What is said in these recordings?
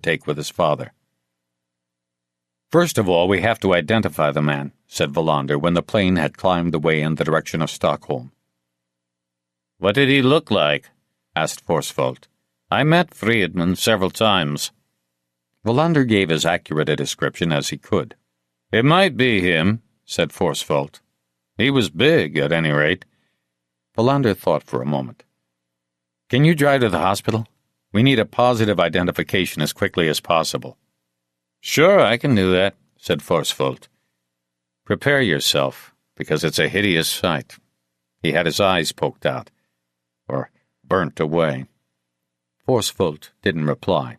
take with his father. "First of all, we have to identify the man," said Wallander when the plane had climbed away in the direction of Stockholm. "What did he look like?" asked Forsvold. "I met Friedman several times." Wallander gave as accurate a description as he could. "It might be him," said Forsvold. "He was big, at any rate." Wallander thought for a moment. "Can you drive to the hospital? We need a positive identification as quickly as possible." "Sure, I can do that," said Forsvold. "Prepare yourself, because it's a hideous sight." He had his eyes poked out, or burnt away. Forsvold didn't reply.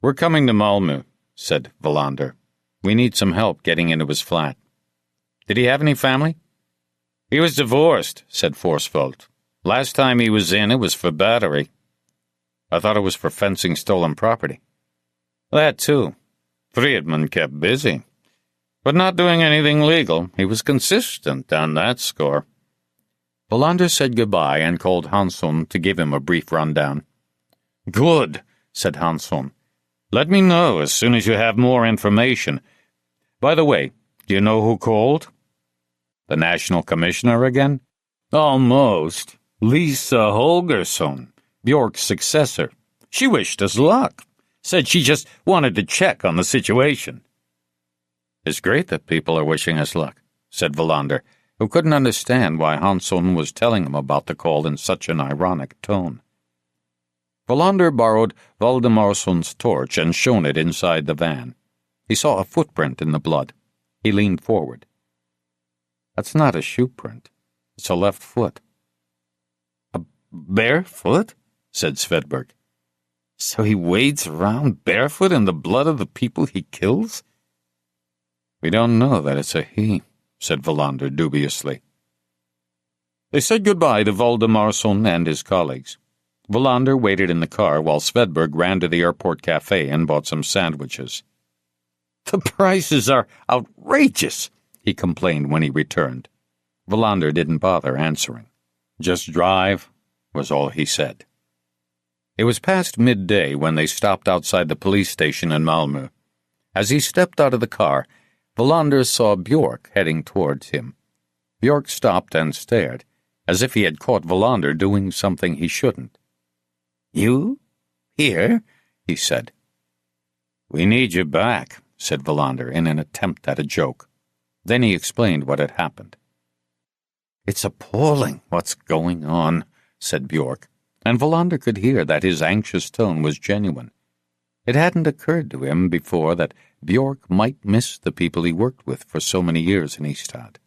"We're coming to Malmö," said Wallander. "We need some help getting into his flat." "Did he have any family?" "He was divorced," said Forsvold. "Last time he was in, it was for battery." "I thought it was for fencing stolen property." "That, too. Friedman kept busy, but not doing anything legal. He was consistent on that score." Wallander said goodbye and called Hansson to give him a brief rundown. "Good," said Hansson. "Let me know as soon as you have more information. By the way, do you know who called?" "The National Commissioner again?" "Almost. Lisa Holgersson, Bjork's successor. She wished us luck. Said she just wanted to check on the situation." "It's great that people are wishing us luck," said Wallander, who couldn't understand why Hansson was telling him about the call in such an ironic tone. Wallander borrowed Valdemarsson's torch and shone it inside the van. He saw a footprint in the blood. He leaned forward. "That's not a shoe print. It's a left foot." "A bare foot?" said Svedberg. "So he wades around barefoot in the blood of the people he kills?" "We don't know that it's a he," said Wallander dubiously. They said goodbye to Valdemarsson and his colleagues. Wallander waited in the car while Svedberg ran to the airport cafe and bought some sandwiches. "The prices are outrageous," he complained when he returned. Wallander didn't bother answering. "Just drive," was all he said. It was past midday when they stopped outside the police station in Malmö. As he stepped out of the car, Wallander saw Bjork heading towards him. Bjork stopped and stared, as if he had caught Wallander doing something he shouldn't. "You? Here?" he said. "We need you back," said Wallander in an attempt at a joke. Then he explained what had happened. "It's appalling what's going on," said Bjork, and Wallander could hear that his anxious tone was genuine. It hadn't occurred to him before that Bjork might miss the people he worked with for so many years in Ystad.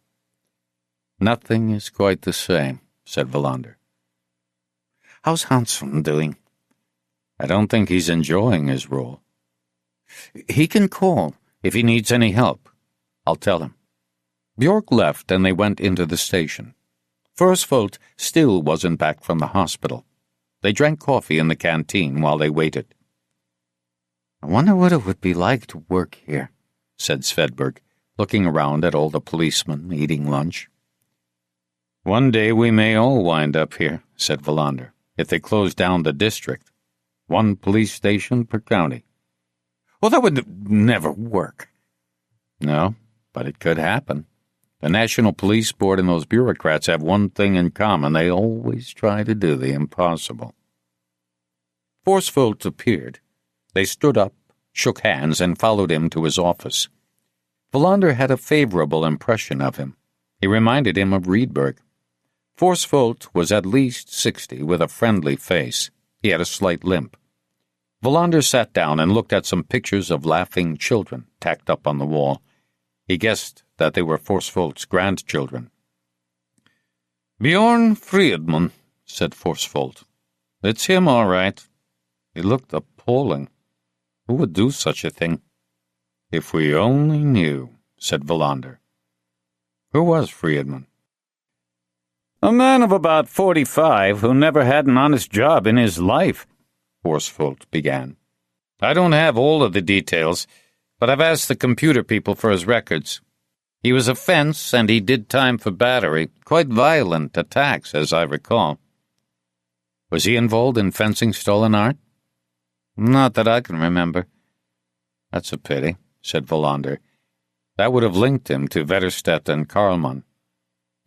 "Nothing is quite the same," said Wallander. "How's Hansson doing?" "I don't think he's enjoying his role." "He can call if he needs any help. I'll tell him." Bjork left and they went into the station. Forsvold still wasn't back from the hospital. They drank coffee in the canteen while they waited. "I wonder what it would be like to work here," said Svedberg, looking around at all the policemen eating lunch. "One day we may all wind up here," said Wallander, "if they close down the district. 1 police station per county." "Well, that would never work." "No, but it could happen. The National Police Board and those bureaucrats have one thing in common. They always try to do the impossible." Forsvold appeared. They stood up, shook hands, and followed him to his office. Wallander had a favorable impression of him. He reminded him of Rydberg. Forsvold was at least 60, with a friendly face. He had a slight limp. Wallander sat down and looked at some pictures of laughing children tacked up on the wall. He guessed that they were Forsvold's grandchildren. "Bjorn Friedman," said Forsvold. "It's him, all right." He looked appalling. Who would do such a thing? "If we only knew," said Wallander. "Who was Friedman?" "A man of about 45 who never had an honest job in his life," Forsvold began. "I don't have all of the details, but I've asked the computer people for his records. He was a fence, and he did time for battery. Quite violent attacks, as I recall." "Was he involved in fencing stolen art?" Not that I can remember. That's a pity, said Wallander. That would have linked him to Wetterstedt and Karlman.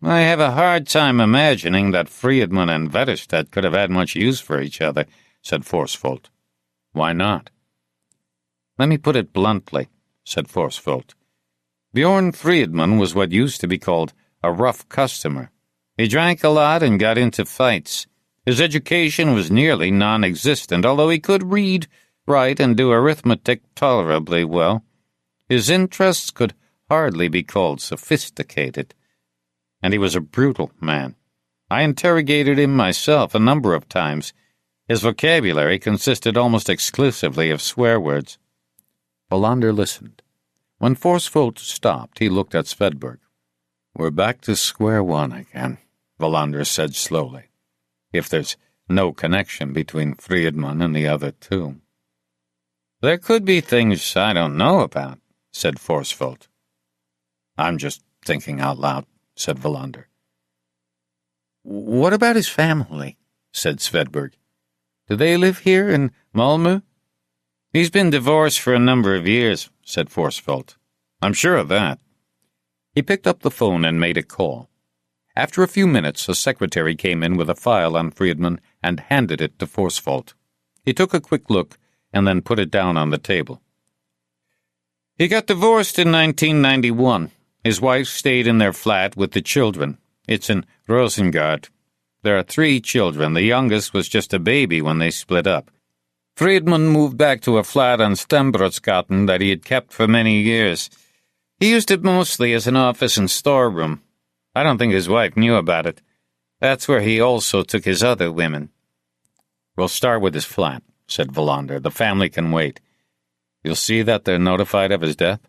I have a hard time imagining that Friedman and Wetterstedt could have had much use for each other, said Forsfold. Why not? Let me put it bluntly, said Forsfold. Bjorn Friedman was what used to be called a rough customer. He drank a lot and got into fights. His education was nearly non-existent, although he could read, write, and do arithmetic tolerably well. His interests could hardly be called sophisticated. And he was a brutal man. I interrogated him myself a number of times. His vocabulary consisted almost exclusively of swear words. Wallander listened. When Forsfold stopped, he looked at Svedberg. We're back to square one again, Wallander said slowly. If there's no connection between Friedman and the other two. There could be things I don't know about, said Forsfold. I'm just thinking out loud, said Wallander. What about his family? Said Svedberg. Do they live here in Malmö? He's been divorced for a number of years, said Forsfold. I'm sure of that. He picked up the phone and made a call. After a few minutes, a secretary came in with a file on Friedman and handed it to Forsfold. He took a quick look and then put it down on the table. He got divorced in 1991. His wife stayed in their flat with the children. It's in Rosengard. There are 3 children. The youngest was just a baby when they split up. Friedman moved back to a flat on Stembrotsgatan that he had kept for many years. He used it mostly as an office and storeroom. I don't think his wife knew about it. That's where he also took his other women. We'll start with his flat, said Wallander. The family can wait. You'll see that they're notified of his death?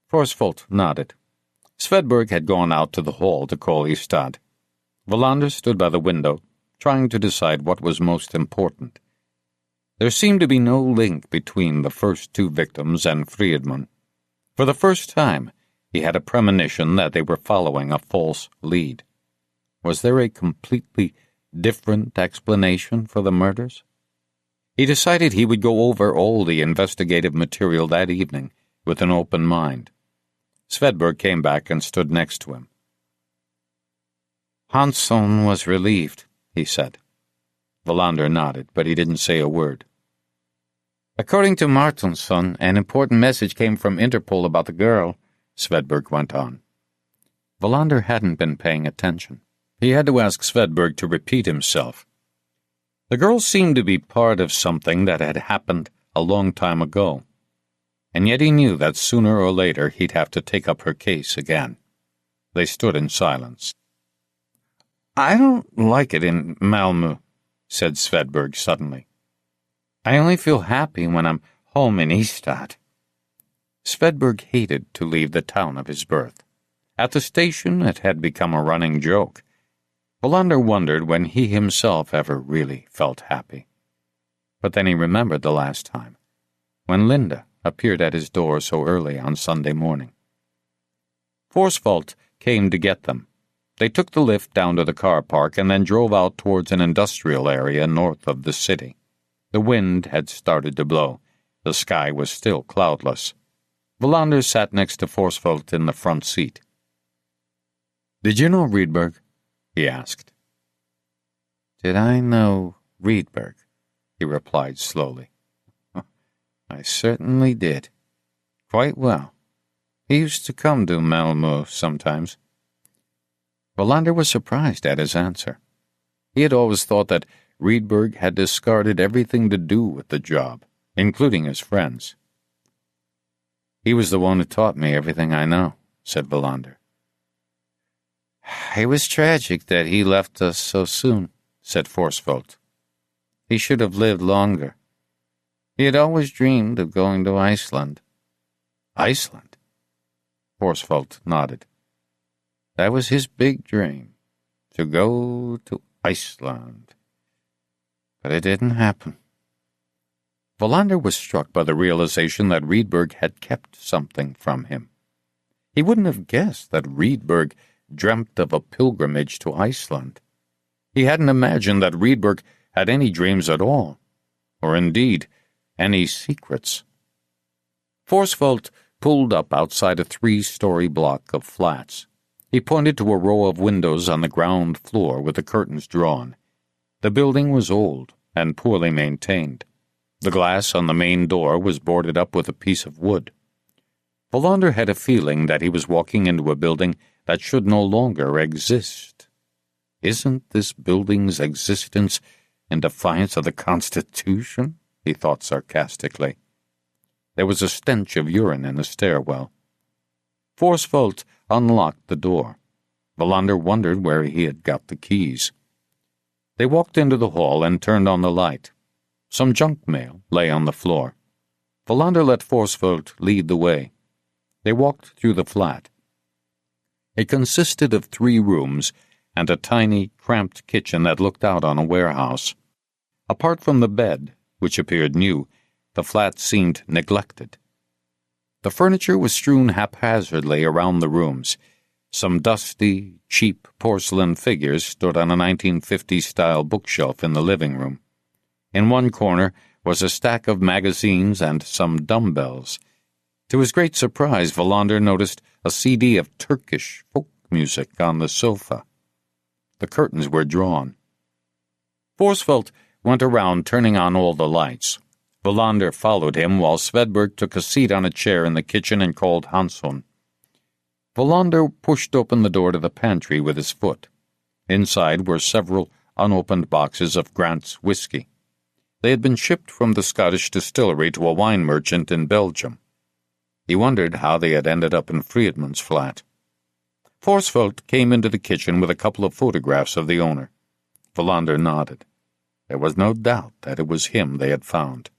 Forsfold nodded. Svedberg had gone out to the hall to call Ystad. Wallander stood by the window, trying to decide what was most important. There seemed to be no link between the first 2 victims and Friedman. For the first time, he had a premonition that they were following a false lead. Was there a completely different explanation for the murders? He decided he would go over all the investigative material that evening with an open mind. Svedberg came back and stood next to him. Hansson was relieved, he said. Wallander nodded, but he didn't say a word. According to Martinsson, an important message came from Interpol about the girl, Svedberg went on. Wallander hadn't been paying attention. He had to ask Svedberg to repeat himself. The girl seemed to be part of something that had happened a long time ago, and yet he knew that sooner or later he'd have to take up her case again. They stood in silence. I don't like it in Malmö, said Svedberg suddenly. I only feel happy when I'm home in Ystad. Svedberg hated to leave the town of his birth. At the station it had become a running joke. Wallander wondered when he himself ever really felt happy. But then he remembered the last time, when Linda appeared at his door so early on Sunday morning. Forsfold came to get them. They took the lift down to the car park and then drove out towards an industrial area north of the city. The wind had started to blow. The sky was still cloudless. Wallander sat next to Forsfold in the front seat. Did you know Rydberg? He asked. Did I know Rydberg? He replied slowly. I certainly did. Quite well. He used to come to Malmö sometimes. Wallander was surprised at his answer. He had always thought that Rydberg had discarded everything to do with the job, including his friends. He was the one who taught me everything I know, said Wallander. It was tragic that he left us so soon, said Forsfold. He should have lived longer. He had always dreamed of going to Iceland. Iceland? Forsfold nodded. That was his big dream, to go to Iceland. But it didn't happen. Wallander was struck by the realization that Rydberg had kept something from him. He wouldn't have guessed that Rydberg dreamt of a pilgrimage to Iceland. He hadn't imagined that Rydberg had any dreams at all, or indeed Any secrets? Forsvelt pulled up outside a 3-story block of flats. He pointed to a row of windows on the ground floor with the curtains drawn. The building was old and poorly maintained. The glass on the main door was boarded up with a piece of wood. Wallander had a feeling that he was walking into a building that should no longer exist. Isn't this building's existence in defiance of the Constitution? He thought sarcastically. There was a stench of urine in the stairwell. Forsvelt unlocked the door. Wallander wondered where he had got the keys. They walked into the hall and turned on the light. Some junk mail lay on the floor. Wallander let Forsvelt lead the way. They walked through the flat. It consisted of 3 rooms and a tiny, cramped kitchen that looked out on a warehouse. Apart from the bed, which appeared new, the flat seemed neglected. The furniture was strewn haphazardly around the rooms. Some dusty, cheap porcelain figures stood on a 1950s-style bookshelf in the living room. In one corner was a stack of magazines and some dumbbells. To his great surprise, Wallander noticed a CD of Turkish folk music on the sofa. The curtains were drawn. Forsvelt went around turning on all the lights. Wallander followed him while Svedberg took a seat on a chair in the kitchen and called Hansson. Wallander pushed open the door to the pantry with his foot. Inside were several unopened boxes of Grant's whiskey. They had been shipped from the Scottish distillery to a wine merchant in Belgium. He wondered how they had ended up in Friedman's flat. Forsvelt came into the kitchen with a couple of photographs of the owner. Wallander nodded. There was no doubt that it was him they had found.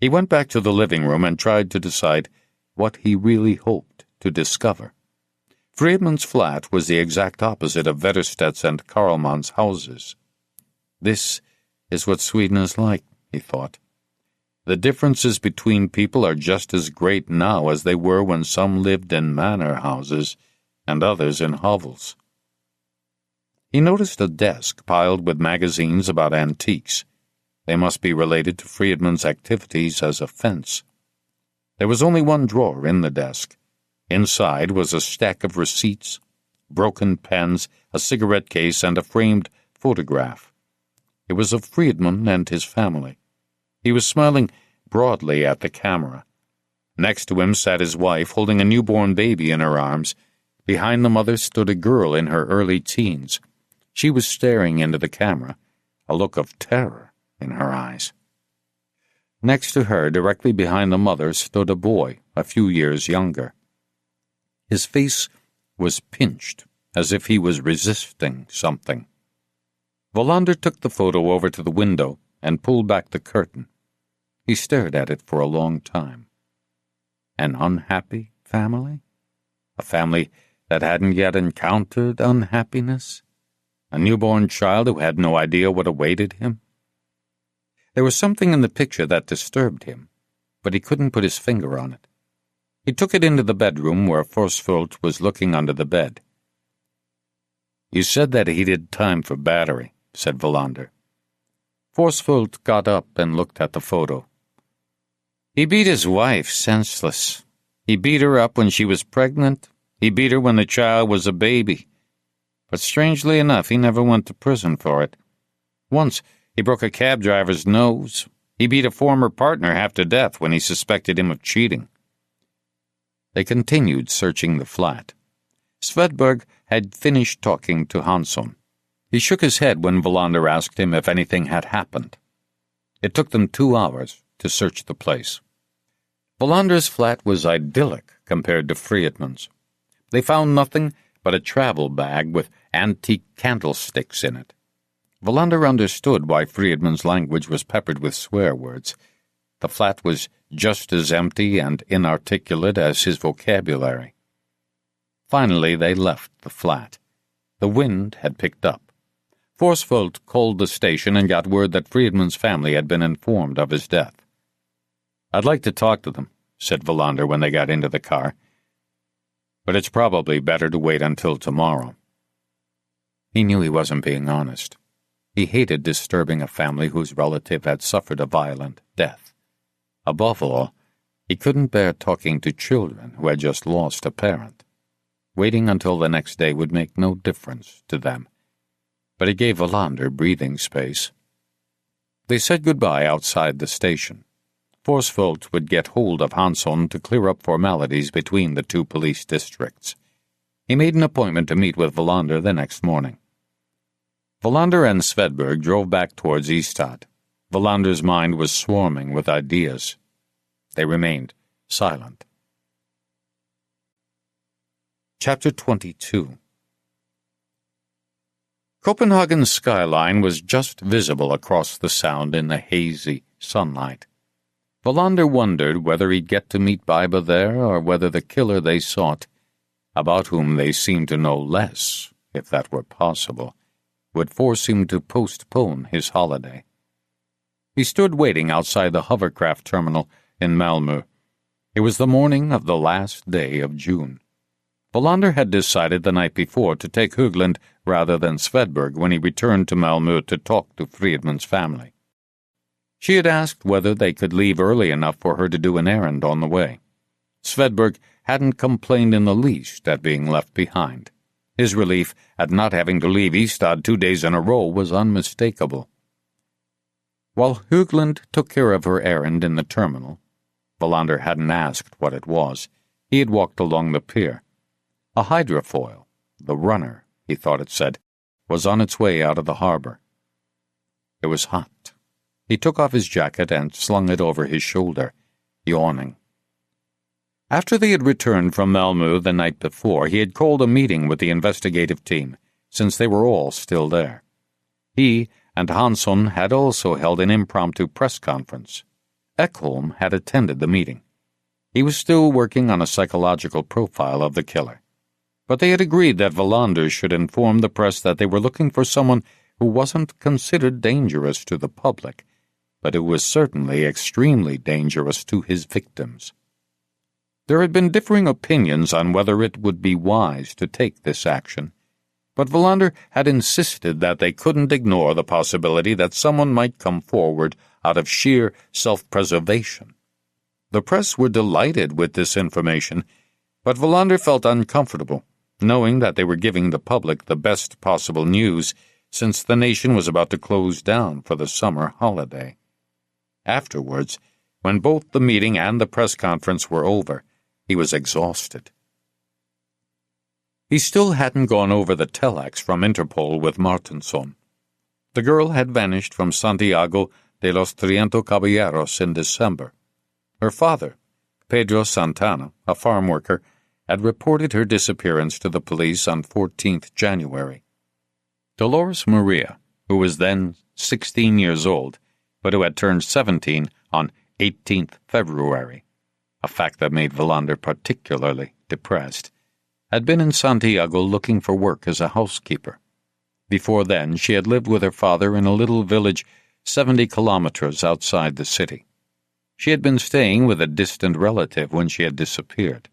He went back to the living room and tried to decide what he really hoped to discover. Friedman's flat was the exact opposite of Wetterstedt's and Karlmann's houses. This is what Sweden is like, he thought. The differences between people are just as great now as they were when some lived in manor houses and others in hovels. He noticed a desk piled with magazines about antiques. They must be related to Friedman's activities as a fence. There was only one drawer in the desk. Inside was a stack of receipts, broken pens, a cigarette case, and a framed photograph. It was of Friedman and his family. He was smiling broadly at the camera. Next to him sat his wife, holding a newborn baby in her arms. Behind the mother stood a girl in her early teens. She was staring into the camera, a look of terror in her eyes. Next to her, directly behind the mother, stood a boy, a few years younger. His face was pinched, as if he was resisting something. Wallander took the photo over to the window and pulled back the curtain. He stared at it for a long time. An unhappy family? A family that hadn't yet encountered unhappiness? A newborn child who had no idea what awaited him? There was something in the picture that disturbed him, but he couldn't put his finger on it. He took it into the bedroom where Forsvelt was looking under the bed. "You said that he did time for battery," said Wallander. Forsvelt got up and looked at the photo. "He beat his wife senseless. He beat her up when she was pregnant. He beat her when the child was a baby. But strangely enough, he never went to prison for it. Once, he broke a cab driver's nose. He beat a former partner half to death when he suspected him of cheating." They continued searching the flat. Svedberg had finished talking to Hansson. He shook his head when Wallander asked him if anything had happened. It took them 2 hours to search the place. Wallander's flat was idyllic compared to Friedman's. They found nothing but a travel bag with antique candlesticks in it. Wallander understood why Friedman's language was peppered with swear words. The flat was just as empty and inarticulate as his vocabulary. Finally, they left the flat. The wind had picked up. Forsvelt called the station and got word that Friedman's family had been informed of his death. "I'd like to talk to them," said Wallander when they got into the car. "But it's probably better to wait until tomorrow." He knew he wasn't being honest. He hated disturbing a family whose relative had suffered a violent death. Above all, he couldn't bear talking to children who had just lost a parent. Waiting until the next day would make no difference to them, but it gave Wallander breathing space. They said goodbye outside the station. Forsvold would get hold of Hansson to clear up formalities between the two police districts. He made an appointment to meet with Wallander the next morning. Wallander and Svedberg drove back towards Ystad. Wallander's mind was swarming with ideas. They remained silent. Chapter 22. Copenhagen's skyline was just visible across the sound in the hazy sunlight. Wallander wondered whether he'd get to meet Baiba there or whether the killer they sought, about whom they seemed to know less, if that were possible, would force him to postpone his holiday. He stood waiting outside the hovercraft terminal in Malmö. It was the morning of the last day of June. Wallander had decided the night before to take Högland rather than Svedberg when he returned to Malmö to talk to Friedman's family. She had asked whether they could leave early enough for her to do an errand on the way. Svedberg hadn't complained in the least at being left behind. His relief at not having to leave Ystad 2 days in a row was unmistakable. While Högland took care of her errand in the terminal, Wallander hadn't asked what it was. He had walked along the pier. A hydrofoil, the runner, he thought it said, was on its way out of the harbor. It was hot. He took off his jacket and slung it over his shoulder, yawning. After they had returned from Malmö the night before, he had called a meeting with the investigative team, since they were all still there. He and Hansson had also held an impromptu press conference. Ekholm had attended the meeting. He was still working on a psychological profile of the killer. But they had agreed that Wallander should inform the press that they were looking for someone who wasn't considered dangerous to the public, but who was certainly extremely dangerous to his victims. There had been differing opinions on whether it would be wise to take this action, but Wallander had insisted that they couldn't ignore the possibility that someone might come forward out of sheer self-preservation. The press were delighted with this information, but Wallander felt uncomfortable, knowing that they were giving the public the best possible news since the nation was about to close down for the summer holiday. Afterwards, when both the meeting and the press conference were over, he was exhausted. He still hadn't gone over the telex from Interpol with Martinsson. The girl had vanished from Santiago de los 300 Caballeros in December. Her father, Pedro Santana, a farm worker, had reported her disappearance to the police on 14th January. Dolores Maria, who was then 16 years old, but who had turned 17 on 18th February, a fact that made Wallander particularly depressed, had been in Santiago looking for work as a housekeeper. Before then, she had lived with her father in a little village 70 kilometers outside the city. She had been staying with a distant relative when she had disappeared.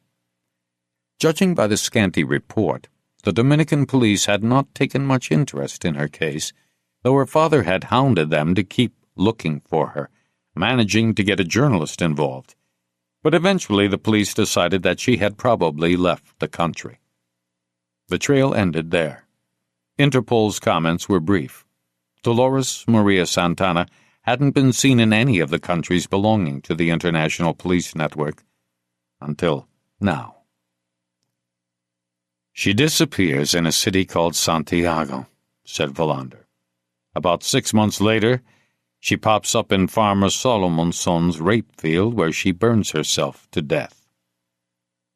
Judging by the scanty report, the Dominican police had not taken much interest in her case, though her father had hounded them to keep looking for her, managing to get a journalist involved. But eventually the police decided that she had probably left the country. The trail ended there. Interpol's comments were brief. Dolores Maria Santana hadn't been seen in any of the countries belonging to the International Police Network until now. "She disappears in a city called Santiago," said Wallander. "About 6 months later, she pops up in Farmer Solomonsson's rape field where she burns herself to death."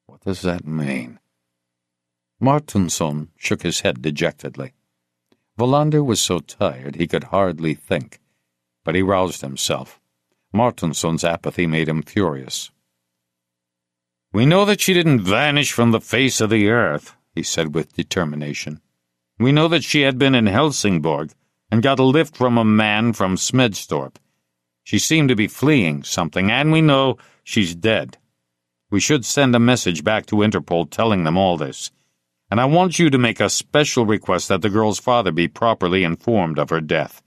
What does that mean? Martinsson shook his head dejectedly. Wallander was so tired he could hardly think, but he roused himself. Martinsson's apathy made him furious. "We know that she didn't vanish from the face of the earth," he said with determination. "We know that she had been in Helsingborg and got a lift from a man from Smedstorp. She seemed to be fleeing something, and we know she's dead. We should send a message back to Interpol telling them all this. And I want you to make a special request that the girl's father be properly informed of her death.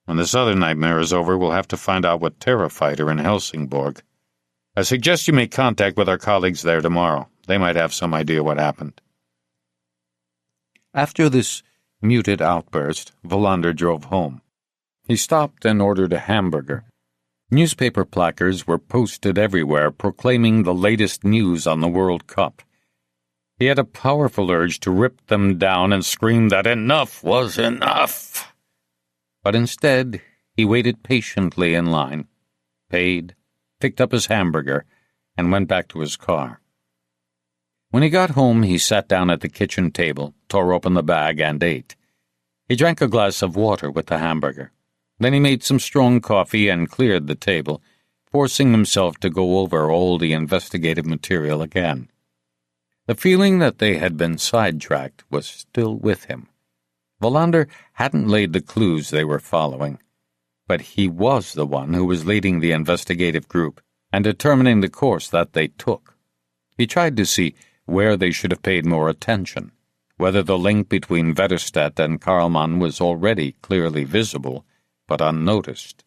When this other nightmare is over, we'll have to find out what terrified her in Helsingborg. I suggest you make contact with our colleagues there tomorrow. They might have some idea what happened." After this muted outburst, Wallander drove home. He stopped and ordered a hamburger. Newspaper placards were posted everywhere proclaiming the latest news on the World Cup. He had a powerful urge to rip them down and scream that enough was enough. But instead, he waited patiently in line, paid, picked up his hamburger, and went back to his car. When he got home, he sat down at the kitchen table, tore open the bag, and ate. He drank a glass of water with the hamburger. Then he made some strong coffee and cleared the table, forcing himself to go over all the investigative material again. The feeling that they had been sidetracked was still with him. Wallander hadn't laid the clues they were following, but he was the one who was leading the investigative group and determining the course that they took. He tried to see where they should have paid more attention, whether the link between Vetterstedt and Karlmann was already clearly visible, but unnoticed.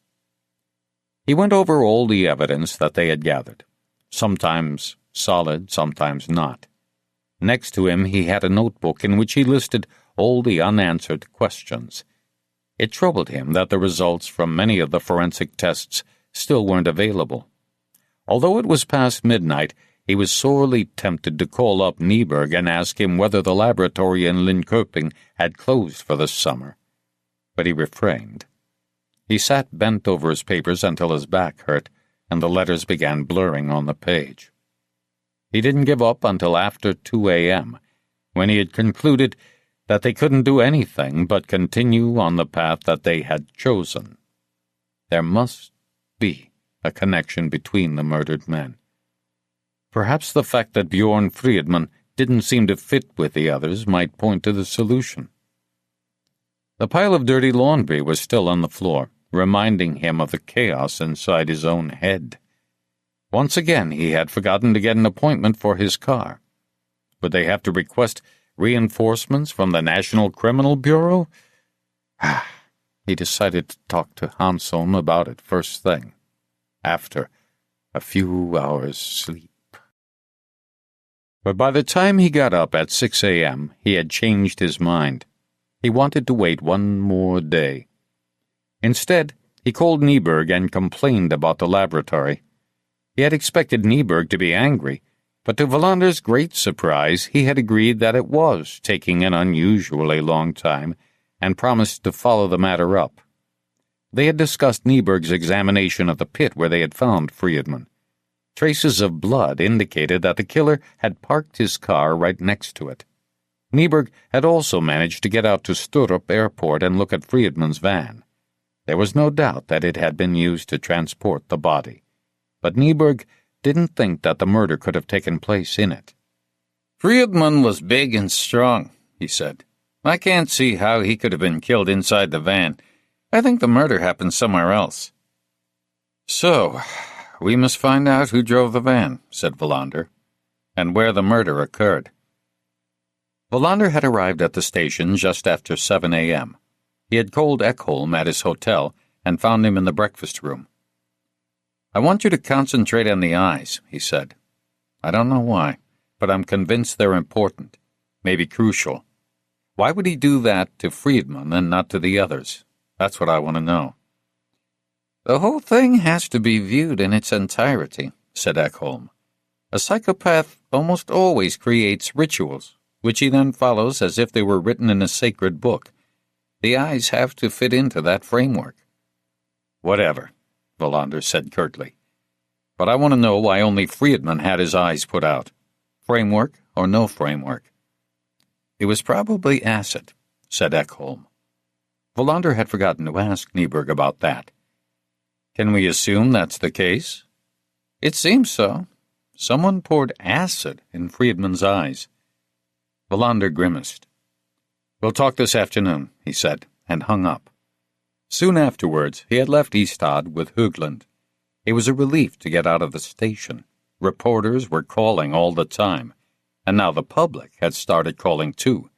He went over all the evidence that they had gathered, sometimes solid, sometimes not. Next to him he had a notebook in which he listed all the unanswered questions. It troubled him that the results from many of the forensic tests still weren't available. Although it was past midnight, he was sorely tempted to call up Nyberg and ask him whether the laboratory in Linköping had closed for the summer. But he refrained. He sat bent over his papers until his back hurt, and the letters began blurring on the page. He didn't give up until after 2 a.m., when he had concluded that they couldn't do anything but continue on the path that they had chosen. There must be a connection between the murdered men. Perhaps the fact that Bjorn Friedman didn't seem to fit with the others might point to the solution. The pile of dirty laundry was still on the floor, reminding him of the chaos inside his own head. Once again, he had forgotten to get an appointment for his car. Would they have to request reinforcements from the National Criminal Bureau? He decided to talk to Hansson about it first thing, after a few hours' sleep. But by the time he got up at 6 a.m., he had changed his mind. He wanted to wait one more day. Instead, he called Nyberg and complained about the laboratory. He had expected Nyberg to be angry, but to Wallander's great surprise, he had agreed that it was taking an unusually long time and promised to follow the matter up. They had discussed Nyberg's examination of the pit where they had found Friedman. Traces of blood indicated that the killer had parked his car right next to it. Nyberg had also managed to get out to Sturup Airport and look at Friedman's van. There was no doubt that it had been used to transport the body, but Nyberg didn't think that the murder could have taken place in it. "Friedman was big and strong," he said. "I can't see how he could have been killed inside the van. I think the murder happened somewhere else." "So, we must find out who drove the van," said Wallander, "and where the murder occurred." Wallander had arrived at the station just after 7 a.m. He had called Ekholm at his hotel and found him in the breakfast room. "I want you to concentrate on the eyes," he said. "I don't know why, but I'm convinced they're important, maybe crucial. Why would he do that to Friedman and not to the others? That's what I want to know." "The whole thing has to be viewed in its entirety," said Ekholm. "A psychopath almost always creates rituals, which he then follows as if they were written in a sacred book. The eyes have to fit into that framework." "Whatever," Wallander said curtly. "But I want to know why only Friedman had his eyes put out. Framework or no framework?" "It was probably acid," said Ekholm. Wallander had forgotten to ask Nyberg about that. "Can we assume that's the case?" "It seems so. Someone poured acid in Friedman's eyes." Wallander grimaced. "We'll talk this afternoon," he said, and hung up. Soon afterwards, he had left Ystad with Högland. It was a relief to get out of the station. Reporters were calling all the time, and now the public had started calling too.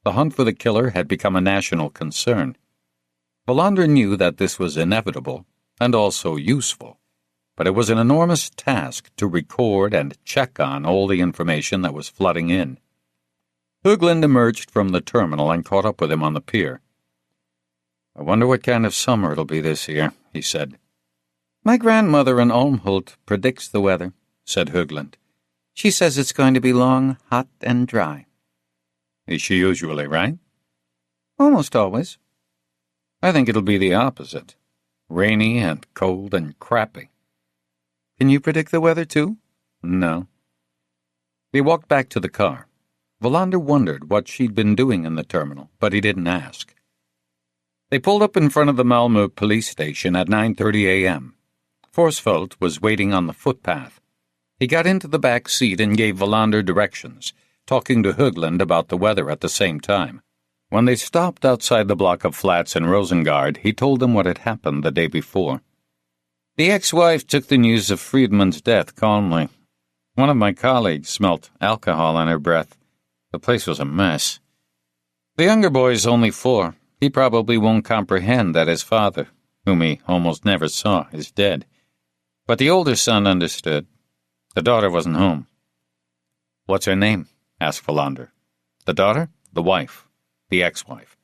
The hunt for the killer had become a national concern. Valander knew that this was inevitable and also useful, but it was an enormous task to record and check on all the information that was flooding in. Högland emerged from the terminal and caught up with him on the pier. "I wonder what kind of summer it'll be this year," he said. "My grandmother in Olmholt predicts the weather," said Högland. "She says it's going to be long, hot, and dry." "Is she usually right?" "Almost always." "I think it'll be the opposite. Rainy and cold and crappy." "Can you predict the weather, too?" "No." They walked back to the car. Valander wondered what she'd been doing in the terminal, but he didn't ask. They pulled up in front of the Malmö police station at 9:30 a.m. Forsfeldt was waiting on the footpath. He got into the back seat and gave Valander directions, talking to Högland about the weather at the same time. When they stopped outside the block of flats in Rosengard, he told them what had happened the day before. "The ex-wife took the news of Friedman's death calmly. One of my colleagues smelt alcohol in her breath. The place was a mess. The younger boy's only 4. He probably won't comprehend that his father, whom he almost never saw, is dead. But the older son understood. The daughter wasn't home." "What's her name?" asked Valander. "The daughter? The wife? The ex-wife?"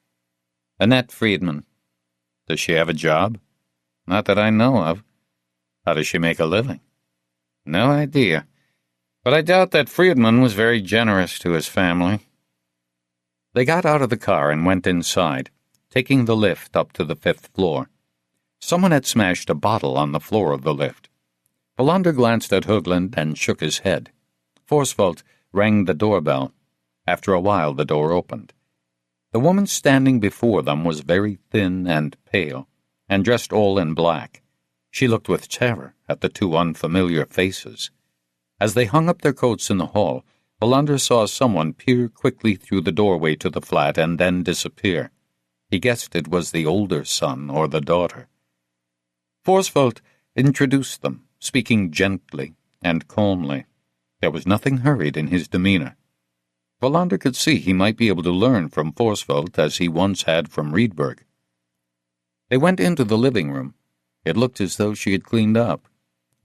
"Annette Friedman." "Does she have a job?" "Not that I know of." "How does she make a living?" "No idea. But I doubt that Friedman was very generous to his family." They got out of the car and went inside, taking the lift up to the 5th floor. Someone had smashed a bottle on the floor of the lift. Valander glanced at Högland and shook his head. Forsfeldt rang the doorbell. After a while, the door opened. The woman standing before them was very thin and pale, and dressed all in black. She looked with terror at the 2 unfamiliar faces. As they hung up their coats in the hall, Valander saw someone peer quickly through the doorway to the flat and then disappear. He guessed it was the older son or the daughter. Forsfeldt introduced them, speaking gently and calmly. There was nothing hurried in his demeanor. Valander could see he might be able to learn from Forsfeldt as he once had from Rydberg. They went into the living room. It looked as though she had cleaned up.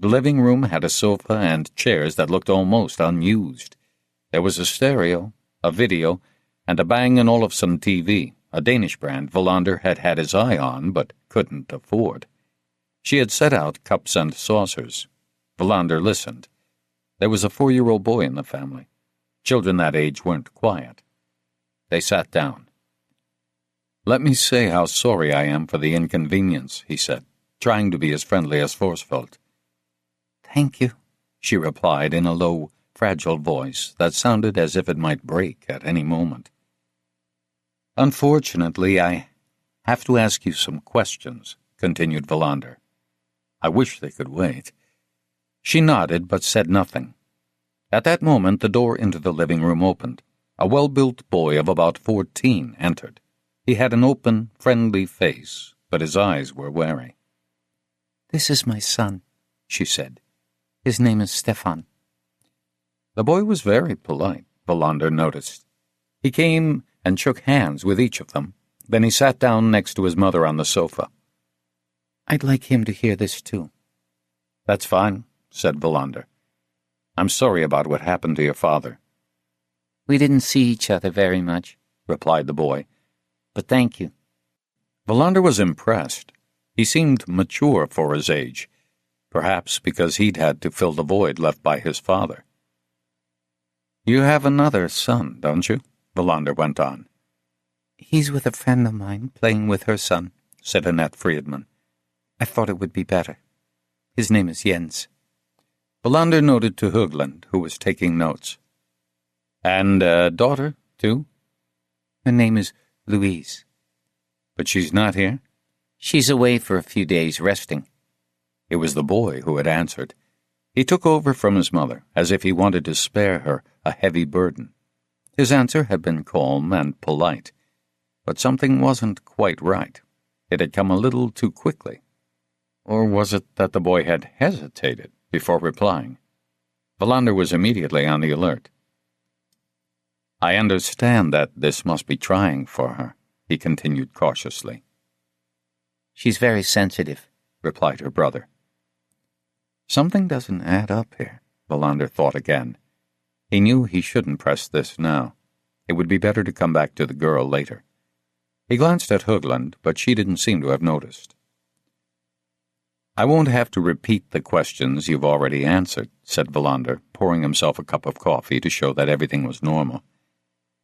The living room had a sofa and chairs that looked almost unused. There was a stereo, a video, and a Bang & Olufsen TV, a Danish brand Valander had had his eye on but couldn't afford. She had set out cups and saucers. Valander listened. There was a 4-year-old boy in the family. Children that age weren't quiet. They sat down. "Let me say how sorry I am for the inconvenience," he said, trying to be as friendly as Forsfeldt. "Thank you," she replied in a low, fragile voice that sounded as if it might break at any moment. "Unfortunately, I have to ask you some questions," continued Valander. "I wish they could wait." She nodded but said nothing. At that moment, the door into the living room opened. A well-built boy of about 14 entered. He had an open, friendly face, but his eyes were wary. "This is my son," she said. "His name is Stefan." The boy was very polite, Valander noticed. He came and shook hands with each of them. Then he sat down next to his mother on the sofa. "I'd like him to hear this, too." "That's fine," said Valander. "I'm sorry about what happened to your father." "We didn't see each other very much," replied the boy. "But thank you." Valander was impressed. He seemed mature for his age, perhaps because he'd had to fill the void left by his father. "You have another son, don't you?" Valander went on. "He's with a friend of mine, playing with her son," said Annette Friedman. "I thought it would be better. His name is Jens." Valander noted to Högland, who was taking notes. "And a daughter, too?" "Her name is Louise." "But she's not here?" "She's away for a few days resting." It was the boy who had answered. He took over from his mother, as if he wanted to spare her a heavy burden. His answer had been calm and polite, but something wasn't quite right. It had come a little too quickly. Or was it that the boy had hesitated before replying? Valander was immediately on the alert. "I understand that this must be trying for her," he continued cautiously. She's very sensitive, replied her brother. Something doesn't add up here, Valander thought again. He knew he shouldn't press this now. It would be better to come back to the girl later. He glanced at Högland, but she didn't seem to have noticed. I won't have to repeat the questions you've already answered, said Valander, pouring himself a cup of coffee to show that everything was normal.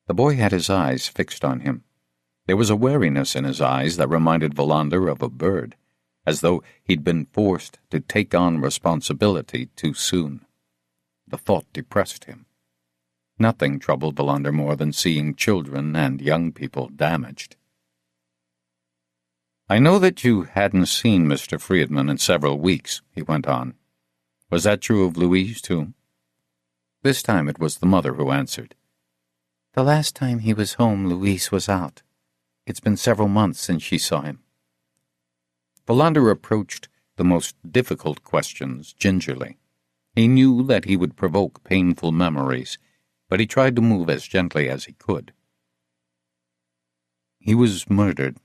The boy had his eyes fixed on him. There was a wariness in his eyes that reminded Valander of a bird, as though he'd been forced to take on responsibility too soon. The thought depressed him. Nothing troubled Valander more than seeing children and young people damaged. I know that you hadn't seen Mr. Friedman in several weeks, he went on. Was that true of Louise, too? This time it was the mother who answered. The last time he was home, Louise was out. It's been several months since she saw him. Valander approached the most difficult questions gingerly. He knew that he would provoke painful memories, but he tried to move as gently as he could. He was murdered.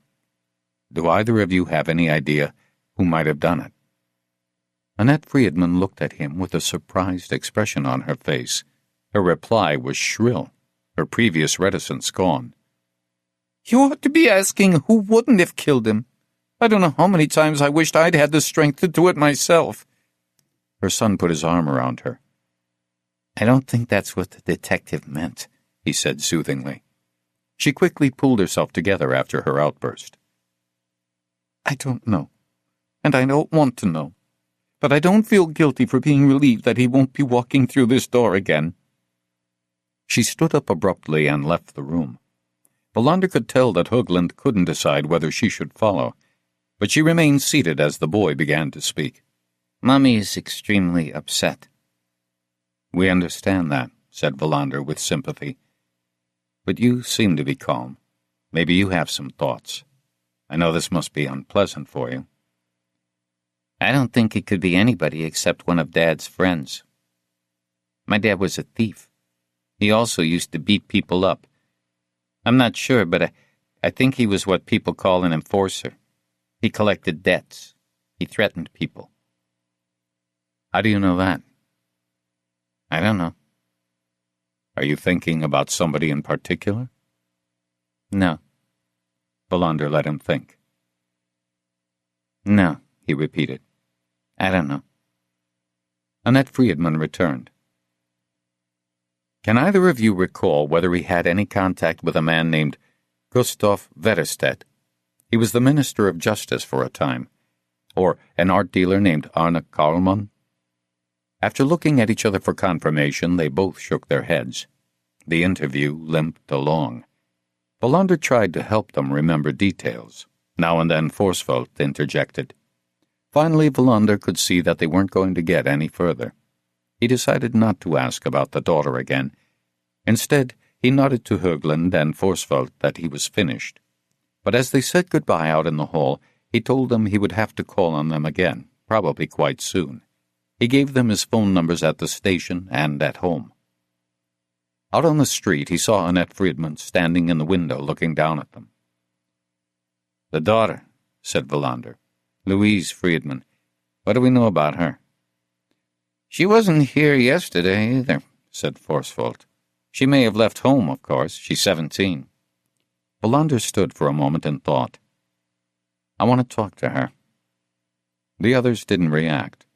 Do either of you have any idea who might have done it? Annette Friedman looked at him with a surprised expression on her face. Her reply was shrill, her previous reticence gone. You ought to be asking who wouldn't have killed him. I don't know how many times I wished I'd had the strength to do it myself. Her son put his arm around her. I don't think that's what the detective meant, he said soothingly. She quickly pulled herself together after her outburst. I don't know, and I don't want to know, but I don't feel guilty for being relieved that he won't be walking through this door again. She stood up abruptly and left the room. Valander could tell that Högland couldn't decide whether she should follow, but she remained seated as the boy began to speak. Mummy is extremely upset. We understand that, said Valander with sympathy. But you seem to be calm. Maybe you have some thoughts. I know this must be unpleasant for you. I don't think it could be anybody except one of Dad's friends. My dad was a thief. He also used to beat people up. I'm not sure, but I think he was what people call an enforcer. He collected debts. He threatened people. How do you know that? I don't know. Are you thinking about somebody in particular? No. Valander let him think. No, he repeated. I don't know. Annette Friedman returned. Can either of you recall whether he had any contact with a man named Gustav Wetterstedt? He was the Minister of Justice for a time. Or an art dealer named Arne Karlman? After looking at each other for confirmation, they both shook their heads. The interview limped along. Valander tried to help them remember details. Now and then Forsvold interjected. Finally, Valander could see that they weren't going to get any further. He decided not to ask about the daughter again. Instead, he nodded to Högland and Forsvold that he was finished. But as they said goodbye out in the hall, he told them he would have to call on them again, probably quite soon. He gave them his phone numbers at the station and at home. Out on the street, he saw Annette Friedman standing in the window looking down at them. The daughter, said Valander. Louise Friedman. What do we know about her? She wasn't here yesterday either, said Forsvold. She may have left home, of course. She's 17. Valander stood for a moment and thought. I want to talk to her. The others didn't react.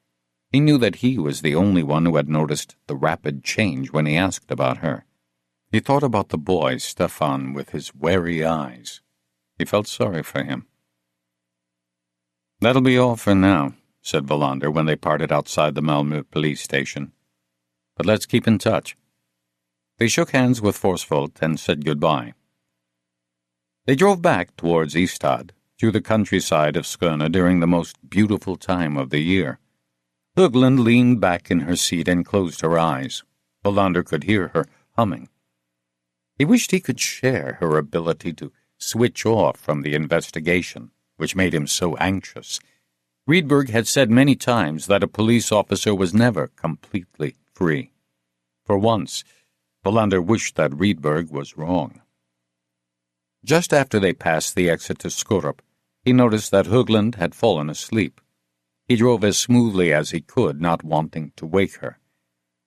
He knew that he was the only one who had noticed the rapid change when he asked about her. He thought about the boy, Stefan, with his wary eyes. He felt sorry for him. That'll be all for now, said Valander when they parted outside the Malmö police station. But let's keep in touch. They shook hands with Forsvold and said goodbye. They drove back towards Ystad, through the countryside of Skåne during the most beautiful time of the year. Högland leaned back in her seat and closed her eyes. Valander could hear her humming. He wished he could share her ability to switch off from the investigation, which made him so anxious. Rydberg had said many times that a police officer was never completely free. For once, Valander wished that Rydberg was wrong. Just after they passed the exit to Skurup, He noticed that Högland had fallen asleep. He drove as smoothly as he could, not wanting to wake her.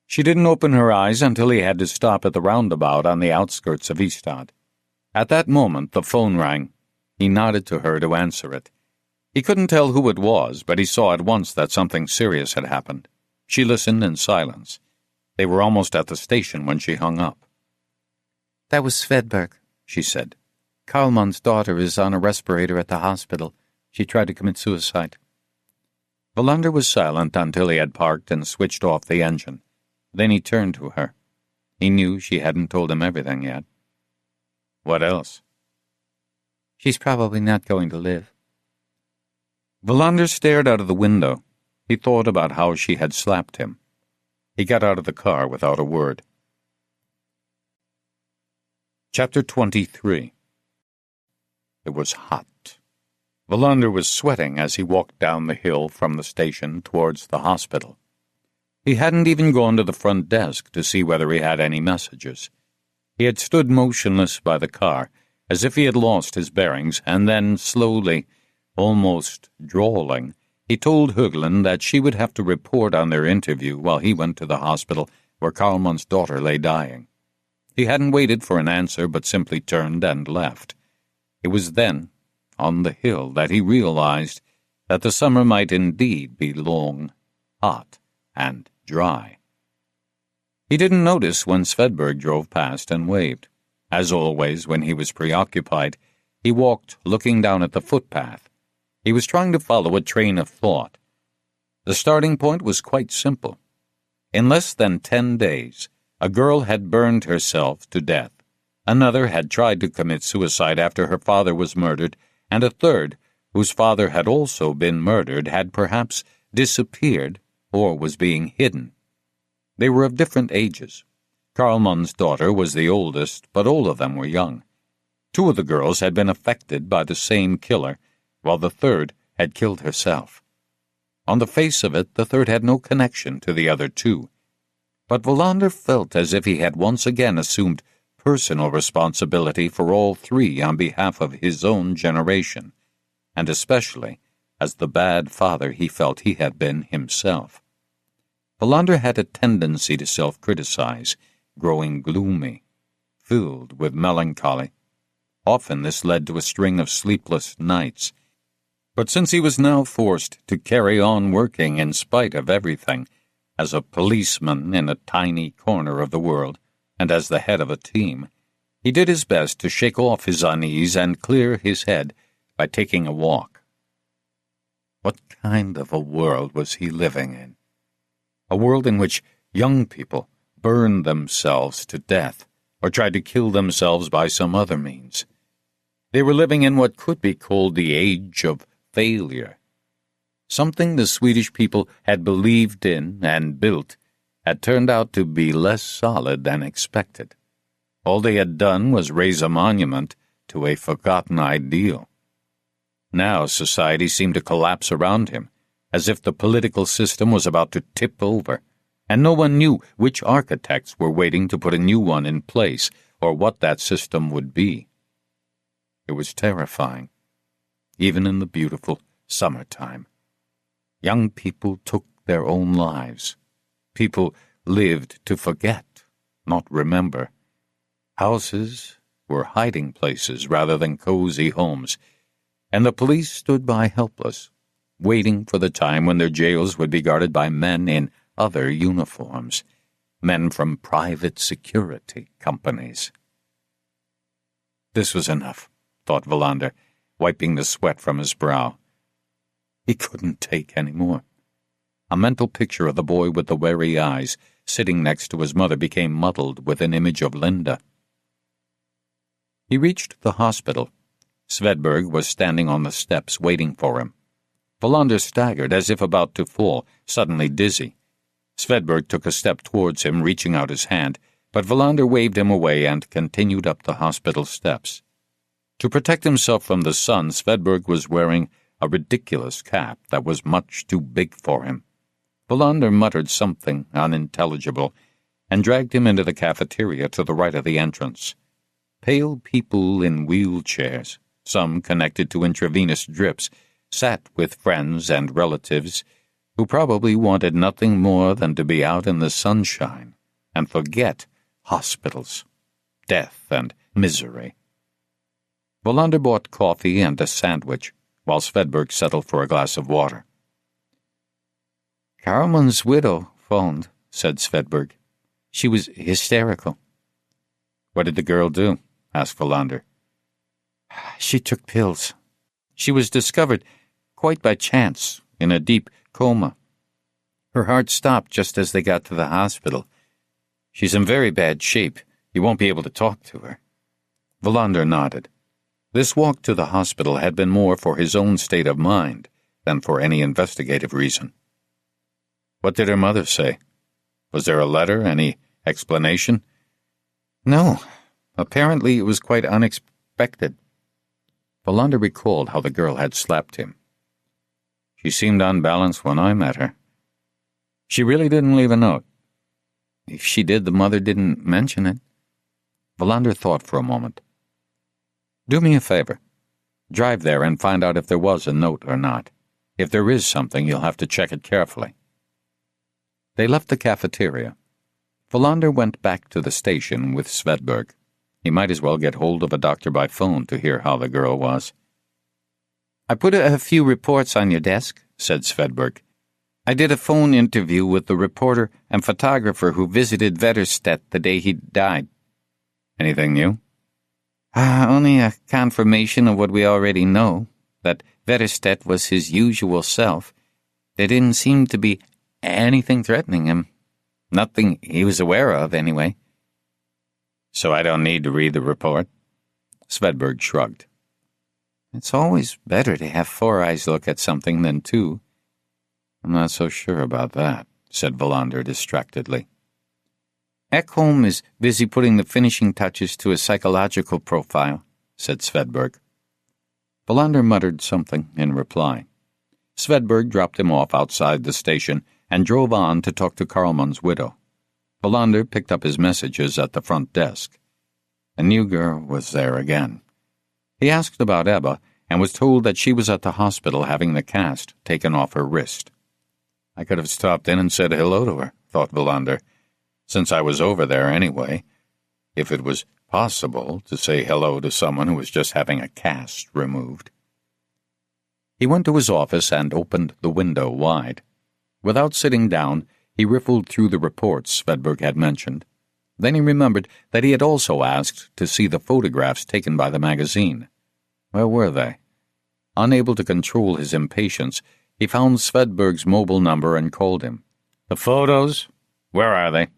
She didn't open her eyes until he had to stop at the roundabout on the outskirts of Ystad. At that moment, the phone rang. He nodded to her to answer it. He couldn't tell who it was, but he saw at once that something serious had happened. She listened in silence. They were almost at the station when she hung up. "That was Svedberg," she said. "Karlmann's daughter is on a respirator at the hospital. She tried to commit suicide." Wallander was silent until he had parked and switched off the engine. Then he turned to her. He knew she hadn't told him everything yet. "What else?" "She's probably not going to live." Wallander stared out of the window. He thought about how she had slapped him. He got out of the car without a word. Chapter 23. It was hot. Wallander was sweating as he walked down the hill from the station towards the hospital. He hadn't even gone to the front desk to see whether he had any messages. He had stood motionless by the car, as if he had lost his bearings, and then slowly, almost drawling, he told Högland that she would have to report on their interview while he went to the hospital where Karlmann's daughter lay dying. He hadn't waited for an answer, but simply turned and left. It was then, on the hill, that he realized that the summer might indeed be long, hot, and dry. He didn't notice when Svedberg drove past and waved. As always, when he was preoccupied, he walked looking down at the footpath. He was trying to follow a train of thought. The starting point was quite simple. In less than 10 days, a girl had burned herself to death. Another had tried to commit suicide after her father was murdered, and a third, whose father had also been murdered, had perhaps disappeared or was being hidden. They were of different ages. Karlmann's daughter was the oldest, but all of them were young. 2 of the girls had been affected by the same killer, while the third had killed herself. On the face of it, the third had no connection to the other 2. But Wallander felt as if he had once again assumed personal responsibility for all 3 on behalf of his own generation, and especially as the bad father he felt he had been himself. Wallander had a tendency to self-criticize, growing gloomy, filled with melancholy. Often this led to a string of sleepless nights. But since he was now forced to carry on working in spite of everything, as a policeman in a tiny corner of the world, and as the head of a team, he did his best to shake off his unease and clear his head by taking a walk. What kind of a world was he living in? A world in which young people burned themselves to death or tried to kill themselves by some other means. They were living in what could be called the age of failure. Something the Swedish people had believed in and built had turned out to be less solid than expected. All they had done was raise a monument to a forgotten ideal. Now society seemed to collapse around him, as if the political system was about to tip over, and no one knew which architects were waiting to put a new one in place or what that system would be. It was terrifying, even in the beautiful summertime. Young people took their own lives. People lived to forget, not remember. Houses were hiding places rather than cozy homes, and the police stood by helpless, waiting for the time when their jails would be guarded by men in other uniforms, men from private security companies. This was enough, thought Wallander, wiping the sweat from his brow. He couldn't take any more. A mental picture of the boy with the wary eyes sitting next to his mother became muddled with an image of Linda. He reached the hospital. Svedberg was standing on the steps waiting for him. Wallander staggered as if about to fall, suddenly dizzy. Svedberg took a step towards him, reaching out his hand, but Wallander waved him away and continued up the hospital steps. To protect himself from the sun, Svedberg was wearing a ridiculous cap that was much too big for him. Wallander muttered something unintelligible and dragged him into the cafeteria to the right of the entrance. Pale people in wheelchairs, some connected to intravenous drips, sat with friends and relatives who probably wanted nothing more than to be out in the sunshine and forget hospitals, death, and misery. Wallander bought coffee and a sandwich, while Svedberg settled for a glass of water. Karlmann's widow phoned, said Svedberg. She was hysterical. What did the girl do? Asked Wallander. She took pills. She was discovered, quite by chance, in a deep coma. Her heart stopped just as they got to the hospital. She's in very bad shape. You won't be able to talk to her. Wallander nodded. This walk to the hospital had been more for his own state of mind than for any investigative reason. What did her mother say? Was there a letter, any explanation? No. Apparently it was quite unexpected. Wallander recalled how the girl had slapped him. She seemed unbalanced when I met her. She really didn't leave a note. If she did, the mother didn't mention it. Wallander thought for a moment. Do me a favor. Drive there and find out if there was a note or not. If there is something, you'll have to check it carefully. They left the cafeteria. Wallander went back to the station with Svedberg. He might as well get hold of a doctor by phone to hear how the girl was. I put a few reports on your desk, said Svedberg. I did a phone interview with the reporter and photographer who visited Vetterstedt the day he died. Anything new? Only a confirmation of what we already know, that Vetterstedt was his usual self. There didn't seem to be anything threatening him. Nothing he was aware of, anyway. So I don't need to read the report? Svedberg shrugged. It's always better to have 4 eyes look at something than 2. I'm not so sure about that, said Wallander distractedly. Ekholm is busy putting the finishing touches to a psychological profile, said Svedberg. Wallander muttered something in reply. Svedberg dropped him off outside the station and drove on to talk to Karlmann's widow. Wallander picked up his messages at the front desk. A new girl was there again. He asked about Ebba and was told that she was at the hospital having the cast taken off her wrist. I could have stopped in and said hello to her, thought Wallander, since I was over there anyway, if it was possible to say hello to someone who was just having a cast removed. He went to his office and opened the window wide. Without sitting down, he riffled through the reports Svedberg had mentioned. Then he remembered that he had also asked to see the photographs taken by the magazine. Where were they? Unable to control his impatience, he found Svedberg's mobile number and called him. The photos? Where are they?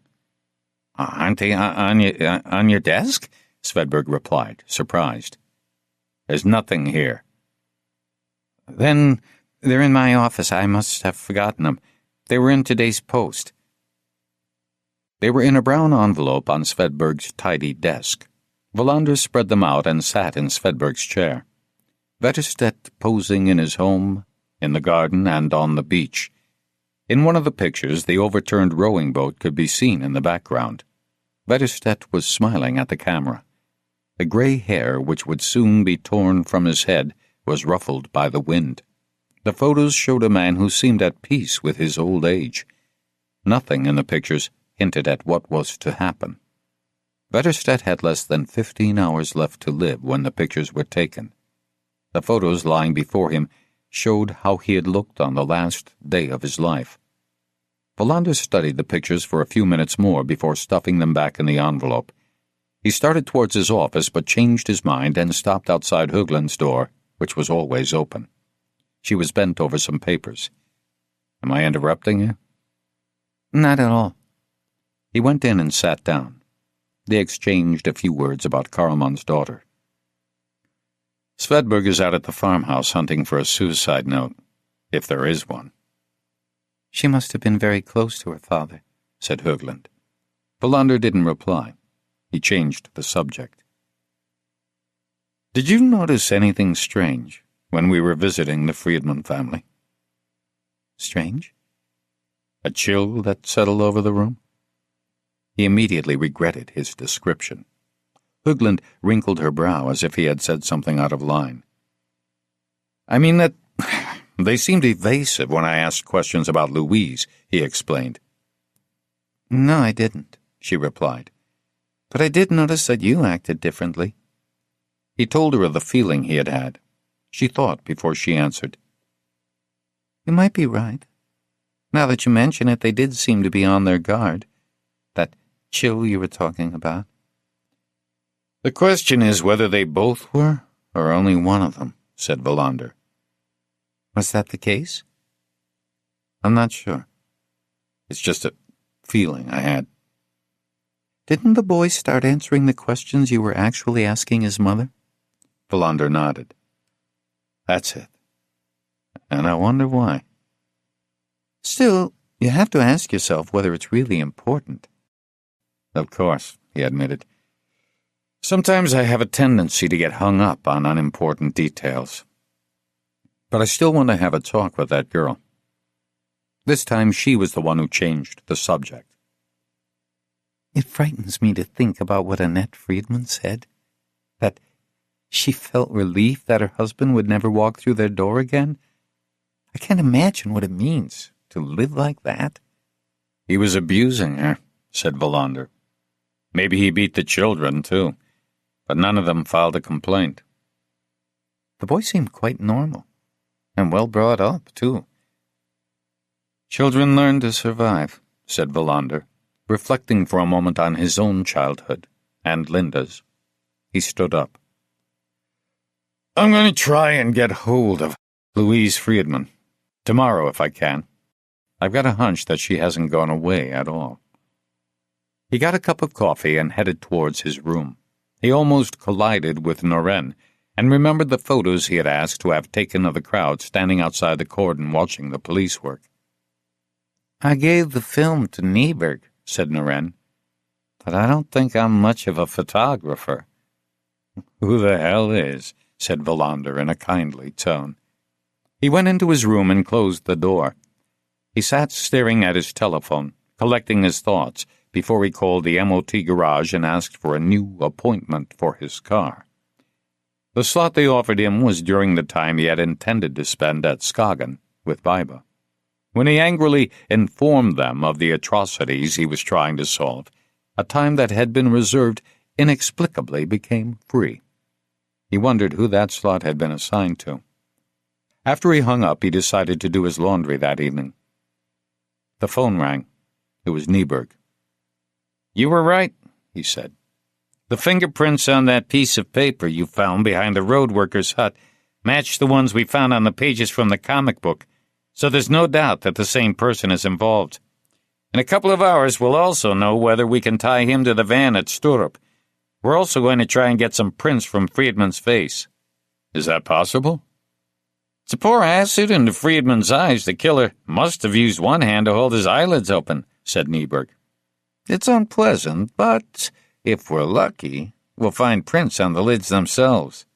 Aren't they on your desk? Svedberg replied, surprised. There's nothing here. Then they're in my office. I must have forgotten them. They were in today's Post. They were in a brown envelope on Svedberg's tidy desk. Wallander spread them out and sat in Svedberg's chair. Vetterstedt posing in his home, in the garden, and on the beach. In one of the pictures, the overturned rowing boat could be seen in the background. Vetterstedt was smiling at the camera. The gray hair, which would soon be torn from his head, was ruffled by the wind. The photos showed a man who seemed at peace with his old age. Nothing in the pictures hinted at what was to happen. Vetterstedt had less than 15 hours left to live when the pictures were taken. The photos lying before him showed how he had looked on the last day of his life. Wallander studied the pictures for a few minutes more before stuffing them back in the envelope. He started towards his office but changed his mind and stopped outside Högland's door, which was always open. She was bent over some papers. Am I interrupting you? Not at all. He went in and sat down. They exchanged a few words about Karlmann's daughter. Svedberg is out at the farmhouse hunting for a suicide note, if there is one. She must have been very close to her father, said Högland. Wallander didn't reply. He changed the subject. Did you notice anything strange when we were visiting the Friedman family? Strange? A chill that settled over the room? He immediately regretted his description. Hoagland wrinkled her brow as if he had said something out of line. I mean that they seemed evasive when I asked questions about Louise, he explained. No, I didn't, she replied. But I did notice that you acted differently. He told her of the feeling he had had. She thought before she answered. You might be right. Now that you mention it, they did seem to be on their guard. That chill you were talking about. The question is whether they both were, or only one of them, said Valander. Was that the case? I'm not sure. It's just a feeling I had. Didn't the boy start answering the questions you were actually asking his mother? Valander nodded. That's it. And I wonder why. Still, you have to ask yourself whether it's really important. Of course, he admitted. Sometimes I have a tendency to get hung up on unimportant details. But I still want to have a talk with that girl. This time she was the one who changed the subject. It frightens me to think about what Annette Friedman said. That she felt relief that her husband would never walk through their door again. I can't imagine what it means to live like that. He was abusing her, said Valander. Maybe he beat the children, too, but none of them filed a complaint. The boy seemed quite normal, and well brought up, too. Children learn to survive, said Valander, reflecting for a moment on his own childhood, and Linda's. He stood up. I'm going to try and get hold of Louise Friedman. Tomorrow, if I can. I've got a hunch that she hasn't gone away at all. He got a cup of coffee and headed towards his room. He almost collided with Noren, and remembered the photos he had asked to have taken of the crowd standing outside the cordon watching the police work. I gave the film to Nieberg, said Noren, but I don't think I'm much of a photographer. Who the hell is? Said Valander in a kindly tone. He went into his room and closed the door. He sat staring at his telephone, collecting his thoughts, before he called the MOT garage and asked for a new appointment for his car. The slot they offered him was during the time he had intended to spend at Skagen with Viba. When he angrily informed them of the atrocities he was trying to solve, a time that had been reserved inexplicably became free. He wondered who that slot had been assigned to. After he hung up, he decided to do his laundry that evening. The phone rang. It was Nieberg. You were right, he said. The fingerprints on that piece of paper you found behind the road worker's hut match the ones we found on the pages from the comic book, so there's no doubt that the same person is involved. In a couple of hours, we'll also know whether we can tie him to the van at Sturup. We're also going to try and get some prints from Friedman's face. Is that possible? To pour acid into Friedman's eyes, the killer must have used one hand to hold his eyelids open, said Nieberg. It's unpleasant, but if we're lucky, we'll find prints on the lids themselves.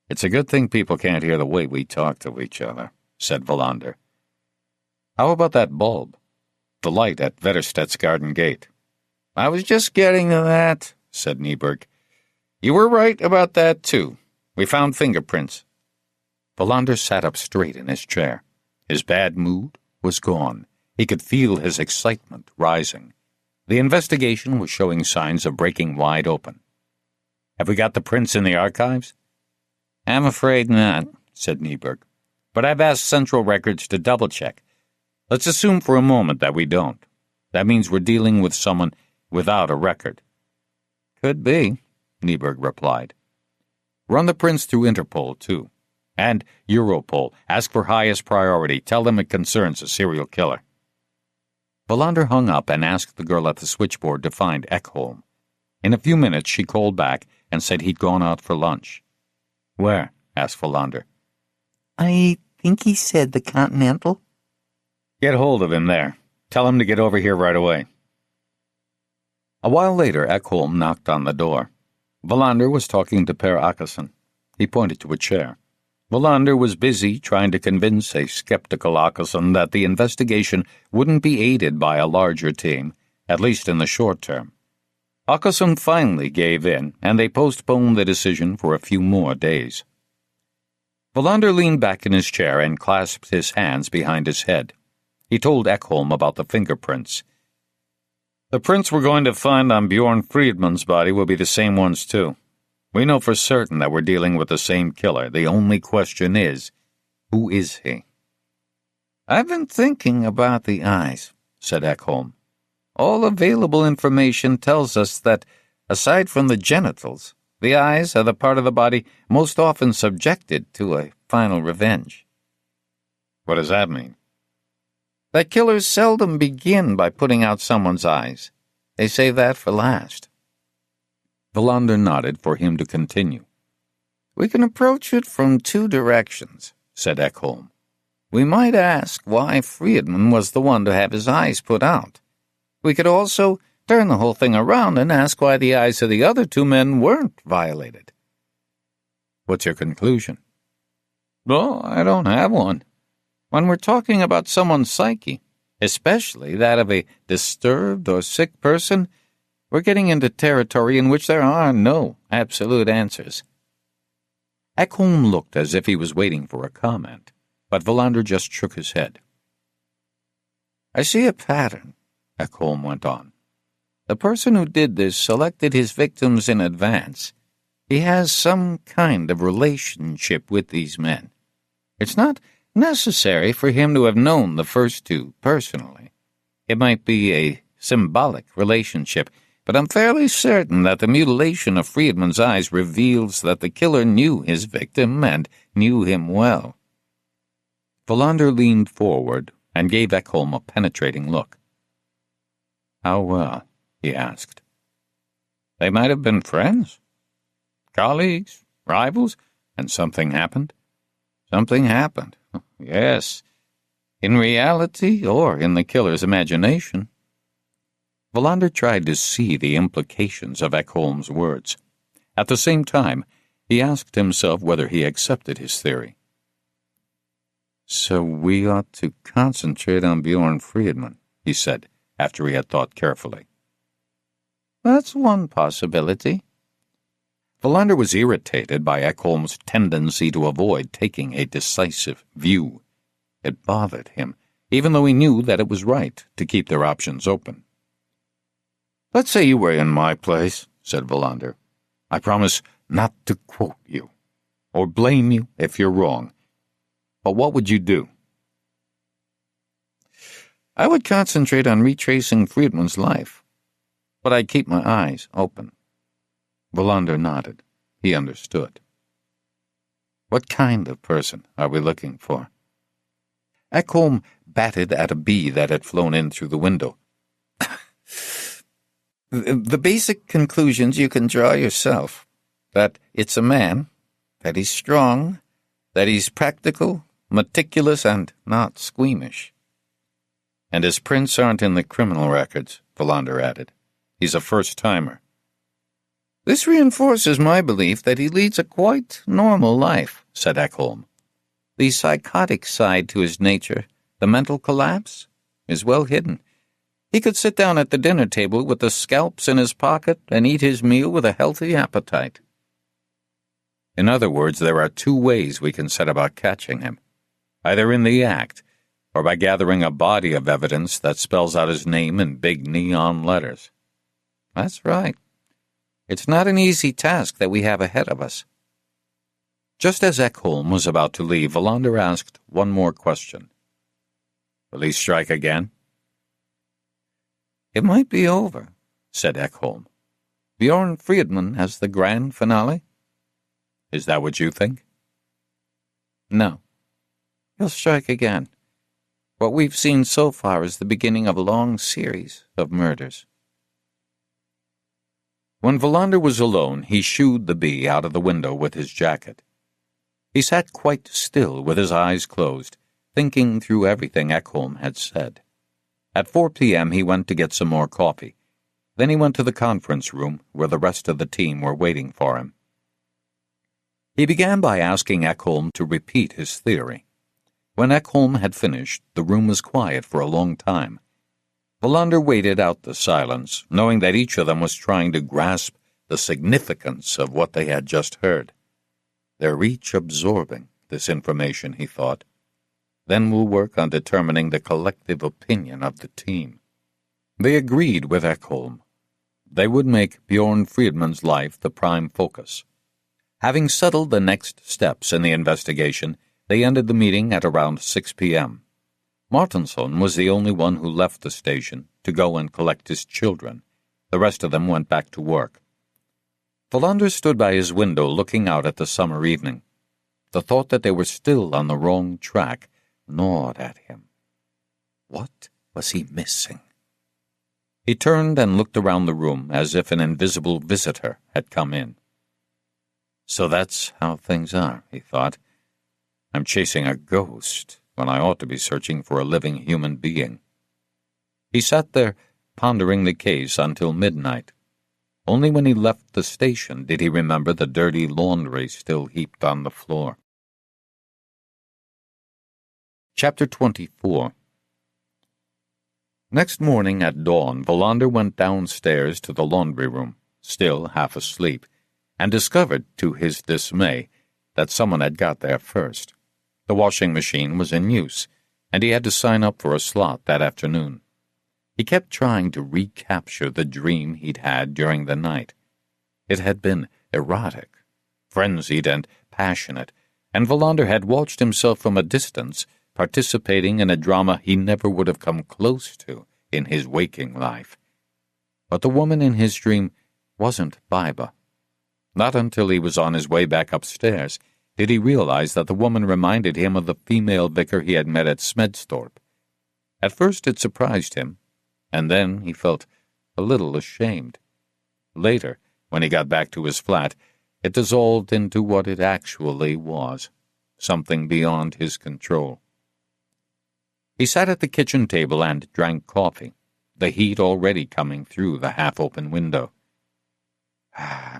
It's a good thing people can't hear the way we talk to each other, said Valander. How about that bulb? The light at Vetterstedt's garden gate. I was just getting to that, said Nieberg. You were right about that, too. We found fingerprints. Valander sat up straight in his chair. His bad mood was gone. He could feel his excitement rising. The investigation was showing signs of breaking wide open. Have we got the prints in the archives? I'm afraid not, said Nieberg. But I've asked Central Records to double-check. Let's assume for a moment that we don't. That means we're dealing with someone without a record. Could be, Nieberg replied. Run the prints through Interpol, too. And Europol. Ask for highest priority. Tell them it concerns a serial killer. Valander hung up and asked the girl at the switchboard to find Ekholm. In a few minutes, she called back and said he'd gone out for lunch. Where? Asked Valander. I think he said the Continental. Get hold of him there. Tell him to get over here right away. A while later, Ekholm knocked on the door. Valander was talking to Per Akesson. He pointed to a chair. Valander was busy trying to convince a skeptical Akesson that the investigation wouldn't be aided by a larger team, at least in the short term. Åkesson finally gave in, and they postponed the decision for a few more days. Wallander leaned back in his chair and clasped his hands behind his head. He told Ekholm about the fingerprints. The prints we're going to find on Bjorn Friedmann's body will be the same ones, too. We know for certain that we're dealing with the same killer. The only question is, who is he? I've been thinking about the eyes, said Ekholm. All available information tells us that, aside from the genitals, the eyes are the part of the body most often subjected to a final revenge. What does that mean? That killers seldom begin by putting out someone's eyes. They save that for last. Wallander nodded for him to continue. We can approach it from two directions, said Ekholm. We might ask why Friedmann was the one to have his eyes put out. We could also turn the whole thing around and ask why the eyes of the other two men weren't violated. What's your conclusion? Well, I don't have one. When we're talking about someone's psyche, especially that of a disturbed or sick person, we're getting into territory in which there are no absolute answers. Ekholm looked as if he was waiting for a comment, but Wallander just shook his head. I see a pattern, Ekholm went on. The person who did this selected his victims in advance. He has some kind of relationship with these men. It's not necessary for him to have known the first two personally. It might be a symbolic relationship, but I'm fairly certain that the mutilation of Friedmann's eyes reveals that the killer knew his victim and knew him well. Wallander leaned forward and gave Ekholm a penetrating look. How well? He asked. They might have been friends, colleagues, rivals, and something happened? Something happened, yes. In reality or in the killer's imagination. Wallander tried to see the implications of Ekholm's words. At the same time, he asked himself whether he accepted his theory. So we ought to concentrate on Bjorn Friedmann, he said, after he had thought carefully. That's one possibility. Wallander was irritated by Ekholm's tendency to avoid taking a decisive view. It bothered him, even though he knew that it was right to keep their options open. Let's say you were in my place, said Wallander. I promise not to quote you, or blame you if you're wrong. But what would you do? I would concentrate on retracing Friedmann's life, but I'd keep my eyes open. Wallander nodded. He understood. What kind of person are we looking for? Ekholm batted at a bee that had flown in through the window. The basic conclusions you can draw yourself. That it's a man, that he's strong, that he's practical, meticulous, and not squeamish. And his prints aren't in the criminal records, Wallander added. He's a first-timer. This reinforces my belief that he leads a quite normal life, said Ekholm. The psychotic side to his nature, the mental collapse, is well hidden. He could sit down at the dinner table with the scalps in his pocket and eat his meal with a healthy appetite. In other words, there are two ways we can set about catching him. Either in the act, or by gathering a body of evidence that spells out his name in big neon letters. That's right. It's not an easy task that we have ahead of us. Just as Ekholm was about to leave, Wallander asked one more question. Will he strike again? It might be over, said Ekholm. Bjorn Friedmann has the grand finale. Is that what you think? No. He'll strike again. What we've seen so far is the beginning of a long series of murders. When Wallander was alone, he shooed the bee out of the window with his jacket. He sat quite still with his eyes closed, thinking through everything Ekholm had said. At 4 p.m. he went to get some more coffee. Then he went to the conference room where the rest of the team were waiting for him. He began by asking Ekholm to repeat his theory. When Ekholm had finished, the room was quiet for a long time. Wallander waited out the silence, knowing that each of them was trying to grasp the significance of what they had just heard. They're each absorbing this information, he thought. Then we'll work on determining the collective opinion of the team. They agreed with Ekholm. They would make Bjorn Friedmann's life the prime focus. Having settled the next steps in the investigation, they ended the meeting at around 6 p.m. Martinsson was the only one who left the station to go and collect his children. The rest of them went back to work. Wallander stood by his window looking out at the summer evening. The thought that they were still on the wrong track gnawed at him. What was he missing? He turned and looked around the room as if an invisible visitor had come in. So that's how things are, he thought. I'm chasing a ghost when I ought to be searching for a living human being. He sat there, pondering the case until midnight. Only when he left the station did he remember the dirty laundry still heaped on the floor. Chapter 24. Next morning at dawn, Wallander went downstairs to the laundry room, still half asleep, and discovered, to his dismay, that someone had got there first. The washing machine was in use, and he had to sign up for a slot that afternoon. He kept trying to recapture the dream he'd had during the night. It had been erotic, frenzied, and passionate, and Wallander had watched himself from a distance, participating in a drama he never would have come close to in his waking life. But the woman in his dream wasn't Baiba. Not until he was on his way back upstairs did he realize that the woman reminded him of the female vicar he had met at Smedsthorpe. At first it surprised him, and then he felt a little ashamed. Later, when he got back to his flat, it dissolved into what it actually was, something beyond his control. He sat at the kitchen table and drank coffee, the heat already coming through the half-open window.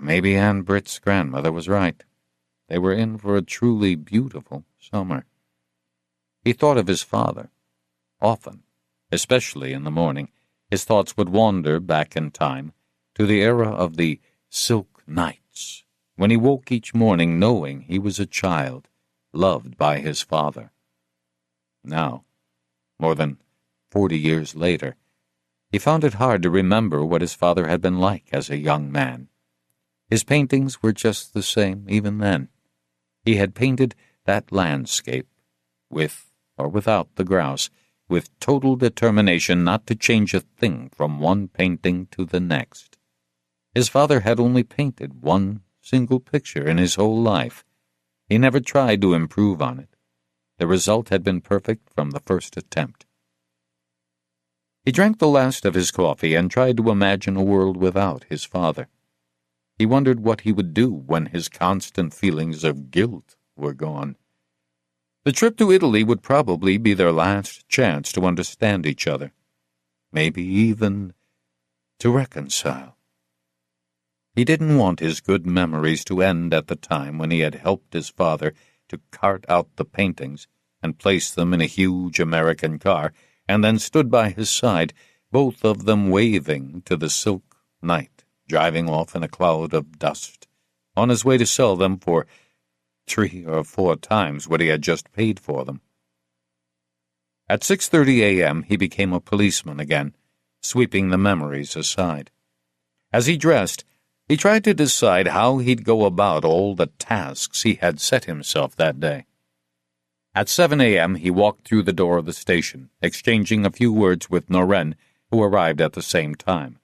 Maybe Anne Britt's grandmother was right. They were in for a truly beautiful summer. He thought of his father. Often, especially in the morning, his thoughts would wander back in time to the era of the silk nights, when he woke each morning knowing he was a child, loved by his father. Now, more than 40 years later, he found it hard to remember what his father had been like as a young man. His paintings were just the same even then. He had painted that landscape, with or without the grouse, with total determination not to change a thing from one painting to the next. His father had only painted one single picture in his whole life. He never tried to improve on it. The result had been perfect from the first attempt. He drank the last of his coffee and tried to imagine a world without his father. He wondered what he would do when his constant feelings of guilt were gone. The trip to Italy would probably be their last chance to understand each other, maybe even to reconcile. He didn't want his good memories to end at the time when he had helped his father to cart out the paintings and place them in a huge American car, and then stood by his side, both of them waving to the silk night, driving off in a cloud of dust, on his way to sell them for 3 or 4 times what he had just paid for them. At 6:30 a.m. he became a policeman again, sweeping the memories aside. As he dressed, he tried to decide how he'd go about all the tasks he had set himself that day. At 7 a.m. he walked through the door of the station, exchanging a few words with Noren, who arrived at the same time.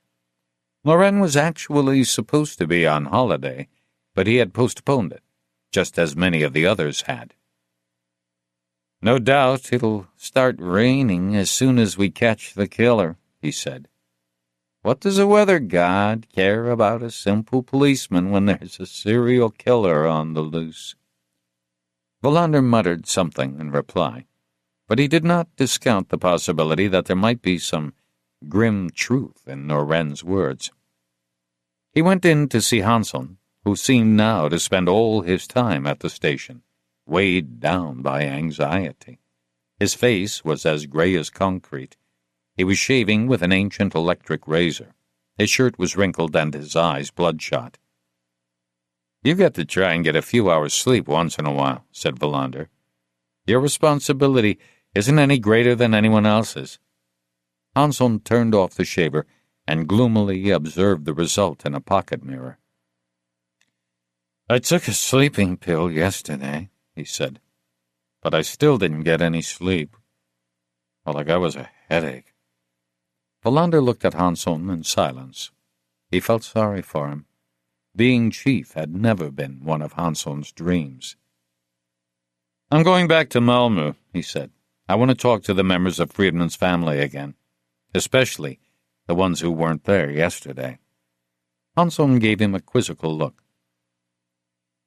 Noren was actually supposed to be on holiday, but he had postponed it, just as many of the others had. "No doubt it'll start raining as soon as we catch the killer," he said. "What does a weather god care about a simple policeman when there's a serial killer on the loose?" Wallander muttered something in reply, but he did not discount the possibility that there might be some grim truth in Noren's words. He went in to see Hansson, who seemed now to spend all his time at the station, weighed down by anxiety. His face was as gray as concrete. He was shaving with an ancient electric razor. His shirt was wrinkled and his eyes bloodshot. "You've got to try and get a few hours' sleep once in a while," said Valander. "Your responsibility isn't any greater than anyone else's." Hanson turned off the shaver and gloomily observed the result in a pocket mirror. "I took a sleeping pill yesterday," he said, "but I still didn't get any sleep. All I got was a headache." Valander looked at Hanson in silence. He felt sorry for him. Being chief had never been one of Hanson's dreams. "I'm going back to Malmö," he said. "I want to talk to the members of Friedman's family again, especially the ones who weren't there yesterday." Hanson gave him a quizzical look.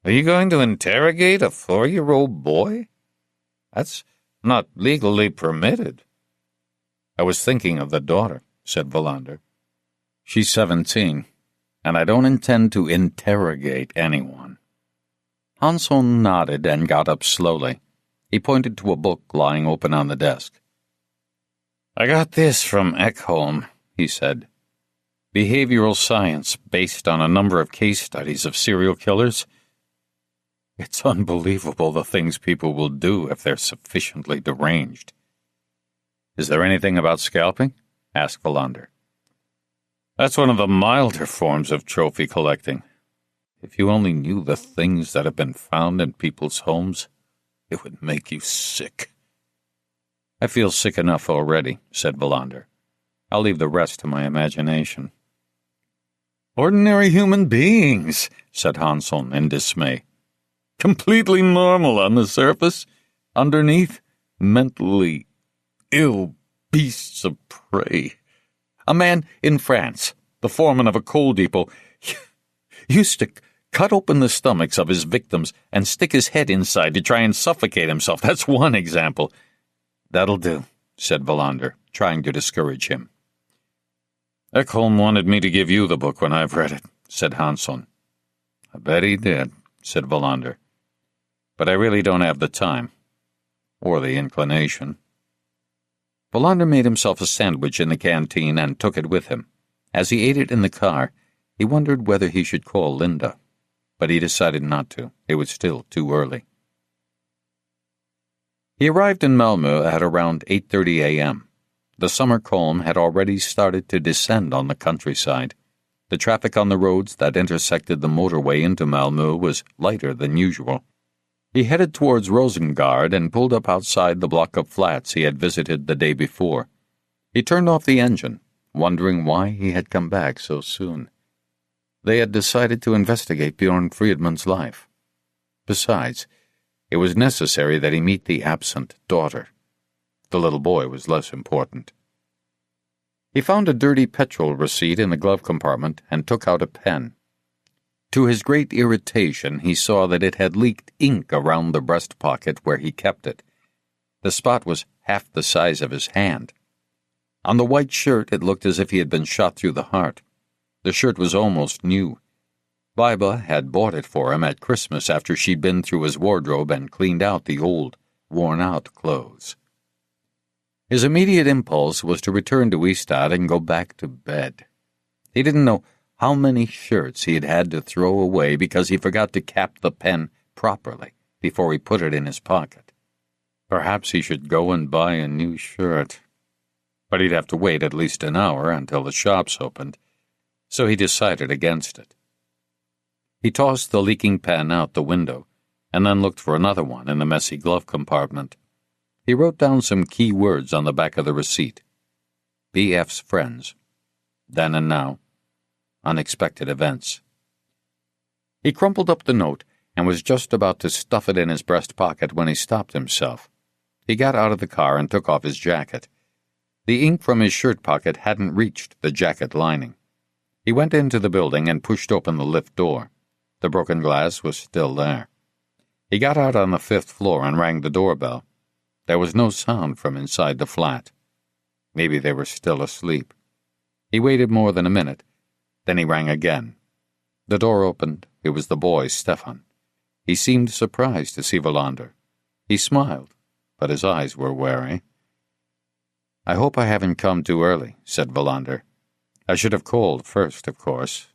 "Are you going to interrogate a 4-year-old boy? That's not legally permitted." "I was thinking of the daughter," said Valander. "She's 17, and I don't intend to interrogate anyone." Hanson nodded and got up slowly. He pointed to a book lying open on the desk. "I got this from Ekholm," he said. "Behavioral science based on a number of case studies of serial killers. It's unbelievable the things people will do if they're sufficiently deranged." "Is there anything about scalping?" asked Valander. "That's one of the milder forms of trophy collecting. If you only knew the things that have been found in people's homes, it would make you sick." "I feel sick enough already," said Valander. "I'll leave the rest to my imagination." "Ordinary human beings," said Hanson in dismay. "Completely normal on the surface. Underneath, mentally ill beasts of prey. A man in France, the foreman of a coal depot, used to cut open the stomachs of his victims and stick his head inside to try and suffocate himself. That's one example." "That'll do," said Valander, trying to discourage him. "Ekholm wanted me to give you the book when I've read it," said Hanson. "I bet he did," said Valander. "But I really don't have the time. Or the inclination." Valander made himself a sandwich in the canteen and took it with him. As he ate it in the car, he wondered whether he should call Linda. But he decided not to. It was still too early. He arrived in Malmö at around 8:30 a.m. The summer calm had already started to descend on the countryside. The traffic on the roads that intersected the motorway into Malmö was lighter than usual. He headed towards Rosengard and pulled up outside the block of flats he had visited the day before. He turned off the engine, wondering why he had come back so soon. They had decided to investigate Bjorn Friedman's life. Besides, it was necessary that he meet the absent daughter. The little boy was less important. He found a dirty petrol receipt in the glove compartment and took out a pen. To his great irritation, he saw that it had leaked ink around the breast pocket where he kept it. The spot was half the size of his hand. On the white shirt, it looked as if he had been shot through the heart. The shirt was almost new. Biba had bought it for him at Christmas after she'd been through his wardrobe and cleaned out the old, worn-out clothes. His immediate impulse was to return to Ystad and go back to bed. He didn't know how many shirts he had had to throw away because he forgot to cap the pen properly before he put it in his pocket. Perhaps he should go and buy a new shirt. But he'd have to wait at least an hour until the shops opened, so he decided against it. He tossed the leaking pen out the window and then looked for another one in the messy glove compartment. He wrote down some key words on the back of the receipt. BF's friends. Then and now. Unexpected events. He crumpled up the note and was just about to stuff it in his breast pocket when he stopped himself. He got out of the car and took off his jacket. The ink from his shirt pocket hadn't reached the jacket lining. He went into the building and pushed open the lift door. The broken glass was still there. He got out on the 5th floor and rang the doorbell. There was no sound from inside the flat. Maybe they were still asleep. He waited more than a minute. Then he rang again. The door opened. It was the boy, Stefan. He seemed surprised to see Valander. He smiled, but his eyes were wary. I hope I haven't come too early, said Valander. I should have called first, of course.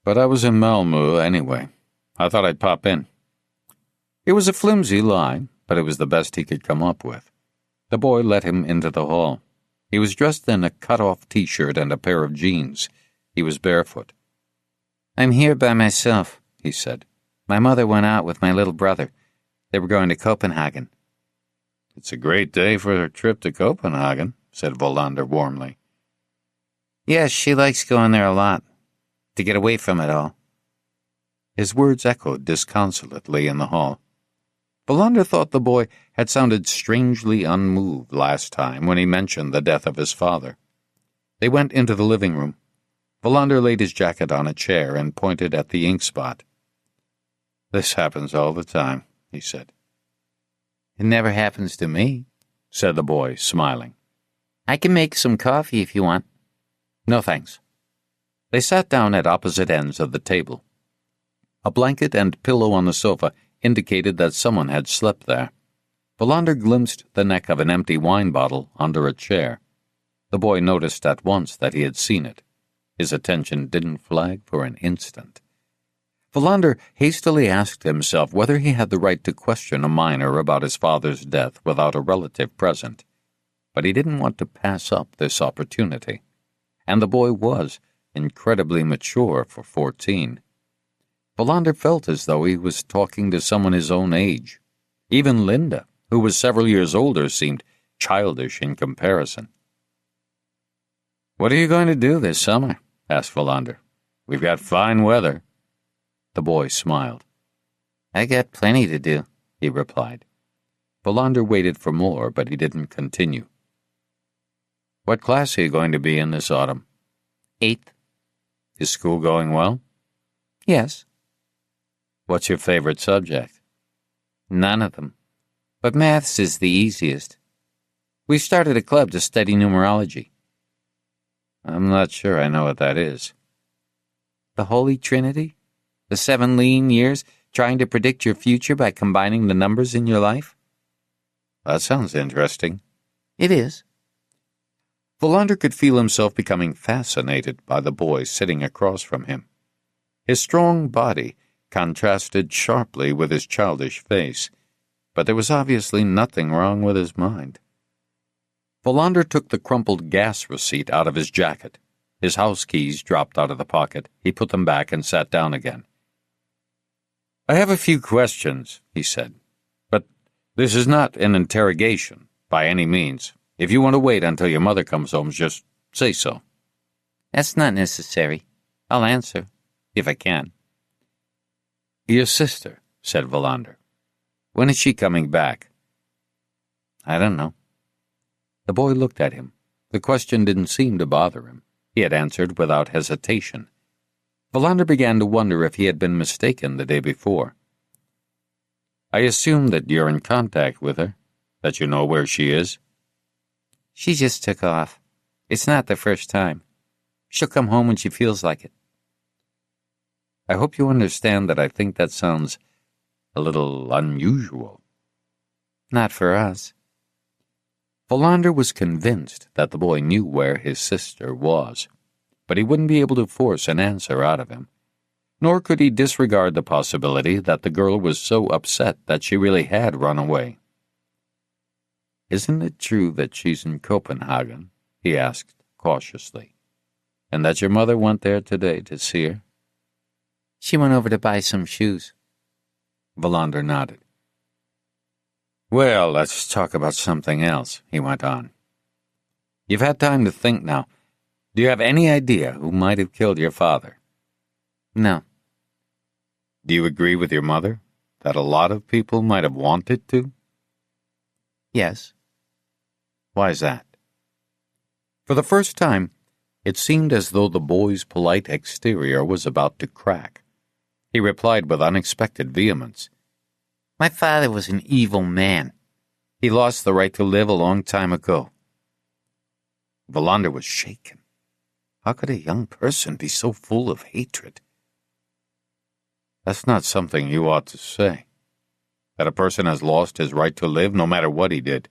But I was in Malmö anyway. I thought I'd pop in. It was a flimsy lie, but it was the best he could come up with. The boy let him into the hall. He was dressed in a cut-off t-shirt and a pair of jeans. He was barefoot. I'm here by myself, he said. My mother went out with my little brother. They were going to Copenhagen. It's a great day for a trip to Copenhagen, said Valander warmly. Yes, she likes going there a lot, to get away from it all. His words echoed disconsolately in the hall. Valander thought the boy had sounded strangely unmoved last time when he mentioned the death of his father. They went into the living room. Valander laid his jacket on a chair and pointed at the ink spot. This happens all the time, he said. It never happens to me, said the boy, smiling. I can make some coffee if you want. No, thanks. They sat down at opposite ends of the table. A blanket and pillow on the sofa indicated that someone had slept there. Valander glimpsed the neck of an empty wine bottle under a chair. The boy noticed at once that he had seen it. His attention didn't flag for an instant. Valander hastily asked himself whether he had the right to question a minor about his father's death without a relative present. But he didn't want to pass up this opportunity. And the boy was incredibly mature for 14. Valander felt as though he was talking to someone his own age. Even Linda, who was several years older, seemed childish in comparison. What are you going to do this summer? Asked Valander. We've got fine weather. The boy smiled. I got plenty to do, he replied. Valander waited for more, but he didn't continue. What class are you going to be in this autumn? 8th. Is school going well? Yes. What's your favorite subject? None of them. But maths is the easiest. We started a club to study numerology. I'm not sure I know what that is. The Holy Trinity? The 7 lean years trying to predict your future by combining the numbers in your life? That sounds interesting. It is. Valander could feel himself becoming fascinated by the boy sitting across from him. His strong body contrasted sharply with his childish face, but there was obviously nothing wrong with his mind. Valander took the crumpled gas receipt out of his jacket. His house keys dropped out of the pocket. He put them back and sat down again. I have a few questions, he said, but this is not an interrogation, by any means. If you want to wait until your mother comes home, just say so. That's not necessary. I'll answer, if I can. Your sister, said Valander. When is she coming back? I don't know. The boy looked at him. The question didn't seem to bother him. He had answered without hesitation. Valander began to wonder if he had been mistaken the day before. I assume that you're in contact with her, that you know where she is. She just took off. It's not the first time. She'll come home when she feels like it. I hope you understand that I think that sounds a little unusual. Not for us. Valander was convinced that the boy knew where his sister was, but he wouldn't be able to force an answer out of him. Nor could he disregard the possibility that the girl was so upset that she really had run away. Isn't it true that she's in Copenhagen? He asked cautiously. And that your mother went there today to see her? She went over to buy some shoes. Valander nodded. Well, let's talk about something else, he went on. You've had time to think now. Do you have any idea who might have killed your father? No. Do you agree with your mother that a lot of people might have wanted to? Yes. Why is that? For the first time, it seemed as though the boy's polite exterior was about to crack. He replied with unexpected vehemence. My father was an evil man. He lost the right to live a long time ago. Valander was shaken. How could a young person be so full of hatred? That's not something you ought to say. That a person has lost his right to live no matter what he did.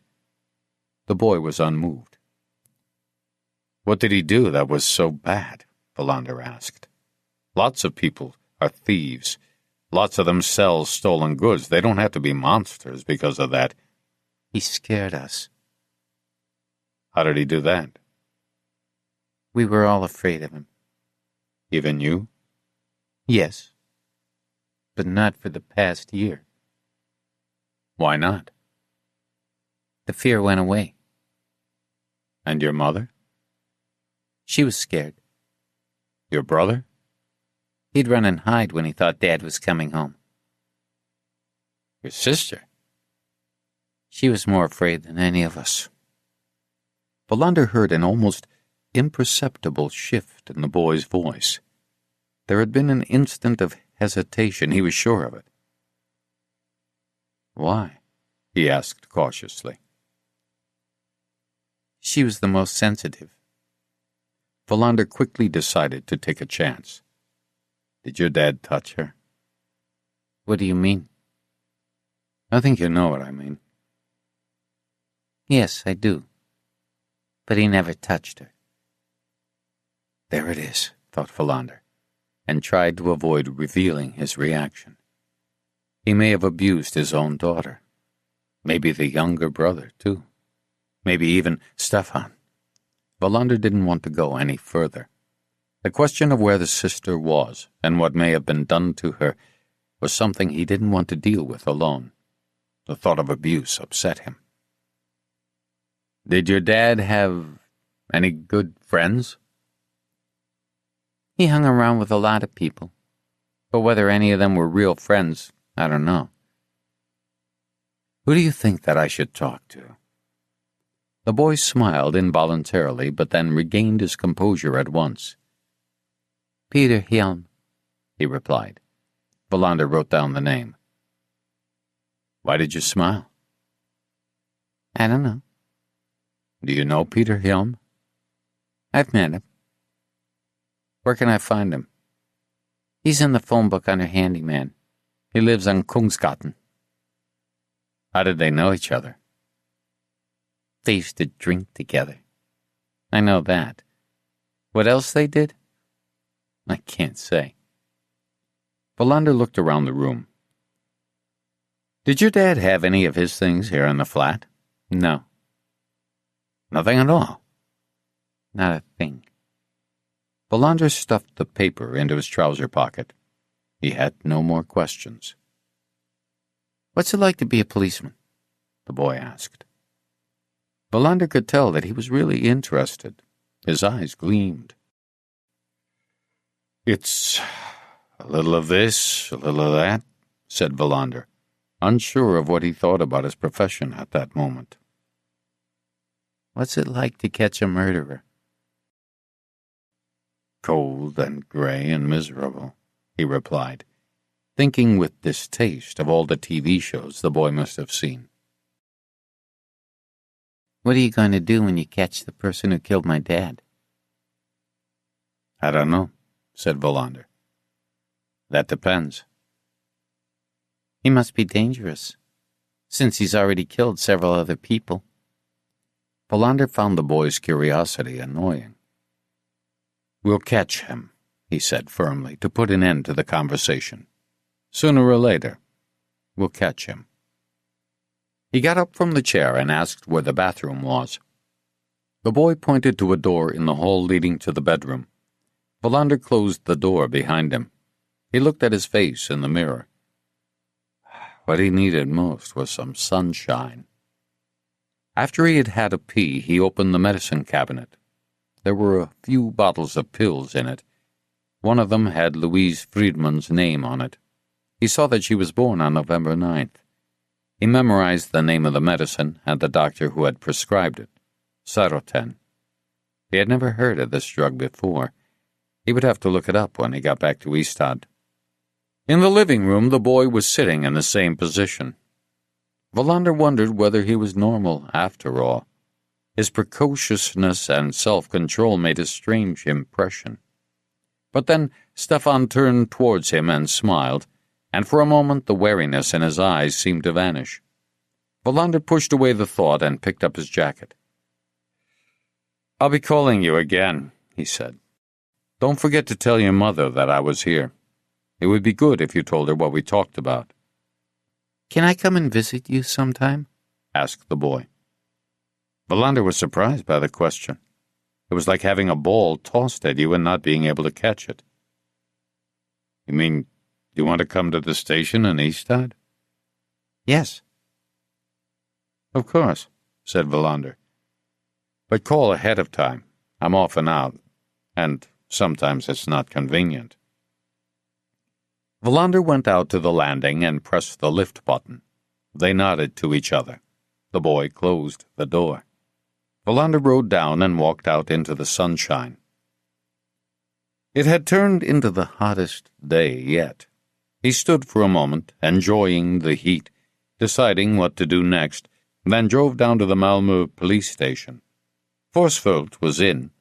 The boy was unmoved. What did he do that was so bad? Valander asked. Lots of people are thieves. Lots of them sell stolen goods. They don't have to be monsters because of that. He scared us. How did he do that? We were all afraid of him. Even you? Yes. But not for the past year. Why not? The fear went away. And your mother? She was scared. Your brother? He'd run and hide when he thought Dad was coming home. Your sister? She was more afraid than any of us. Valander heard an almost imperceptible shift in the boy's voice. There had been an instant of hesitation, he was sure of it. Why? He asked cautiously. She was the most sensitive. Valander quickly decided to take a chance. Did your dad touch her? What do you mean? I think you know what I mean. Yes, I do. But he never touched her. There it is, thought Valander, and tried to avoid revealing his reaction. He may have abused his own daughter. Maybe the younger brother, too. Maybe even Stefan. Valander didn't want to go any further. The question of where the sister was and what may have been done to her was something he didn't want to deal with alone. The thought of abuse upset him. Did your dad have any good friends? He hung around with a lot of people, but whether any of them were real friends, I don't know. Who do you think that I should talk to? The boy smiled involuntarily, but then regained his composure at once. Peter Helm, he replied. Valander wrote down the name. Why did you smile? I don't know. Do you know Peter Helm? I've met him. Where can I find him? He's in the phone book under handyman. He lives on Kungsgaten. How did they know each other? They used to drink together. I know that. What else they did? I can't say. Valander looked around the room. Did your dad have any of his things here in the flat? No. Nothing at all? Not a thing. Valander stuffed the paper into his trouser pocket. He had no more questions. What's it like to be a policeman? The boy asked. Valander could tell that he was really interested. His eyes gleamed. It's a little of this, a little of that, said Valander, unsure of what he thought about his profession at that moment. What's it like to catch a murderer? Cold and gray and miserable, he replied, thinking with distaste of all the TV shows the boy must have seen. What are you going to do when you catch the person who killed my dad? I don't know, said Valander. That depends. He must be dangerous, since he's already killed several other people. Valander found the boy's curiosity annoying. We'll catch him, he said firmly, to put an end to the conversation. Sooner or later, we'll catch him. He got up from the chair and asked where the bathroom was. The boy pointed to a door in the hall leading to the bedroom. Valander closed the door behind him. He looked at his face in the mirror. What he needed most was some sunshine. After he had had a pee, he opened the medicine cabinet. There were a few bottles of pills in it. One of them had Louise Friedman's name on it. He saw that she was born on November 9th. He memorized the name of the medicine and the doctor who had prescribed it, Saroten. He had never heard of this drug before. He would have to look it up when he got back to Ystad. In the living room, the boy was sitting in the same position. Valander wondered whether he was normal after all. His precociousness and self-control made a strange impression. But then Stefan turned towards him and smiled, and for a moment the wariness in his eyes seemed to vanish. Valander pushed away the thought and picked up his jacket. "I'll be calling you again," he said. "Don't forget to tell your mother that I was here. It would be good if you told her what we talked about." "Can I come and visit you sometime?" asked the boy. Valander was surprised by the question. It was like having a ball tossed at you and not being able to catch it. "You mean you want to come to the station in Eastad?" "Yes." "Of course," said Valander. "But call ahead of time. I'm often out, and sometimes it's not convenient." Valander went out to the landing and pressed the lift button. They nodded to each other. The boy closed the door. Valander rode down and walked out into the sunshine. It had turned into the hottest day yet. He stood for a moment, enjoying the heat, deciding what to do next, then drove down to the Malmö police station. Forsfold was in.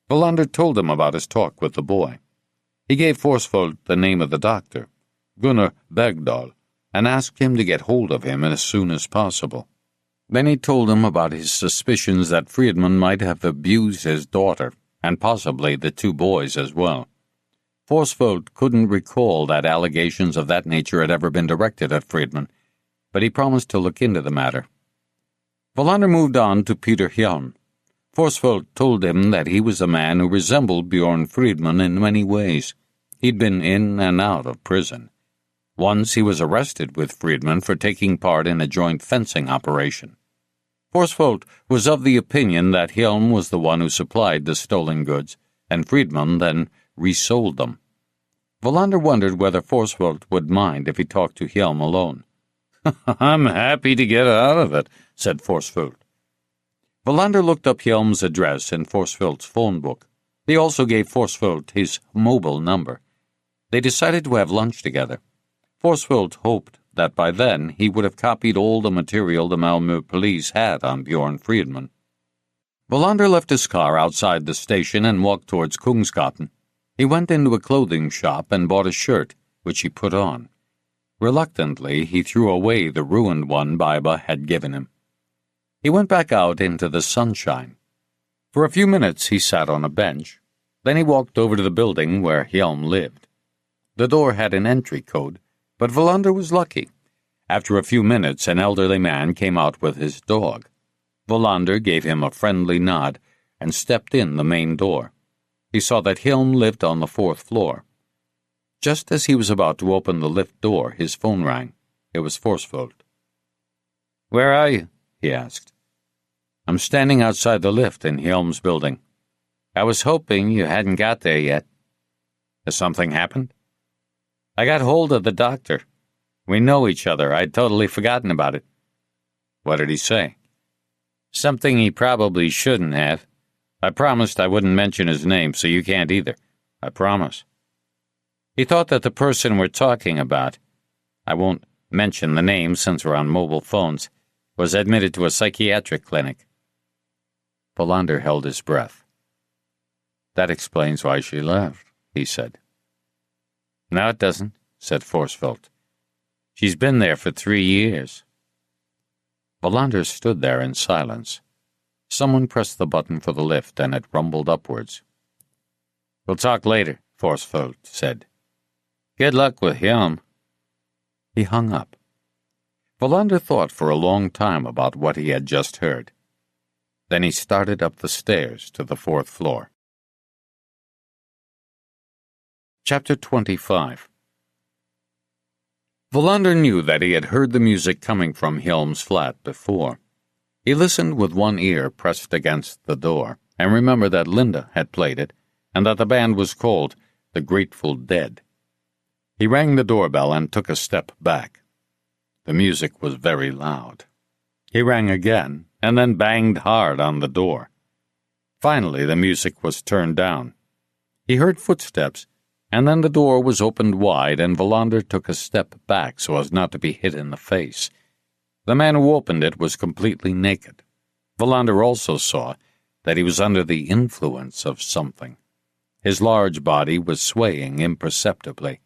Valander told him about his talk with the boy. He gave Forsfold the name of the doctor, Gunnar Bergdahl, and asked him to get hold of him as soon as possible. Then he told him about his suspicions that Friedman might have abused his daughter, and possibly the two boys as well. Forsfold couldn't recall that allegations of that nature had ever been directed at Friedman, but he promised to look into the matter. Valander moved on to Peter Hjelm. Forsfold told him that he was a man who resembled Bjorn Friedman in many ways. He'd been in and out of prison. Once he was arrested with Friedman for taking part in a joint fencing operation. Forsfold was of the opinion that Hjelm was the one who supplied the stolen goods, and Friedman then resold them. Valander wondered whether Forsfold would mind if he talked to Hjelm alone. "I'm happy to get out of it," said Forsfold. Valander looked up Hjelm's address in Forsfold's phone book. He also gave Forsfold his mobile number. They decided to have lunch together. Forsfold hoped that by then he would have copied all the material the Malmö police had on Bjorn Friedman. Valander left his car outside the station and walked towards Kungsgatan. He went into a clothing shop and bought a shirt, which he put on. Reluctantly, he threw away the ruined one Baiba had given him. He went back out into the sunshine. For a few minutes he sat on a bench. Then he walked over to the building where Hjelm lived. The door had an entry code, but Valander was lucky. After a few minutes, an elderly man came out with his dog. Valander gave him a friendly nod and stepped in the main door. He saw that Hjelm lived on the 4th floor. Just as he was about to open the lift door, his phone rang. It was Forsfold. "Where are you?" he asked. "I'm standing outside the lift in Hjelm's building. I was hoping you hadn't got there yet." "Has something happened?" "I got hold of the doctor. We know each other. I'd totally forgotten about it." "What did he say?" "Something he probably shouldn't have. I promised I wouldn't mention his name, so you can't either. I promise. He thought that the person we're talking about, I won't mention the name since we're on mobile phones, was admitted to a psychiatric clinic." Valander held his breath. "That explains why she left," he said. "No, it doesn't," said Forsfold. "She's been there for 3 years." Valander stood there in silence. Someone pressed the button for the lift, and it rumbled upwards. "We'll talk later," Forsfold said. "Good luck with him." He hung up. Valander thought for a long time about what he had just heard. Then he started up the stairs to the 4th floor. Chapter 25. Valander knew that he had heard the music coming from Hjelm's flat before. He listened with one ear pressed against the door, and remembered that Linda had played it, and that the band was called The Grateful Dead. He rang the doorbell and took a step back. The music was very loud. He rang again, and then banged hard on the door. Finally, the music was turned down. He heard footsteps, and then the door was opened wide, and Valander took a step back so as not to be hit in the face. The man who opened it was completely naked. Valander also saw that he was under the influence of something. His large body was swaying imperceptibly.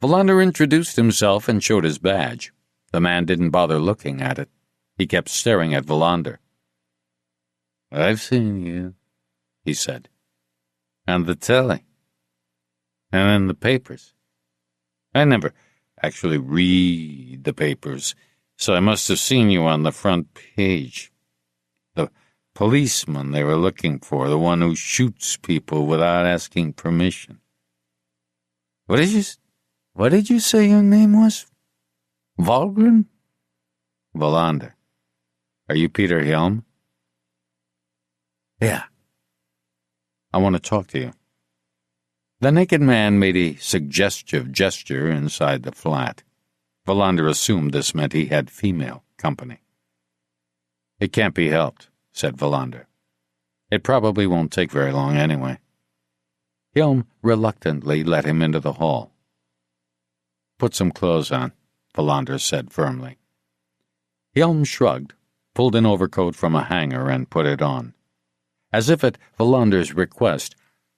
Valander introduced himself and showed his badge. The man didn't bother looking at it. He kept staring at Valander. "I've seen you," he said. "And the telly. And in the papers. I never actually read the papers, so I must have seen you on the front page. The policeman they were looking for, the one who shoots people without asking permission. What did you say your name was? Valgren?" "Valander. Are you Peter Helm?" "Yeah. I want to talk to you." The naked man made a suggestive gesture inside the flat. Valander assumed this meant he had female company. "It can't be helped," said Valander. "It probably won't take very long anyway." Helm reluctantly let him into the hall. "Put some clothes on," Valander said firmly. Helm shrugged, pulled an overcoat from a hanger, and put it on. As if at Valander's request,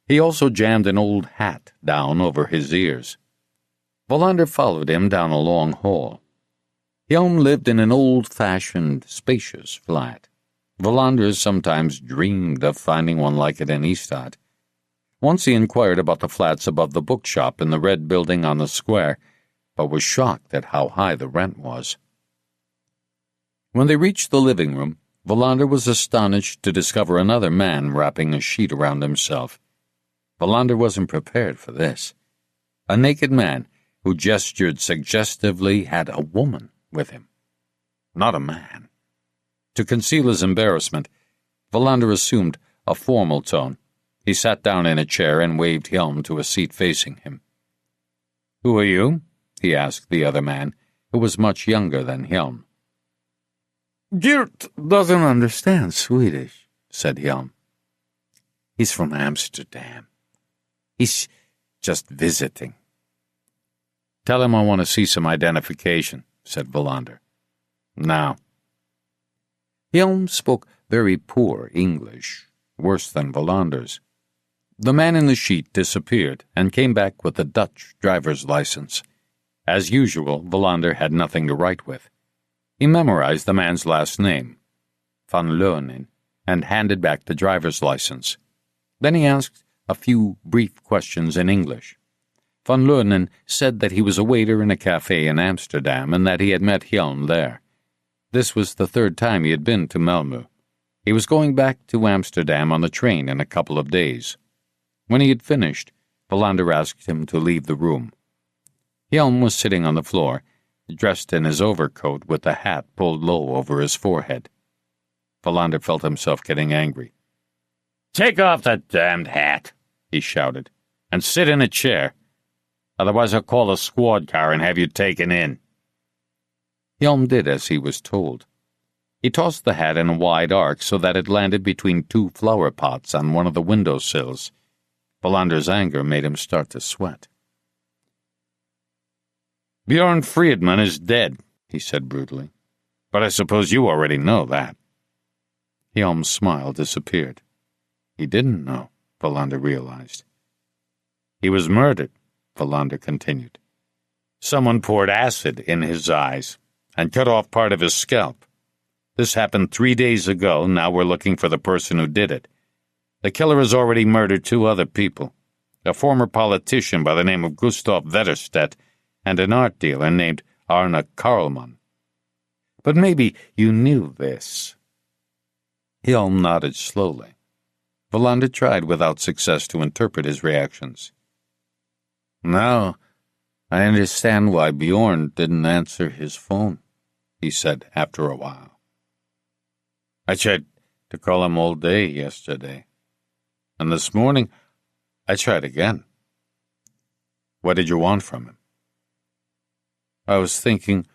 he also jammed an old hat down over his ears. Valander followed him down a long hall. Helm lived in an old-fashioned, spacious flat. Valander sometimes dreamed of finding one like it in Ystad. Once he inquired about the flats above the bookshop in the red building on the square, but was shocked at how high the rent was. When they reached the living room, Valander was astonished to discover another man wrapping a sheet around himself. Valander wasn't prepared for this. A naked man who gestured suggestively had a woman with him, not a man. To conceal his embarrassment, Valander assumed a formal tone. He sat down in a chair and waved Helm to a seat facing him. "Who are you?" he asked the other man, who was much younger than Helm. "Geert doesn't understand Swedish," said Helm. "He's from Amsterdam. He's just visiting." "Tell him I want to see some identification," said Valander. "Now." Helm spoke very poor English, worse than Valander's. The man in the sheet disappeared and came back with a Dutch driver's license. As usual, Valander had nothing to write with. He memorized the man's last name, Van Leunen, and handed back the driver's license. Then he asked a few brief questions in English. Van Leunen said that he was a waiter in a cafe in Amsterdam and that he had met Helm there. This was the third time he had been to Malmö. He was going back to Amsterdam on the train in a couple of days. When he had finished, Valander asked him to leave the room. Helm was sitting on the floor, dressed in his overcoat with the hat pulled low over his forehead. Valander felt himself getting angry. "Take off that damned hat," he shouted, "and sit in a chair. Otherwise I'll call a squad car and have you taken in." Helm did as he was told. He tossed the hat in a wide arc so that it landed between two flower pots on one of the window sills. Valander's anger made him start to sweat. "Bjorn Friedman is dead," he said brutally. "But I suppose you already know that." Helm's smile disappeared. He didn't know, Valander realized. "He was murdered," Valander continued. "Someone poured acid in his eyes and cut off part of his scalp. This happened 3 days ago. Now we're looking for the person who did it. The killer has already murdered 2 other people, a former politician by the name of Gustav Wetterstedt and an art dealer named Arne Karlman. But maybe you knew this." Helm nodded slowly. Valander tried without success to interpret his reactions. "Now I understand why Bjorn didn't answer his phone," he said after a while. "I tried to call him all day yesterday, and this morning I tried again." "What did you want from him?" "I was thinking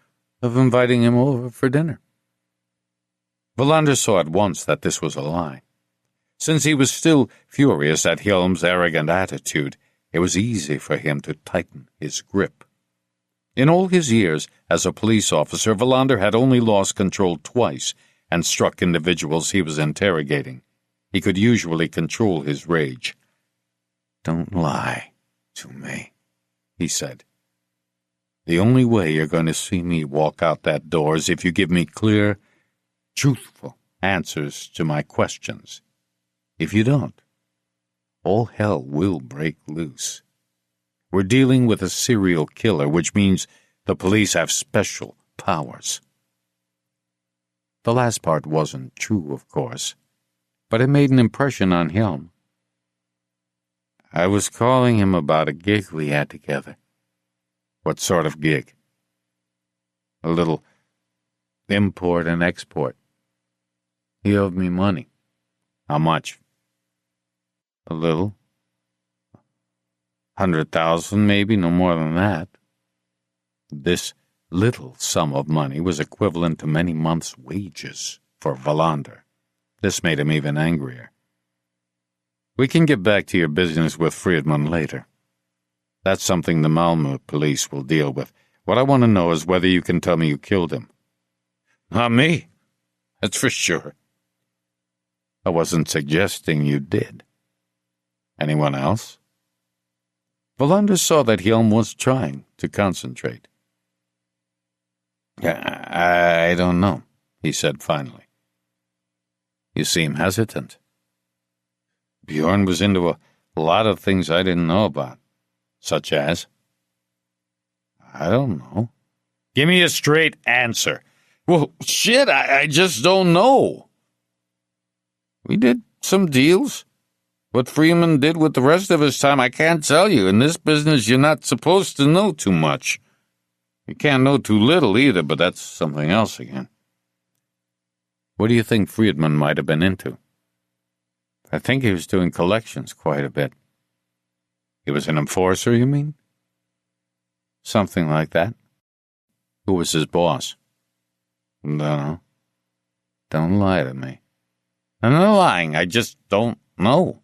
of inviting him over for dinner." Valander saw at once that this was a lie. Since he was still furious at Helm's arrogant attitude, it was easy for him to tighten his grip. In all his years as a police officer, Valander had only lost control twice and struck individuals he was interrogating. He could usually control his rage. "Don't lie to me," he said. "The only way you're going to see me walk out that door is if you give me clear, truthful answers to my questions. If you don't, all hell will break loose. We're dealing with a serial killer, which means the police have special powers. The last part wasn't true, of course, but it made an impression on him. I was calling him about a gig we had together. What sort of gig? A little import and export. He owed me money. How much? A little. 100,000, maybe, no more than that. This little sum of money was equivalent to many months' wages for Wallander. This made him even angrier. We can get back to your business with Friedman later. That's something the Malmö police will deal with. What I want to know is whether you can tell me you killed him. Not me. That's for sure. I wasn't suggesting you did. Anyone else? Wallander saw that Hjelm was trying to concentrate. I don't know, he said finally. You seem hesitant. Bjorn was into a lot of things I didn't know about. Such as? I don't know. Give me a straight answer. Well, shit, I just don't know. We did some deals. What Freeman did with the rest of his time, I can't tell you. In this business, you're not supposed to know too much. You can't know too little either, but that's something else again. What do you think Friedman might have been into? I think he was doing collections quite a bit. He was an enforcer, you mean? Something like that. Who was his boss? Dunno. Don't lie to me. I'm not lying, I just don't know.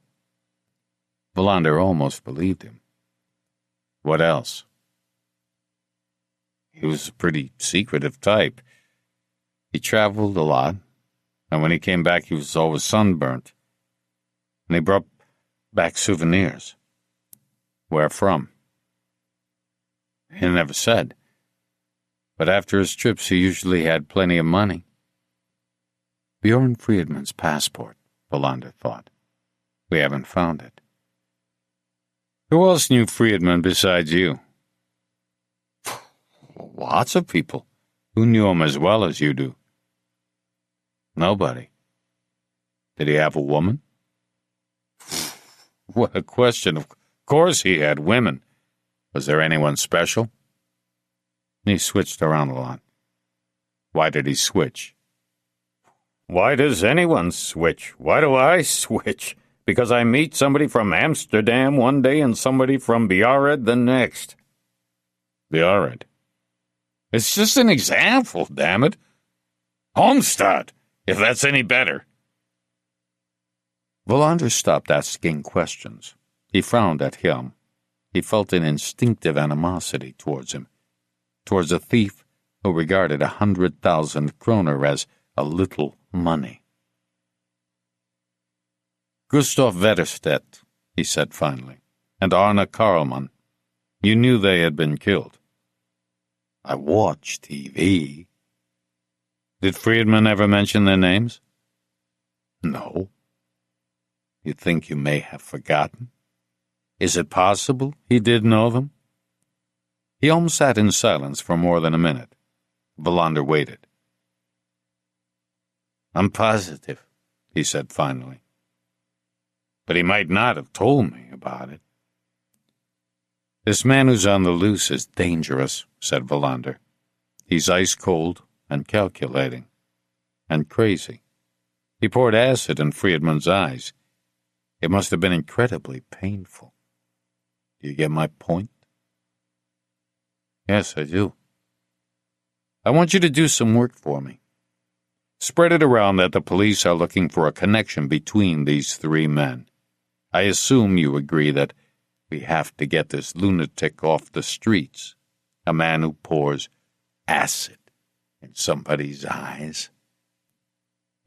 Wallander almost believed him. What else? He was a pretty secretive type. He traveled a lot, and when he came back he was always sunburnt. And he brought back souvenirs. Where from? He never said. But after his trips he usually had plenty of money. Bjorn Friedman's passport, Wallander thought. We haven't found it. Who else knew Friedman besides you? Lots of people. Who knew him as well as you do? Nobody. Did he have a woman? What a question. Of course he had women. Was there anyone special? He switched around a lot. Why did he switch? Why does anyone switch? Why do I switch? Because I meet somebody from Amsterdam one day and somebody from Bjaared the next. Bjaared? It's just an example, damn it. Homestad, if that's any better. Wallander stopped asking questions. He frowned at him. He felt an instinctive animosity towards him, towards a thief who regarded 100,000 kroner as a little money. Gustav Wetterstedt, he said finally, and Arne Karlman. You knew they had been killed. I watch TV. Did Friedman ever mention their names? No. You think you may have forgotten? Is it possible he did know them? Hjelm sat in silence for more than a minute. Wallander waited. I'm positive, he said finally. But he might not have told me about it. This man who's on the loose is dangerous, said Wallander. He's ice-cold and calculating. And crazy. He poured acid in Friedman's eyes. It must have been incredibly painful. Do you get my point? Yes, I do. I want you to do some work for me. Spread it around that the police are looking for a connection between these three men. I assume you agree that we have to get this lunatic off the streets, a man who pours acid in somebody's eyes.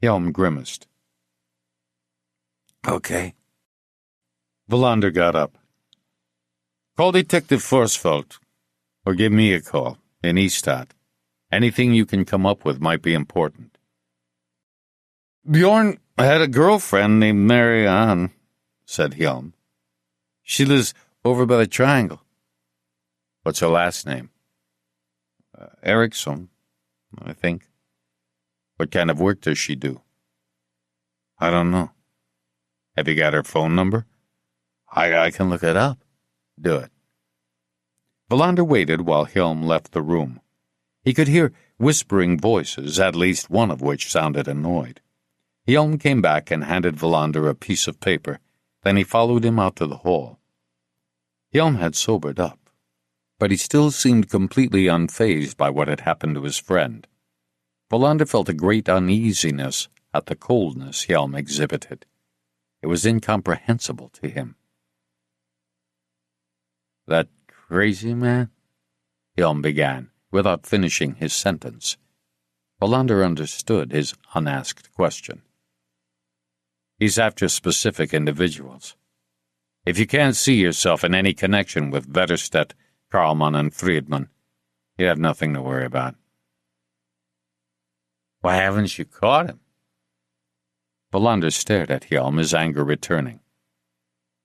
Hjelm grimaced. Okay. Wallander got up. Call Detective Forsfeldt, or give me a call, in Ystad. Anything you can come up with might be important. Bjorn had a girlfriend named Marianne, said Hjelm. She lives over by the triangle. What's her last name? Erickson, I think. What kind of work does she do? I don't know. Have you got her phone number? I can look it up. Do it. Wallander waited while Helm left the room. He could hear whispering voices, at least one of which sounded annoyed. Helm came back and handed Wallander a piece of paper. Then he followed him out to the hall. Helm had sobered up, but he still seemed completely unfazed by what had happened to his friend. Wallander felt a great uneasiness at the coldness Helm exhibited. It was incomprehensible to him. "That crazy man?" Helm began, without finishing his sentence. Wallander understood his unasked question. "He's after specific individuals. If you can't see yourself in any connection with Vetterstedt, Karlman, and Friedman, you have nothing to worry about." "Why haven't you caught him?" Wallander stared at Helm, his anger returning.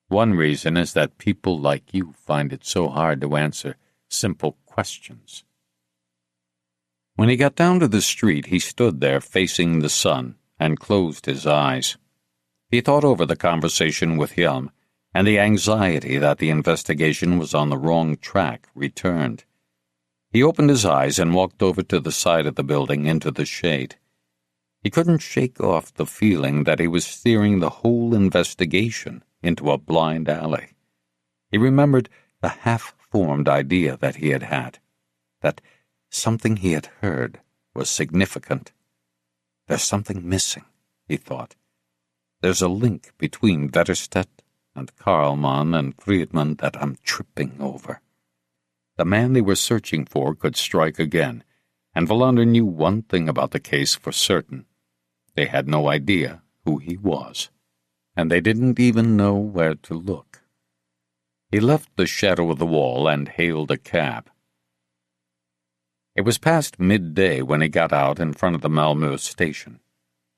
"One reason is that people like you find it so hard to answer simple questions." When he got down to the street, he stood there facing the sun and closed his eyes. He thought over the conversation with Helm, and the anxiety that the investigation was on the wrong track returned. He opened his eyes and walked over to the side of the building into the shade. He couldn't shake off the feeling that he was steering the whole investigation into a blind alley. He remembered the half-formed idea that he had had, that something he had heard was significant. There's something missing, he thought. There's a link between Vetterstedt and Karlman and Friedman that I'm tripping over. The man they were searching for could strike again, and Wallander knew one thing about the case for certain. They had no idea who he was, and they didn't even know where to look. He left the shadow of the wall and hailed a cab. It was past midday when he got out in front of the Malmö station.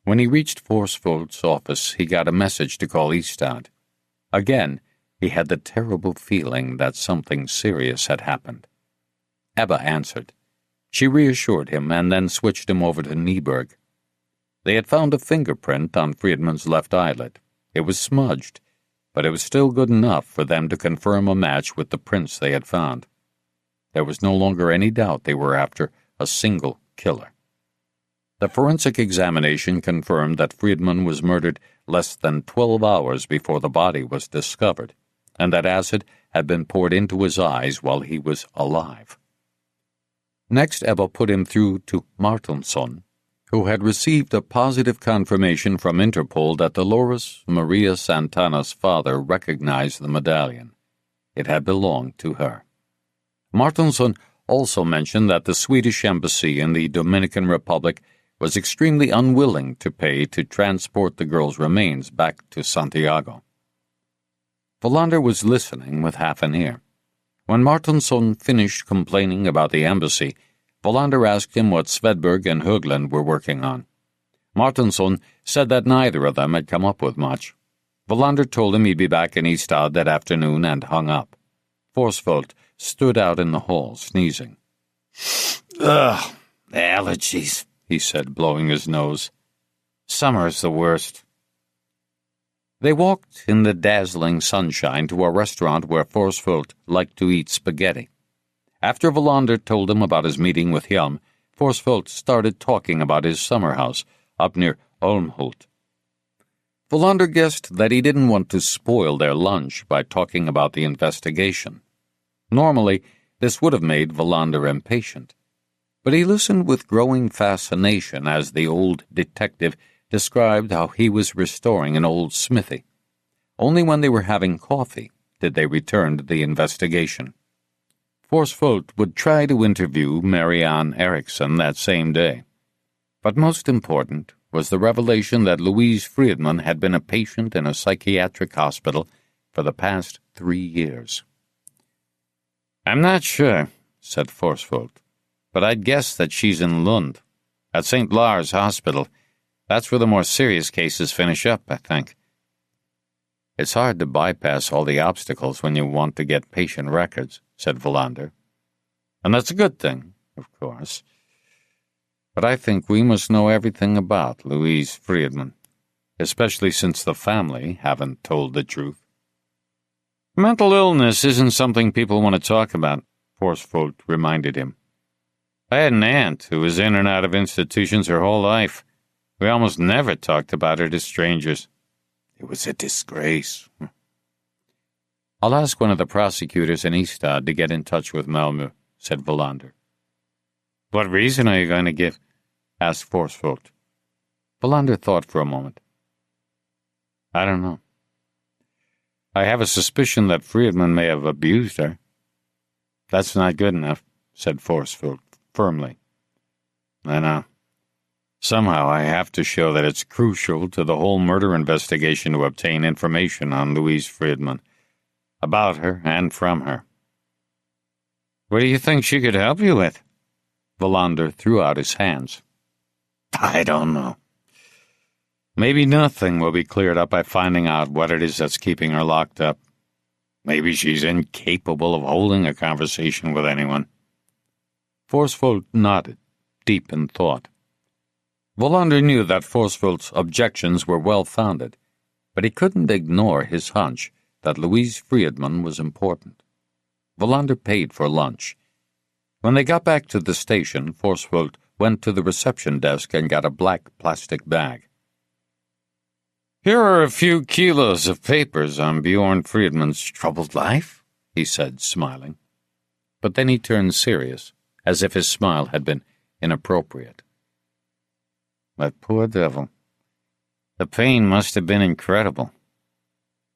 When he reached Forsfold's office, he got a message to call Ystad. Again, he had the terrible feeling that something serious had happened. Ebba answered. She reassured him and then switched him over to Nyberg. They had found a fingerprint on Friedman's left eyelid. It was smudged, but it was still good enough for them to confirm a match with the prints they had found. There was no longer any doubt they were after a single killer. The forensic examination confirmed that Friedman was murdered less than 12 hours before the body was discovered, and that acid had been poured into his eyes while he was alive. Next, Ebba put him through to Martinsson, who had received a positive confirmation from Interpol that Dolores Maria Santana's father recognized the medallion. It had belonged to her. Martinsson also mentioned that the Swedish embassy in the Dominican Republic was extremely unwilling to pay to transport the girl's remains back to Santiago. Wallander was listening with half an ear. When Martinsson finished complaining about the embassy, Wallander asked him what Svedberg and Högland were working on. Martinsson said that neither of them had come up with much. Wallander told him he'd be back in Ystad that afternoon and hung up. Forsfold stood out in the hall, sneezing. "Ugh, allergies," he said, blowing his nose. "Summer's the worst." They walked in the dazzling sunshine to a restaurant where Forsfold liked to eat spaghetti. After Wallander told him about his meeting with Helm, Forsfold started talking about his summer house up near Olmhult. Wallander guessed that he didn't want to spoil their lunch by talking about the investigation. Normally, this would have made Wallander impatient, but he listened with growing fascination as the old detective described how he was restoring an old smithy. Only when they were having coffee did they return to the investigation. Forsfold would try to interview Marianne Eriksson that same day. But most important was the revelation that Louise Friedman had been a patient in a psychiatric hospital for the past 3 years. "I'm not sure," said Forsfold, "but I'd guess that she's in Lund, at St. Lars Hospital. That's where the more serious cases finish up, I think." It's hard to bypass all the obstacles when you want to get patient records, said Valander. And that's a good thing, of course. But I think we must know everything about Louise Friedman, especially since the family haven't told the truth. Mental illness isn't something people want to talk about, Forsfold reminded him. I had an aunt who was in and out of institutions her whole life. We almost never talked about her to strangers. It was a disgrace. I'll ask one of the prosecutors in Ystad to get in touch with Malmö, said Valander. What reason are you going to give? Asked Forsfold. Valander thought for a moment. I don't know. I have a suspicion that Friedman may have abused her. That's not good enough, said Forsfold firmly. I know. Somehow I have to show that it's crucial to the whole murder investigation to obtain information on Louise Friedman, about her and from her. What do you think she could help you with? Valander threw out his hands. I don't know. Maybe nothing will be cleared up by finding out what it is that's keeping her locked up. Maybe she's incapable of holding a conversation with anyone. Forsfold nodded, deep in thought. Valander knew that Forsfold's objections were well-founded, but he couldn't ignore his hunch that Louise Friedman was important. Valander paid for lunch. When they got back to the station, Forsfold went to the reception desk and got a black plastic bag. Here are a few kilos of papers on Bjorn Friedman's troubled life, he said, smiling. But then he turned serious, as if his smile had been inappropriate. That poor devil. The pain must have been incredible.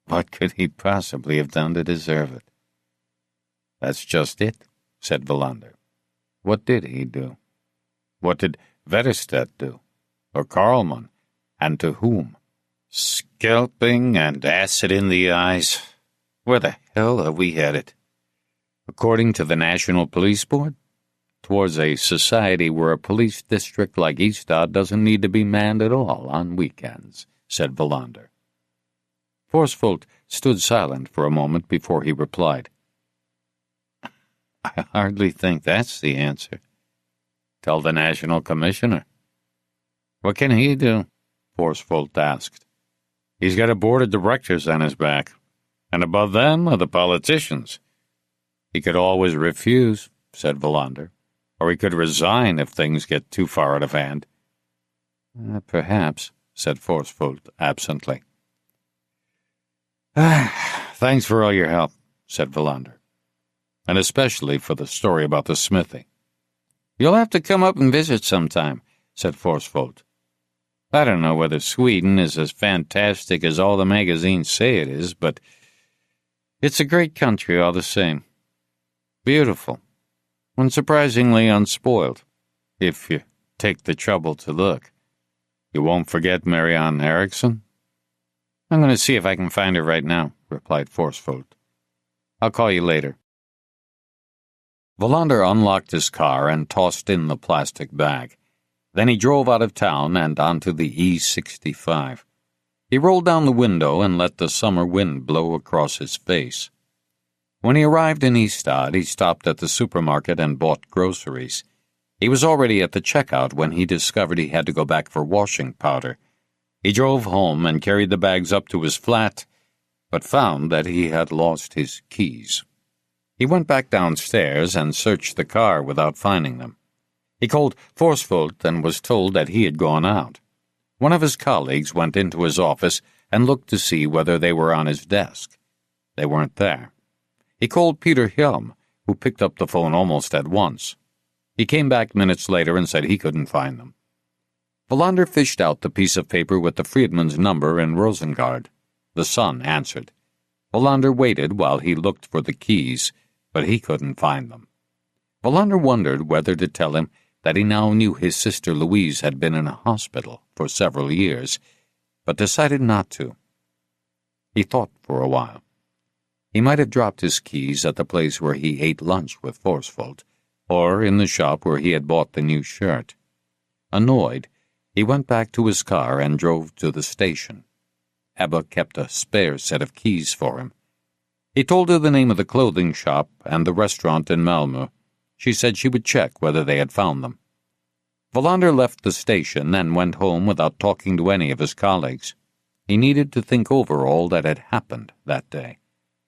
What could he possibly have done to deserve it? That's just it, said Valander. What did he do? What did Vetterstedt do? Or Karlman? And to whom? Scalping and acid in the eyes. Where the hell are we headed? According to the National Police Board? Towards a society where a police district like Ystad doesn't need to be manned at all on weekends, said Valander. Forsfold stood silent for a moment before he replied. I hardly think that's the answer. Tell the National Commissioner. What can he do? Forsfold asked. He's got a board of directors on his back, and above them are the politicians. He could always refuse, said Valander, or he could resign if things get too far out of hand. Perhaps, said Forsfold absently. Thanks for all your help, said Valander, and especially for the story about the smithy. You'll have to come up and visit sometime, said Forsfold. I don't know whether Sweden is as fantastic as all the magazines say it is, but it's a great country all the same. Beautiful, and surprisingly unspoiled, if you take the trouble to look. You won't forget Marianne Eriksson? I'm going to see if I can find her right now, replied Forsfold. I'll call you later. Valander unlocked his car and tossed in the plastic bag. Then he drove out of town and onto the E65. He rolled down the window and let the summer wind blow across his face. When he arrived in Ystad, he stopped at the supermarket and bought groceries. He was already at the checkout when he discovered he had to go back for washing powder. He drove home and carried the bags up to his flat, but found that he had lost his keys. He went back downstairs and searched the car without finding them. He called Forsfold and was told that he had gone out. One of his colleagues went into his office and looked to see whether they were on his desk. They weren't there. He called Peter Helm, who picked up the phone almost at once. He came back minutes later and said he couldn't find them. Valander fished out the piece of paper with the Friedman's number in Rosengard. The son answered. Valander waited while he looked for the keys, but he couldn't find them. Valander wondered whether to tell him that he now knew his sister Louise had been in a hospital for several years, but decided not to. He thought for a while. He might have dropped his keys at the place where he ate lunch with Forsfold, or in the shop where he had bought the new shirt. Annoyed, he went back to his car and drove to the station. Abba kept a spare set of keys for him. He told her the name of the clothing shop and the restaurant in Malmö. She said she would check whether they had found them. Wallander left the station and went home without talking to any of his colleagues. He needed to think over all that had happened that day.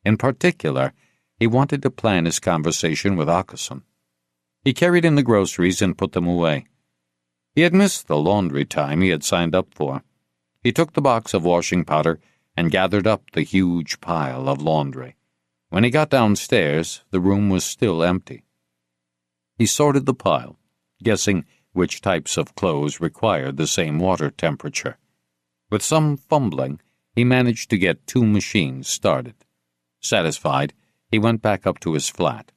In particular, he wanted to plan his conversation with Åkesson. He carried in the groceries and put them away. He had missed the laundry time he had signed up for. He took the box of washing powder and gathered up the huge pile of laundry. When he got downstairs, the room was still empty. He sorted the pile, guessing which types of clothes required the same water temperature. With some fumbling, he managed to get 2 machines started. Satisfied, he went back up to his flat.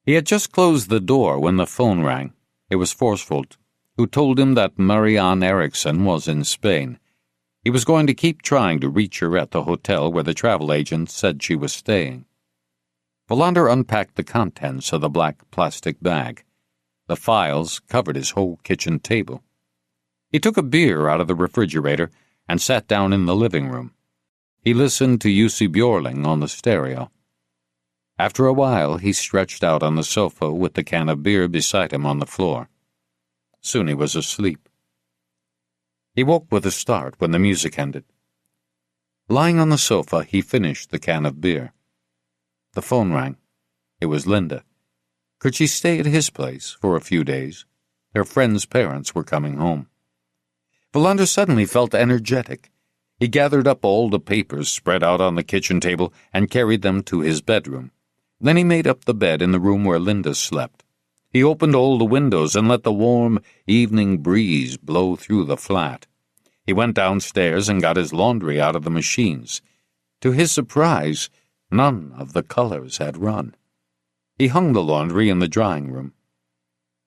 He had just closed the door when the phone rang. It was Forsfold, who told him that Marianne Eriksson was in Spain. He was going to keep trying to reach her at the hotel where the travel agent said she was staying. Wallander unpacked the contents of the black plastic bag. The files covered his whole kitchen table. He took a beer out of the refrigerator and sat down in the living room. He listened to Jussi Björling on the stereo. After a while, he stretched out on the sofa with the can of beer beside him on the floor. Soon he was asleep. He woke with a start when the music ended. Lying on the sofa, he finished the can of beer. The phone rang. It was Linda. Could she stay at his place for a few days? Her friend's parents were coming home. Wallander suddenly felt energetic. He gathered up all the papers spread out on the kitchen table and carried them to his bedroom. Then he made up the bed in the room where Linda slept. He opened all the windows and let the warm evening breeze blow through the flat. He went downstairs and got his laundry out of the machines. To his surprise, none of the colors had run. He hung the laundry in the drying room.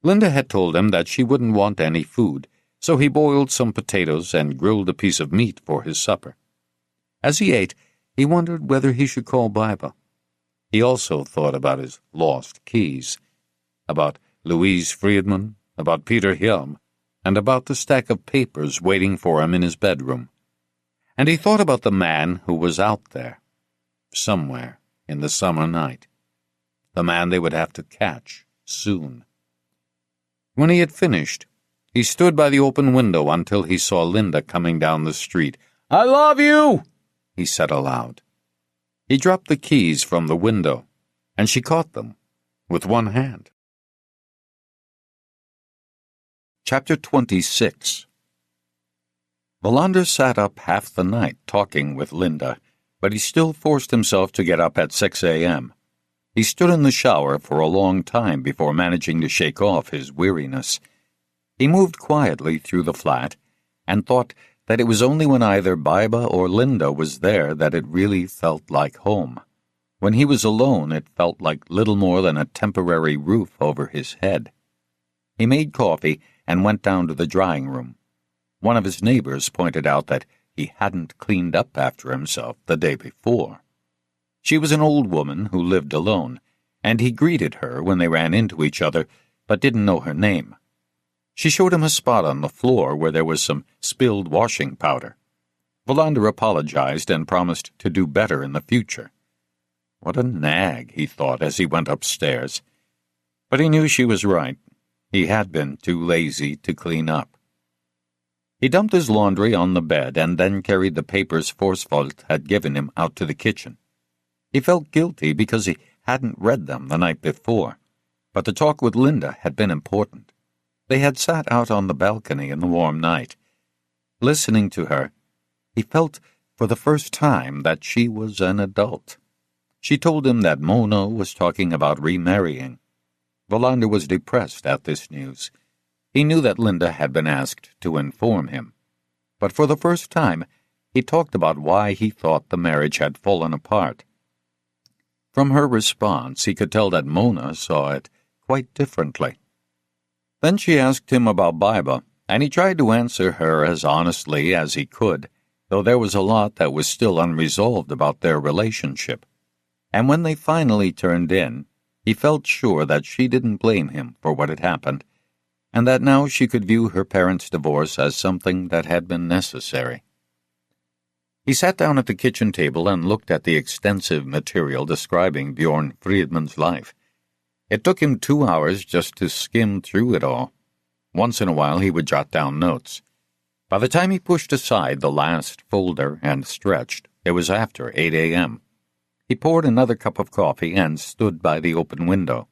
Linda had told him that she wouldn't want any food, so he boiled some potatoes and grilled a piece of meat for his supper. As he ate, he wondered whether he should call Baiba. He also thought about his lost keys, about Louise Friedman, about Peter Hjelm, and about the stack of papers waiting for him in his bedroom. And he thought about the man who was out there, somewhere in the summer night, the man they would have to catch soon. When he had finished, he stood by the open window until he saw Linda coming down the street. "I love you," he said aloud. He dropped the keys from the window, and she caught them with one hand. Chapter 26. Wallander sat up half the night talking with Linda, but he still forced himself to get up at 6 a.m. He stood in the shower for a long time before managing to shake off his weariness. He moved quietly through the flat and thought that it was only when either Baiba or Linda was there that it really felt like home. When he was alone, it felt like little more than a temporary roof over his head. He made coffee and went down to the drying room. One of his neighbors pointed out that he hadn't cleaned up after himself the day before. She was an old woman who lived alone, and he greeted her when they ran into each other, but didn't know her name. She showed him a spot on the floor where there was some spilled washing powder. Wallander apologized and promised to do better in the future. What a nag, he thought as he went upstairs. But he knew she was right. He had been too lazy to clean up. He dumped his laundry on the bed and then carried the papers Forsfold had given him out to the kitchen. He felt guilty because he hadn't read them the night before, but the talk with Linda had been important. They had sat out on the balcony in the warm night. Listening to her, he felt for the first time that she was an adult. She told him that Mona was talking about remarrying. Wallander was depressed at this news. He knew that Linda had been asked to inform him. But for the first time, he talked about why he thought the marriage had fallen apart. From her response, he could tell that Mona saw it quite differently. Then she asked him about Baiba, and he tried to answer her as honestly as he could, though there was a lot that was still unresolved about their relationship. And when they finally turned in, he felt sure that she didn't blame him for what had happened, and that now she could view her parents' divorce as something that had been necessary. He sat down at the kitchen table and looked at the extensive material describing Bjorn Friedmann's life. It took him 2 hours just to skim through it all. Once in a while he would jot down notes. By the time he pushed aside the last folder and stretched, it was after 8 a.m. He poured another cup of coffee and stood by the open window.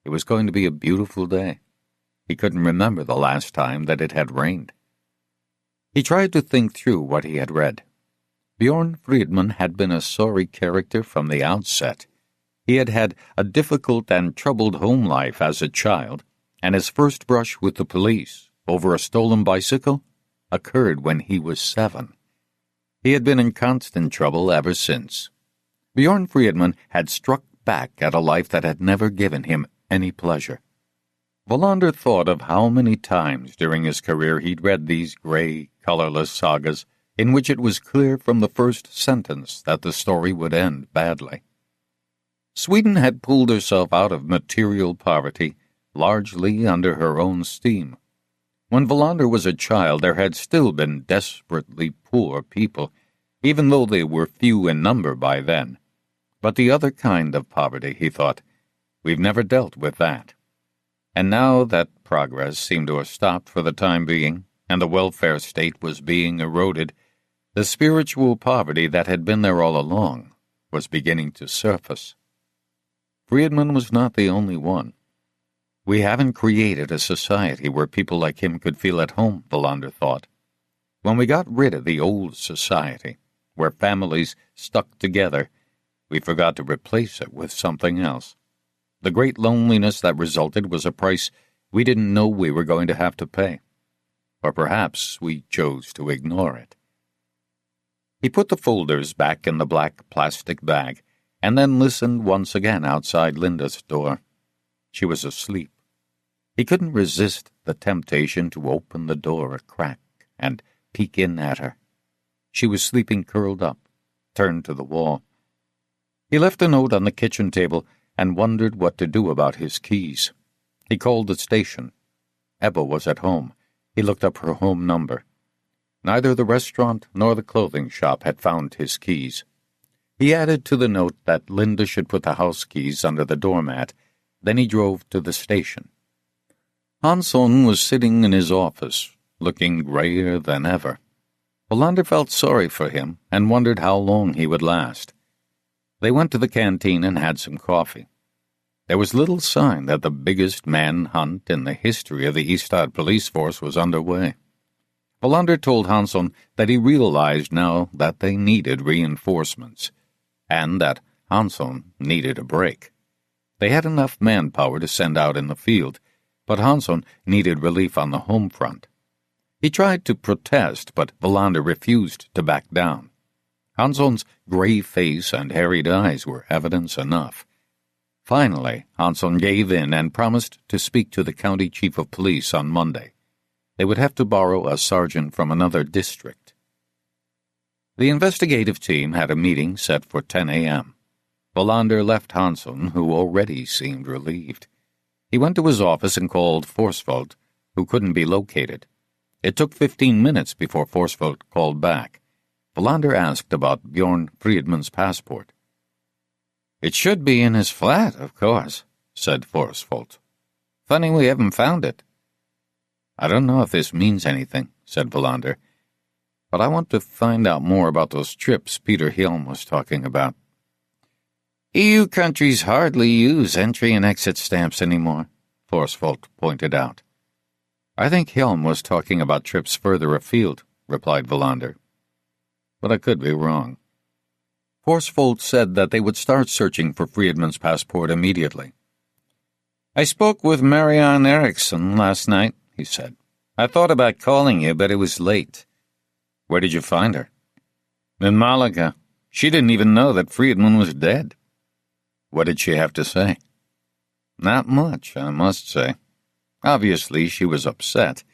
It was going to be a beautiful day. He couldn't remember the last time that it had rained. He tried to think through what he had read. Bjorn Friedmann had been a sorry character from the outset. He had had a difficult and troubled home life as a child, and his first brush with the police over a stolen bicycle occurred when he was 7. He had been in constant trouble ever since. Bjorn Friedmann had struck back at a life that had never given him any pleasure. Wallander thought of how many times during his career he'd read these gray, colorless sagas in which it was clear from the first sentence that the story would end badly. Sweden had pulled herself out of material poverty largely under her own steam. When Wallander was a child, there had still been desperately poor people, even though they were few in number by then. But the other kind of poverty, he thought, we've never dealt with that. And now that progress seemed to have stopped for the time being, and the welfare state was being eroded, the spiritual poverty that had been there all along was beginning to surface. Friedmann was not the only one. We haven't created a society where people like him could feel at home, Wallander thought. When we got rid of the old society, where families stuck together, we forgot to replace it with something else. The great loneliness that resulted was a price we didn't know we were going to have to pay. Or perhaps we chose to ignore it. He put the folders back in the black plastic bag, and then listened once again outside Linda's door. She was asleep. He couldn't resist the temptation to open the door a crack and peek in at her. She was sleeping curled up, turned to the wall. He left a note on the kitchen table and wondered what to do about his keys. He called the station. Ebba was at home. He looked up her home number. Neither the restaurant nor the clothing shop had found his keys. He added to the note that Linda should put the house keys under the doormat. Then he drove to the station. Hansson was sitting in his office, looking grayer than ever. Wallander felt sorry for him and wondered how long he would last. They went to the canteen and had some coffee. There was little sign that the biggest manhunt in the history of the Ystad police force was underway. Wallander told Hansson that he realized now that they needed reinforcements, and that Hansson needed a break. They had enough manpower to send out in the field, but Hansson needed relief on the home front. He tried to protest, but Wallander refused to back down. Hansson's gray face and harried eyes were evidence enough. Finally, Hansson gave in and promised to speak to the county chief of police on Monday. They would have to borrow a sergeant from another district. The investigative team had a meeting set for 10 a.m. Wallander left Hansson, who already seemed relieved. He went to his office and called Forsvold, who couldn't be located. It took 15 minutes before Forsvold called back. Wallander asked about Bjorn Friedmann's passport. "It should be in his flat, of course," said Forsvold. "Funny we haven't found it." "I don't know if this means anything," said Wallander, "but I want to find out more about those trips Peter Hjelm was talking about." "EU countries hardly use entry and exit stamps anymore," Forsvold pointed out. "I think Hjelm was talking about trips further afield," replied Wallander. "But I could be wrong." Forsvold said that they would start searching for Friedmann's passport immediately. "I spoke with Marianne Eriksson last night," he said. "I thought about calling you, but it was late." "Where did you find her?" "In Malaga. She didn't even know that Friedmann was dead." "What did she have to say?" "Not much, I must say. Obviously, she was upset.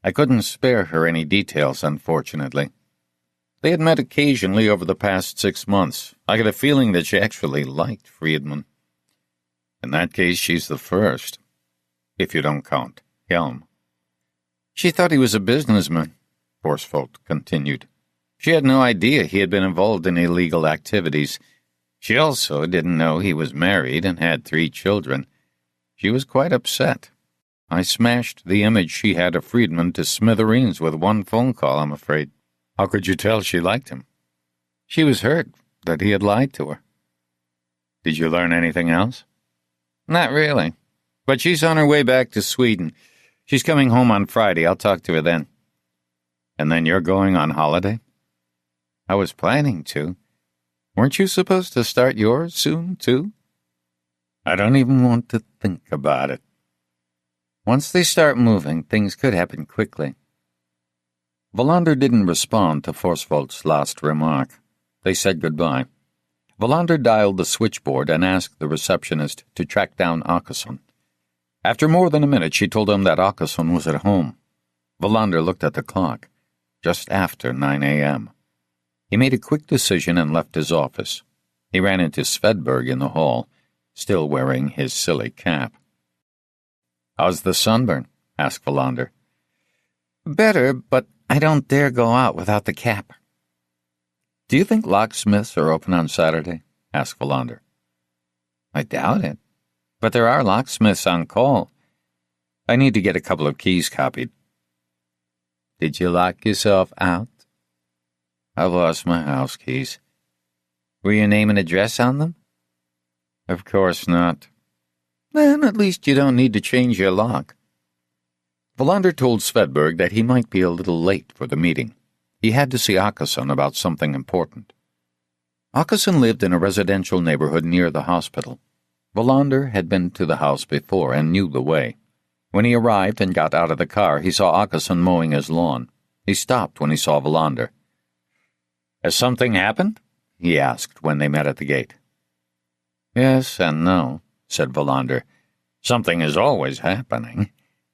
I couldn't spare her any details, unfortunately. They had met occasionally over the past 6 months. I got a feeling that she actually liked Friedmann. In that case, she's the first, if you don't count Hjelm." "She thought he was a businessman," Forsvold continued. She had no idea he had been involved in illegal activities. She also didn't know he was married and had 3 children. She was quite upset. I smashed the image she had of Friedman to smithereens with one phone call, I'm afraid. How could you tell she liked him? She was hurt that he had lied to her. Did you learn anything else? Not really. But she's on her way back to Sweden. She's coming home on Friday. I'll talk to her then. And then you're going on holiday? I was planning to. Weren't you supposed to start yours soon, too? I don't even want to think about it. Once they start moving, things could happen quickly. Wallander didn't respond to Forsvold's last remark. They said goodbye. Wallander dialed the switchboard and asked the receptionist to track down Åkesson. After more than a minute, she told him that Åkesson was at home. Wallander looked at the clock. Just after 9 a.m. He made a quick decision and left his office. He ran into Svedberg in the hall, still wearing his silly cap. "How's the sunburn?" asked Wallander. "Better, but I don't dare go out without the cap." "Do you think locksmiths are open on Saturday?" asked Wallander. "I doubt it. But there are locksmiths on call. I need to get a couple of keys copied." "Did you lock yourself out?" "I've lost my house keys." "Were your name and address on them?" "Of course not." "Then at least you don't need to change your lock." Wallander told Svedberg that he might be a little late for the meeting. He had to see Åkesson about something important. Åkesson lived in a residential neighborhood near the hospital. Wallander had been to the house before and knew the way. When he arrived and got out of the car, he saw Åkesson mowing his lawn. He stopped when he saw Wallander. "Has something happened?" he asked when they met at the gate. "Yes and no," said Wallander. "Something is always happening,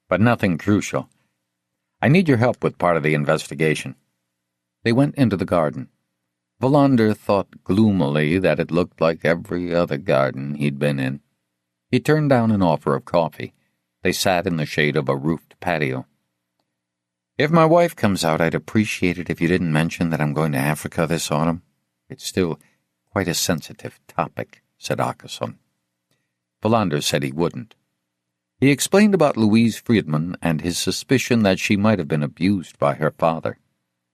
but nothing crucial. I need your help with part of the investigation." They went into the garden. Wallander thought gloomily that it looked like every other garden he'd been in. He turned down an offer of coffee. They sat in the shade of a roofed patio. "If my wife comes out, I'd appreciate it if you didn't mention that I'm going to Africa this autumn. It's still quite a sensitive topic," said Åkesson. Wallander said he wouldn't. He explained about Louise Friedman and his suspicion that she might have been abused by her father.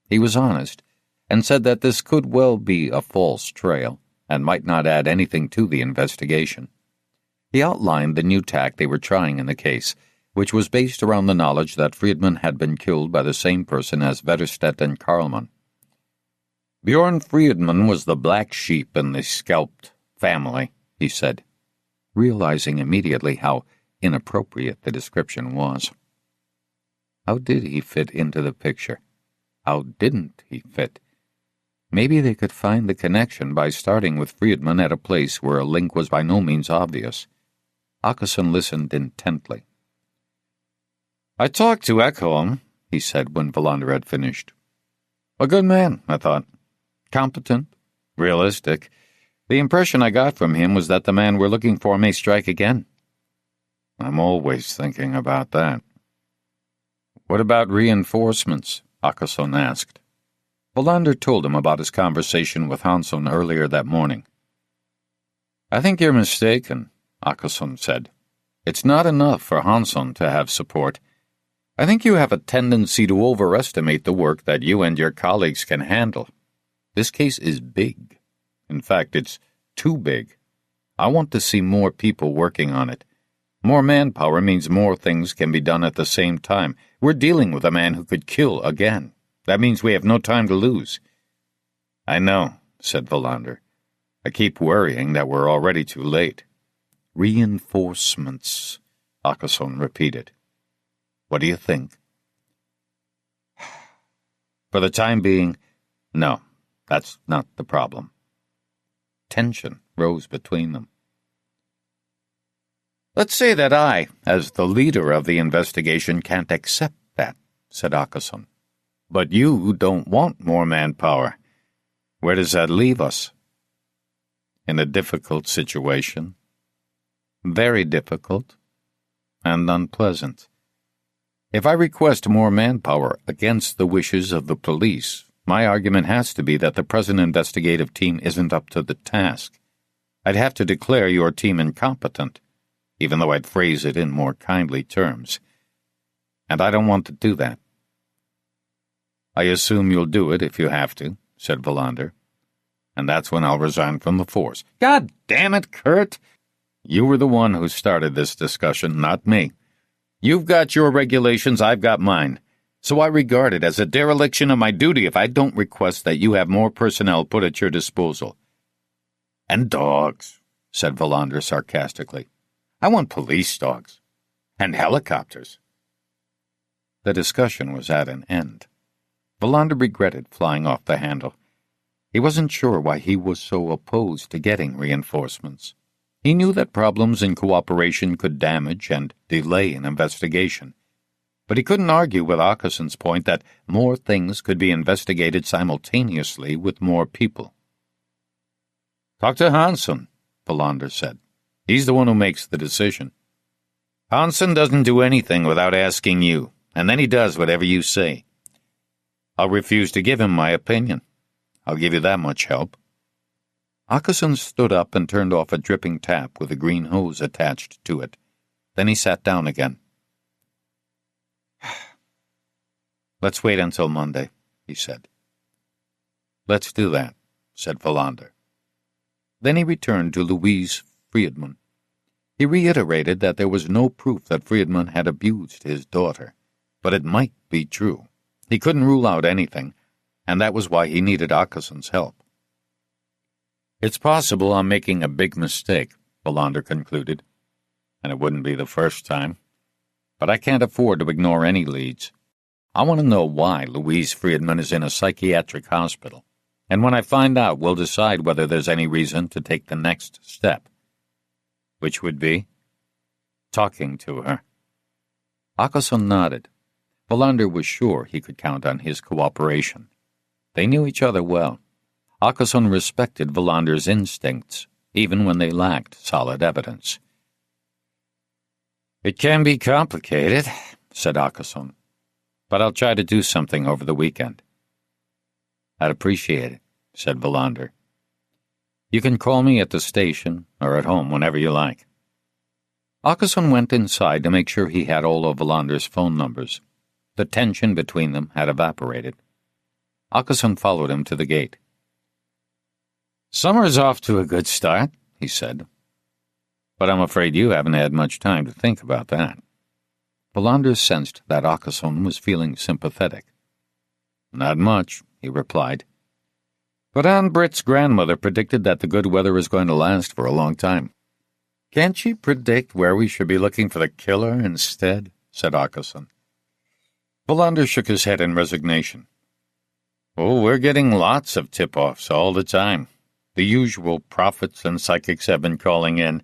He was honest, and said that this could well be a false trail, and might not add anything to the investigation. He outlined the new tack they were trying in the case, which was based around the knowledge that Friedman had been killed by the same person as Wetterstedt and Karlman. "Bjorn Friedman was the black sheep in the scalped family," he said, realizing immediately how inappropriate the description was. How did he fit into the picture? How didn't he fit? Maybe they could find the connection by starting with Friedman at a place where a link was by no means obvious. Åkesson listened intently. "I talked to Ekholm," he said when Wallander had finished. "A good man, I thought. Competent, realistic. The impression I got from him was that the man we're looking for may strike again." "I'm always thinking about that." "What about reinforcements?" Åkesson asked. Wallander told him about his conversation with Hansson earlier that morning. "I think you're mistaken," Åkesson said. "It's not enough for Hansson to have support. I think you have a tendency to overestimate the work that you and your colleagues can handle. This case is big. In fact, it's too big. I want to see more people working on it. More manpower means more things can be done at the same time. We're dealing with a man who could kill again. That means we have no time to lose." "I know," said Wallander. "I keep worrying that we're already too late." "Reinforcements," Åkesson repeated. "What do you think?" "For the time being, no, that's not the problem." Tension rose between them. "Let's say that I, as the leader of the investigation, can't accept that," said Åkesson. "But you don't want more manpower. Where does that leave us?" "In a difficult situation. Very difficult and unpleasant. If I request more manpower against the wishes of the police, My argument has to be that the present investigative team isn't up to the task. I'd have to declare your team incompetent, even though I'd phrase it in more kindly terms. And I don't want to do that. I assume you'll do it if you have to, said Valander. And that's when I'll resign from the force. God damn it, Kurt! You were the one who started this discussion, not me. You've got your regulations, I've got mine. So I regard it as a dereliction of my duty if I don't request that you have more personnel put at your disposal. And dogs, said Valander sarcastically. I want police dogs. And helicopters. The discussion was at an end. Valander regretted flying off the handle. He wasn't sure why he was so opposed to getting reinforcements. He knew that problems in cooperation could damage and delay an investigation. But he couldn't argue with Åkesson's point that more things could be investigated simultaneously with more people. Talk to Hansson, Valander said. He's the one who makes the decision. Hansson doesn't do anything without asking you, and then he does whatever you say. I'll refuse to give him my opinion. I'll give you that much help. Åkesson stood up and turned off a dripping tap with a green hose attached to it. Then he sat down again. Let's wait until Monday, he said. Let's do that, said Valander. Then he returned to Louise Friedman. He reiterated that there was no proof that Friedman had abused his daughter, but it might be true. He couldn't rule out anything, and that was why he needed Åkesson's help. It's possible I'm making a big mistake, Valander concluded, and it wouldn't be the first time. But I can't afford to ignore any leads. I want to know why Louise Friedman is in a psychiatric hospital, and when I find out, we'll decide whether there's any reason to take the next step. Which would be talking to her. Åkesson nodded. Valander was sure he could count on his cooperation. They knew each other well. Åkesson respected Valander's instincts, even when they lacked solid evidence. It can be complicated, said Åkesson, but I'll try to do something over the weekend. I'd appreciate it, said Valander. You can call me at the station or at home whenever you like. Åkesson went inside to make sure he had all of Valander's phone numbers. The tension between them had evaporated. Åkesson followed him to the gate. Summer's off to a good start, he said. But I'm afraid you haven't had much time to think about that. Valander sensed that Åkesson was feeling sympathetic. Not much, he replied. But Aunt Britt's grandmother predicted that the good weather is going to last for a long time. Can't she predict where we should be looking for the killer instead? Said Åkesson. Valander shook his head in resignation. Oh, we're getting lots of tip-offs all the time. The usual prophets and psychics have been calling in.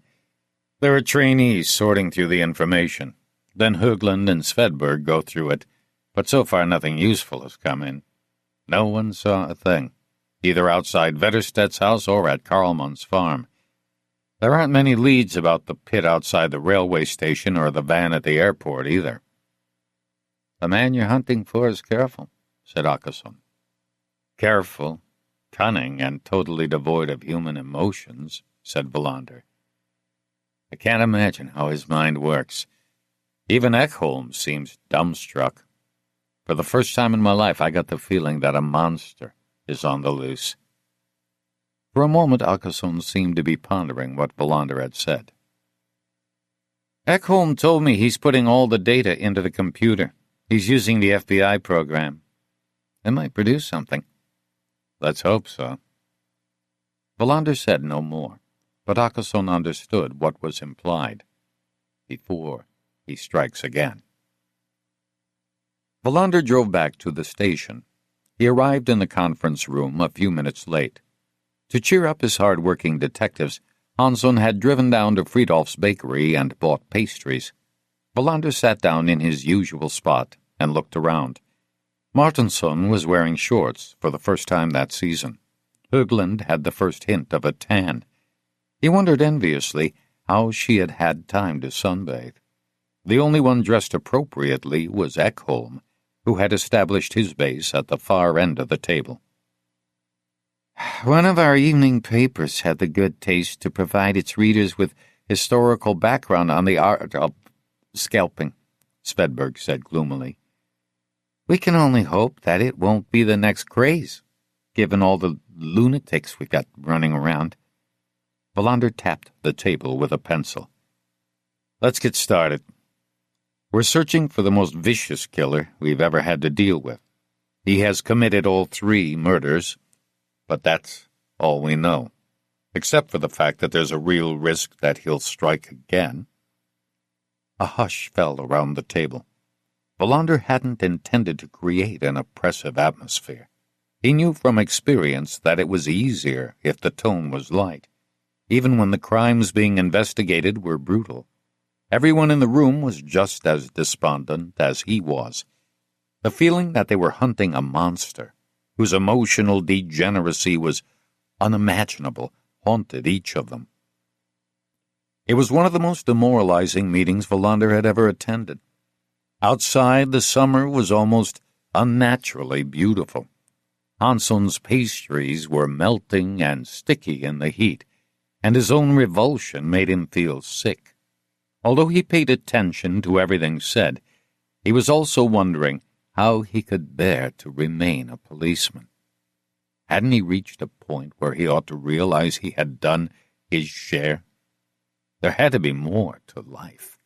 There are trainees sorting through the information. Then Högland and Svedberg go through it, but so far nothing useful has come in. No one saw a thing, either outside Vetterstedt's house or at Karlmann's farm. There aren't many leads about the pit outside the railway station or the van at the airport either. The man you're hunting for is careful, said Åkesson. Careful, cunning, and totally devoid of human emotions, said Valander. I can't imagine how his mind works. Even Ekholm seems dumbstruck. For the first time in my life, I got the feeling that a monster is on the loose. For a moment, Åkesson seemed to be pondering what Valander had said. Ekholm told me he's putting all the data into the computer. He's using the FBI program. It might produce something. Let's hope so. Valander said no more, but Åkesson understood what was implied. Before he strikes again. Valander drove back to the station. He arrived in the conference room a few minutes late. To cheer up his hard-working detectives, Hansson had driven down to Fridolf's bakery and bought pastries. Valander sat down in his usual spot and looked around. Martinsson was wearing shorts for the first time that season. Högland had the first hint of a tan. He wondered enviously how she had had time to sunbathe. The only one dressed appropriately was Ekholm, who had established his base at the far end of the table. "One of our evening papers had the good taste to provide its readers with historical background on the art of scalping," Svedberg said gloomily. "We can only hope that it won't be the next craze, given all the lunatics we've got running around." Valander tapped the table with a pencil. "Let's get started. We're searching for the most vicious killer we've ever had to deal with. He has committed all 3 murders, but that's all we know, except for the fact that there's a real risk that he'll strike again." A hush fell around the table. Valander hadn't intended to create an oppressive atmosphere. He knew from experience that it was easier if the tone was light, even when the crimes being investigated were brutal. Everyone in the room was just as despondent as he was. The feeling that they were hunting a monster, whose emotional degeneracy was unimaginable, haunted each of them. It was one of the most demoralizing meetings Valander had ever attended. Outside, the summer was almost unnaturally beautiful. Hanson's pastries were melting and sticky in the heat, and his own revulsion made him feel sick. Although he paid attention to everything said, he was also wondering how he could bear to remain a policeman. Hadn't he reached a point where he ought to realize he had done his share? There had to be more to life.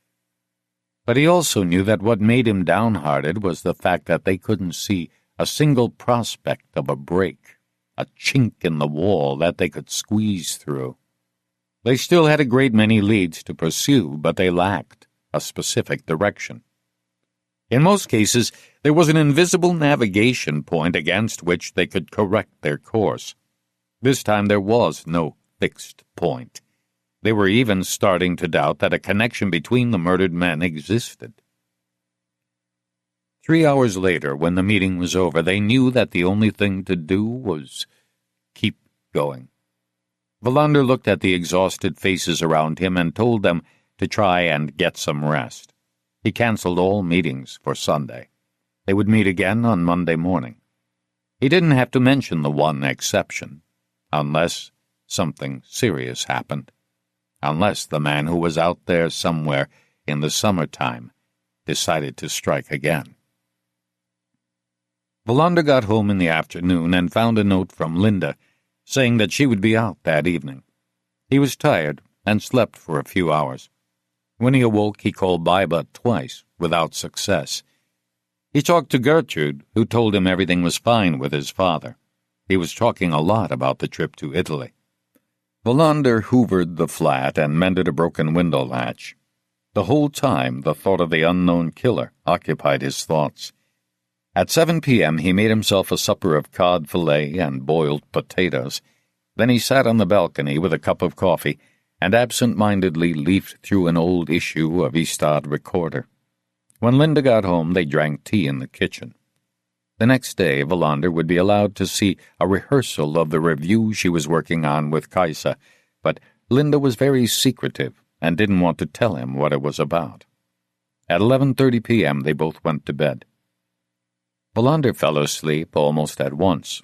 But he also knew that what made him downhearted was the fact that they couldn't see a single prospect of a break, a chink in the wall that they could squeeze through. They still had a great many leads to pursue, but they lacked a specific direction. In most cases, there was an invisible navigation point against which they could correct their course. This time there was no fixed point. They were even starting to doubt that a connection between the murdered men existed. 3 hours later, when the meeting was over, they knew that the only thing to do was keep going. Valander looked at the exhausted faces around him and told them to try and get some rest. He canceled all meetings for Sunday. They would meet again on Monday morning. He didn't have to mention the one exception, unless something serious happened, unless the man who was out there somewhere in the summertime decided to strike again. Valander got home in the afternoon and found a note from Linda saying that she would be out that evening. He was tired and slept for a few hours. When he awoke, he called Baiba twice, without success. He talked to Gertrude, who told him everything was fine with his father. He was talking a lot about the trip to Italy. Valander hoovered the flat and mended a broken window latch. The whole time, the thought of the unknown killer occupied his thoughts. At 7 p.m., he made himself a supper of cod fillet and boiled potatoes. Then he sat on the balcony with a cup of coffee and absent-mindedly leafed through an old issue of Istad Recorder. When Linda got home, they drank tea in the kitchen. The next day, Valander would be allowed to see a rehearsal of the review she was working on with Kaisa, but Linda was very secretive and didn't want to tell him what it was about. At 11:30 p.m., they both went to bed. Valander fell asleep almost at once.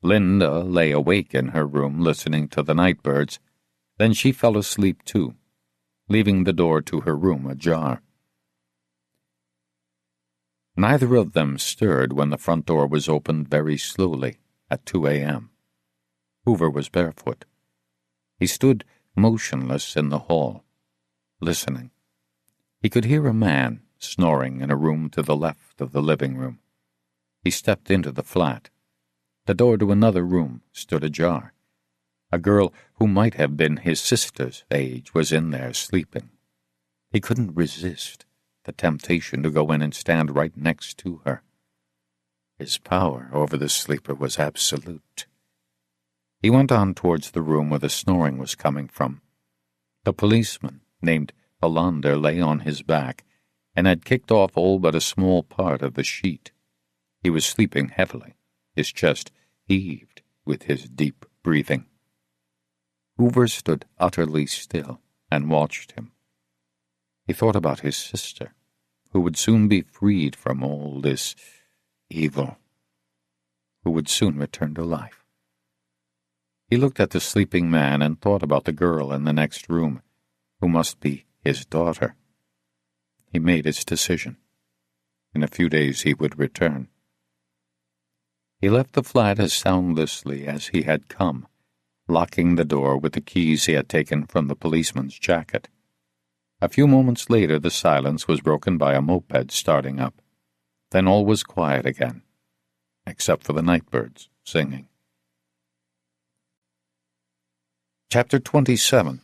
Linda lay awake in her room listening to the night birds. Then she fell asleep too, leaving the door to her room ajar. Neither of them stirred when the front door was opened very slowly at 2 a.m. Hoover was barefoot. He stood motionless in the hall, listening. He could hear a man snoring in a room to the left of the living room. He stepped into the flat. The door to another room stood ajar. A girl who might have been his sister's age was in there sleeping. He couldn't resist the temptation to go in and stand right next to her. His power over the sleeper was absolute. He went on towards the room where the snoring was coming from. The policeman, named Valander, lay on his back and had kicked off all but a small part of the sheet. He was sleeping heavily. His chest heaved with his deep breathing. Hoover stood utterly still and watched him. He thought about his sister, who would soon be freed from all this evil, who would soon return to life. He looked at the sleeping man and thought about the girl in the next room, who must be his daughter. He made his decision. In a few days he would return. He left the flat as soundlessly as he had come, locking the door with the keys he had taken from the policeman's jacket. A few moments later the silence was broken by a moped starting up. Then all was quiet again, except for the nightbirds singing. Chapter 27.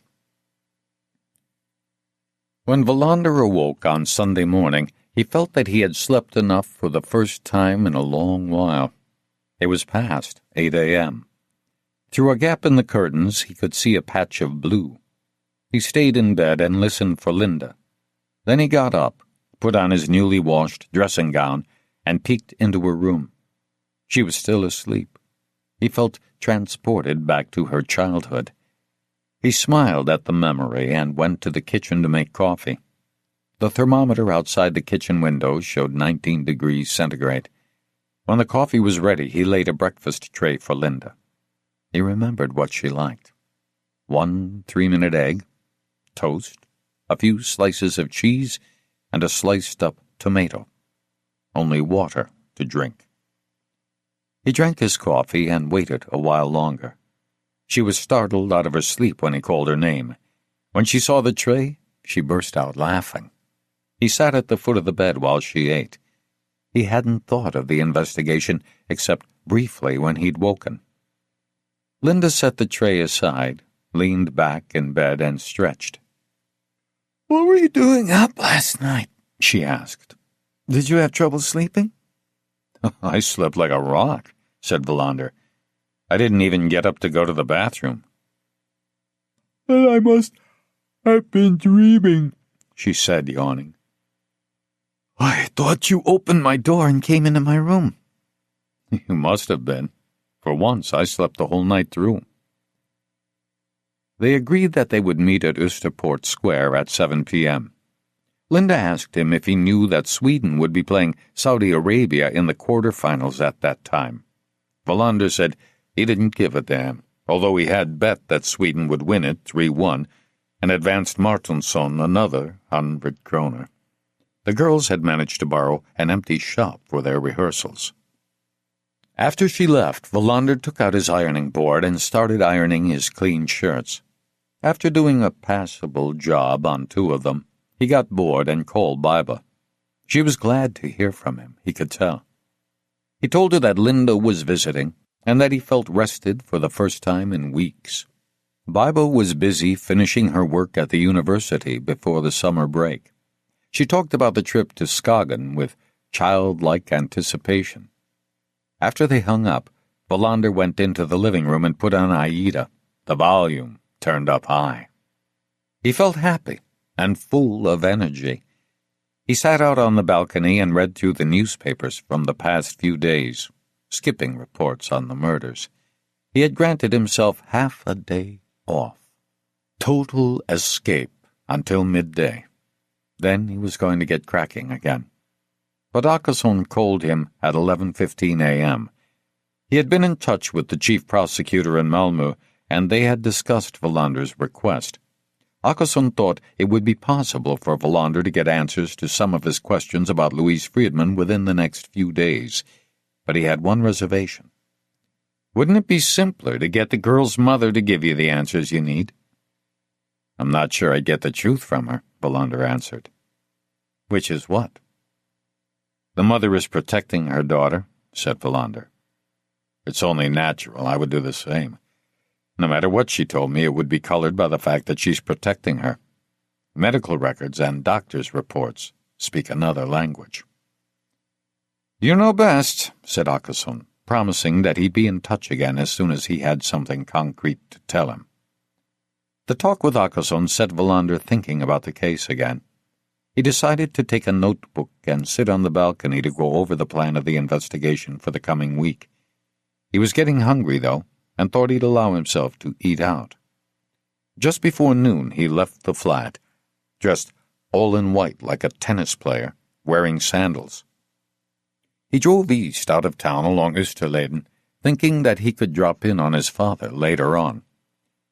When Wallander awoke on Sunday morning, he felt that he had slept enough for the first time in a long while. It was past 8 a.m. Through a gap in the curtains, he could see a patch of blue. He stayed in bed and listened for Linda. Then he got up, put on his newly washed dressing gown, and peeked into her room. She was still asleep. He felt transported back to her childhood. He smiled at the memory and went to the kitchen to make coffee. The thermometer outside the kitchen window showed 19 degrees centigrade. When the coffee was ready, he laid a breakfast tray for Linda. He remembered what she liked. 1 3-minute egg, toast, a few slices of cheese, and a sliced-up tomato. Only water to drink. He drank his coffee and waited a while longer. She was startled out of her sleep when he called her name. When she saw the tray, she burst out laughing. He sat at the foot of the bed while she ate. He hadn't thought of the investigation except briefly when he'd woken. Linda set the tray aside, leaned back in bed, and stretched. "What were you doing up last night?" she asked. "Did you have trouble sleeping?" "I slept like a rock," said Wallander. "I didn't even get up to go to the bathroom." "Then I must have been dreaming," she said, yawning. "I thought you opened my door and came into my room." "You must have been. For once, I slept the whole night through." They agreed that they would meet at Österport Square at 7 p.m. Linda asked him if he knew that Sweden would be playing Saudi Arabia in the quarterfinals at that time. Wallander said he didn't give a damn, although he had bet that Sweden would win it 3-1 and advanced Martinsson another 100 kroner. The girls had managed to borrow an empty shop for their rehearsals. After she left, Wallander took out his ironing board and started ironing his clean shirts. After doing a passable job on 2 of them, he got bored and called Biba. She was glad to hear from him, he could tell. He told her that Linda was visiting and that he felt rested for the first time in weeks. Biba was busy finishing her work at the university before the summer break. She talked about the trip to Skagen with childlike anticipation. After they hung up, Wallander went into the living room and put on Aida, the volume turned up high. He felt happy and full of energy. He sat out on the balcony and read through the newspapers from the past few days, skipping reports on the murders. He had granted himself half a day off. Total escape until midday. Then he was going to get cracking again. But Åkesson called him at 11:15 a.m. He had been in touch with the chief prosecutor in Malmö, and they had discussed Wallander's request. Åkesson thought it would be possible for Wallander to get answers to some of his questions about Louise Friedman within the next few days, but he had one reservation. "Wouldn't it be simpler to get the girl's mother to give you the answers you need?" "I'm not sure I'd get the truth from her," Wallander answered. "Which is what?" "The mother is protecting her daughter," said Wallander. "It's only natural I would do the same. No matter what she told me, it would be colored by the fact that she's protecting her. Medical records and doctors' reports speak another language." "You know best," said Åkesson, promising that he'd be in touch again as soon as he had something concrete to tell him. The talk with Åkesson set Wallander thinking about the case again. He decided to take a notebook and sit on the balcony to go over the plan of the investigation for the coming week. He was getting hungry, though, and thought he'd allow himself to eat out. Just before noon, he left the flat, dressed all in white like a tennis player, wearing sandals. He drove east out of town along Österleden, thinking that he could drop in on his father later on.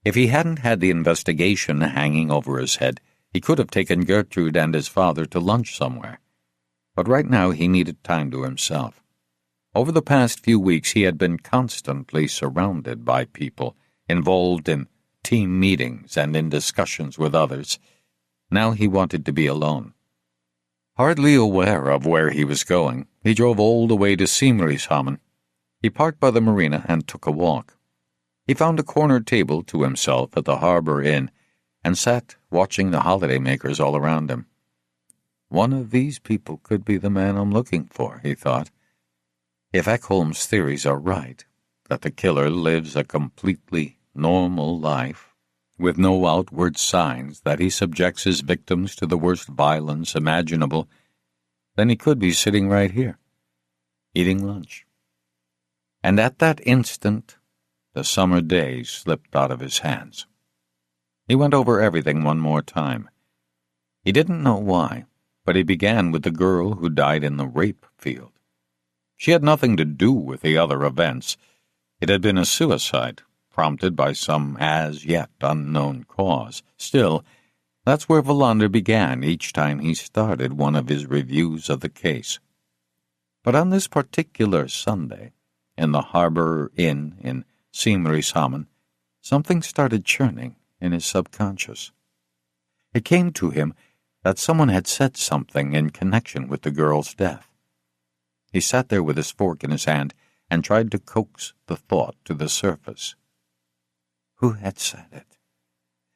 If he hadn't had the investigation hanging over his head, he could have taken Gertrude and his father to lunch somewhere. But right now he needed time to himself. Over the past few weeks he had been constantly surrounded by people, involved in team meetings and in discussions with others. Now he wanted to be alone. Hardly aware of where he was going, he drove all the way to Simrishamn. He parked by the marina and took a walk. He found a corner table to himself at the Harbor Inn and sat watching the holidaymakers all around him. One of these people could be the man I'm looking for, he thought. If Ekholm's theories are right, that the killer lives a completely normal life, with no outward signs that he subjects his victims to the worst violence imaginable, then he could be sitting right here, eating lunch. And at that instant, the summer day slipped out of his hands. He went over everything one more time. He didn't know why, but he began with the girl who died in the rape field. She had nothing to do with the other events. It had been a suicide, prompted by some as-yet unknown cause. Still, that's where Wallander began each time he started one of his reviews of the case. But on this particular Sunday, in the Harbor Inn in Simrishamn, something started churning in his subconscious. It came to him that someone had said something in connection with the girl's death. He sat there with his fork in his hand and tried to coax the thought to the surface. Who had said it?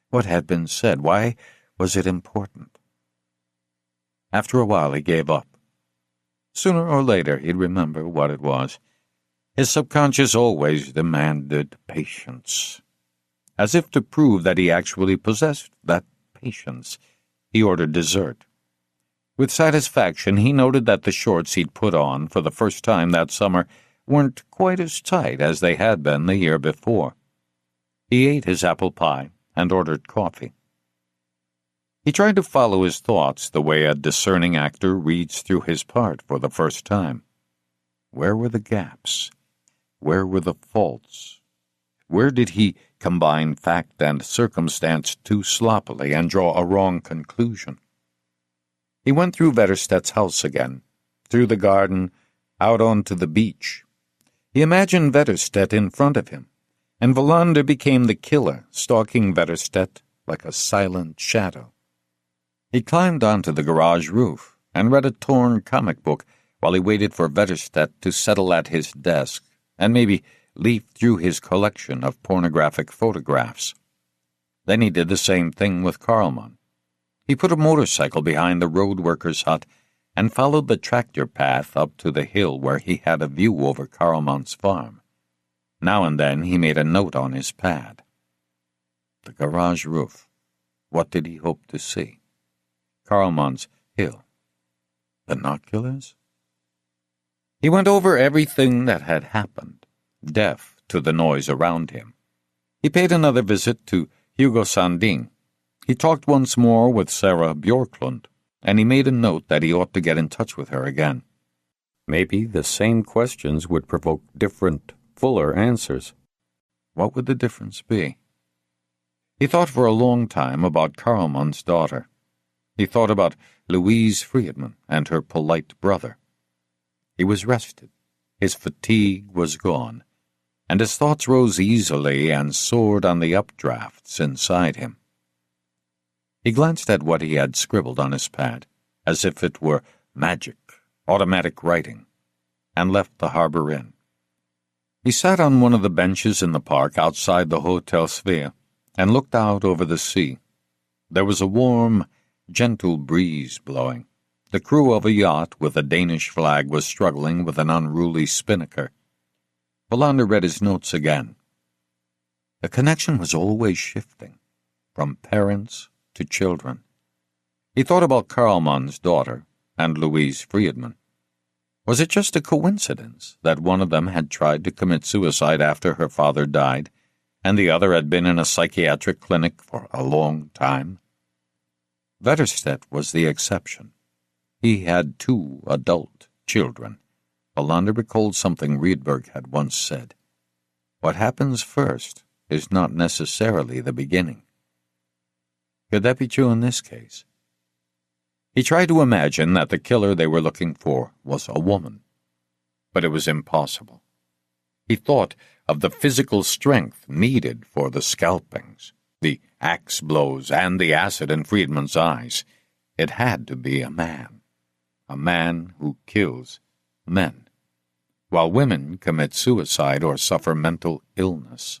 What had been said? Why was it important? After a while he gave up. Sooner or later he'd remember what it was. His subconscious always demanded patience. As if to prove that he actually possessed that patience, he ordered dessert. With satisfaction, he noted that the shorts he'd put on for the first time that summer weren't quite as tight as they had been the year before. He ate his apple pie and ordered coffee. He tried to follow his thoughts the way a discerning actor reads through his part for the first time. Where were the gaps? Where were the faults? Where did he combine fact and circumstance too sloppily and draw a wrong conclusion? He went through Wetterstedt's house again, through the garden, out onto the beach. He imagined Wetterstedt in front of him, and Wallander became the killer, stalking Wetterstedt like a silent shadow. He climbed onto the garage roof and read a torn comic book while he waited for Wetterstedt to settle at his desk and maybe leaf through his collection of pornographic photographs. Then he did the same thing with Karlman. He put a motorcycle behind the road worker's hut and followed the tractor path up to the hill where he had a view over Karlman's farm. Now and then he made a note on his pad. The garage roof. What did he hope to see? Karlman's hill. Binoculars? He went over everything that had happened, deaf to the noise around him. He paid another visit to Hugo Sandin. He talked once more with Sarah Bjorklund, and he made a note that he ought to get in touch with her again. Maybe the same questions would provoke different, fuller answers. What would the difference be? He thought for a long time about Karlman's daughter. He thought about Louise Friedman and her polite brother. He was rested. His fatigue was gone, and his thoughts rose easily and soared on the updrafts inside him. He glanced at what he had scribbled on his pad, as if it were magic, automatic writing, and left the Harbor Inn. He sat on one of the benches in the park outside the Hotel Svea and looked out over the sea. There was a warm, gentle breeze blowing. The crew of a yacht with a Danish flag was struggling with an unruly spinnaker. Wallander read his notes again. The connection was always shifting, from parents to children. He thought about Karlman's daughter and Louise Friedman. Was it just a coincidence that one of them had tried to commit suicide after her father died, and the other had been in a psychiatric clinic for a long time? Wetterstedt was the exception. He had 2 adult children, Wallander recalled something Riedberg had once said. What happens first is not necessarily the beginning. Could that be true in this case? He tried to imagine that the killer they were looking for was a woman, but it was impossible. He thought of the physical strength needed for the scalpings, the axe blows, and the acid in Friedman's eyes. It had to be a man who kills men, while women commit suicide or suffer mental illness.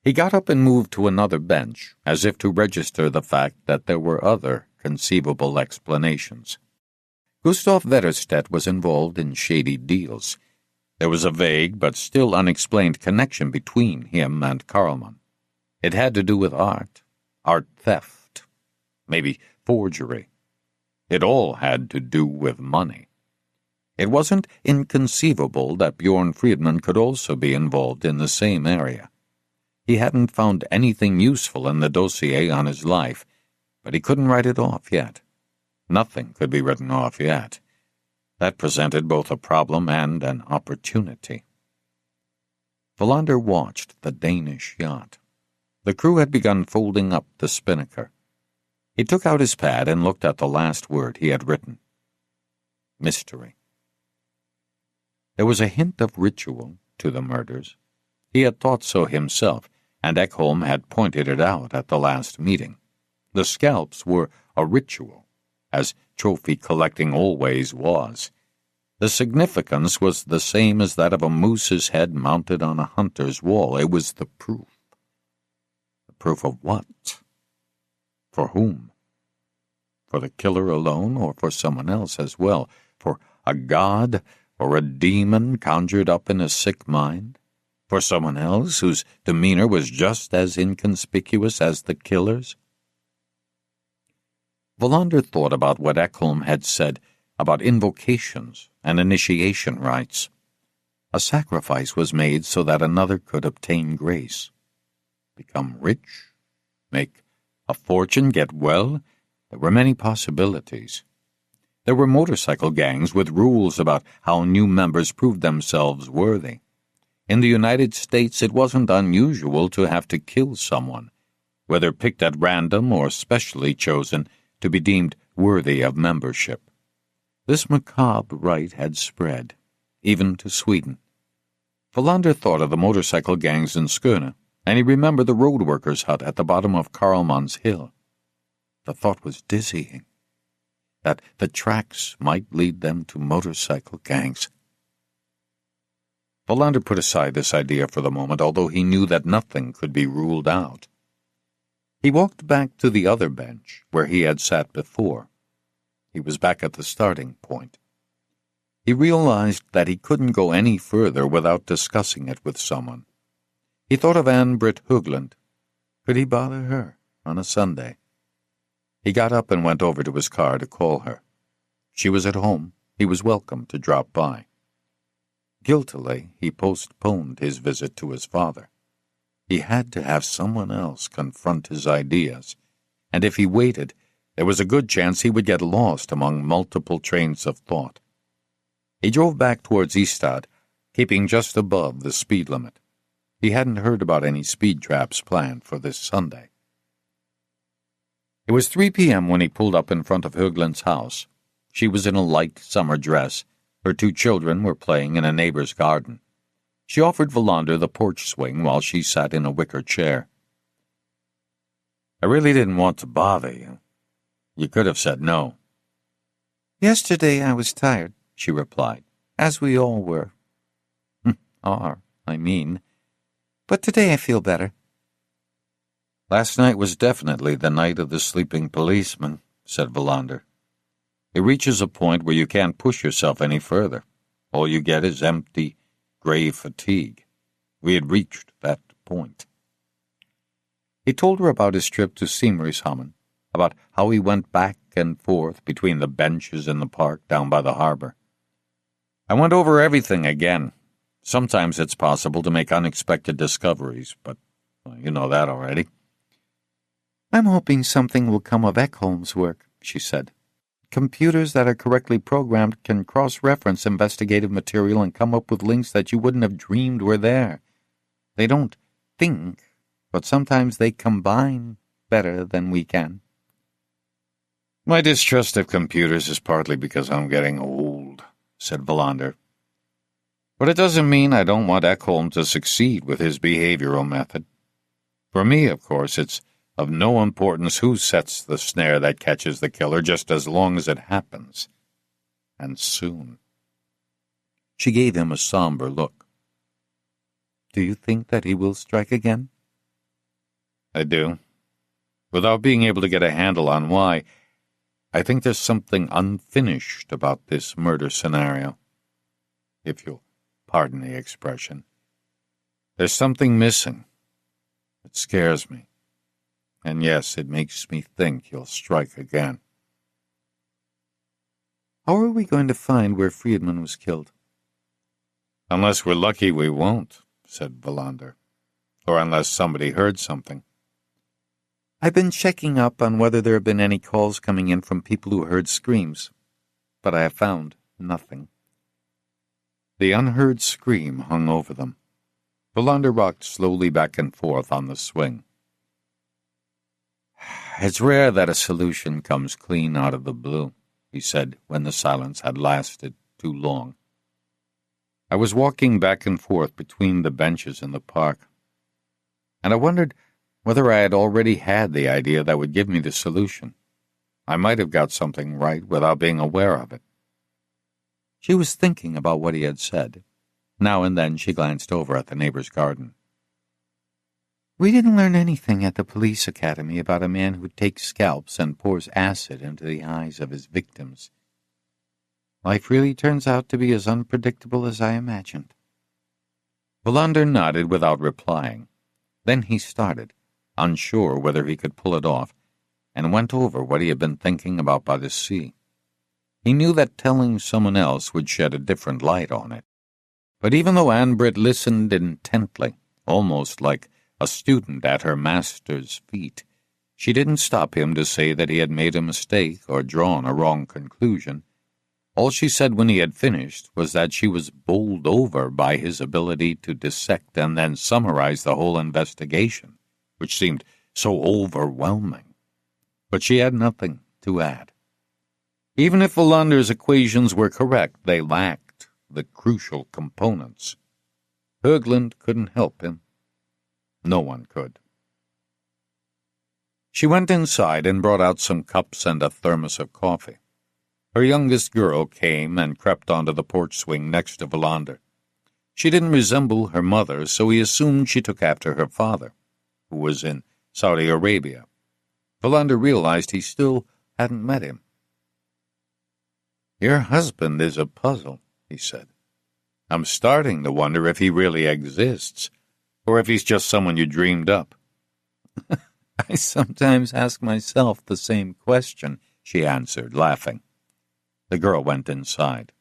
He got up and moved to another bench, as if to register the fact that there were other conceivable explanations. Gustav Wetterstedt was involved in shady deals. There was a vague but still unexplained connection between him and Karlman. It had to do with art theft, maybe forgery. It all had to do with money. It wasn't inconceivable that Bjorn Friedman could also be involved in the same area. He hadn't found anything useful in the dossier on his life, but he couldn't write it off yet. Nothing could be written off yet. That presented both a problem and an opportunity. Wallander watched the Danish yacht. The crew had begun folding up the spinnaker. He took out his pad and looked at the last word he had written. Mystery. There was a hint of ritual to the murders. He had thought so himself, and Ekholm had pointed it out at the last meeting. The scalps were a ritual, as trophy collecting always was. The significance was the same as that of a moose's head mounted on a hunter's wall. It was the proof. The proof of what? For whom? For the killer alone, or for someone else as well? For a god or a demon conjured up in a sick mind? For someone else whose demeanor was just as inconspicuous as the killer's? Wallander thought about what Ekholm had said about invocations and initiation rites. A sacrifice was made so that another could obtain grace. Become rich? Make a fortune? Get well? There were many possibilities. There were motorcycle gangs with rules about how new members proved themselves worthy. In the United States, it wasn't unusual to have to kill someone, whether picked at random or specially chosen, to be deemed worthy of membership. This macabre rite had spread, even to Sweden. Wallander thought of the motorcycle gangs in Skåne, and he remembered the road workers' hut at the bottom of Karlman's hill. The thought was dizzying, that the tracks might lead them to motorcycle gangs. Wallander put aside this idea for the moment, although he knew that nothing could be ruled out. He walked back to the other bench, where he had sat before. He was back at the starting point. He realized that he couldn't go any further without discussing it with someone. He thought of Ann-Britt Höglund. Could he bother her on a Sunday? He got up and went over to his car to call her. She was at home. He was welcome to drop by. Guiltily, he postponed his visit to his father. He had to have someone else confront his ideas, and if he waited, there was a good chance he would get lost among multiple trains of thought. He drove back towards Ystad, keeping just above the speed limit. He hadn't heard about any speed traps planned for this Sunday. It was 3 p.m. when he pulled up in front of Höglund's house. She was in a light summer dress. Her 2 children were playing in a neighbor's garden. She offered Wallander the porch swing while she sat in a wicker chair. I really didn't want to bother you. You could have said no. Yesterday I was tired, she replied, as we all were. I mean. But today I feel better. Last night was definitely the night of the sleeping policeman, said Wallander. It reaches a point where you can't push yourself any further. All you get is empty, gray fatigue. We had reached that point. He told her about his trip to Simrishamn, about how he went back and forth between the benches in the park down by the harbor. I went over everything again. Sometimes it's possible to make unexpected discoveries, but you know that already. I'm hoping something will come of Ekholm's work, she said. computers that are correctly programmed can cross-reference investigative material and come up with links that you wouldn't have dreamed were there. They don't think, but sometimes they combine better than we can. My distrust of computers is partly because I'm getting old, said Valander. But it doesn't mean I don't want Ekholm to succeed with his behavioral method. For me, of course, it's of no importance who sets the snare that catches the killer, just as long as it happens. And soon. She gave him a somber look. Do you think that he will strike again? I do. Without being able to get a handle on why, I think there's something unfinished about this murder scenario. If you'll pardon the expression. There's something missing. It scares me. And yes, it makes me think he'll strike again. How are we going to find where Friedman was killed? Unless we're lucky, we won't, said Valander. Or unless somebody heard something. I've been checking up on whether there have been any calls coming in from people who heard screams, but I have found nothing. The unheard scream hung over them. Valander rocked slowly back and forth on the swing. It's rare that a solution comes clean out of the blue, he said when the silence had lasted too long. I was walking back and forth between the benches in the park, and I wondered whether I had already had the idea that would give me the solution. I might have got something right without being aware of it. She was thinking about what he had said. Now and then she glanced over at the neighbor's garden. We didn't learn anything at the police academy about a man who takes scalps and pours acid into the eyes of his victims. Life really turns out to be as unpredictable as I imagined. Valander nodded without replying. Then he started, unsure whether he could pull it off, and went over what he had been thinking about by the sea. He knew that telling someone else would shed a different light on it. But even though Ann-Britt listened intently, almost like a student at her master's feet, she didn't stop him to say that he had made a mistake or drawn a wrong conclusion. All she said when he had finished was that she was bowled over by his ability to dissect and then summarize the whole investigation, which seemed so overwhelming. But she had nothing to add. Even if Valander's equations were correct, they lacked the crucial components. Högland couldn't help him. No one could. She went inside and brought out some cups and a thermos of coffee. Her youngest girl came and crept onto the porch swing next to Valander. She didn't resemble her mother, so he assumed she took after her father, who was in Saudi Arabia. Valander realized he still hadn't met him. Your husband is a puzzle, he said. I'm starting to wonder if he really exists, or if he's just someone you dreamed up. I sometimes ask myself the same question, she answered, laughing. The girl went inside.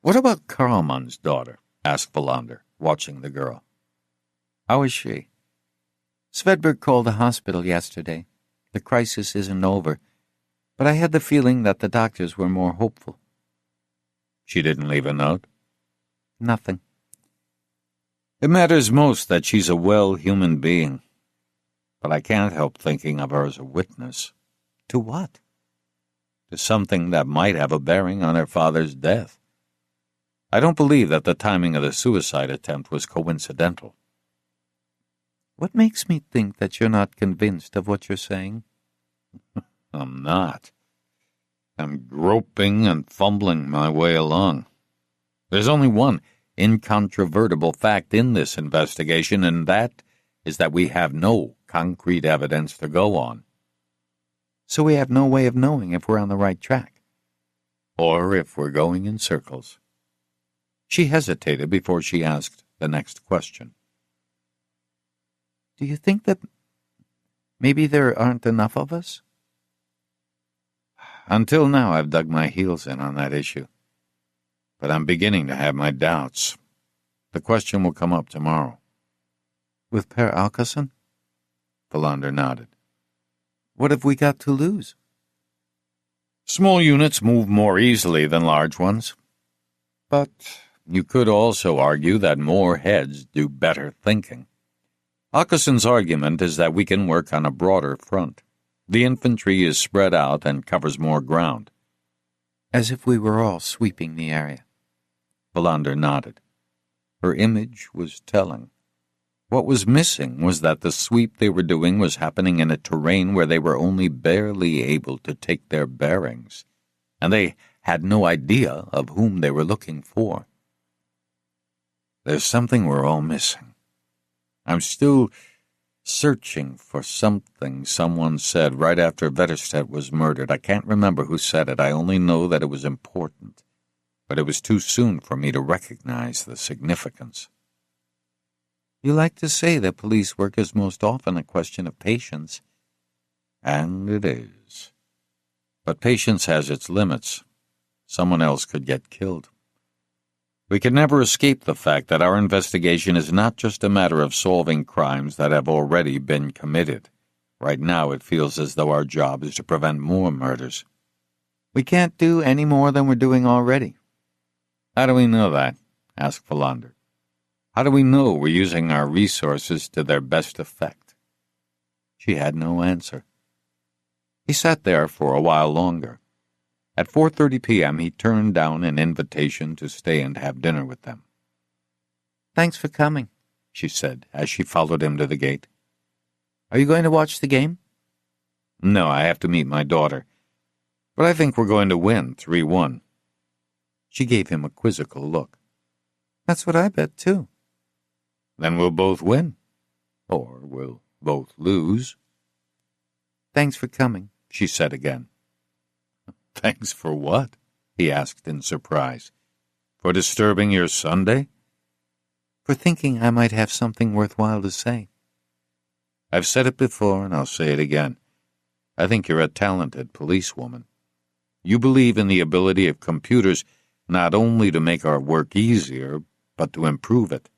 What about Karlmann's daughter? Asked Valander, watching the girl. How is she? Svedberg called the hospital yesterday. The crisis isn't over, but I had the feeling that the doctors were more hopeful. She didn't leave a note? Nothing. It matters most that she's a well human being, but I can't help thinking of her as a witness. To what? To something that might have a bearing on her father's death. I don't believe that the timing of the suicide attempt was coincidental. What makes me think that you're not convinced of what you're saying? I'm not. I'm groping and fumbling my way along. There's only one incontrovertible fact in this investigation, and that is that we have no concrete evidence to go on. So we have no way of knowing if we're on the right track. Or if we're going in circles. She hesitated before she asked the next question. Do you think that maybe there aren't enough of us? Until now, I've dug my heels in on that issue. But I'm beginning to have my doubts. The question will come up tomorrow. With Per Alcason? Valander nodded. What have we got to lose? Small units move more easily than large ones. But you could also argue that more heads do better thinking. Akason's argument is that we can work on a broader front. The infantry is spread out and covers more ground. As if we were all sweeping the area. Valander nodded. Her image was telling. What was missing was that the sweep they were doing was happening in a terrain where they were only barely able to take their bearings, and they had no idea of whom they were looking for. There's something we're all missing. I'm still searching for something someone said right after Vetterstedt was murdered. I can't remember who said it. I only know that it was important. But it was too soon for me to recognize the significance. You like to say that police work is most often a question of patience. And it is. But patience has its limits. Someone else could get killed. We can never escape the fact that our investigation is not just a matter of solving crimes that have already been committed. Right now it feels as though our job is to prevent more murders. We can't do any more than we're doing already. How do we know that? Asked Valander. How do we know we're using our resources to their best effect? She had no answer. He sat there for a while longer. At 4:30 p.m. he turned down an invitation to stay and have dinner with them. Thanks for coming, she said as she followed him to the gate. Are you going to watch the game? No, I have to meet my daughter. But I think we're going to win 3-1. She gave him a quizzical look. That's what I bet, too. Then we'll both win. Or we'll both lose. Thanks for coming, she said again. Thanks for what? He asked in surprise. For disturbing your Sunday? For thinking I might have something worthwhile to say. I've said it before and I'll say it again. I think you're a talented policewoman. You believe in the ability of computers not only to make our work easier, but to improve it.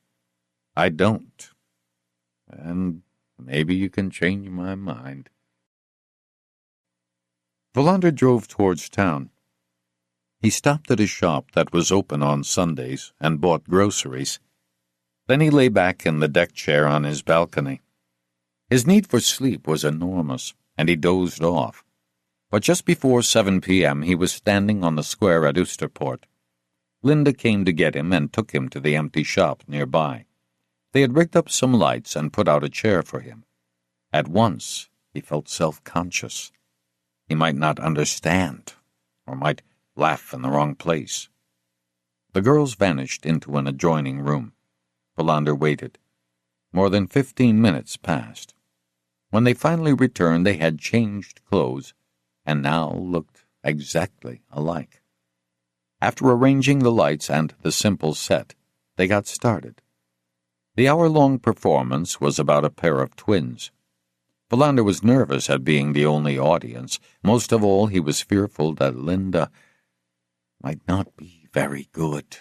I don't. And maybe you can change my mind. Valander drove towards town. He stopped at a shop that was open on Sundays and bought groceries. Then he lay back in the deck chair on his balcony. His need for sleep was enormous, and he dozed off. But just before 7 p.m. he was standing on the square at Oosterpoort. Linda came to get him and took him to the empty shop nearby. They had rigged up some lights and put out a chair for him. At once he felt self-conscious. He might not understand, or might laugh in the wrong place. The girls vanished into an adjoining room. Valander waited. More than 15 minutes passed. When they finally returned, they had changed clothes, and now looked exactly alike. After arranging the lights and the simple set, they got started. The hour-long performance was about a pair of twins. Valander was nervous at being the only audience. Most of all, he was fearful that Linda might not be very good.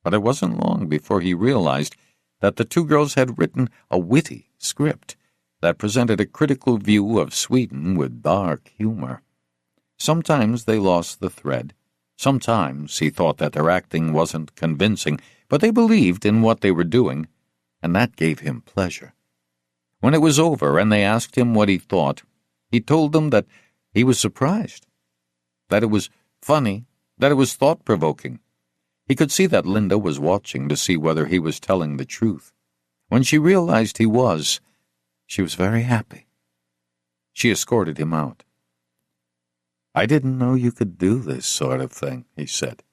But it wasn't long before he realized that the two girls had written a witty script that presented a critical view of Sweden with dark humor. Sometimes they lost the thread. Sometimes he thought that their acting wasn't convincing, but they believed in what they were doing, and that gave him pleasure. When it was over and they asked him what he thought, he told them that he was surprised, that it was funny, that it was thought-provoking. He could see that Linda was watching to see whether he was telling the truth. When she realized he was, she was very happy. She escorted him out. "I didn't know you could do this sort of thing," he said.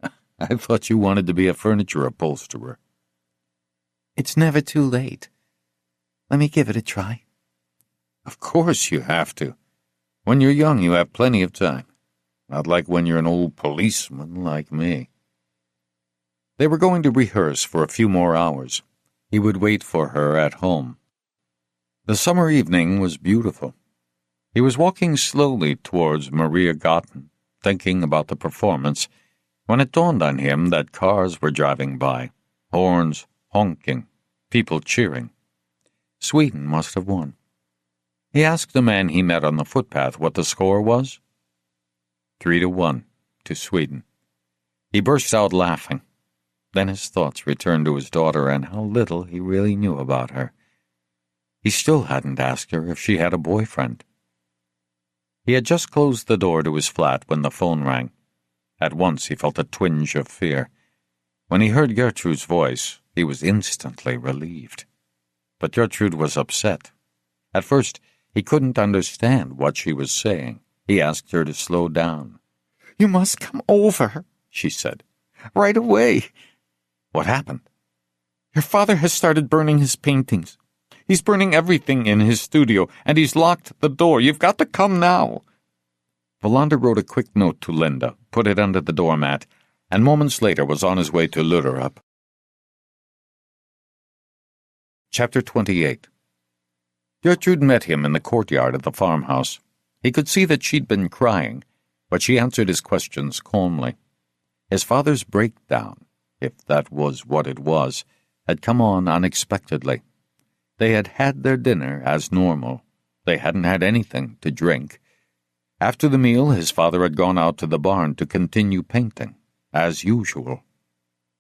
"I thought you wanted to be a furniture upholsterer." "It's never too late. Let me give it a try." "Of course you have to. When you're young, you have plenty of time. Not like when you're an old policeman like me." They were going to rehearse for a few more hours. He would wait for her at home. The summer evening was beautiful. He was walking slowly towards Maria Gotten, thinking about the performance, when it dawned on him that cars were driving by, horns honking, people cheering. Sweden must have won. He asked the man he met on the footpath what the score was. 3-1 to Sweden. He burst out laughing. Then his thoughts returned to his daughter and how little he really knew about her. He still hadn't asked her if she had a boyfriend. He had just closed the door to his flat when the phone rang. At once he felt a twinge of fear. When he heard Gertrude's voice, he was instantly relieved. But Gertrude was upset. At first, he couldn't understand what she was saying. He asked her to slow down. "You must come over," she said. "Right away." What happened? "Your father has started burning his paintings. He's burning everything in his studio, and he's locked the door. You've got to come now." Wallander wrote a quick note to Linda, put it under the doormat, and moments later was on his way to Luderup. Chapter 28. Gertrude met him in the courtyard of the farmhouse. He could see that she'd been crying, but she answered his questions calmly. His father's breakdown, if that was what it was, had come on unexpectedly. They had had their dinner as normal. They hadn't had anything to drink. After the meal, his father had gone out to the barn to continue painting, as usual.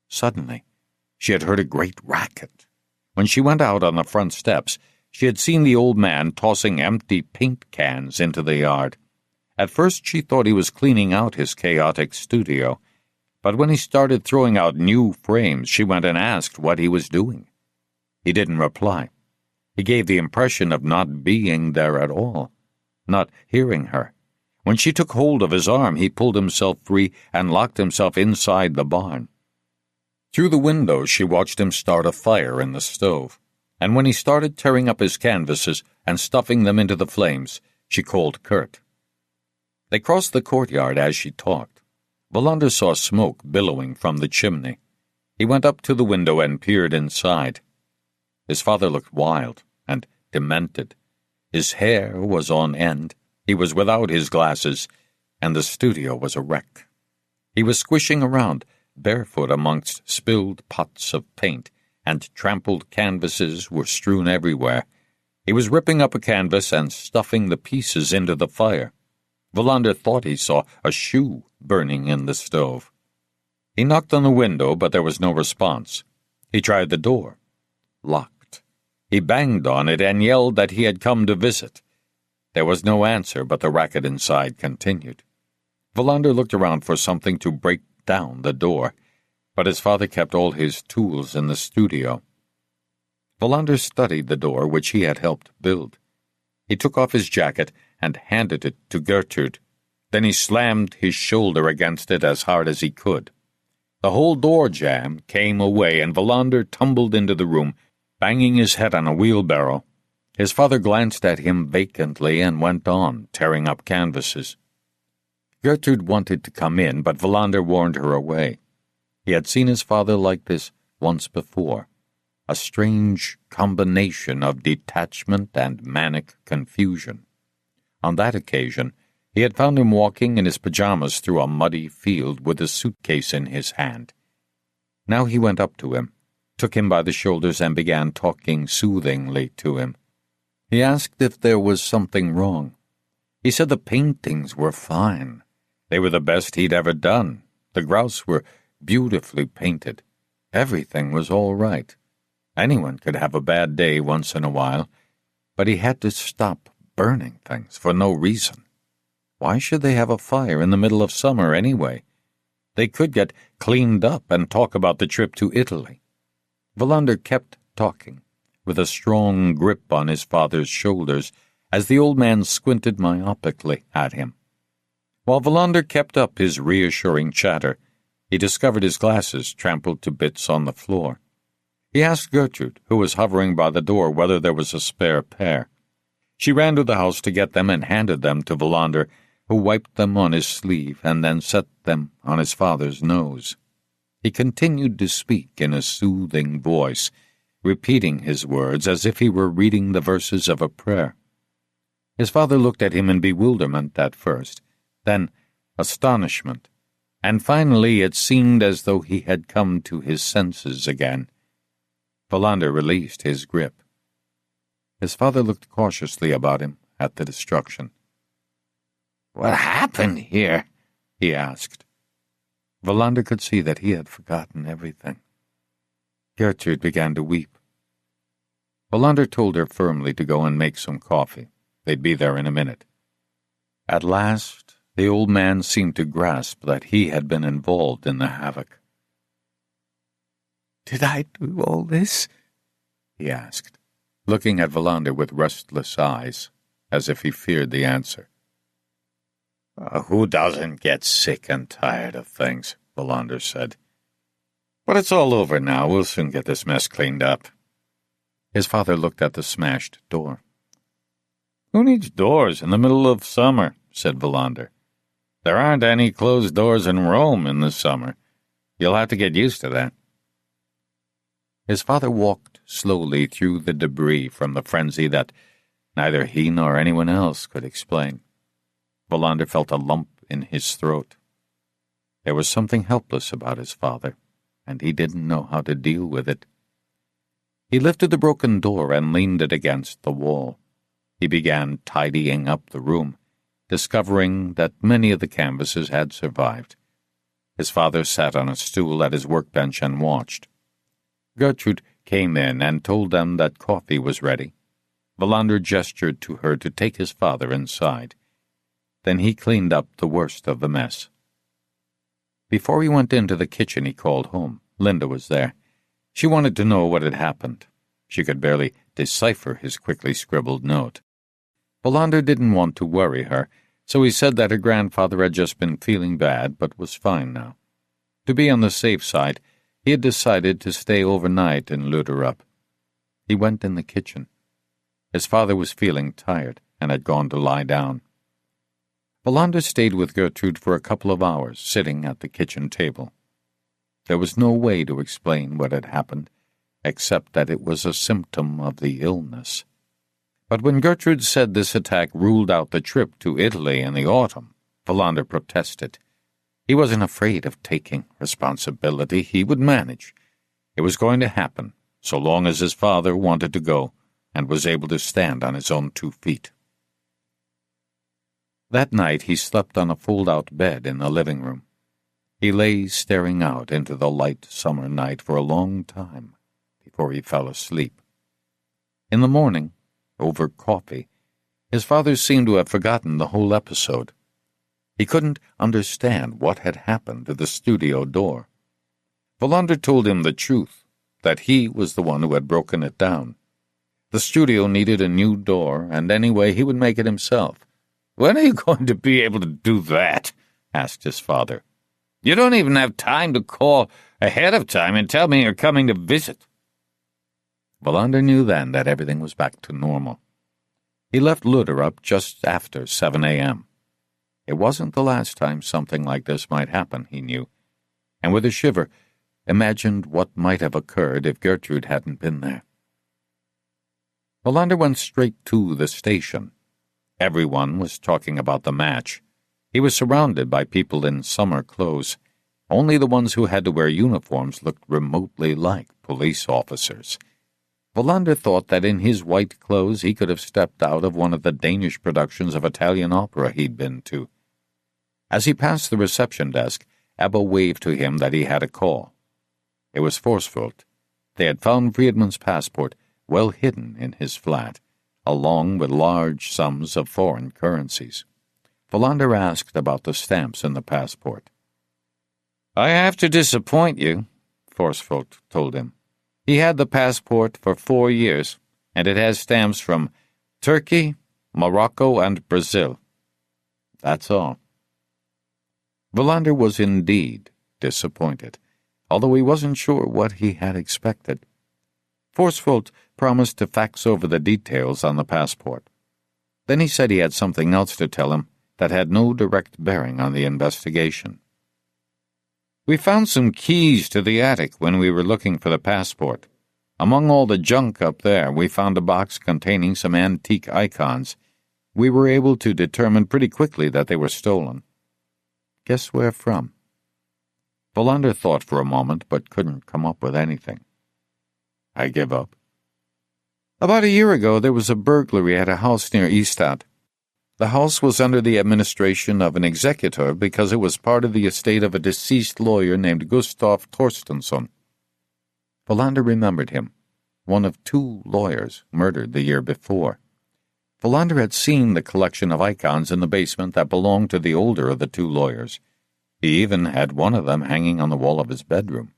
Suddenly, she had heard a great racket. When she went out on the front steps, she had seen the old man tossing empty paint cans into the yard. At first she thought he was cleaning out his chaotic studio, but when he started throwing out new frames, she went and asked what he was doing. He didn't reply. He gave the impression of not being there at all, not hearing her. When she took hold of his arm, he pulled himself free and locked himself inside the barn. Through the window, she watched him start a fire in the stove, and when he started tearing up his canvases and stuffing them into the flames, she called Kurt. They crossed the courtyard as she talked. Wallander saw smoke billowing from the chimney. He went up to the window and peered inside. His father looked wild and demented. His hair was on end, he was without his glasses, and the studio was a wreck. He was squishing around, barefoot amongst spilled pots of paint, and trampled canvases were strewn everywhere. He was ripping up a canvas and stuffing the pieces into the fire. Wallander thought he saw a shoe burning in the stove. He knocked on the window, but there was no response. He tried the door. Locked. He banged on it and yelled that he had come to visit. There was no answer, but the racket inside continued. Wallander looked around for something to break down the door, but his father kept all his tools in the studio. Wallander studied the door which he had helped build. He took off his jacket and handed it to Gertrude. Then he slammed his shoulder against it as hard as he could. The whole door jamb came away, and Wallander tumbled into the room, banging his head on a wheelbarrow. His father glanced at him vacantly and went on, tearing up canvases. Gertrude wanted to come in, but Wallander warned her away. He had seen his father like this once before, a strange combination of detachment and manic confusion. On that occasion, he had found him walking in his pajamas through a muddy field with a suitcase in his hand. Now he went up to him, took him by the shoulders, and began talking soothingly to him. He asked if there was something wrong. He said the paintings were fine. They were the best he'd ever done. The grouse were beautifully painted. Everything was all right. Anyone could have a bad day once in a while, but he had to stop burning things for no reason. Why should they have a fire in the middle of summer anyway? They could get cleaned up and talk about the trip to Italy. Wallander kept talking, with a strong grip on his father's shoulders, as the old man squinted myopically at him. While Wallander kept up his reassuring chatter, he discovered his glasses trampled to bits on the floor. He asked Gertrude, who was hovering by the door, whether there was a spare pair. She ran to the house to get them and handed them to Wallander, who wiped them on his sleeve and then set them on his father's nose. He continued to speak in a soothing voice, repeating his words as if he were reading the verses of a prayer. His father looked at him in bewilderment at first, then astonishment, and finally it seemed as though he had come to his senses again. Wallander released his grip. His father looked cautiously about him at the destruction. "What happened here?" he asked. Wallander could see that he had forgotten everything. Gertrude began to weep. Wallander told her firmly to go and make some coffee. They'd be there in a minute. At last, the old man seemed to grasp that he had been involved in the havoc. "Did I do all this?" he asked, looking at Wallander with restless eyes, as if he feared the answer. Who doesn't get sick and tired of things?" Wallander said. "But it's all over now. We'll soon get this mess cleaned up." His father looked at the smashed door. "Who needs doors in the middle of summer?" said Wallander. "There aren't any closed doors in Rome in the summer. You'll have to get used to that." His father walked slowly through the debris from the frenzy that neither he nor anyone else could explain. Wallander felt a lump in his throat. There was something helpless about his father, and he didn't know how to deal with it. He lifted the broken door and leaned it against the wall. He began tidying up the room, discovering that many of the canvases had survived. His father sat on a stool at his workbench and watched. Gertrude came in and told them that coffee was ready. Wallander gestured to her to take his father inside. Then he cleaned up the worst of the mess. Before he went into the kitchen, he called home. Linda was there. She wanted to know what had happened. She could barely decipher his quickly scribbled note. Wallander didn't want to worry her, so he said that her grandfather had just been feeling bad but was fine now. To be on the safe side, he had decided to stay overnight in Luderup. He went in the kitchen. His father was feeling tired and had gone to lie down. Wallander stayed with Gertrude for a couple of hours, sitting at the kitchen table. There was no way to explain what had happened, except that it was a symptom of the illness. But when Gertrude said this attack ruled out the trip to Italy in the autumn, Wallander protested. He wasn't afraid of taking responsibility. He would manage. It was going to happen, so long as his father wanted to go and was able to stand on his own 2 feet. That night he slept on a fold-out bed in the living room. He lay staring out into the light summer night for a long time before he fell asleep. In the morning, over coffee, his father seemed to have forgotten the whole episode. He couldn't understand what had happened to the studio door. Wallander told him the truth, that he was the one who had broken it down. The studio needed a new door, and anyway he would make it himself. "When are you going to be able to do that?" asked his father. "You don't even have time to call ahead of time and tell me you're coming to visit." Wallander knew then that everything was back to normal. He left Luderup just after 7 a.m. It wasn't the last time something like this might happen, he knew, and with a shiver, imagined what might have occurred if Gertrude hadn't been there. Wallander went straight to the station. Everyone was talking about the match. He was surrounded by people in summer clothes. Only the ones who had to wear uniforms looked remotely like police officers. Wallander thought that in his white clothes he could have stepped out of one of the Danish productions of Italian opera he'd been to. As he passed the reception desk, Abba waved to him that he had a call. It was Forsfeld. They had found Friedmann's passport well hidden in his flat, along with large sums of foreign currencies. Wallander asked about the stamps in the passport. "I have to disappoint you," Forsfeld told him. "He had the passport for 4 years, and it has stamps from Turkey, Morocco, and Brazil. That's all." Wallander was indeed disappointed, although he wasn't sure what he had expected. Forsfeld promised to fax over the details on the passport. Then he said he had something else to tell him that had no direct bearing on the investigation. "We found some keys to the attic when we were looking for the passport. Among all the junk up there, we found a box containing some antique icons. We were able to determine pretty quickly that they were stolen." "Guess where from?" Wallander thought for a moment, but couldn't come up with anything. "I give up." About a year ago, there was a burglary at a house near Ystad. The house was under the administration of an executor because it was part of the estate of a deceased lawyer named Gustav Torstensson. Wallander remembered him, one of 2 lawyers murdered the year before. Wallander had seen the collection of icons in the basement that belonged to the older of the 2 lawyers. He even had one of them hanging on the wall of his bedroom,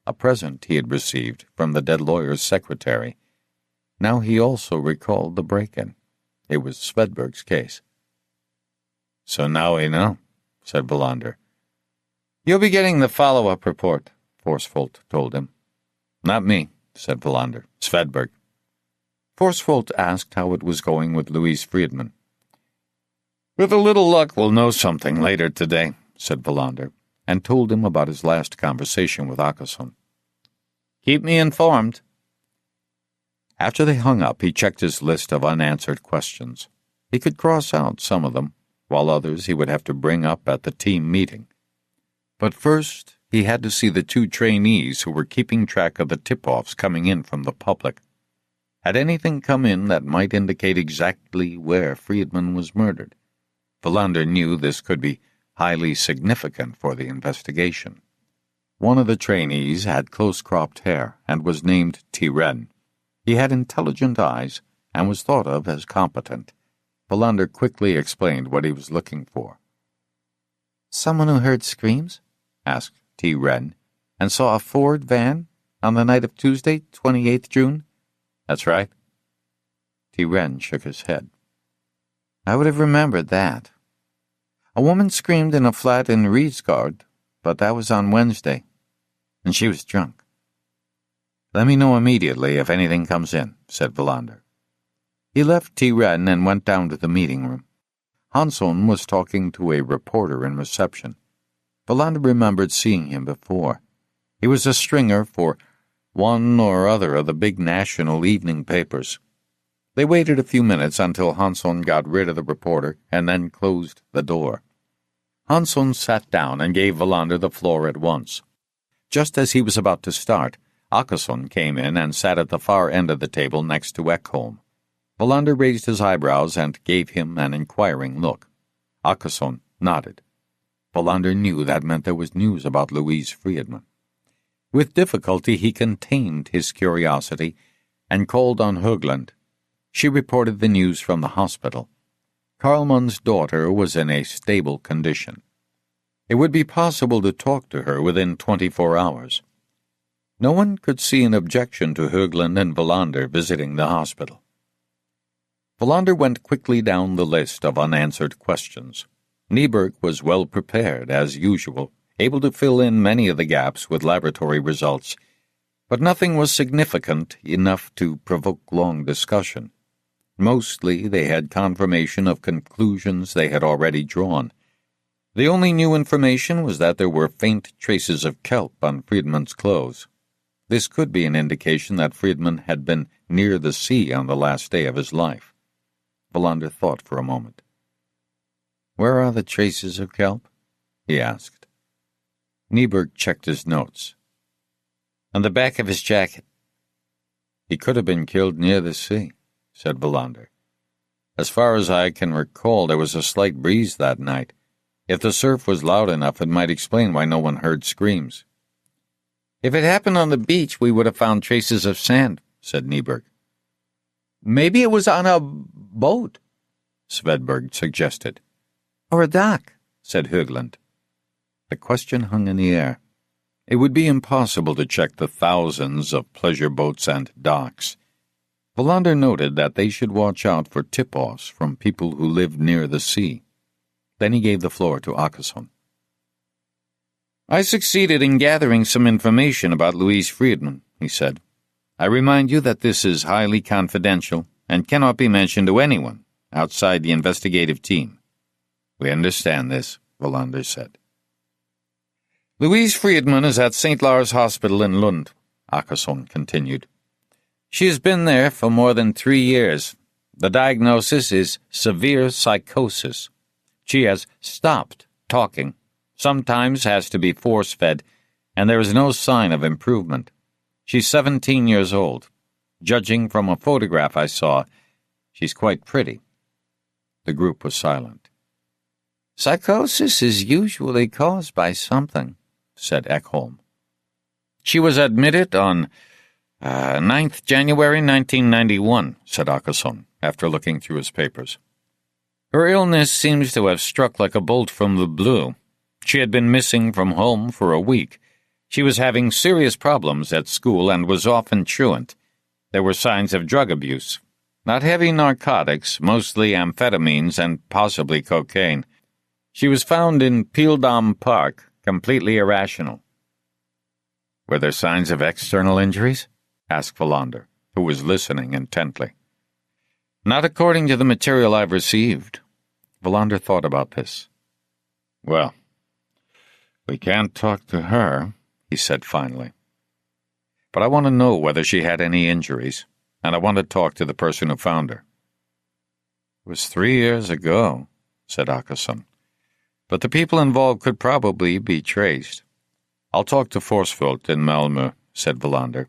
a present he had received from the dead lawyer's secretary. Now he also recalled the break-in. It was Svedberg's case. "So now we know," said Wallander. "You'll be getting the follow-up report," Forsfold told him. "Not me," said Wallander. "Svedberg." Forsfold asked how it was going with Louise Friedman. "With a little luck, we'll know something later today," said Wallander, and told him about his last conversation with Åkesson. "Keep me informed." After they hung up, he checked his list of unanswered questions. He could cross out some of them, while others he would have to bring up at the team meeting. But first, he had to see the 2 trainees who were keeping track of the tip-offs coming in from the public. Had anything come in that might indicate exactly where Friedman was murdered? Wallander knew this could be highly significant for the investigation. One of the trainees had close-cropped hair and was named Tiren. He had intelligent eyes and was thought of as competent. Wallander quickly explained what he was looking for. "Someone who heard screams?" asked Tiren, "and saw a Ford van on the night of Tuesday, 28th June? "That's right." Tiren shook his head. "I would have remembered that. A woman screamed in a flat in Riesgård, but that was on Wednesday, and she was drunk." "Let me know immediately if anything comes in," said Wallander. He left Tiren and went down to the meeting room. Hansson was talking to a reporter in reception. Wallander remembered seeing him before. He was a stringer for one or other of the big national evening papers. They waited a few minutes until Hansson got rid of the reporter and then closed the door. Hansson sat down and gave Wallander the floor at once. Just as he was about to start, Åkesson came in and sat at the far end of the table next to Ekholm. Wallander raised his eyebrows and gave him an inquiring look. Åkesson nodded. Wallander knew that meant there was news about Louise Friedman. With difficulty he contained his curiosity and called on Högland. She reported the news from the hospital. Karlmann's daughter was in a stable condition. It would be possible to talk to her within 24 hours. No one could see an objection to Högland and Wallander visiting the hospital. Wallander went quickly down the list of unanswered questions. Nyberg was well prepared, as usual, able to fill in many of the gaps with laboratory results, but nothing was significant enough to provoke long discussion. Mostly they had confirmation of conclusions they had already drawn. The only new information was that there were faint traces of kelp on Friedman's clothes. This could be an indication that Friedman had been near the sea on the last day of his life. Wallander thought for a moment. "Where are the traces of kelp?" he asked. Nyberg checked his notes. "On the back of his jacket." "He could have been killed near the sea," said Wallander. "As far as I can recall, there was a slight breeze that night. If the surf was loud enough, it might explain why no one heard screams." "If it happened on the beach, we would have found traces of sand," said Nyberg. "Maybe it was on a boat," Svedberg suggested. "Or a dock," said Högland. The question hung in the air. It would be impossible to check the thousands of pleasure boats and docks. Wallander noted that they should watch out for tip-offs from people who lived near the sea. Then he gave the floor to Åkesson. "I succeeded in gathering some information about Louise Friedman," he said. "I remind you that this is highly confidential and cannot be mentioned to anyone outside the investigative team." "We understand this," Wallander said. "Louise Friedman is at St. Lars Hospital in Lund," Åkesson continued. "She has been there for more than 3 years. The diagnosis is severe psychosis. She has stopped talking, sometimes has to be force-fed, and there is no sign of improvement. She's 17 years old. Judging from a photograph I saw, she's quite pretty." The group was silent. "Psychosis is usually caused by something," said Ekholm. "She was admitted on 9th January 1991, said Akasson, after looking through his papers. "Her illness seems to have struck like a bolt from the blue. She had been missing from home for a week. She was having serious problems at school and was often truant. There were signs of drug abuse. Not heavy narcotics, mostly amphetamines and possibly cocaine. She was found in Pieldam Park, completely irrational." "Were there signs of external injuries?" asked Wallander, who was listening intently. "Not according to the material I've received." Wallander thought about this. "Well, we can't talk to her," he said finally. "But I want to know whether she had any injuries, and I want to talk to the person who found her." "It was 3 years ago," said Akasson. "But the people involved could probably be traced." "I'll talk to Forsfeld in Malmö," said Wallander.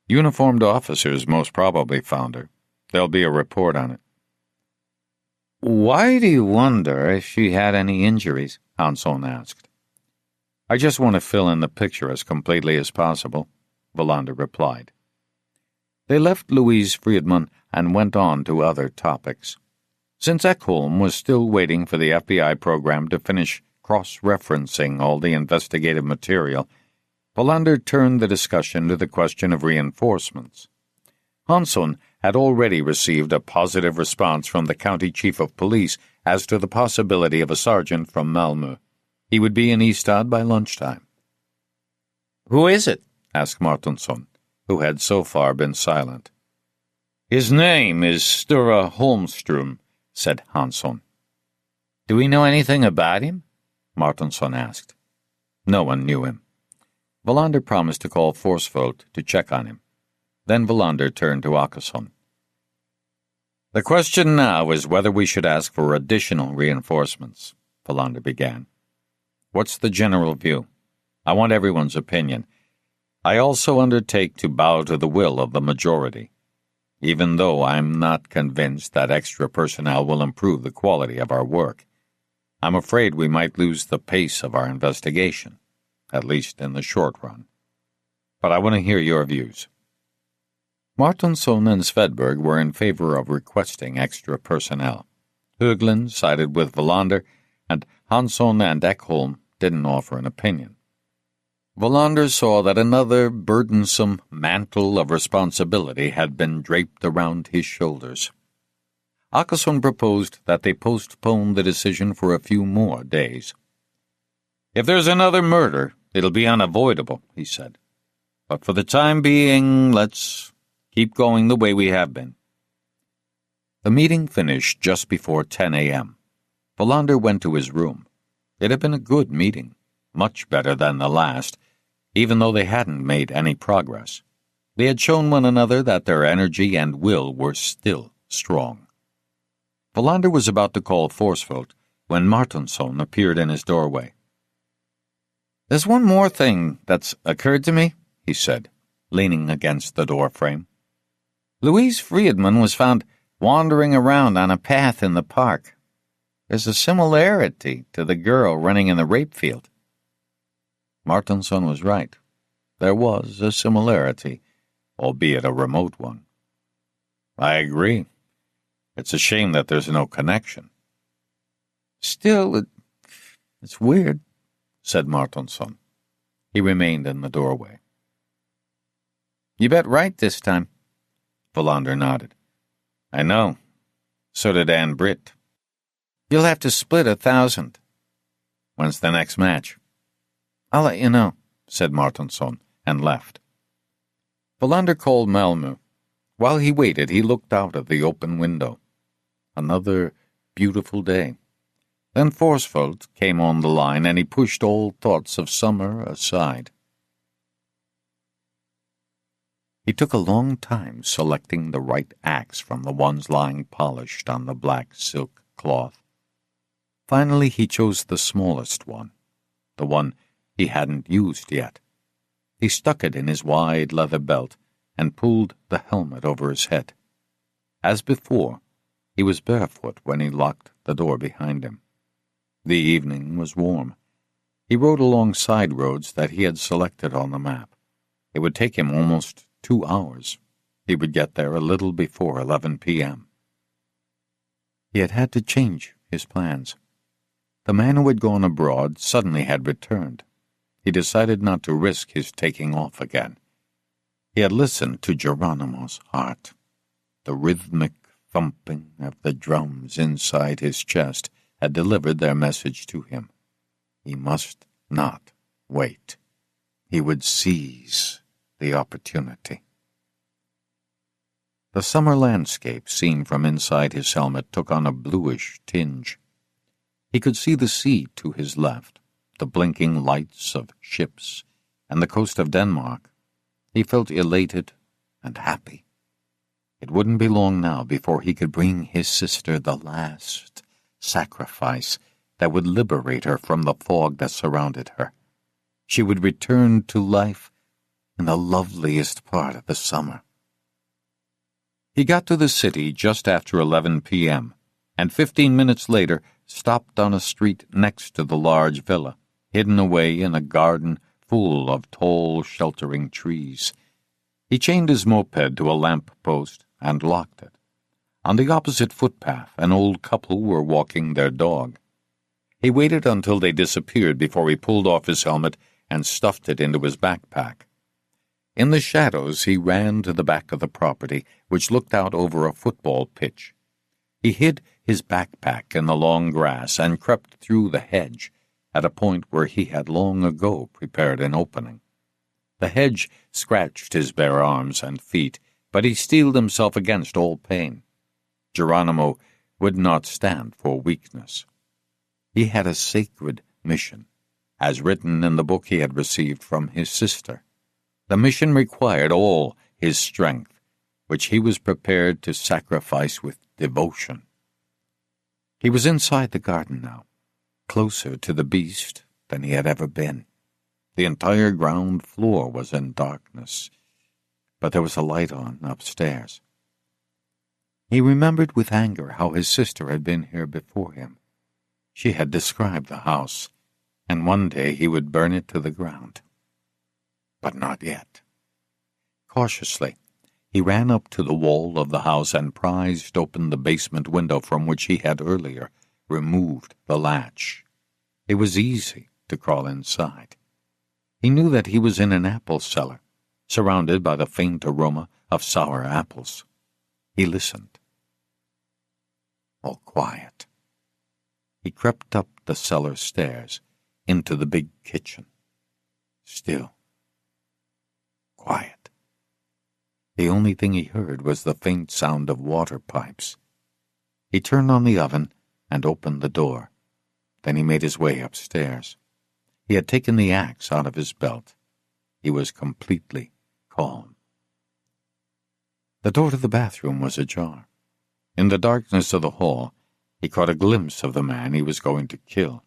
"Uniformed officers most probably found her. There'll be a report on it." "Why do you wonder if she had any injuries?" Hansson asked. "I just want to fill in the picture as completely as possible," Wallander replied. They left Louise Friedman and went on to other topics. Since Ekholm was still waiting for the FBI program to finish cross-referencing all the investigative material, Wallander turned the discussion to the question of reinforcements. Hansson had already received a positive response from the county chief of police as to the possibility of a sergeant from Malmö. He would be in Ystad by lunchtime. "Who is it?" asked Martinsson, who had so far been silent. "His name is Sture Holmström," said Hansson. "Do we know anything about him?" Martinsson asked. No one knew him. Wallander promised to call Forsfeld to check on him. Then Wallander turned to Akasson. "The question now is whether we should ask for additional reinforcements," Wallander began. "What's the general view? I want everyone's opinion. I also undertake to bow to the will of the majority, even though I'm not convinced that extra personnel will improve the quality of our work. I'm afraid we might lose the pace of our investigation, at least in the short run. But I want to hear your views." Martinsson and Svedberg were in favor of requesting extra personnel. Höglund sided with Wallander, and Hansson and Ekholm didn't offer an opinion. Wallander saw that another burdensome mantle of responsibility had been draped around his shoulders. Akasson proposed that they postpone the decision for a few more days. "If there's another murder, it'll be unavoidable," he said. "But for the time being, let's keep going the way we have been." The meeting finished just before 10 a.m. Wallander went to his room. It had been a good meeting, much better than the last, even though they hadn't made any progress. They had shown one another that their energy and will were still strong. Wallander was about to call Forsfeld when Martinsson appeared in his doorway. "There's one more thing that's occurred to me," he said, leaning against the doorframe. "Louise Friedman was found wandering around on a path in the park. There's a similarity to the girl running in the rape field." Martinsson was right. There was a similarity, albeit a remote one. "I agree. It's a shame that there's no connection." "Still, it's weird," said Martinsson. He remained in the doorway. "You bet right this time." Wallander nodded. "I know. So did Ann Britt." "You'll have to split 1,000. "When's the next match?" "I'll let you know," said Martinsson, and left. Wallander called Malmö. While he waited, he looked out of the open window. Another beautiful day. Then Forsfeld came on the line, and he pushed all thoughts of summer aside. He took a long time selecting the right axe from the ones lying polished on the black silk cloth. Finally, he chose the smallest one, the one he hadn't used yet. He stuck it in his wide leather belt and pulled the helmet over his head. As before, he was barefoot when he locked the door behind him. The evening was warm. He rode along side roads that he had selected on the map. It would take him almost 2 hours. He would get there a little before 11 p.m. He had had to change his plans. The man who had gone abroad suddenly had returned. He decided not to risk his taking off again. He had listened to Geronimo's heart. The rhythmic thumping of the drums inside his chest had delivered their message to him. He must not wait. He would seize the opportunity. The summer landscape seen from inside his helmet took on a bluish tinge. He could see the sea to his left, the blinking lights of ships, and the coast of Denmark. He felt elated and happy. It wouldn't be long now before he could bring his sister the last sacrifice that would liberate her from the fog that surrounded her. She would return to life in the loveliest part of the summer. He got to the city just after 11 p.m., and 15 minutes later stopped on a street next to the large villa, hidden away in a garden full of tall, sheltering trees. He chained his moped to a lamp post and locked it. On the opposite footpath, an old couple were walking their dog. He waited until they disappeared before he pulled off his helmet and stuffed it into his backpack. In the shadows, he ran to the back of the property, which looked out over a football pitch. He hid his backpack in the long grass and crept through the hedge at a point where he had long ago prepared an opening. The hedge scratched his bare arms and feet, but he steeled himself against all pain. Geronimo would not stand for weakness. He had a sacred mission, as written in the book he had received from his sister. The mission required all his strength, which he was prepared to sacrifice with devotion. He was inside the garden now, closer to the beast than he had ever been. The entire ground floor was in darkness, but there was a light on upstairs. He remembered with anger how his sister had been here before him. She had described the house, and one day he would burn it to the ground. But not yet. Cautiously, he ran up to the wall of the house and prized open the basement window from which he had earlier removed the latch. It was easy to crawl inside. He knew that he was in an apple cellar, surrounded by the faint aroma of sour apples. He listened. All quiet. He crept up the cellar stairs into the big kitchen. Still. Quiet. The only thing he heard was the faint sound of water pipes. He turned on the oven and opened the door. Then he made his way upstairs. He had taken the axe out of his belt. He was completely calm. The door to the bathroom was ajar. In the darkness of the hall, he caught a glimpse of the man he was going to kill.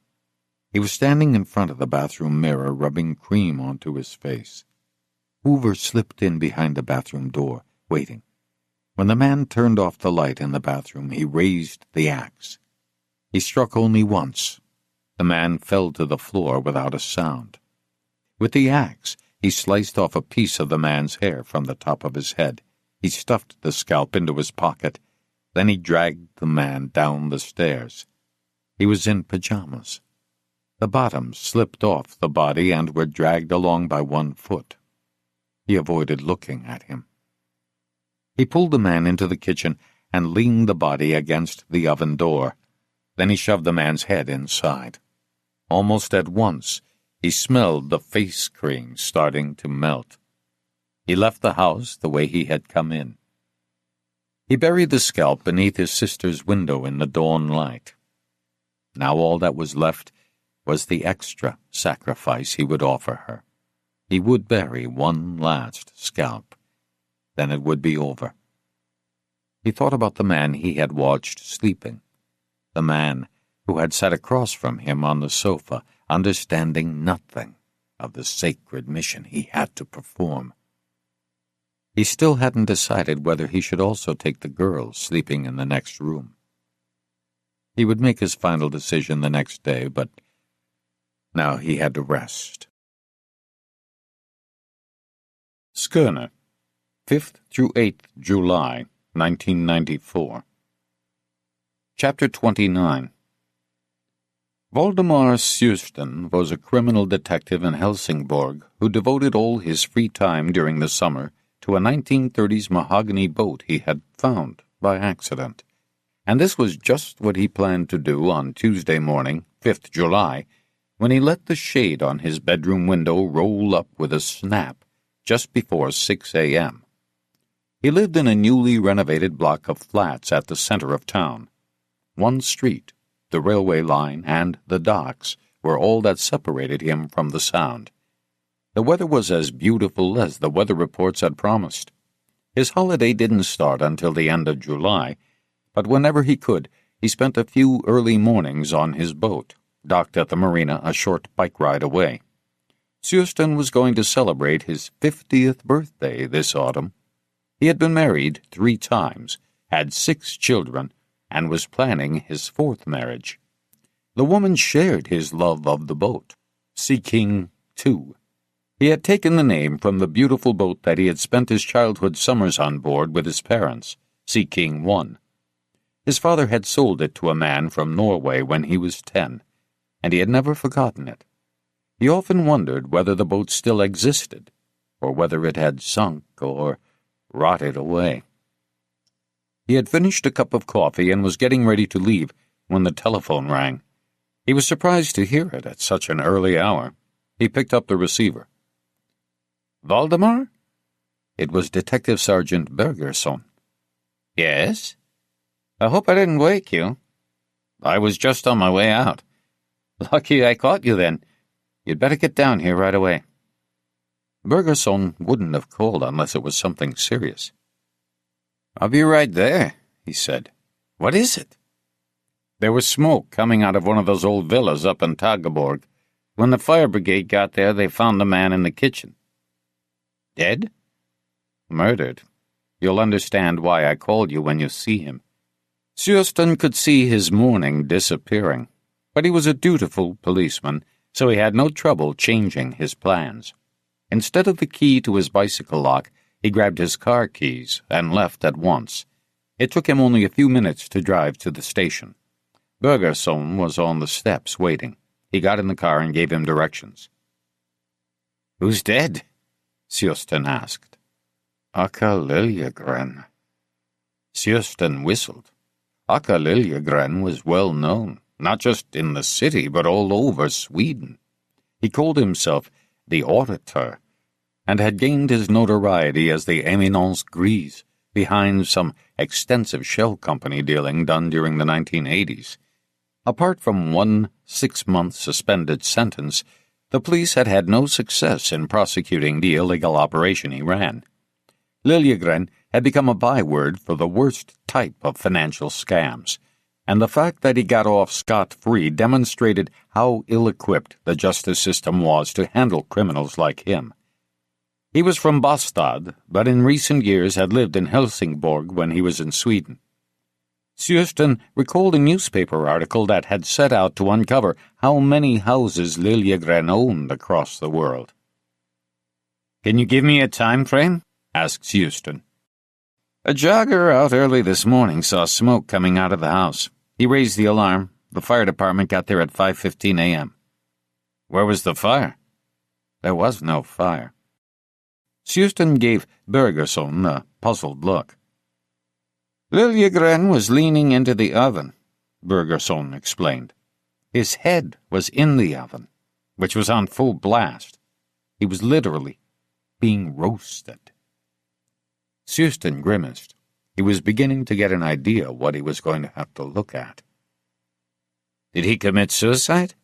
He was standing in front of the bathroom mirror, rubbing cream onto his face. Hoover slipped in behind the bathroom door, waiting. When the man turned off the light in the bathroom, he raised the axe. He struck only once. The man fell to the floor without a sound. With the axe, he sliced off a piece of the man's hair from the top of his head. He stuffed the scalp into his pocket. Then he dragged the man down the stairs. He was in pajamas. The bottoms slipped off the body and were dragged along by one foot. He avoided looking at him. He pulled the man into the kitchen and leaned the body against the oven door. Then he shoved the man's head inside. Almost at once, he smelled the face cream starting to melt. He left the house the way he had come in. He buried the scalp beneath his sister's window in the dawn light. Now all that was left was the extra sacrifice he would offer her. He would bury one last scalp. Then it would be over. He thought about the man he had watched sleeping, the man who had sat across from him on the sofa, understanding nothing of the sacred mission he had to perform. He still hadn't decided whether he should also take the girl sleeping in the next room. He would make his final decision the next day, but now he had to rest. Skåne, 5th through 8th July, 1994. Chapter 29. Valdemar Susten was a criminal detective in Helsingborg who devoted all his free time during the summer to a 1930s mahogany boat he had found by accident. And this was just what he planned to do on Tuesday morning, 5th July, when he let the shade on his bedroom window roll up with a snap just before 6 a.m. He lived in a newly renovated block of flats at the center of town. One street, the railway line, and the docks were all that separated him from the sound. The weather was as beautiful as the weather reports had promised. His holiday didn't start until the end of July, but whenever he could, he spent a few early mornings on his boat, docked at the marina a short bike ride away. Susten was going to celebrate his 50th birthday this autumn. He had been married 3 times, had 6 children, and was planning his 4th marriage. The woman shared his love of the boat, Sea King 2. He had taken the name from the beautiful boat that he had spent his childhood summers on board with his parents, Sea King 1. His father had sold it to a man from Norway when he was 10, and he had never forgotten it. He often wondered whether the boat still existed, or whether it had sunk or rotted away. He had finished a cup of coffee and was getting ready to leave when the telephone rang. He was surprised to hear it at such an early hour. He picked up the receiver. "Valdemar?" It was Detective Sergeant Bergerson. "Yes? I hope I didn't wake you." "I was just on my way out." "Lucky I caught you then. You'd better get down here right away." Bergerson wouldn't have called unless it was something serious. "I'll be right there," he said. "What is it?" "There was smoke coming out of one of those old villas up in Tageborg. When the fire brigade got there, they found the man in the kitchen." "Dead?" "Murdered. You'll understand why I called you when you see him." Susten could see his morning disappearing, but he was a dutiful policeman, so he had no trouble changing his plans. Instead of the key to his bicycle lock, he grabbed his car keys and left at once. It took him only a few minutes to drive to the station. Bergerson was on the steps waiting. He got in the car and gave him directions. "Who's dead?" Susten asked. "Akka Liljegren." Susten whistled. Akka Liljegren was well known, not just in the city, but all over Sweden. He called himself the Auditor, and had gained his notoriety as the Eminence Grise behind some extensive shell company dealing done during the 1980s. Apart from one 6-month suspended sentence, the police had had no success in prosecuting the illegal operation he ran. Liljegren had become a byword for the worst type of financial scams, and the fact that he got off scot-free demonstrated how ill-equipped the justice system was to handle criminals like him. He was from Bastad, but in recent years had lived in Helsingborg when he was in Sweden. Susten recalled a newspaper article that had set out to uncover how many houses Liljegren owned across the world. "Can you give me a time frame?" asked Susten. "A jogger out early this morning saw smoke coming out of the house. He raised the alarm. The fire department got there at 5:15 a.m. "Where was the fire?" "There was no fire." Susten gave Bergerson a puzzled look. "Liljegren was leaning into the oven," Bergerson explained. "His head was in the oven, which was on full blast. He was literally being roasted." Susten grimaced. He was beginning to get an idea what he was going to have to look at. "Did he commit suicide?"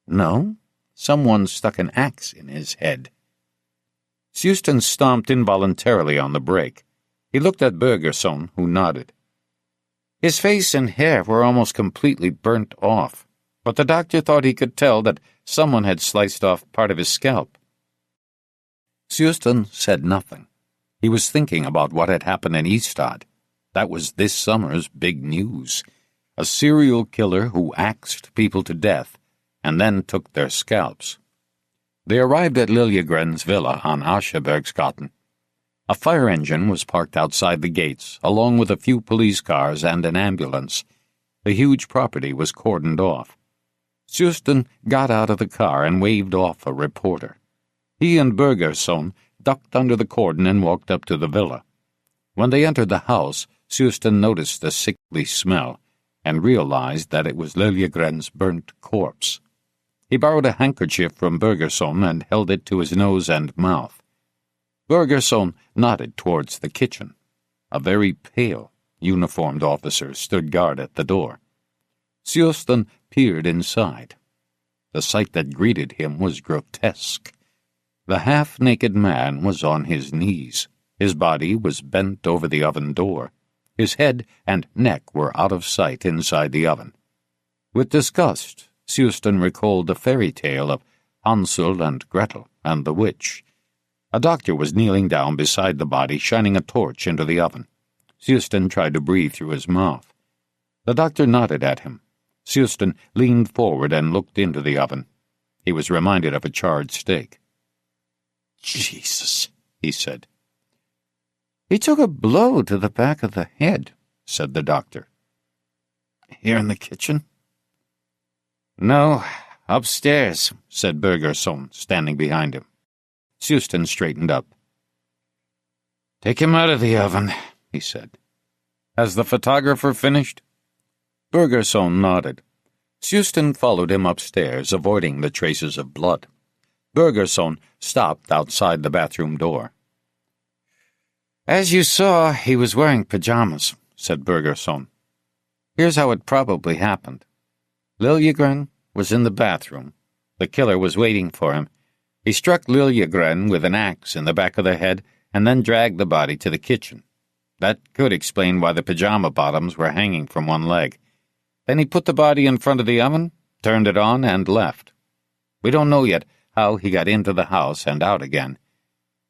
"No. Someone stuck an axe in his head." Susten stomped involuntarily on the brake. He looked at Bergerson, who nodded. His face and hair were almost completely burnt off, but the doctor thought he could tell that someone had sliced off part of his scalp. Susten said nothing. He was thinking about what had happened in Ystad. That was this summer's big news. A serial killer who axed people to death and then took their scalps. They arrived at Liljegren's villa on Aschebergsgaten. A fire engine was parked outside the gates, along with a few police cars and an ambulance. The huge property was cordoned off. Susten got out of the car and waved off a reporter. He and Bergerson ducked under the cordon and walked up to the villa. When they entered the house, Susten noticed the sickly smell and realized that it was Liljegren's burnt corpse. He borrowed a handkerchief from Bergerson and held it to his nose and mouth. Bergerson nodded towards the kitchen. A very pale, uniformed officer stood guard at the door. Susten peered inside. The sight that greeted him was grotesque. The half-naked man was on his knees. His body was bent over the oven door. His head and neck were out of sight inside the oven. With disgust, Susten recalled the fairy tale of Hansel and Gretel and the witch. A doctor was kneeling down beside the body, shining a torch into the oven. Susten tried to breathe through his mouth. The doctor nodded at him. Susten leaned forward and looked into the oven. He was reminded of a charred steak. "Jesus," he said. "He took a blow to the back of the head," said the doctor. "Here in the kitchen?" "No, upstairs," said Bergerson, standing behind him. Susten straightened up. "Take him out of the oven," he said. "Has the photographer finished?" Bergerson nodded. Susten followed him upstairs, avoiding the traces of blood. Bergerson stopped outside the bathroom door. "As you saw, he was wearing pajamas," said Bergerson. "Here's how it probably happened. Liljegren was in the bathroom. The killer was waiting for him. He struck Liljegren with an axe in the back of the head and then dragged the body to the kitchen. That could explain why the pajama bottoms were hanging from one leg. Then he put the body in front of the oven, turned it on, and left. We don't know yet how he got into the house and out again.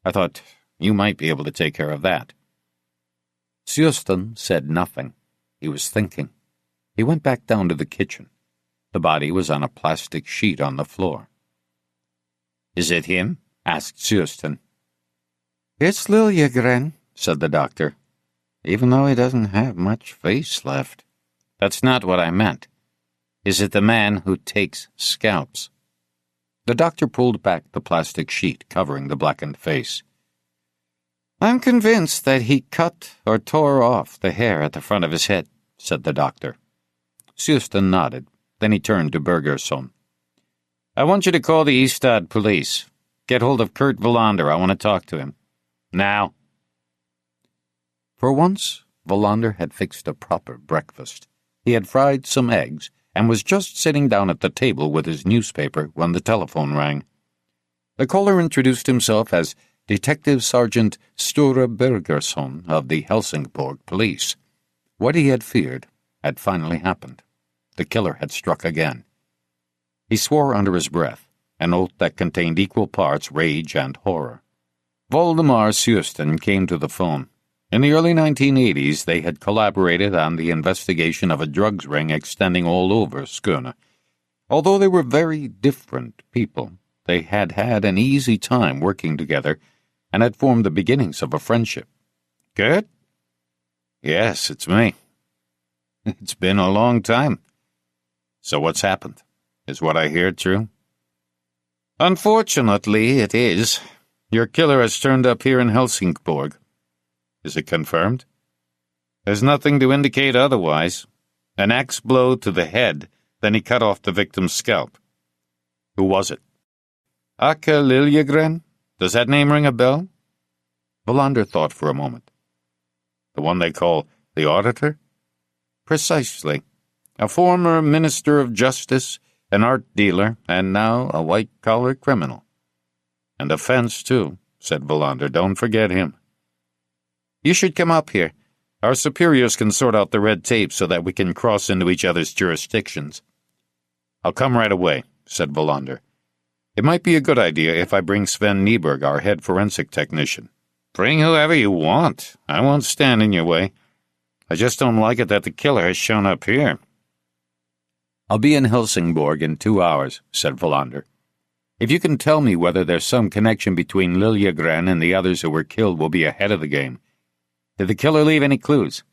I thought you might be able to take care of that." Susten said nothing. He was thinking. He went back down to the kitchen. The body was on a plastic sheet on the floor. "Is it him?" asked Susten. "It's Liljegren," said the doctor, "even though he doesn't have much face left." "That's not what I meant. Is it the man who takes scalps?" The doctor pulled back the plastic sheet covering the blackened face. "I'm convinced that he cut or tore off the hair at the front of his head," said the doctor. Susten nodded. Then he turned to Bergerson. "I want you to call the Ystad police. Get hold of Kurt Wallander. I want to talk to him. Now." For once, Wallander had fixed a proper breakfast. He had fried some eggs and was just sitting down at the table with his newspaper when the telephone rang. The caller introduced himself as Detective Sergeant Sture Bergerson of the Helsingborg police. What he had feared had finally happened. The killer had struck again. He swore under his breath, an oath that contained equal parts rage and horror. Valdemar Susten came to the phone. In the early 1980s, they had collaborated on the investigation of a drugs ring extending all over Skåne. Although they were very different people, they had had an easy time working together and had formed the beginnings of a friendship. "Good?" "Yes, it's me." "It's been a long time." "So what's happened? Is what I hear true?" "Unfortunately, it is. Your killer has turned up here in Helsingborg." "Is it confirmed?" "There's nothing to indicate otherwise. An axe blow to the head, then he cut off the victim's scalp." "Who was it?" "Ake Liljegren? Does that name ring a bell?" Wallander thought for a moment. "The one they call the auditor?" "Precisely. A former minister of justice, an art dealer, and now a white-collar criminal." "And a fence, too," said Wallander. "Don't forget him." "You should come up here. Our superiors can sort out the red tape so that we can cross into each other's jurisdictions." "I'll come right away," said Wallander. "It might be a good idea if I bring Sven Nyberg, our head forensic technician. Bring whoever you want. I won't stand in your way. I just don't like it that the killer has shown up here. I'll be in Helsingborg in 2 hours, said Wallander. If you can tell me whether there's some connection between Liljegren and the others who were killed, we'll be ahead of the game. Did the killer leave any clues?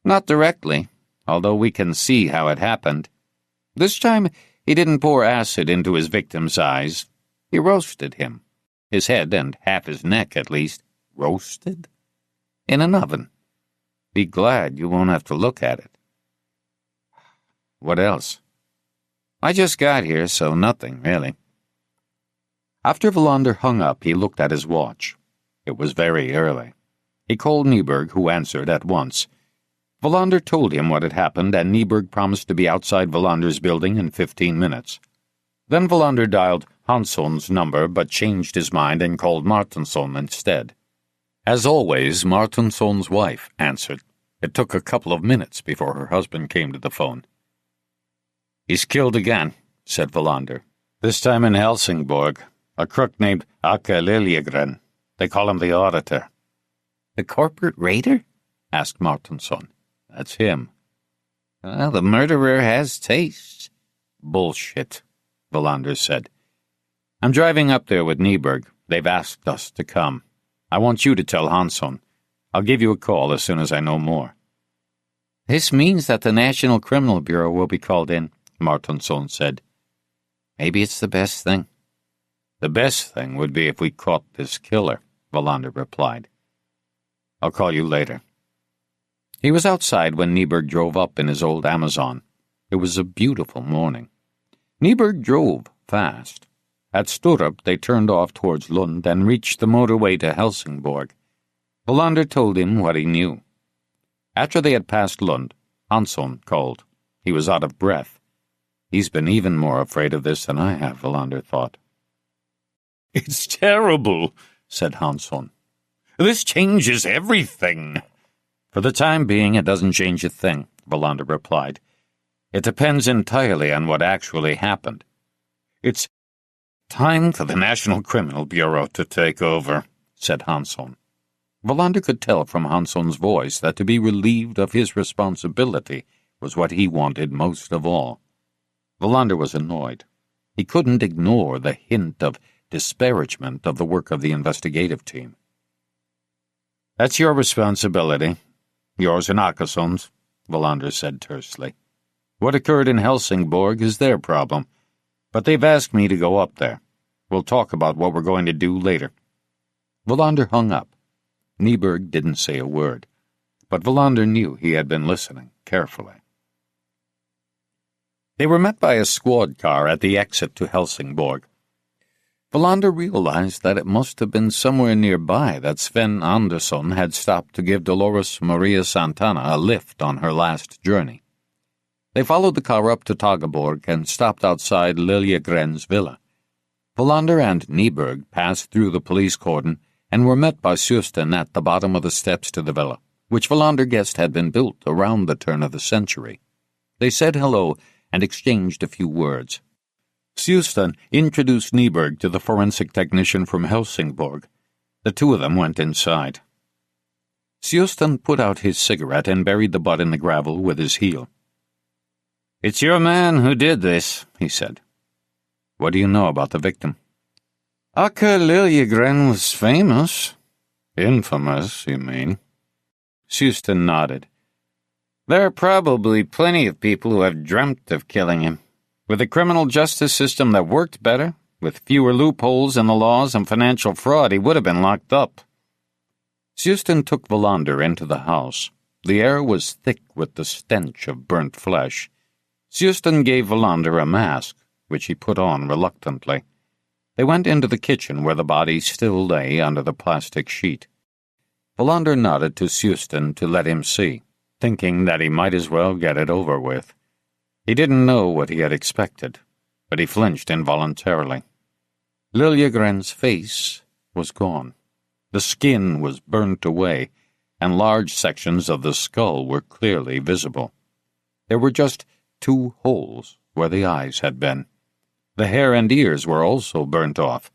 Not directly, although we can see how it happened. This time, he didn't pour acid into his victim's eyes. He roasted him. His head, and half his neck at least, roasted? In an oven. Be glad you won't have to look at it. What else? I just got here, so nothing, really. After Wallander hung up, he looked at his watch. It was very early. He called Nyberg, who answered at once. Wallander told him what had happened, and Nyberg promised to be outside Wallander's building in 15 minutes. Then Wallander dialed Hansson's number, but changed his mind and called Martinsson instead. As always, Martinsson's wife answered. It took a couple of minutes before her husband came to the phone. He's killed again, said Wallander. This time in Helsingborg. A crook named Åke Liljegren. They call him the Auditor. The corporate raider? Asked Martinsson. That's him. Well, the murderer has taste. Bullshit, Wallander said. I'm driving up there with Nyberg. They've asked us to come. I want you to tell Hansson. I'll give you a call as soon as I know more. This means that the National Criminal Bureau will be called in, Martinsson said. Maybe it's the best thing. The best thing would be if we caught this killer, Wallander replied. I'll call you later. He was outside when Nyberg drove up in his old Amazon. It was a beautiful morning. Nyberg drove fast. At Sturup, they turned off towards Lund and reached the motorway to Helsingborg. Wallander told him what he knew. After they had passed Lund, Hansson called. He was out of breath. He's been even more afraid of this than I have, Wallander thought. It's terrible, said Hansson. This changes everything. For the time being, it doesn't change a thing, Wallander replied. It depends entirely on what actually happened. It's time for the National Criminal Bureau to take over, said Hansson. Wallander could tell from Hansson's voice that to be relieved of his responsibility was what he wanted most of all. Wallander was annoyed. He couldn't ignore the hint of disparagement of the work of the investigative team. That's your responsibility. Yours and Åkesson's, Wallander said tersely. What occurred in Helsingborg is their problem, but they've asked me to go up there. We'll talk about what we're going to do later. Wallander hung up. Nyberg didn't say a word, but Wallander knew he had been listening carefully. They were met by a squad car at the exit to Helsingborg. Wallander realized that it must have been somewhere nearby that Sven Andersson had stopped to give Dolores Maria Santana a lift on her last journey. They followed the car up to Tageborg and stopped outside Liljegren's villa. Wallander and Nyberg passed through the police cordon and were met by Suspense at the bottom of the steps to the villa, which Wallander guessed had been built around the turn of the century. They said hello and exchanged a few words. Suspense introduced Nyberg to the forensic technician from Helsingborg. The two of them went inside. Suspense put out his cigarette and buried the butt in the gravel with his heel. It's your man who did this, he said. What do you know about the victim? Åke Liljegren was famous. Infamous, you mean? Suspense nodded. There are probably plenty of people who have dreamt of killing him. With a criminal justice system that worked better, with fewer loopholes in the laws and financial fraud, he would have been locked up. Suspense took Wallander into the house. The air was thick with the stench of burnt flesh. Suspense gave Wallander a mask, which he put on reluctantly. They went into the kitchen where the body still lay under the plastic sheet. Wallander nodded to Suspense to let him see, thinking that he might as well get it over with. He didn't know what he had expected, but he flinched involuntarily. Liljegren's face was gone. The skin was burnt away, and large sections of the skull were clearly visible. There were just 2 holes where the eyes had been. The hair and ears were also burnt off.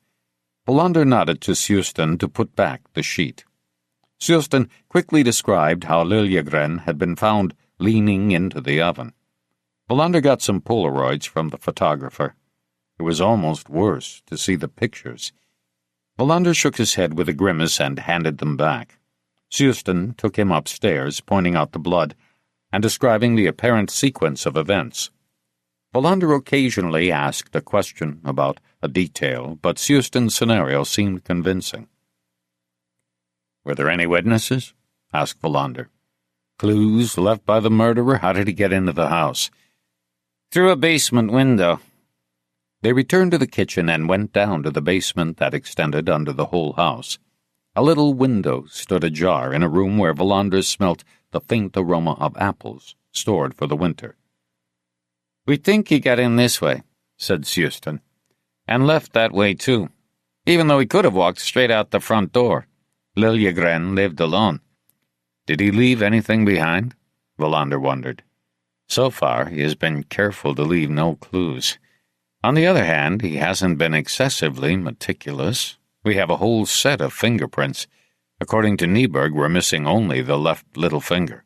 Belander nodded to Sustan to put back the sheet. Sustan quickly described how Liljegren had been found leaning into the oven. Belander got some Polaroids from the photographer. It was almost worse to see the pictures. Belander shook his head with a grimace and handed them back. Sustan took him upstairs, pointing out the blood and describing the apparent sequence of events. Belander occasionally asked a question about a detail, but Sustan's scenario seemed convincing. "Were there any witnesses?" asked Belander. "Clues left by the murderer? How did he get into the house?" "Through a basement window." They returned to the kitchen and went down to the basement that extended under the whole house. A little window stood ajar in a room where Belander smelt the faint aroma of apples stored for the winter. "We think he got in this way," said Sustan, "and left that way too, even though he could have walked straight out the front door. Liljegren lived alone." "Did he leave anything behind?" Belander wondered. "So far, he has been careful to leave no clues. On the other hand, he hasn't been excessively meticulous. We have a whole set of fingerprints. According to Nyberg, we're missing only the left little finger."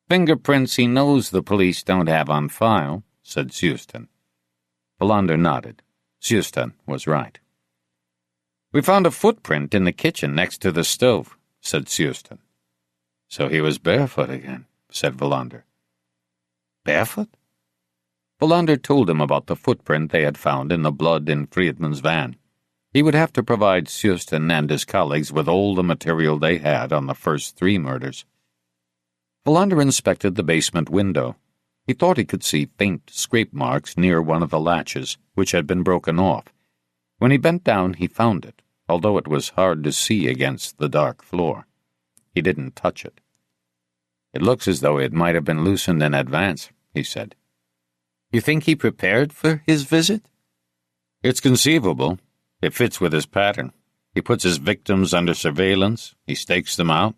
"Fingerprints he knows the police don't have on file," said Sustan. Belander nodded. Sustan was right. "We found a footprint in the kitchen next to the stove," said Sustan. "So he was barefoot again," said Belander. "Barefoot?" Belander told him about the footprint they had found in the blood in Friedman's van. He would have to provide Sustan and his colleagues with all the material they had on the first 3 murders. Belander inspected the basement window. He thought he could see faint scrape marks near one of the latches, which had been broken off. When he bent down, he found it, although it was hard to see against the dark floor. He didn't touch it. "It looks as though it might have been loosened in advance," he said. "You think he prepared for his visit?" "It's conceivable. It fits with his pattern. He puts his victims under surveillance. He stakes them out.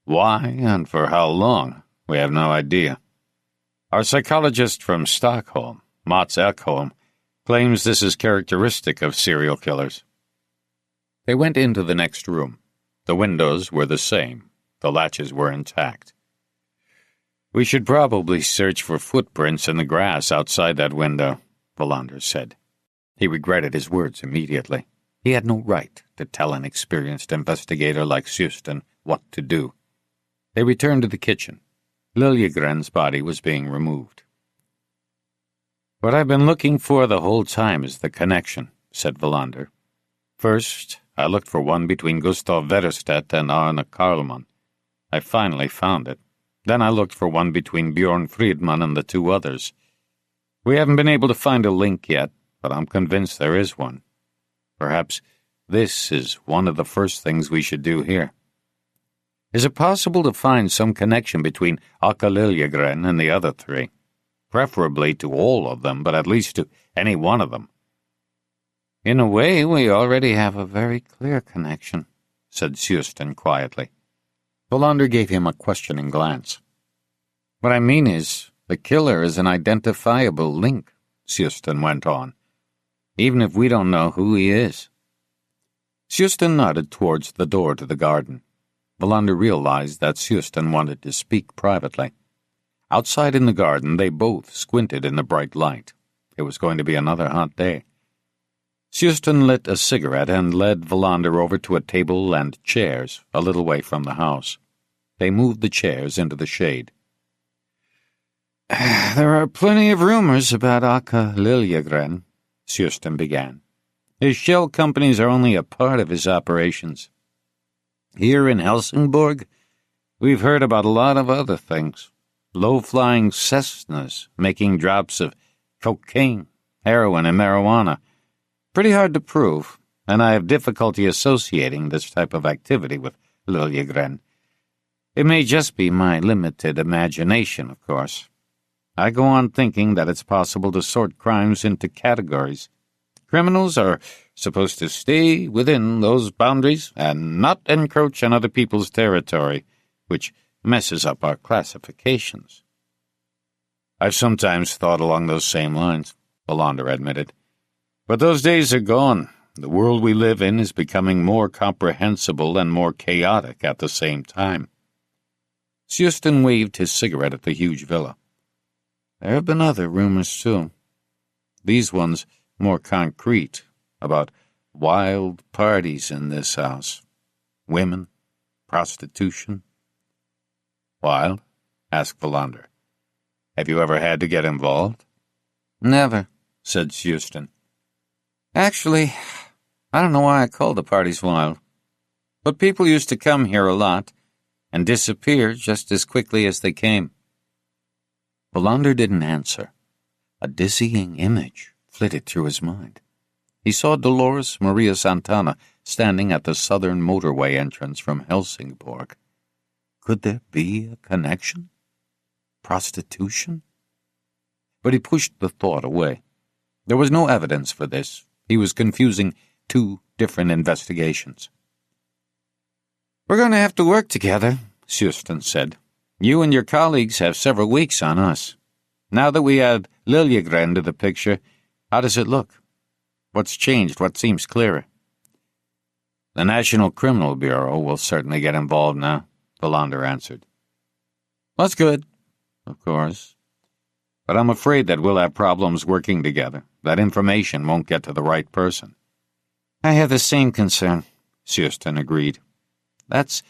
Why and for how long, we have no idea. Our psychologist from Stockholm, Mats Ekholm, claims this is characteristic of serial killers." They went into the next room. The windows were the same. The latches were intact. "We should probably search for footprints in the grass outside that window," Belander said. He regretted his words immediately. He had no right to tell an experienced investigator like Sustan what to do. They returned to the kitchen. Liljegren's body was being removed. "What I've been looking for the whole time is the connection," said Belander. "First, I looked for one between Gustav Wetterstedt and Arne Karlman. I finally found it. Then I looked for one between Bjorn Friedman and the 2 others. We haven't been able to find a link yet, but I'm convinced there is one. Perhaps this is one of the first things we should do here. Is it possible to find some connection between Akka Liljegren and the other 3? Preferably to all of them, but at least to any one of them." "In a way, we already have a very clear connection," said Sustan quietly. Belander gave him a questioning glance. "What I mean is, the killer is an identifiable link," Sustan went on, "even if we don't know who he is." Sustan nodded towards the door to the garden. Belander realized that Sustan wanted to speak privately. Outside in the garden, they both squinted in the bright light. It was going to be another hot day. Sustan lit a cigarette and led Belander over to a table and chairs a little way from the house. They moved the chairs into the shade. "There are plenty of rumors about Akka Liljegren," Sustan began. "His shell companies are only a part of his operations. Here in Helsingborg, we've heard about a lot of other things. Low-flying Cessnas making drops of cocaine, heroin, and marijuana. Pretty hard to prove, and I have difficulty associating this type of activity with Liljegren. It may just be my limited imagination, of course. I go on thinking that it's possible to sort crimes into categories. Criminals are supposed to stay within those boundaries and not encroach on other people's territory, which messes up our classifications." "I've sometimes thought along those same lines," Belander admitted. "But those days are gone. the world we live in is becoming more comprehensible and more chaotic at the same time. Sustan waved his cigarette at the huge villa. There have been other rumors, too. These ones more concrete, about wild parties in this house. Women, prostitution. Wild? Asked Valander. Have you ever had to get involved? Never, said Sustan. Actually, I don't know why I call the parties wild. But people used to come here a lot and disappear just as quickly as they came. Valander didn't answer. A dizzying image flitted through his mind. He saw Dolores Maria Santana standing at the southern motorway entrance from Helsingborg. Could there be a connection? Prostitution? But he pushed the thought away. There was no evidence for this. He was confusing two different investigations. We're going to have to work together, Sustan said. You and your colleagues have several weeks on us. Now that we add Liljegren to the picture, how does it look? What's changed? What seems clearer? The National Criminal Bureau will certainly get involved now, Valander answered. That's good. Of course. But I'm afraid that we'll have problems working together. That information won't get to the right person. I have the same concern, Sustan agreed. That's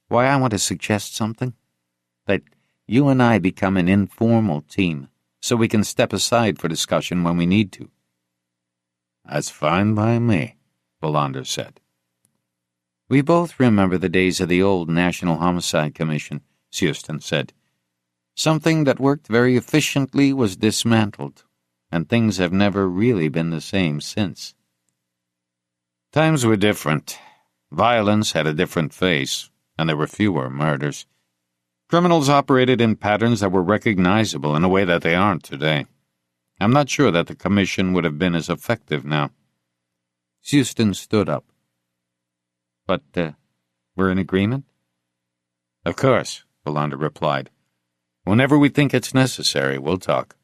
why I want to suggest something. That you and I become an informal team, so we can step aside for discussion when we need to. That's fine by me, Valander said. We both remember the days of the old National Homicide Commission, Sustan said. Something that worked very efficiently was dismantled, and things have never really been the same since. Times were different. Violence had a different face, and there were fewer murders. Criminals operated in patterns that were recognizable in a way that they aren't today. I'm not sure that the commission would have been as effective now. Sustan stood up. But, we're in agreement? Of course, Valander replied. Whenever we think it's necessary, we'll talk.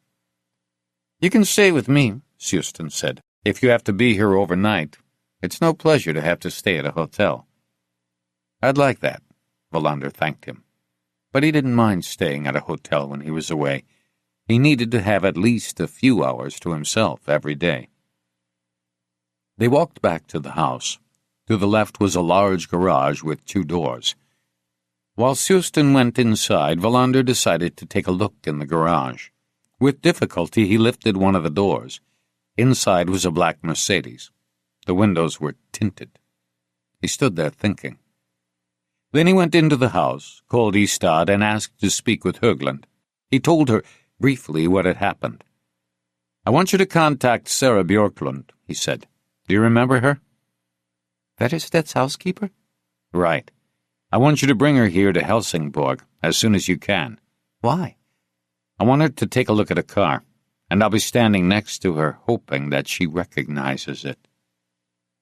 You can stay with me, Sustan said. If you have to be here overnight, it's no pleasure to have to stay at a hotel. I'd like that, Valander thanked him. But he didn't mind staying at a hotel when he was away. He needed to have at least a few hours to himself every day. They walked back to the house. To the left was a large garage with 2 doors. While Sustan went inside, Valander decided to take a look in the garage. With difficulty, he lifted one of the doors. Inside was a black Mercedes. The windows were tinted. He stood there thinking. Then he went into the house, called Istad, and asked to speak with Höglund. He told her briefly what had happened. "I want you to contact Sarah Björklund," he said. "Do you remember her?" Vetterstedt's housekeeper? Right. I want you to bring her here to Helsingborg as soon as you can. Why? I want her to take a look at a car, and I'll be standing next to her, hoping that she recognizes it.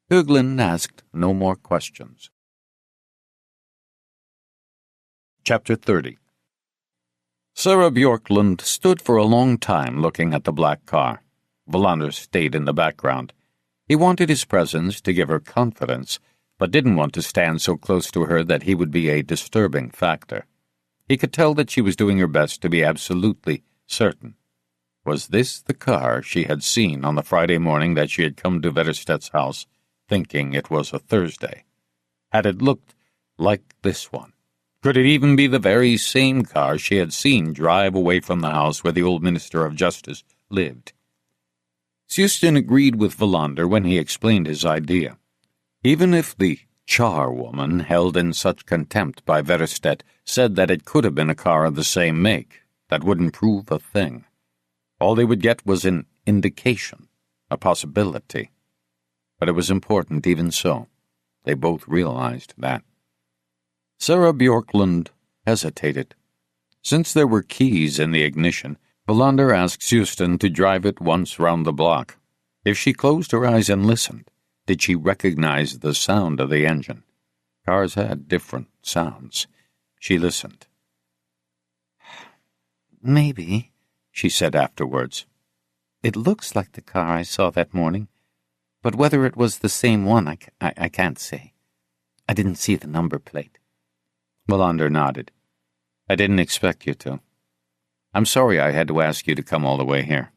Höglund asked no more questions. Chapter 30. Sarah Björklund stood for a long time looking at the black car. Valander stayed in the background. He wanted his presence to give her confidence, but didn't want to stand so close to her that he would be a disturbing factor. He could tell that she was doing her best to be absolutely certain. Was this the car she had seen on the Friday morning that she had come to Vetterstedt's house, thinking it was a Thursday? Had it looked like this one? Could it even be the very same car she had seen drive away from the house where the old Minister of Justice lived? Sustan agreed with Valander when he explained his idea. Even if the charwoman held in such contempt by Vetterstedt said that it could have been a car of the same make, that wouldn't prove a thing. All they would get was an indication, a possibility. But it was important even so. They both realized that. Sarah Björklund hesitated. Since there were keys in the ignition, Valander asked Sustan to drive it once round the block. If she closed her eyes and listened, did she recognize the sound of the engine? Cars had different sounds. She listened. "Maybe," she said afterwards. "It looks like the car I saw that morning. But whether it was the same one, I can't say. I didn't see the number plate. Wallander nodded. I didn't expect you to. I'm sorry I had to ask you to come all the way here.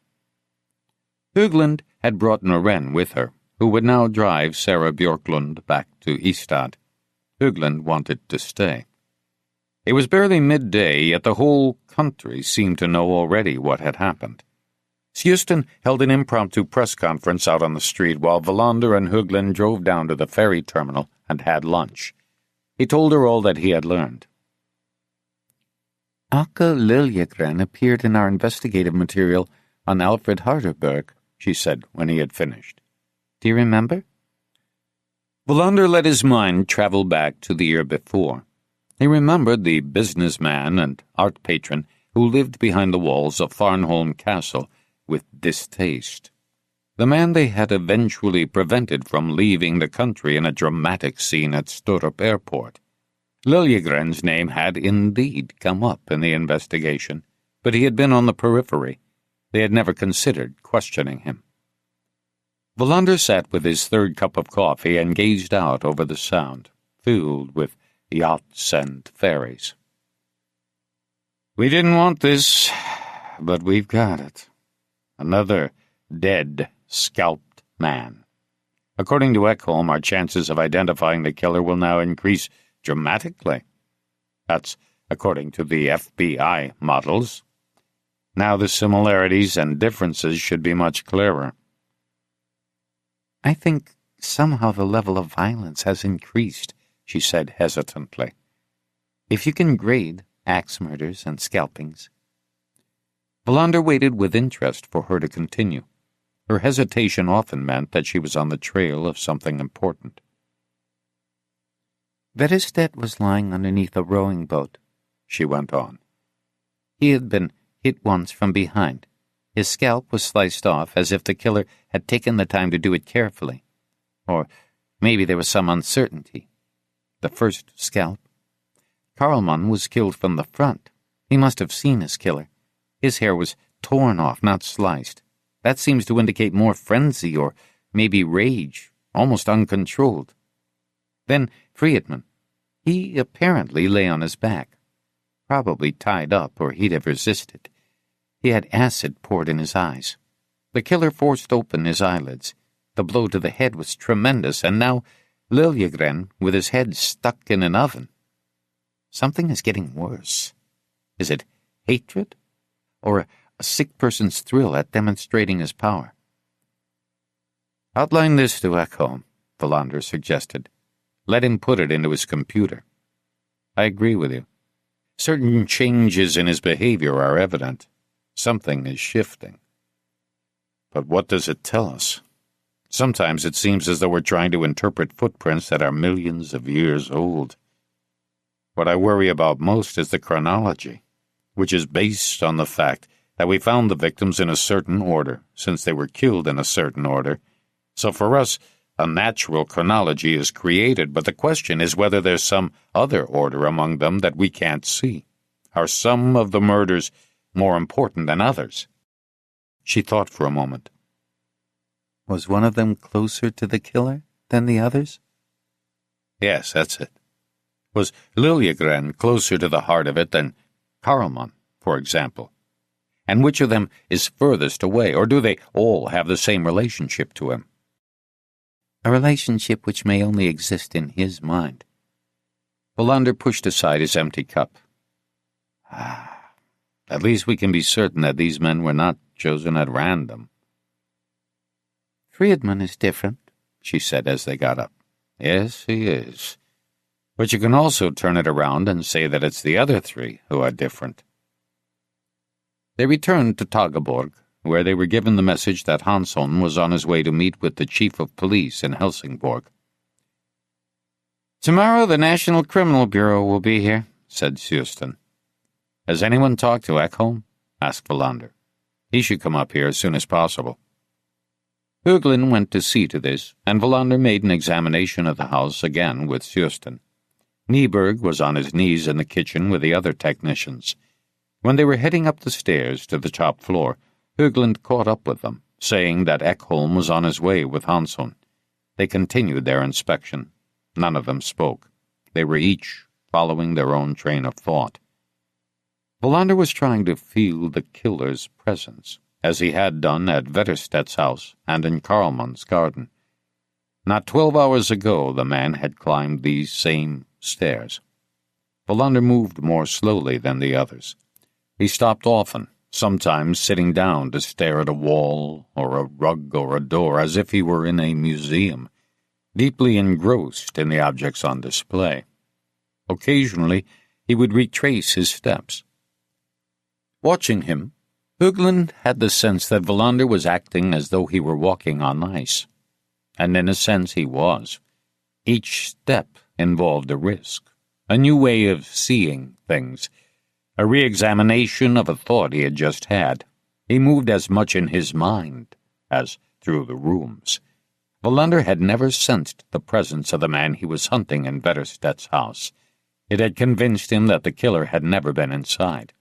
Högland had brought Norén with her, who would now drive Sarah Björklund back to Ystad. Högland wanted to stay. It was barely midday, yet the whole country seemed to know already what had happened. Suspense held an impromptu press conference out on the street while Wallander and Högland drove down to the ferry terminal and had lunch. He told her all that he had learned. Akka Liljegren appeared in our investigative material on Alfred Harderberg, she said when he had finished. Do you remember? Wallander let his mind travel back to the year before. He remembered the businessman and art patron who lived behind the walls of Farnholm Castle with distaste. The man they had eventually prevented from leaving the country in a dramatic scene at Sturup Airport. Liljegren's name had indeed come up in the investigation, but he had been on the periphery. They had never considered questioning him. Wallander sat with his third cup of coffee and gazed out over the Sound, filled with yachts and ferries. We didn't want this, but we've got it. Another dead, scalped man. According to Ekholm, our chances of identifying the killer will now increase dramatically. That's according to the FBI models. Now the similarities and differences should be much clearer. I think somehow the level of violence has increased, she said hesitantly. If you can grade axe murders and scalpings. Wallander waited with interest for her to continue. Her hesitation often meant that she was on the trail of something important. Veristet was lying underneath a rowing boat, she went on. He had been hit once from behind. His scalp was sliced off as if the killer had taken the time to do it carefully. Or maybe there was some uncertainty. The first scalp. Karlman was killed from the front. He must have seen his killer. His hair was torn off, not sliced. That seems to indicate more frenzy or maybe rage, almost uncontrolled. Then Friedman. He apparently lay on his back. Probably tied up, or he'd have resisted. He had acid poured in his eyes. The killer forced open his eyelids. The blow to the head was tremendous, and now Liljegren with his head stuck in an oven. Something is getting worse. Is it hatred? Or a sick person's thrill at demonstrating his power? Outline this to Ekholm, Wallander suggested. Let him put it into his computer. I agree with you. Certain changes in his behavior are evident. Something is shifting. But what does it tell us? Sometimes it seems as though we're trying to interpret footprints that are millions of years old. What I worry about most is the chronology, which is based on the fact that we found the victims in a certain order, since they were killed in a certain order. So for us, a natural chronology is created, but the question is whether there's some other order among them that we can't see. Are some of the murders more important than others? She thought for a moment. Was one of them closer to the killer than the others? Yes, that's it. Was Liljegren closer to the heart of it than Karlman, for example? And which of them is furthest away, or do they all have the same relationship to him? A relationship which may only exist in his mind. Wallander pushed aside his empty cup. At least we can be certain that these men were not chosen at random. Friedman is different, she said as they got up. Yes, he is. But you can also turn it around and say that it's the other three who are different. They returned to Tageborg, where they were given the message that Hansson was on his way to meet with the chief of police in Helsingborg. Tomorrow the National Criminal Bureau will be here, said Suspense. Has anyone talked to Ekholm? Asked Wallander. He should come up here as soon as possible. Högland went to see to this, and Wallander made an examination of the house again with Suspense. Nyberg was on his knees in the kitchen with the other technicians. When they were heading up the stairs to the top floor, Högland caught up with them, saying that Ekholm was on his way with Hansson. They continued their inspection. None of them spoke. They were each following their own train of thought. Wallander was trying to feel the killer's presence, as he had done at Vetterstedt's house and in Karlmann's garden. Not 12 hours ago the man had climbed these same stairs. Wallander moved more slowly than the others. He stopped often, sometimes sitting down to stare at a wall or a rug or a door as if he were in a museum, deeply engrossed in the objects on display. Occasionally he would retrace his steps. Watching him, Högland had the sense that Wallander was acting as though he were walking on ice. And in a sense he was. Each step involved a risk, a new way of seeing things, a re-examination of a thought he had just had. He moved as much in his mind as through the rooms. Wallander had never sensed the presence of the man he was hunting in Vetterstedt's house. It had convinced him that the killer had never been inside.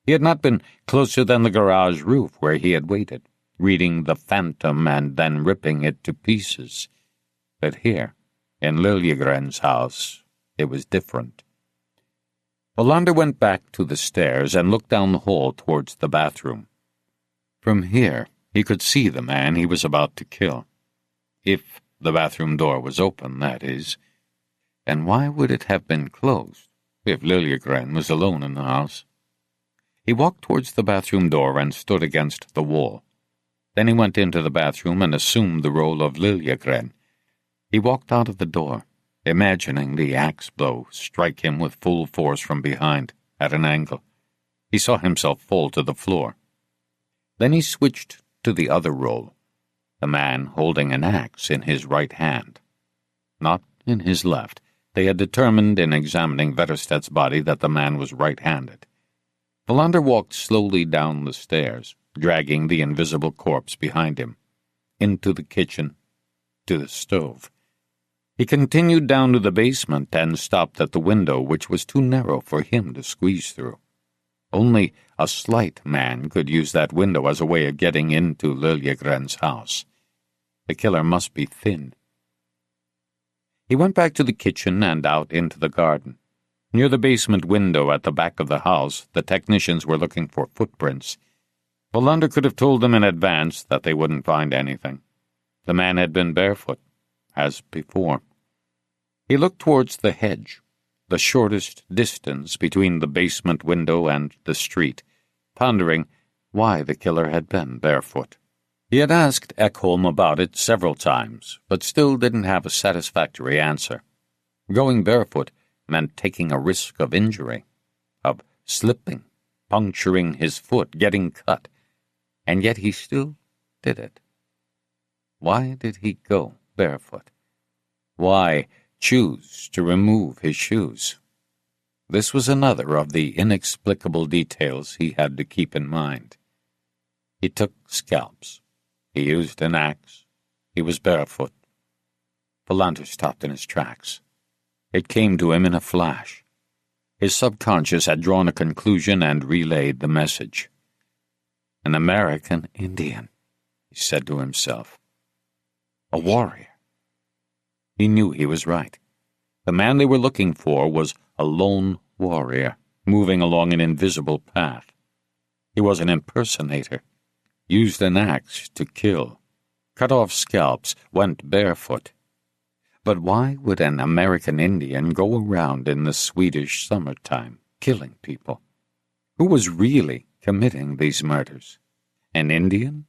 He had not been closer than the garage roof where he had waited, reading The Phantom and then ripping it to pieces. But here, in Liljegren's house, it was different. Wallander went back to the stairs and looked down the hall towards the bathroom. From here, he could see the man he was about to kill. If the bathroom door was open, that is. And why would it have been closed if Liljegren was alone in the house? He walked towards the bathroom door and stood against the wall. Then he went into the bathroom and assumed the role of Liljegren. He walked out of the door, imagining the axe blow strike him with full force from behind, at an angle. He saw himself fall to the floor. Then he switched to the other role, the man holding an axe in his right hand. Not in his left. They had determined in examining Vetterstedt's body that the man was right-handed. Wallander walked slowly down the stairs, dragging the invisible corpse behind him, into the kitchen, to the stove. He continued down to the basement and stopped at the window, which was too narrow for him to squeeze through. Only a slight man could use that window as a way of getting into Liljegren's house. The killer must be thin. He went back to the kitchen and out into the garden. Near the basement window at the back of the house, the technicians were looking for footprints. Wallander could have told them in advance that they wouldn't find anything. The man had been barefoot, as before. He looked towards the hedge, the shortest distance between the basement window and the street, pondering why the killer had been barefoot. He had asked Ekholm about it several times, but still didn't have a satisfactory answer. Going barefoot meant taking a risk of injury, of slipping, puncturing his foot, getting cut, and yet he still did it. Why did he go barefoot? Why choose to remove his shoes? This was another of the inexplicable details he had to keep in mind. He took scalps. He used an axe. He was barefoot. Wallander stopped in his tracks. It came to him in a flash. His subconscious had drawn a conclusion and relayed the message. An American Indian, he said to himself. A warrior. He knew he was right. The man they were looking for was a lone warrior, moving along an invisible path. He was an impersonator, used an axe to kill, cut off scalps, went barefoot. But why would an American Indian go around in the Swedish summertime, killing people? Who was really committing these murders? An Indian?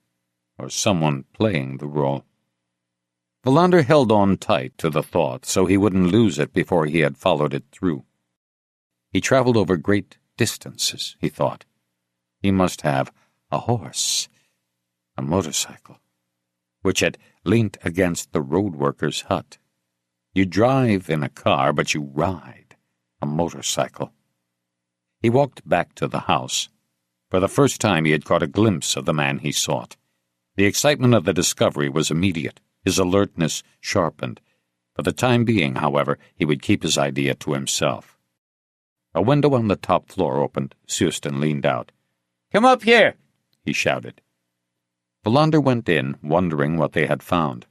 Or someone playing the role? Wallander held on tight to the thought so he wouldn't lose it before he had followed it through. He traveled over great distances, he thought. He must have a horse, a motorcycle, which had leant against the road worker's hut. You drive in a car, but you ride a motorcycle. He walked back to the house. For the first time he had caught a glimpse of the man he sought. The excitement of the discovery was immediate, his alertness sharpened. For the time being, however, he would keep his idea to himself. A window on the top floor opened. Susten leaned out. "Come up here," he shouted. Wallander went in, wondering what they had found.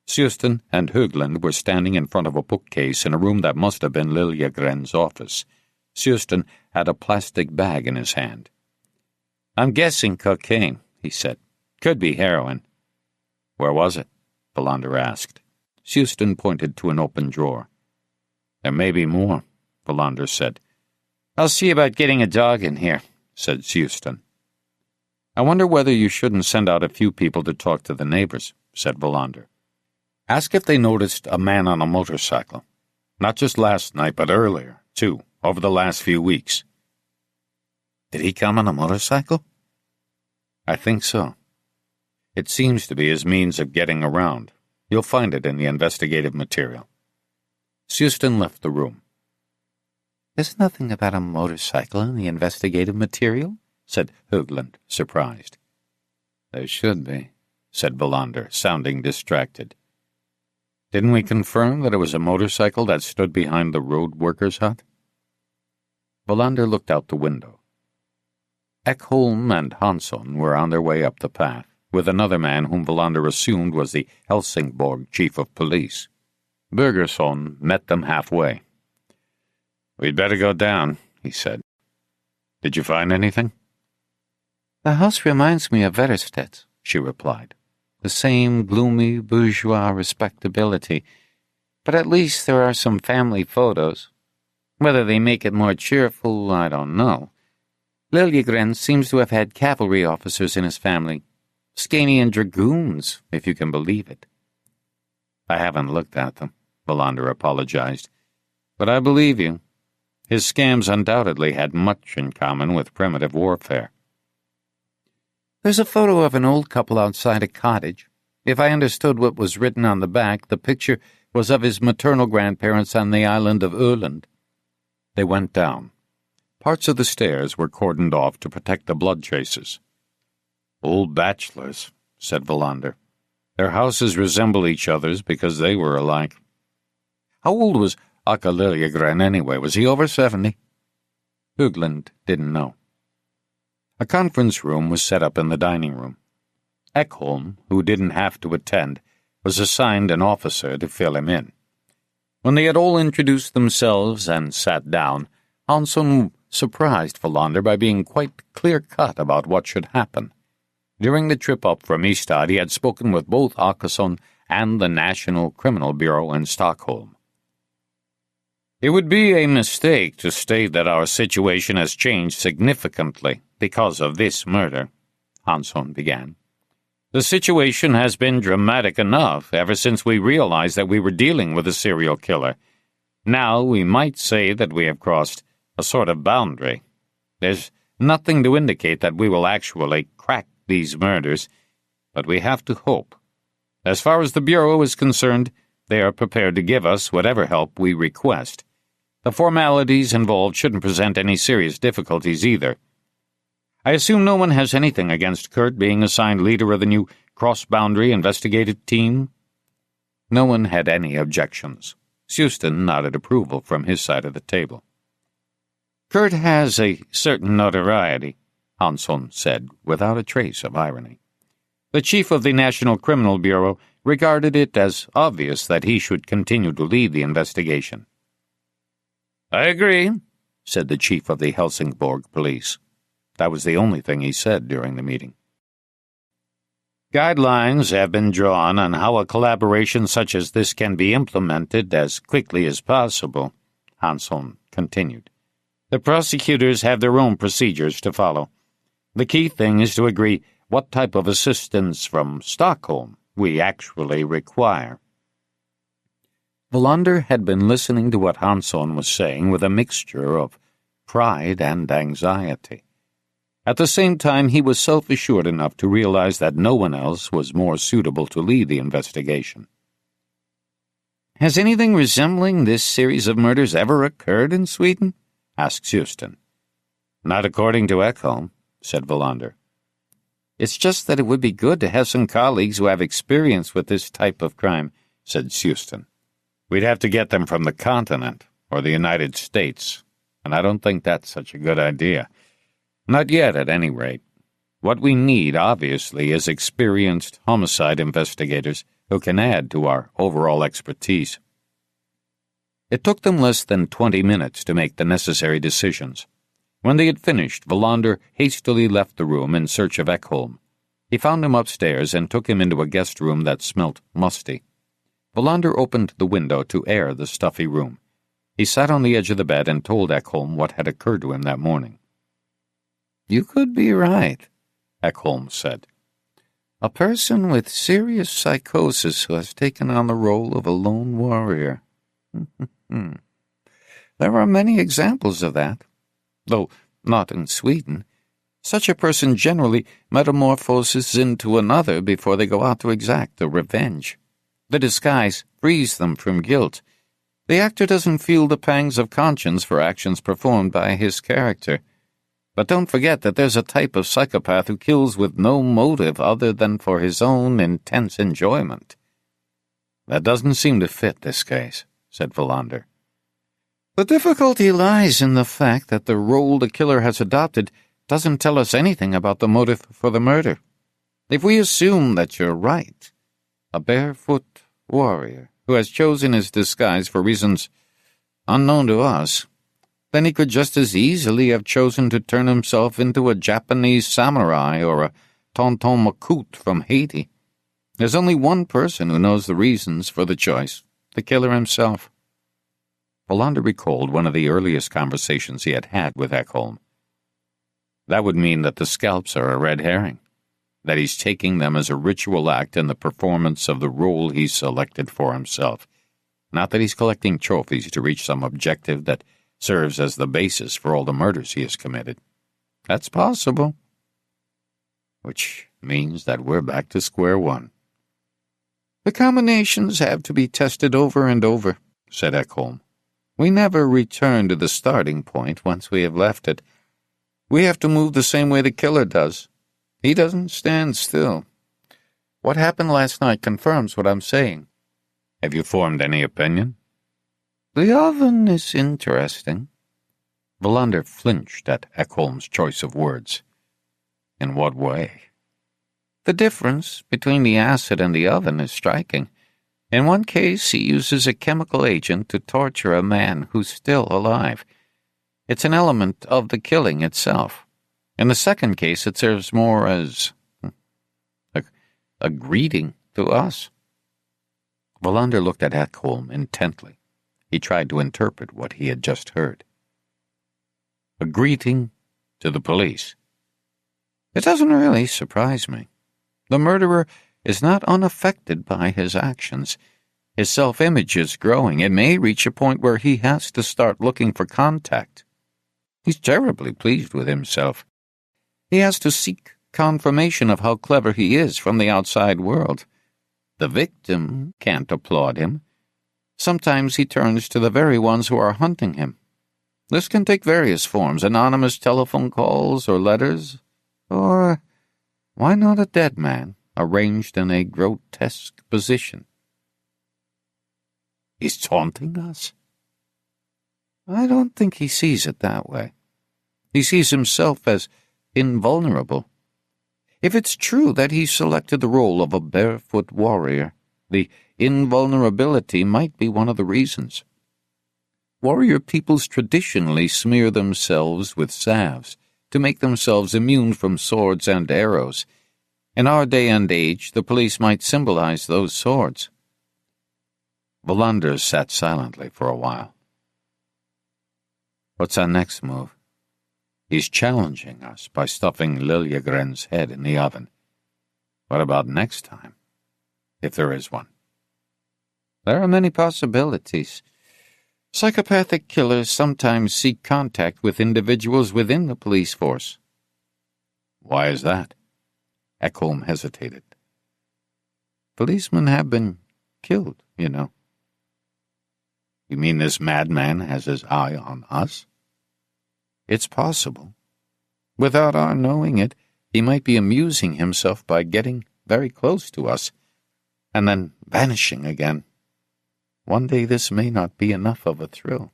Suspense and Högland were standing in front of a bookcase in a room that must have been Liljegren's office. Suspense had a plastic bag in his hand. "I'm guessing cocaine," he said. "Could be heroin." "Where was it?" Wallander asked. Suspense pointed to an open drawer. "There may be more," Wallander said. "I'll see about getting a dog in here," said Suspense. "I wonder whether you shouldn't send out a few people to talk to the neighbors," said Wallander. "Ask if they noticed a man on a motorcycle. Not just last night, but earlier, too, over the last few weeks." "Did he come on a motorcycle?" "I think so. It seems to be his means of getting around. You'll find it in the investigative material." Suspense left the room. "There's nothing about a motorcycle in the investigative material?" said Högland, surprised. "There should be," said Wallander, sounding distracted. "Didn't we confirm that it was a motorcycle that stood behind the road workers' hut?" Wallander looked out the window. Ekholm and Hansson were on their way up the path, with another man whom Wallander assumed was the Helsingborg chief of police. Bergerson met them halfway. "We'd better go down," he said. "Did you find anything?" "The house reminds me of Verstedt," she replied. "The same gloomy bourgeois respectability. But at least there are some family photos. Whether they make it more cheerful, I don't know. Liljegren seems to have had cavalry officers in his family. Scanian dragoons, if you can believe it." "I haven't looked at them," Wallander apologized. "But I believe you. His scams undoubtedly had much in common with primitive warfare." "There's a photo of an old couple outside a cottage. If I understood what was written on the back, the picture was of his maternal grandparents on the island of Öland." They went down. Parts of the stairs were cordoned off to protect the blood chasers. "Old bachelors," said Wallander. "Their houses resemble each other's because they were alike. How old was Akka Liljegren anyway? Was he over 70? Högland didn't know. A conference room was set up in the dining room. Ekholm, who didn't have to attend, was assigned an officer to fill him in. When they had all introduced themselves and sat down, Hansson surprised Wallander by being quite clear-cut about what should happen. During the trip up from Ystad, he had spoken with both Åkesson and the National Criminal Bureau in Stockholm. "It would be a mistake to state that our situation has changed significantly because of this murder," Hansson began. "The situation has been dramatic enough ever since we realized that we were dealing with a serial killer. Now we might say that we have crossed a sort of boundary. There's nothing to indicate that we will actually crack these murders, but we have to hope. As far as the Bureau is concerned, they are prepared to give us whatever help we request. The formalities involved shouldn't present any serious difficulties either. I assume no one has anything against Kurt being assigned leader of the new cross-boundary investigative team?" No one had any objections. Suspense nodded approval from his side of the table. "Kurt has a certain notoriety," Hansson said, without a trace of irony. "The chief of the National Criminal Bureau regarded it as obvious that he should continue to lead the investigation." "I agree," said the chief of the Helsingborg police. That was the only thing he said during the meeting. "Guidelines have been drawn on how a collaboration such as this can be implemented as quickly as possible," Hansson continued. "The prosecutors have their own procedures to follow. The key thing is to agree what type of assistance from Stockholm we actually require." Wallander had been listening to what Hansson was saying with a mixture of pride and anxiety. At the same time, he was self-assured enough to realize that no one else was more suitable to lead the investigation. "Has anything resembling this series of murders ever occurred in Sweden?" asked Suspense. "Not according to Ekholm," said Wallander. "It's just that it would be good to have some colleagues who have experience with this type of crime," said Suspense. "We'd have to get them from the continent or the United States, and I don't think that's such a good idea. Not yet, at any rate." What we need, obviously, is experienced homicide investigators who can add to our overall expertise. It took them less than 20 minutes to make the necessary decisions. When they had finished, Wallander hastily left the room in search of Ekholm. He found him upstairs and took him into a guest room that smelt musty. Wallander opened the window to air the stuffy room. He sat on the edge of the bed and told Ekholm what had occurred to him that morning. "You could be right," Ekholm said. "A person with serious psychosis who has taken on the role of a lone warrior. There are many examples of that, though not in Sweden. Such a person generally metamorphoses into another before they go out to exact a revenge. The disguise frees them from guilt. The actor doesn't feel the pangs of conscience for actions performed by his character. But don't forget that there's a type of psychopath who kills with no motive other than for his own intense enjoyment." "That doesn't seem to fit this case," said Wallander. "The difficulty lies in the fact that the role the killer has adopted doesn't tell us anything about the motive for the murder. If we assume that you're right, a barefoot warrior who has chosen his disguise for reasons unknown to us, then he could just as easily have chosen to turn himself into a Japanese samurai or a Tonton Macoute from Haiti. There's only one person who knows the reasons for the choice, the killer himself." Wallander recalled one of the earliest conversations he had had with Ekholm. That would mean that the scalps are a red herring, that he's taking them as a ritual act in the performance of the role he's selected for himself, not that he's collecting trophies to reach some objective that serves as the basis for all the murders he has committed. That's possible. Which means that we're back to square one. "The combinations have to be tested over and over," said Ekholm. "We never return to the starting point once we have left it. We have to move the same way the killer does. He doesn't stand still. What happened last night confirms what I'm saying." "Have you formed any opinion?" "The oven is interesting." Wallander flinched at Ekholm's choice of words. "In what way?" "The difference between the acid and the oven is striking. In one case, he uses a chemical agent to torture a man who's still alive. It's an element of the killing itself. In the second case, it serves more as a greeting to us." Wallander looked at Ekholm intently. He tried to interpret what he had just heard. "A greeting to the police." "It doesn't really surprise me. The murderer is not unaffected by his actions. His self-image is growing. It may reach a point where he has to start looking for contact. He's terribly pleased with himself. He has to seek confirmation of how clever he is from the outside world. The victim can't applaud him. Sometimes he turns to the very ones who are hunting him. This can take various forms, anonymous telephone calls or letters, or why not a dead man arranged in a grotesque position?" "He's taunting us?" "I don't think he sees it that way. He sees himself as invulnerable. If it's true that he selected the role of a barefoot warrior, the invulnerability might be one of the reasons. Warrior peoples traditionally smear themselves with salves to make themselves immune from swords and arrows. In our day and age, the police might symbolize those swords." Wallander sat silently for a while. "What's our next move?" "He's challenging us by stuffing Liljegren's head in the oven. What about next time, if there is one?" "There are many possibilities. Psychopathic killers sometimes seek contact with individuals within the police force." "Why is that?" Ekholm hesitated. "Policemen have been killed, you know." "You mean this madman has his eye on us?" "It's possible. Without our knowing it, he might be amusing himself by getting very close to us, and then vanishing again. One day this may not be enough of a thrill."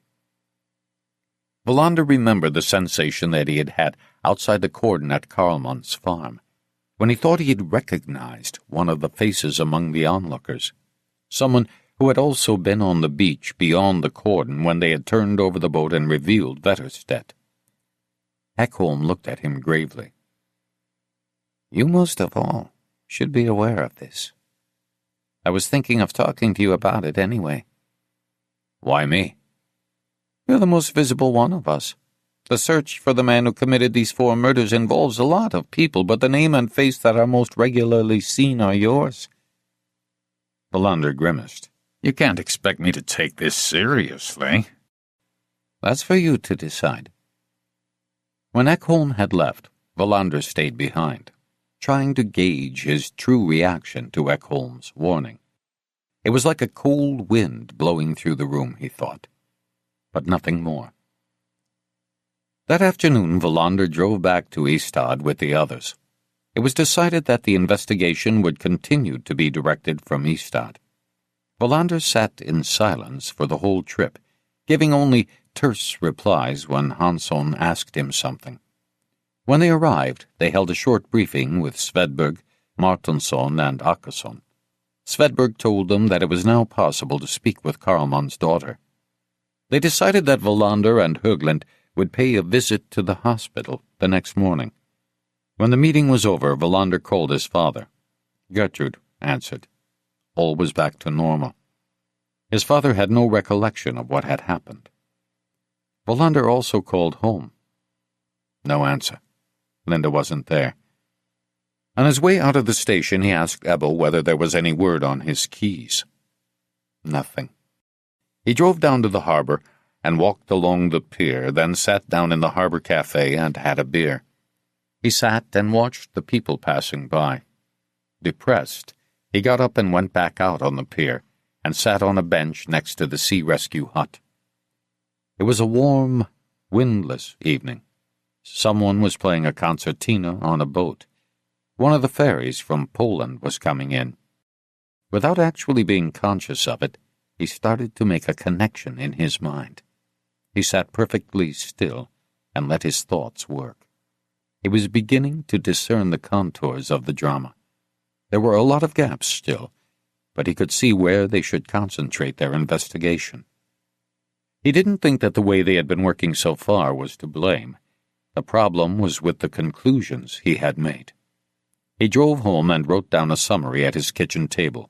Wallander remembered the sensation that he had had outside the cordon at Karlmann's farm, when he thought he had recognized one of the faces among the onlookers, someone who had also been on the beach beyond the cordon when they had turned over the boat and revealed Wetterstedt. Ekholm looked at him gravely. "You most of all should be aware of this. I was thinking of talking to you about it anyway." "Why me?" "You're the most visible one of us. The search for the man who committed these 4 murders involves a lot of people, but the name and face that are most regularly seen are yours." Wallander grimaced. "You can't expect me to take this seriously." "That's for you to decide." When Ekholm had left, Wallander stayed behind, trying to gauge his true reaction to Ekholm's warning. It was like a cold wind blowing through the room, he thought, but nothing more. That afternoon, Wallander drove back to Ystad with the others. It was decided that the investigation would continue to be directed from Ystad. Wallander sat in silence for the whole trip, giving only terse replies when Hansson asked him something. When they arrived, they held a short briefing with Svedberg, Martensson, and Åkesson. Svedberg told them that it was now possible to speak with Karlmann's daughter. They decided that Wallander and Högland would pay a visit to the hospital the next morning. When the meeting was over, Wallander called his father. Gertrude answered. All was back to normal. His father had no recollection of what had happened. Wallander also called home. No answer. Linda wasn't there. On his way out of the station, he asked Ebbe whether there was any word on his keys. Nothing. He drove down to the harbor and walked along the pier, then sat down in the harbor cafe and had a beer. He sat and watched the people passing by. Depressed, he got up and went back out on the pier and sat on a bench next to the sea rescue hut. It was a warm, windless evening. Someone was playing a concertina on a boat. One of the ferries from Poland was coming in. Without actually being conscious of it, he started to make a connection in his mind. He sat perfectly still and let his thoughts work. He was beginning to discern the contours of the drama. There were a lot of gaps still, but he could see where they should concentrate their investigation. He didn't think that the way they had been working so far was to blame. The problem was with the conclusions he had made. He drove home and wrote down a summary at his kitchen table.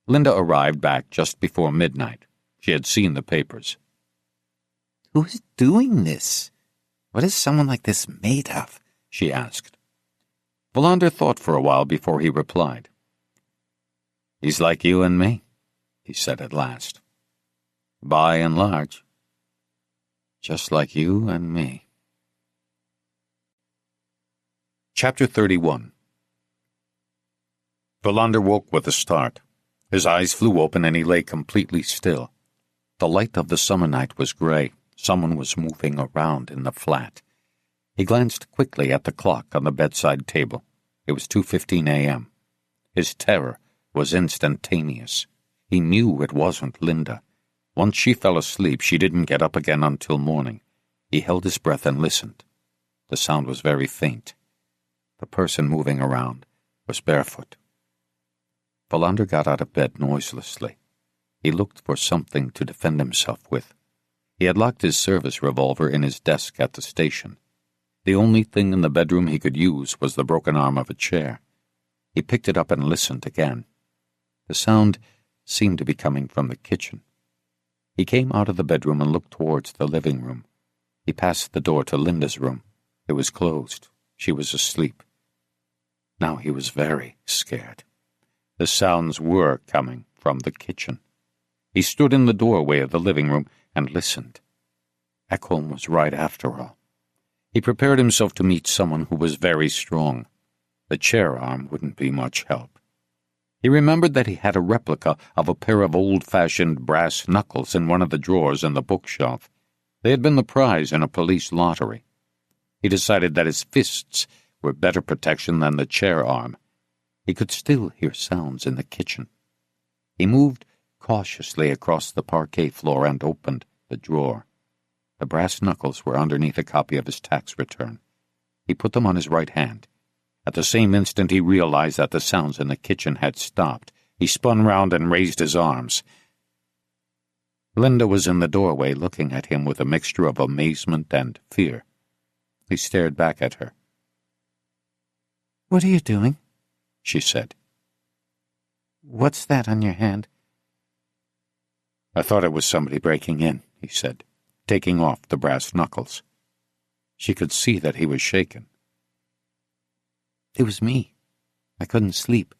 Linda arrived back just before midnight. She had seen the papers. "Who is doing this? What is someone like this made of?" she asked. Wallander thought for a while before he replied. "He's like you and me," he said at last. "By and large. Just like you and me." Chapter 31. Wallander woke with a start. His eyes flew open and he lay completely still. The light of the summer night was gray. Someone was moving around in the flat. He glanced quickly at the clock on the bedside table. It was 2:15 a.m. His terror was instantaneous. He knew it wasn't Linda. Once she fell asleep, she didn't get up again until morning. He held his breath and listened. The sound was very faint. The person moving around was barefoot. Wallander got out of bed noiselessly. He looked for something to defend himself with. He had locked his service revolver in his desk at the station. The only thing in the bedroom he could use was the broken arm of a chair. He picked it up and listened again. The sound seemed to be coming from the kitchen. He came out of the bedroom and looked towards the living room. He passed the door to Linda's room. It was closed. She was asleep. Now he was very scared. The sounds were coming from the kitchen. He stood in the doorway of the living room and listened. Ekholm was right after all. He prepared himself to meet someone who was very strong. The chair arm wouldn't be much help. He remembered that he had a replica of a pair of old-fashioned brass knuckles in one of the drawers in the bookshelf. They had been the prize in a police lottery. He decided that his fists were better protection than the chair arm. He could still hear sounds in the kitchen. He moved cautiously across the parquet floor and opened the drawer. The brass knuckles were underneath a copy of his tax return. He put them on his right hand. At the same instant he realized that the sounds in the kitchen had stopped. He spun round and raised his arms. Linda was in the doorway looking at him with a mixture of amazement and fear. He stared back at her. "What are you doing?" she said. "What's that on your hand?" "I thought it was somebody breaking in," he said, taking off the brass knuckles. She could see that he was shaken. "It was me. I couldn't sleep.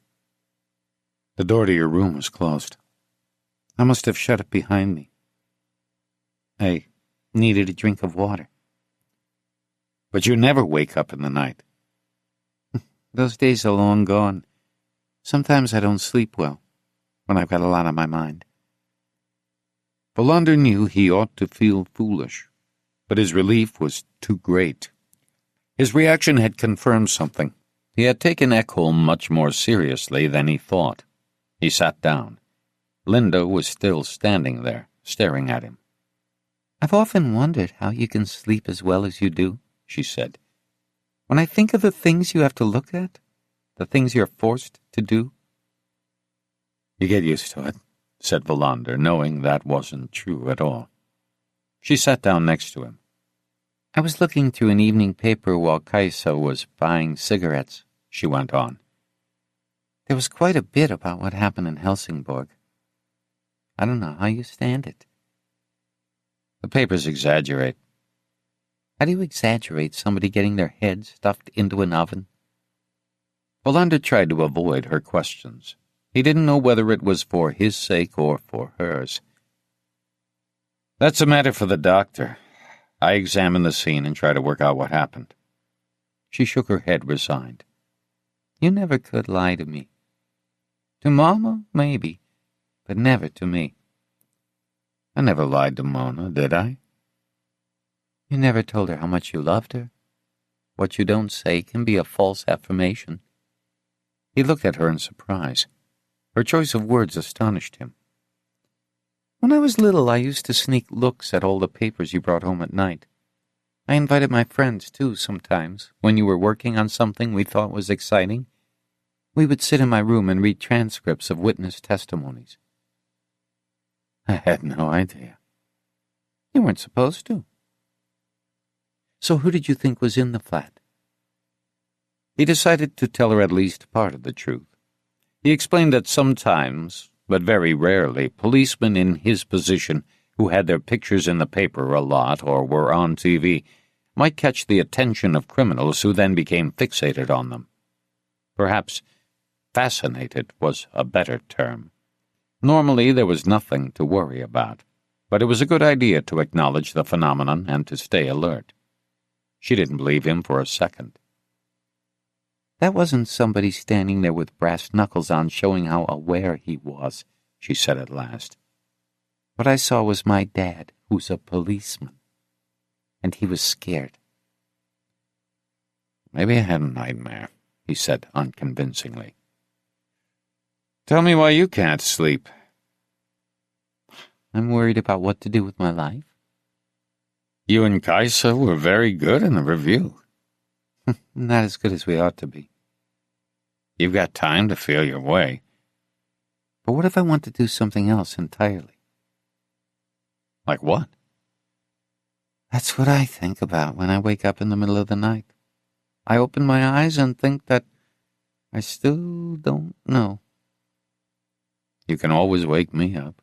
The door to your room was closed. I must have shut it behind me. I needed a drink of water." "But you never wake up in the night." "Those days are long gone. Sometimes I don't sleep well, when I've got a lot on my mind." Valander knew he ought to feel foolish, but his relief was too great. His reaction had confirmed something. He had taken Ekholm much more seriously than he thought. He sat down. Linda was still standing there, staring at him. "I've often wondered how you can sleep as well as you do," she said. "When I think of the things you have to look at, the things you're forced to do." "You get used to it," said Valander, knowing that wasn't true at all. She sat down next to him. "I was looking through an evening paper while Kaisa was buying cigarettes," she went on. "There was quite a bit about what happened in Helsingborg. I don't know how you stand it." "The papers exaggerate." "How do you exaggerate somebody getting their head stuffed into an oven?" Valander tried to avoid her questions. He didn't know whether it was for his sake or for hers. "That's a matter for the doctor. I examine the scene and try to work out what happened." She shook her head, resigned. "You never could lie to me. To Mama, maybe, but never to me." "I never lied to Mona, did I?" "You never told her how much you loved her. What you don't say can be a false affirmation." He looked at her in surprise. Her choice of words astonished him. "When I was little, I used to sneak looks at all the papers you brought home at night. I invited my friends, too, sometimes, when you were working on something we thought was exciting. We would sit in my room and read transcripts of witness testimonies." "I had no idea." "You weren't supposed to." "So who did you think was in the flat?" He decided to tell her at least part of the truth. He explained that sometimes, but very rarely, policemen in his position who had their pictures in the paper a lot or were on TV might catch the attention of criminals who then became fixated on them. Perhaps fascinated was a better term. Normally there was nothing to worry about, but it was a good idea to acknowledge the phenomenon and to stay alert. She didn't believe him for a second. "That wasn't somebody standing there with brass knuckles on showing how aware he was," she said at last. "What I saw was my dad, who's a policeman. And he was scared." "Maybe I had a nightmare," he said unconvincingly. "Tell me why you can't sleep." "I'm worried about what to do with my life." "You and Kaisa were very good in the review." "Not as good as we ought to be." "You've got time to feel your way." "But what if I want to do something else entirely?" "Like what?" "That's what I think about when I wake up in the middle of the night. I open my eyes and think that I still don't know." "You can always wake me up.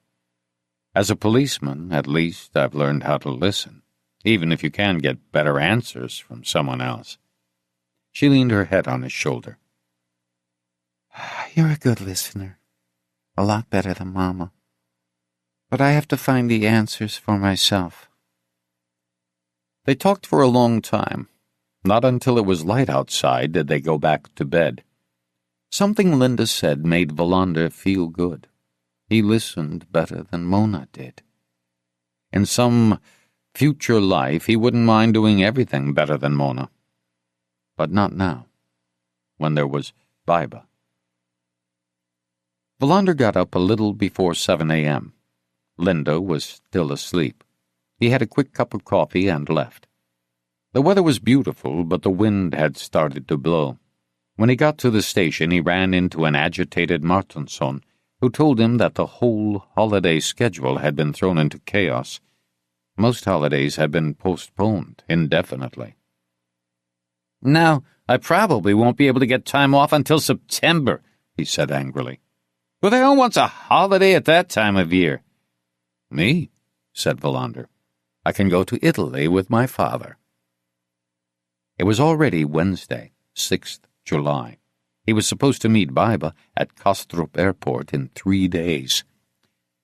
As a policeman, at least, I've learned how to listen, even if you can get better answers from someone else." She leaned her head on his shoulder. "You're a good listener. A lot better than Mama. But I have to find the answers for myself." They talked for a long time. Not until it was light outside did they go back to bed. Something Linda said made Valander feel good. He listened better than Mona did. In some future life, he wouldn't mind doing everything better than Mona. But not now, when there was Baiba. Valander got up a little before 7 a.m. Linda was still asleep. He had a quick cup of coffee and left. The weather was beautiful, but the wind had started to blow. When he got to the station, he ran into an agitated Martinsson, who told him that the whole holiday schedule had been thrown into chaos. Most holidays had been postponed indefinitely. "Now, I probably won't be able to get time off until September," he said angrily. "Who the hell wants a holiday at that time of year?" "Me," said Wallander. "I can go to Italy with my father." It was already Wednesday, 6th July. He was supposed to meet Baiba at Kastrup Airport in 3 days.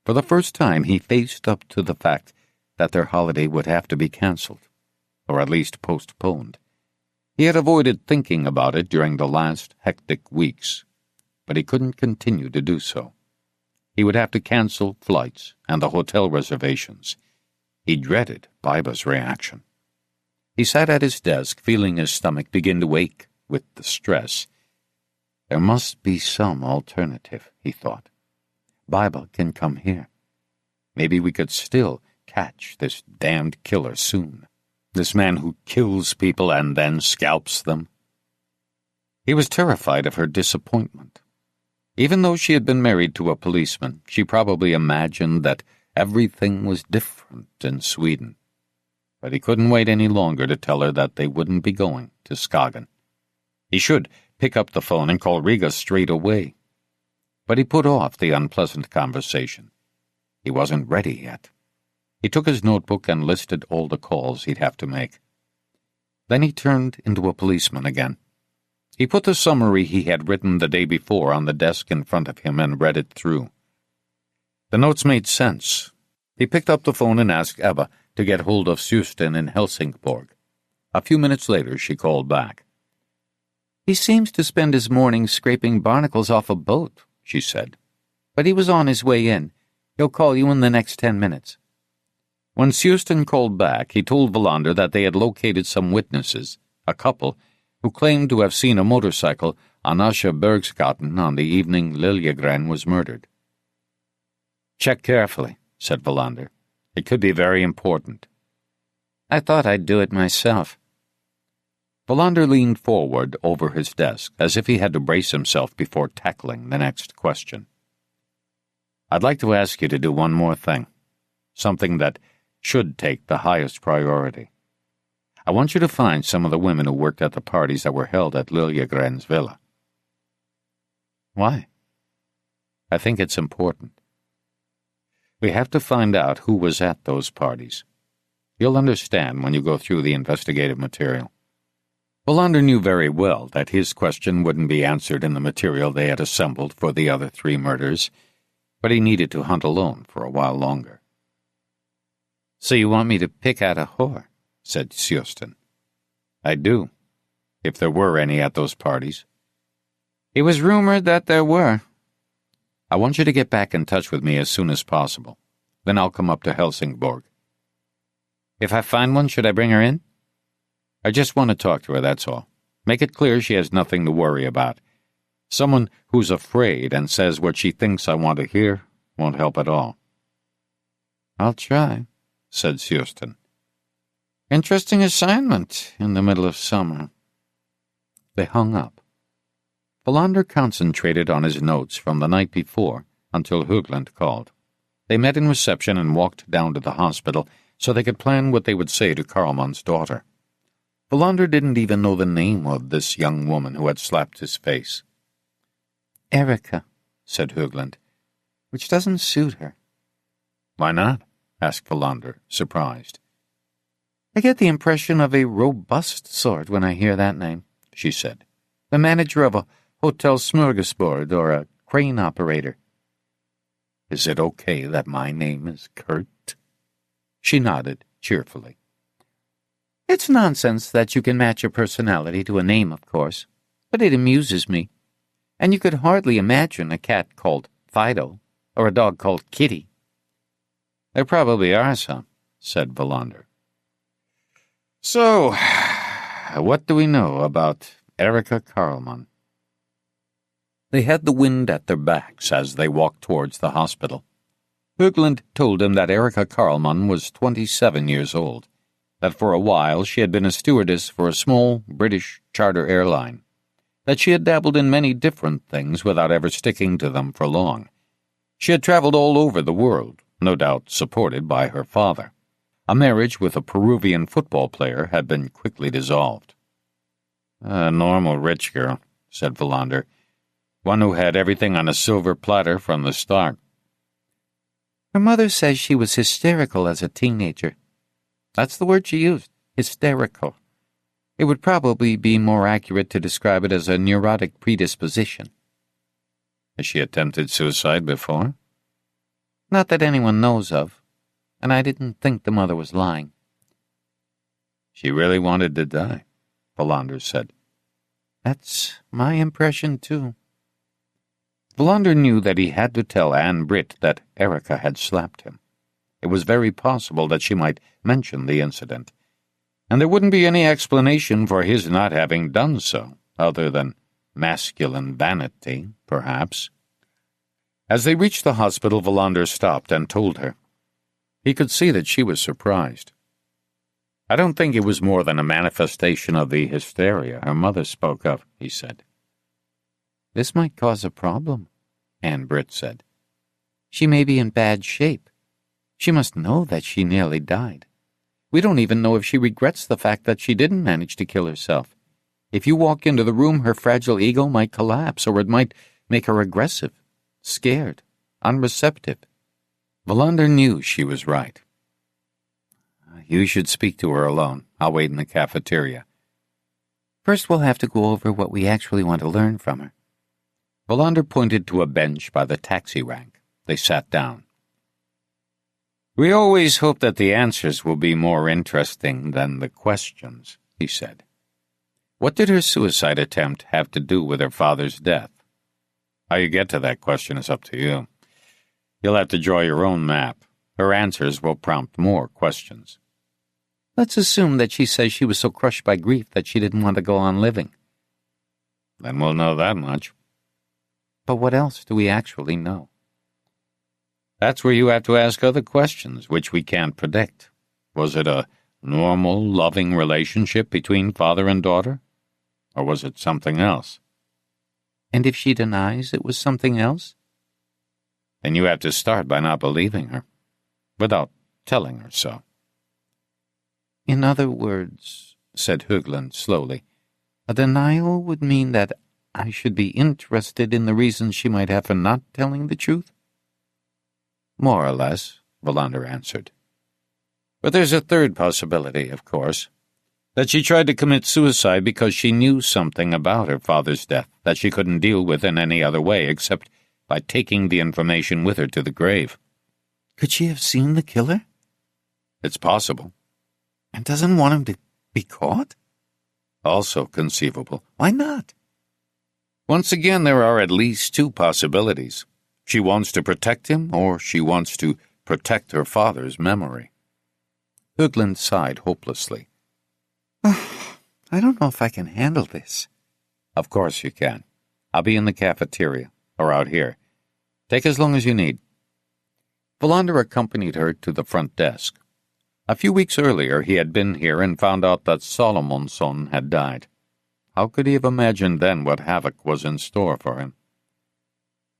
For the first time, he faced up to the fact that their holiday would have to be cancelled, or at least postponed. He had avoided thinking about it during the last hectic weeks, but he couldn't continue to do so. He would have to cancel flights and the hotel reservations. He dreaded Baiba's reaction. He sat at his desk, feeling his stomach begin to ache with the stress. There must be some alternative, he thought. Baiba can come here. Maybe we could still catch this damned killer soon. This man who kills people and then scalps them. He was terrified of her disappointment. Even though she had been married to a policeman, she probably imagined that everything was different in Sweden. But he couldn't wait any longer to tell her that they wouldn't be going to Skagen. He should pick up the phone and call Riga straight away. But he put off the unpleasant conversation. He wasn't ready yet. He took his notebook and listed all the calls he'd have to make. Then he turned into a policeman again. He put the summary he had written the day before on the desk in front of him and read it through. The notes made sense. He picked up the phone and asked Ebba to get hold of Suspense in Helsingborg. A few minutes later, she called back. "He seems to spend his mornings scraping barnacles off a boat," she said. "But he was on his way in. He'll call you in the next 10 minutes. When Suspense called back, he told Wallander that they had located some witnesses, a couple, who claimed to have seen a motorcycle on Asche Bergsgaten on the evening Liljegren was murdered. "Check carefully," said Wallander. "It could be very important." "I thought I'd do it myself." Wallander leaned forward over his desk, as if he had to brace himself before tackling the next question. "I'd like to ask you to do one more thing, something that should take the highest priority. I want you to find some of the women who worked at the parties that were held at Liljegren's villa." "Why?" "I think it's important. We have to find out who was at those parties. You'll understand when you go through the investigative material." Wallander knew very well that his question wouldn't be answered in the material they had assembled for the other 3 murders, but he needed to hunt alone for a while longer. "So you want me to pick out a whore?" said Suspense. "I do, if there were any at those parties." "It was rumored that there were." "I want you to get back in touch with me as soon as possible. Then I'll come up to Helsingborg." "If I find one, should I bring her in?" "I just want to talk to her, that's all. Make it clear she has nothing to worry about. Someone who's afraid and says what she thinks I want to hear won't help at all." "I'll try," said Suspense. "Interesting assignment in the middle of summer." They hung up. Wallander concentrated on his notes from the night before until Högland called. They met in reception and walked down to the hospital so they could plan what they would say to Karlmann's daughter. Wallander didn't even know the name of this young woman who had slapped his face. "Erika," said Högland, "which doesn't suit her." "Why not?" asked Wallander, surprised. "I get the impression of a robust sort when I hear that name," she said. "The manager of a Hotel Smorgasbord or a crane operator." "Is it okay that my name is Kurt?" She nodded cheerfully. "It's nonsense that you can match your personality to a name, of course, but it amuses me. And you could hardly imagine a cat called Fido or a dog called Kitty." "There probably are some," said Wallander. "So, what do we know about Erika Karlmann?" They had the wind at their backs as they walked towards the hospital. Högland told him that Erika Karlman was 27 years old, that for a while she had been a stewardess for a small British charter airline, that she had dabbled in many different things without ever sticking to them for long. She had traveled all over the world, no doubt supported by her father. A marriage with a Peruvian football player had been quickly dissolved. "A normal rich girl," said Valander, "one who had everything on a silver platter from the start." Her mother says she was hysterical as a teenager. That's the word she used, hysterical. It would probably be more accurate to describe it as a neurotic predisposition. Has she attempted suicide before? Not that anyone knows of, and I didn't think the mother was lying. She really wanted to die, Valander said. That's my impression, too. Valander knew that he had to tell Anne Britt that Erika had slapped him. It was very possible that she might mention the incident, and there wouldn't be any explanation for his not having done so, other than masculine vanity, perhaps. As they reached the hospital, Valander stopped and told her. He could see that she was surprised. "I don't think it was more than a manifestation of the hysteria her mother spoke of," he said. "This might cause a problem," Anne Britt said. "She may be in bad shape. She must know that she nearly died. We don't even know if she regrets the fact that she didn't manage to kill herself. If you walk into the room, her fragile ego might collapse, or it might make her aggressive, scared, unreceptive." Valander knew she was right. "You should speak to her alone. I'll wait in the cafeteria." "First we'll have to go over what we actually want to learn from her." Valander pointed to a bench by the taxi rank. They sat down. "We always hope that the answers will be more interesting than the questions," he said. "What did her suicide attempt have to do with her father's death? How you get to that question is up to you. You'll have to draw your own map. Her answers will prompt more questions." "Let's assume that she says she was so crushed by grief that she didn't want to go on living." "Then we'll know that much." "But what else do we actually know?" "That's where you have to ask other questions, which we can't predict. Was it a normal, loving relationship between father and daughter? Or was it something else?" "And if she denies it was something else?" "Then you have to start by not believing her, without telling her so." "In other words," said Högland slowly, "a denial would mean that I should be interested in the reasons she might have for not telling the truth?" "More or less," Valander answered. "But there's a third possibility, of course, that she tried to commit suicide because she knew something about her father's death that she couldn't deal with in any other way except by taking the information with her to the grave." "Could she have seen the killer?" "It's possible." "And doesn't want him to be caught?" "Also conceivable." "Why not?" "Once again, there are at least two possibilities. She wants to protect him, or she wants to protect her father's memory." Högland sighed hopelessly. "I don't know if I can handle this." "Of course you can. I'll be in the cafeteria, or out here. Take as long as you need." Valander accompanied her to the front desk. A few weeks earlier he had been here and found out that Salomonsson had died. How could he have imagined then what havoc was in store for him?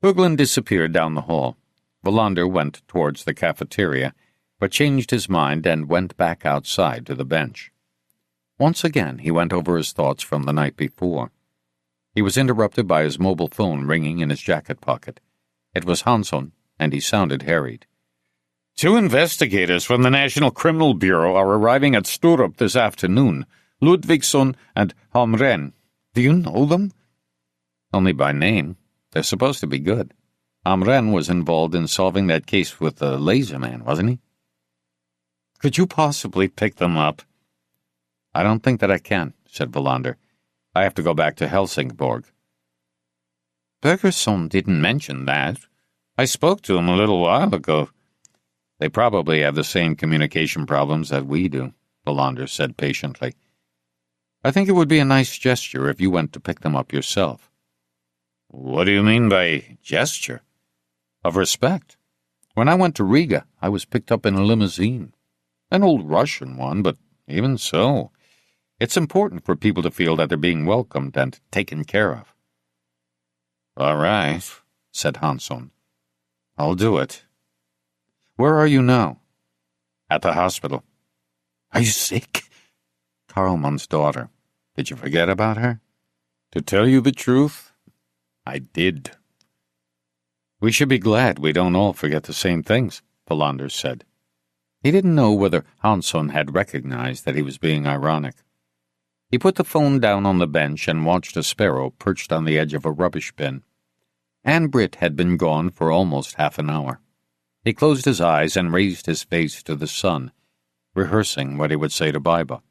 Högland disappeared down the hall. Valander went towards the cafeteria, but changed his mind and went back outside to the bench. Once again he went over his thoughts from the night before. He was interrupted by his mobile phone ringing in his jacket pocket. It was Hansson, and he sounded harried. "Two investigators from the National Criminal Bureau are arriving at Sturup this afternoon. Ludvigsson and Hamren. Do you know them?" "Only by name. They're supposed to be good. Hamren was involved in solving that case with the laser man, wasn't he?" "Could you possibly pick them up?" "I don't think that I can," said Valander. "I have to go back to Helsingborg." "Bergerson didn't mention that. I spoke to him a little while ago." "They probably have the same communication problems that we do," Valander said patiently. "I think it would be a nice gesture if you went to pick them up yourself." "What do you mean by gesture?" "Of respect. When I went to Riga, I was picked up in a limousine. An old Russian one, but even so, it's important for people to feel that they're being welcomed and taken care of. All right, said Hanson. I'll do it. Where are you now? At the hospital. Are you sick? Karlmann's daughter. Did you forget about her? To tell you the truth, I did. We should be glad we don't all forget the same things, Valander said. He didn't know whether Hanson had recognized that he was being ironic. He put the phone down on the bench and watched a sparrow perched on the edge of a rubbish bin. Anne Britt had been gone for almost half an hour. He closed his eyes and raised his face to the sun, rehearsing what he would say to Biba.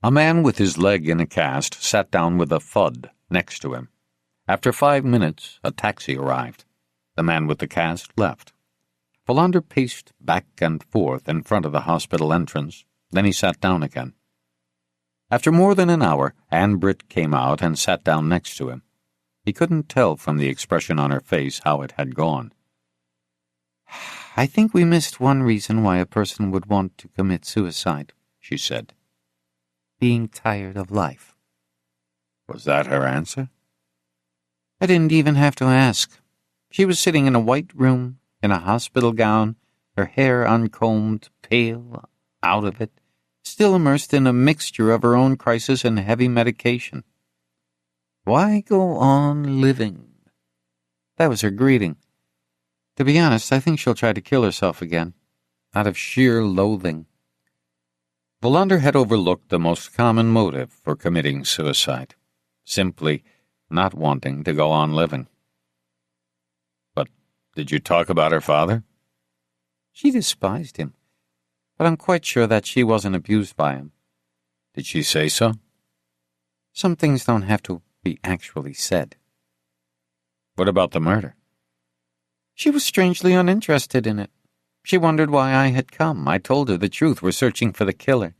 A man with his leg in a cast sat down with a thud next to him. After 5 minutes, a taxi arrived. The man with the cast left. Valander paced back and forth in front of the hospital entrance. Then he sat down again. After more than an hour, Anne Britt came out and sat down next to him. He couldn't tell from the expression on her face how it had gone. I think we missed one reason why a person would want to commit suicide, she said. Being tired of life. Was that her answer? I didn't even have to ask. She was sitting in a white room, in a hospital gown, her hair uncombed, pale, out of it, still immersed in a mixture of her own crisis and heavy medication. Why go on living? That was her greeting. To be honest, I think she'll try to kill herself again, out of sheer loathing. Valander had overlooked the most common motive for committing suicide, simply not wanting to go on living. But did you talk about her father? She despised him, but I'm quite sure that she wasn't abused by him. Did she say so? Some things don't have to be actually said. What about the murder? She was strangely uninterested in it. She wondered why I had come. I told her the truth. We're searching for the killer.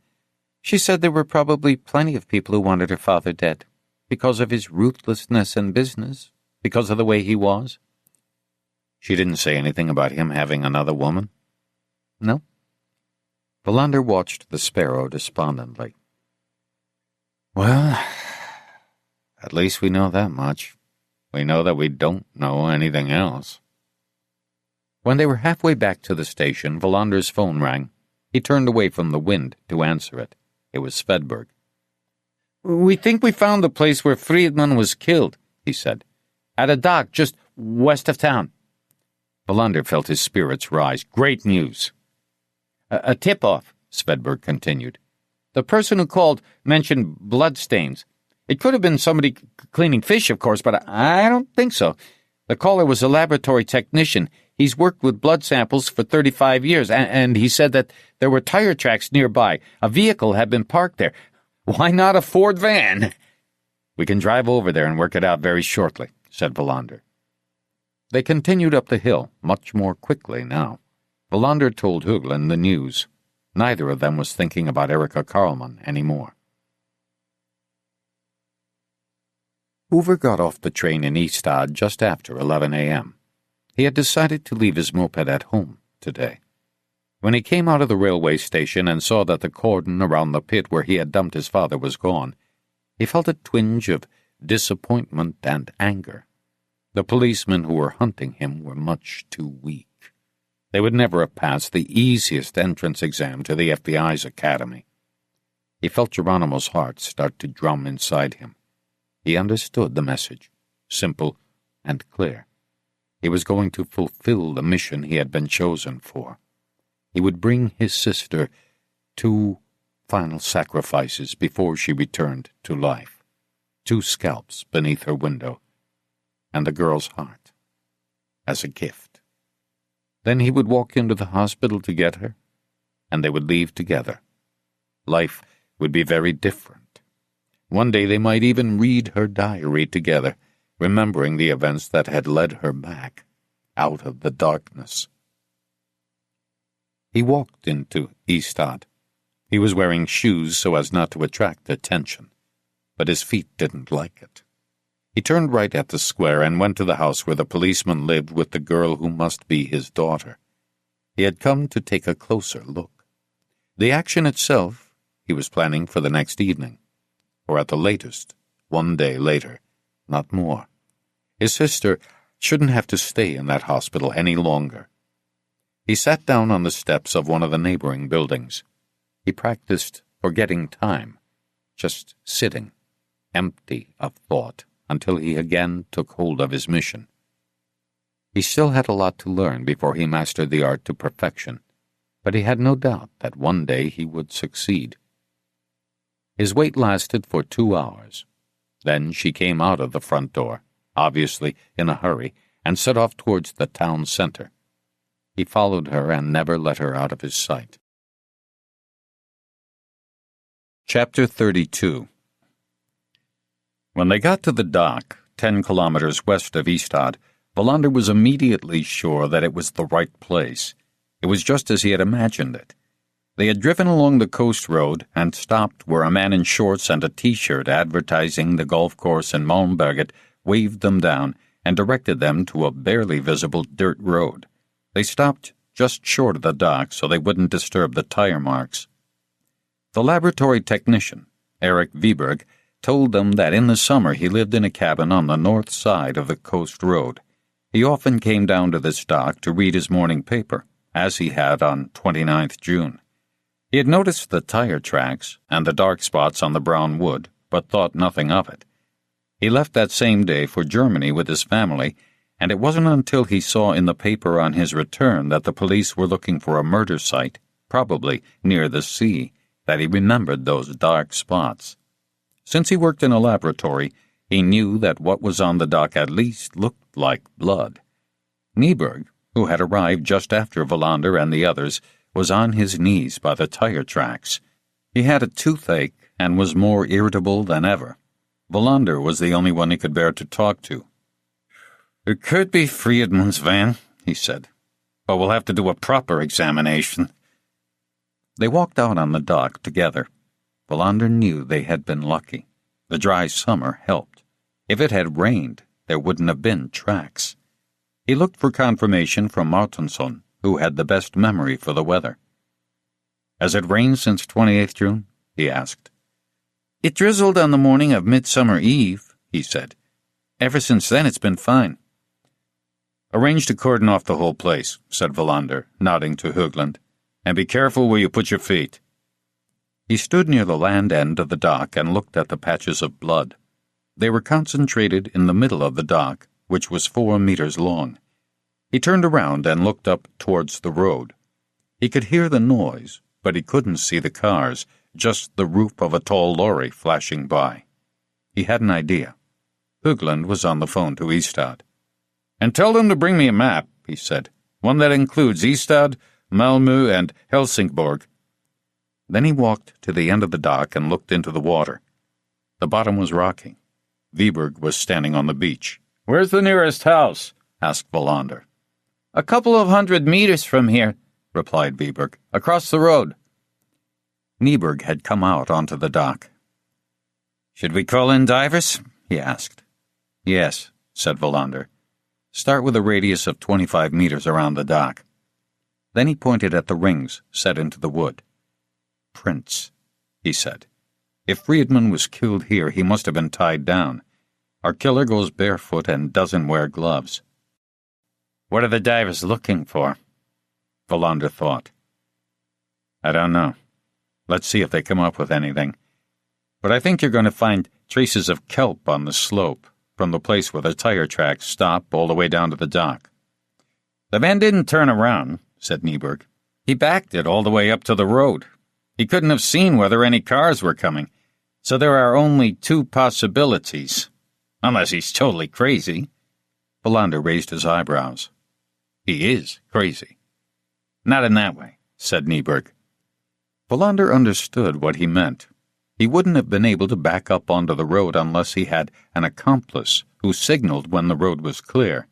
She said there were probably plenty of people who wanted her father dead, because of his ruthlessness in business, because of the way he was. She didn't say anything about him having another woman? No. Valander watched the sparrow despondently. Well, at least we know that much. We know that we don't know anything else. When they were halfway back to the station, Valander's phone rang. He turned away from the wind to answer it. It was Svedberg. We think we found the place where Friedman was killed, he said. At a dock just west of town. Valander felt his spirits rise. Great news. A tip-off, Svedberg continued. The person who called mentioned bloodstains. It could have been somebody cleaning fish, of course, but I don't think so. The caller was a laboratory technician. He's worked with blood samples for 35 years, and he said that there were tire tracks nearby. A vehicle had been parked there. Why not a Ford van? We can drive over there and work it out very shortly, said Valander. They continued up the hill, much more quickly now. Valander told Höglen the news. Neither of them was thinking about Erika Karlmann anymore. Hoover got off the train in Ystad just after 11 a.m. He had decided to leave his moped at home today. When he came out of the railway station and saw that the cordon around the pit where he had dumped his father was gone, he felt a twinge of disappointment and anger. The policemen who were hunting him were much too weak. They would never have passed the easiest entrance exam to the FBI's academy. He felt Geronimo's heart start to drum inside him. He understood the message, simple and clear. He was going to fulfill the mission he had been chosen for. He would bring his sister 2 final sacrifices before she returned to life. 2 scalps beneath her window, and the girl's heart, as a gift. Then he would walk into the hospital to get her, and they would leave together. Life would be very different. One day they might even read her diary together, remembering the events that had led her back, out of the darkness. He walked into Ystad. He was wearing shoes so as not to attract attention, but his feet didn't like it. He turned right at the square and went to the house where the policeman lived with the girl who must be his daughter. He had come to take a closer look. The action itself he was planning for the next evening, or at the latest, one day later, not more. His sister shouldn't have to stay in that hospital any longer. He sat down on the steps of one of the neighboring buildings. He practiced forgetting time, just sitting, empty of thought, until he again took hold of his mission. He still had a lot to learn before he mastered the art to perfection, but he had no doubt that one day he would succeed. His wait lasted for 2 hours. Then she came out of the front door, obviously in a hurry, and set off towards the town center. He followed her and never let her out of his sight. Chapter 32. When they got to the dock, 10 kilometers west of Ystad, Wallander was immediately sure that it was the right place. It was just as he had imagined it. They had driven along the coast road and stopped where a man in shorts and a T-shirt advertising the golf course in Malmberget waved them down and directed them to a barely visible dirt road. They stopped just short of the dock so they wouldn't disturb the tire marks. The laboratory technician, Eric Wiberg, told them that in the summer he lived in a cabin on the north side of the coast road. He often came down to this dock to read his morning paper, as he had on 29th June. He had noticed the tire tracks and the dark spots on the brown wood, but thought nothing of it. He left that same day for Germany with his family, and it wasn't until he saw in the paper on his return that the police were looking for a murder site, probably near the sea, that he remembered those dark spots. Since he worked in a laboratory, he knew that what was on the dock at least looked like blood. Nyberg, who had arrived just after Wallander and the others, was on his knees by the tire tracks. He had a toothache and was more irritable than ever. Wallander was the only one he could bear to talk to. "It could be Friedman's van," he said, "but we'll have to do a proper examination." They walked out on the dock together. Wallander knew they had been lucky. The dry summer helped. If it had rained, there wouldn't have been tracks. He looked for confirmation from Martinsson, who had the best memory for the weather. "Has it rained since 28th June?" he asked. "It drizzled on the morning of Midsummer Eve," he said. "Ever since then it's been fine." "Arrange to cordon off the whole place," said Wallander, nodding to Högland. "And be careful where you put your feet." He stood near the land end of the dock and looked at the patches of blood. They were concentrated in the middle of the dock, which was 4 meters long. He turned around and looked up towards the road. He could hear the noise, but he couldn't see the cars, just the roof of a tall lorry flashing by. He had an idea. Högland was on the phone to Ystad. "And tell them to bring me a map," he said. "One that includes Ystad, Malmö, and Helsingborg." Then he walked to the end of the dock and looked into the water. The bottom was rocking. Wiberg was standing on the beach. "Where's the nearest house?" asked Wallander. "A couple of 100 meters from here," replied Wiberg. "Across the road." Nyberg had come out onto the dock. "Should we call in divers?" he asked. "Yes," said Wallander. "Start with a radius of 25 meters around the dock." Then he pointed at the rings set into the wood. "Prints," he said. "If Friedman was killed here, he must have been tied down. Our killer goes barefoot and doesn't wear gloves." "What are the divers looking for?" Wallander thought. "I don't know. Let's see if they come up with anything. But I think you're going to find traces of kelp on the slope, from the place where the tire tracks stop all the way down to the dock." "The van didn't turn around," said Nyberg. "He backed it all the way up to the road. He couldn't have seen whether any cars were coming, so there are only 2 possibilities. Unless he's totally crazy." Wallander raised his eyebrows. "He is crazy." "Not in that way," said Nyberg. Wallander understood what he meant. He wouldn't have been able to back up onto the road unless he had an accomplice who signaled when the road was clear.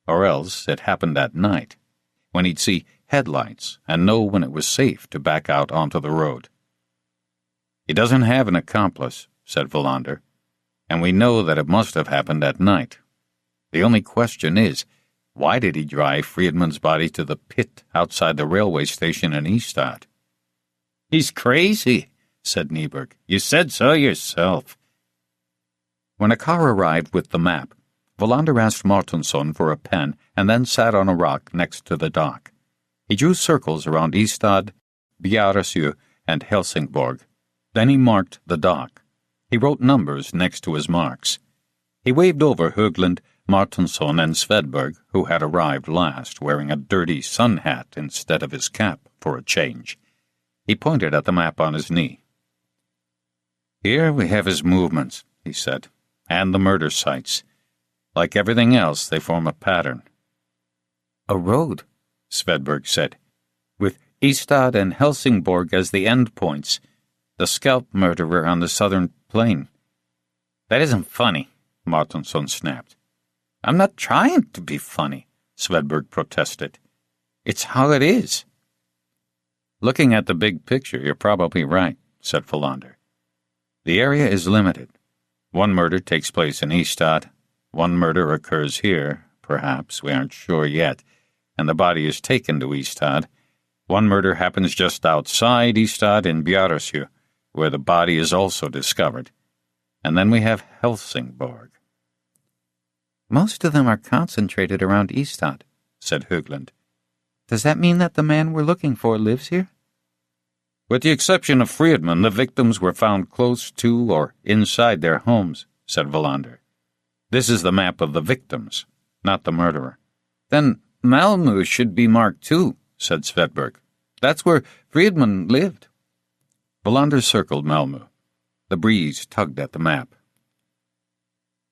Or else it happened at night, when he'd see headlights and know when it was safe to back out onto the road. "He doesn't have an accomplice," said Wallander, "and we know that it must have happened at night. The only question is, Why did he drive Friedman's body to the pit outside the railway station in Ystad? He's crazy, said Nieberg. You said so yourself. When a car arrived with the map, Wallander asked Martinsson for a pen and then sat on a rock next to the dock. He drew circles around Ystad, Bjäresjö, and Helsingborg. Then he marked the dock. He wrote numbers next to his marks. He waved over Höglund, Martinsson, and Svedberg, who had arrived last, wearing a dirty sun hat instead of his cap for a change. He pointed at the map on his knee. "Here we have his movements," he said, "and the murder sites. Like everything else, they form a pattern." "A road," Svedberg said, "with Ystad and Helsingborg as the end points. The scalp murderer on the southern plain." "That isn't funny," Martinsson snapped. "I'm not trying to be funny," Svedberg protested. "It's how it is." "Looking at the big picture, you're probably right," said Wallander. "The area is limited. One murder takes place in Ystad. One murder occurs here, perhaps, we aren't sure yet, and the body is taken to Ystad. One murder happens just outside Ystad in Bjäresjö, where the body is also discovered. And then we have Helsingborg." "Most of them are concentrated around Ystad," said Höglund. "Does that mean that the man we're looking for lives here?" "With the exception of Friedman, the victims were found close to or inside their homes," said Wallander. "This is the map of the victims, not the murderer." "Then Malmö should be marked too," said Svedberg. "That's where Friedman lived." Wallander circled Malmö. The breeze tugged at the map.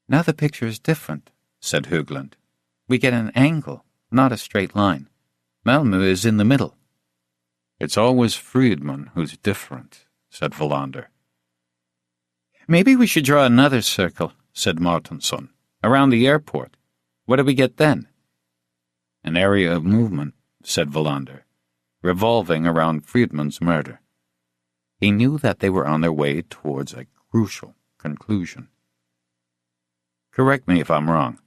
"Now the picture is different," said Höglund. "We get an angle, not a straight line. Malmö is in the middle." "It's always Friedman who's different," said Wallander. "Maybe we should draw another circle," said Martinsson, "around the airport. What do we get then?" "An area of movement," said Wallander, "revolving around Friedman's murder." He knew that they were on their way towards a crucial conclusion. "Correct me if I'm wrong.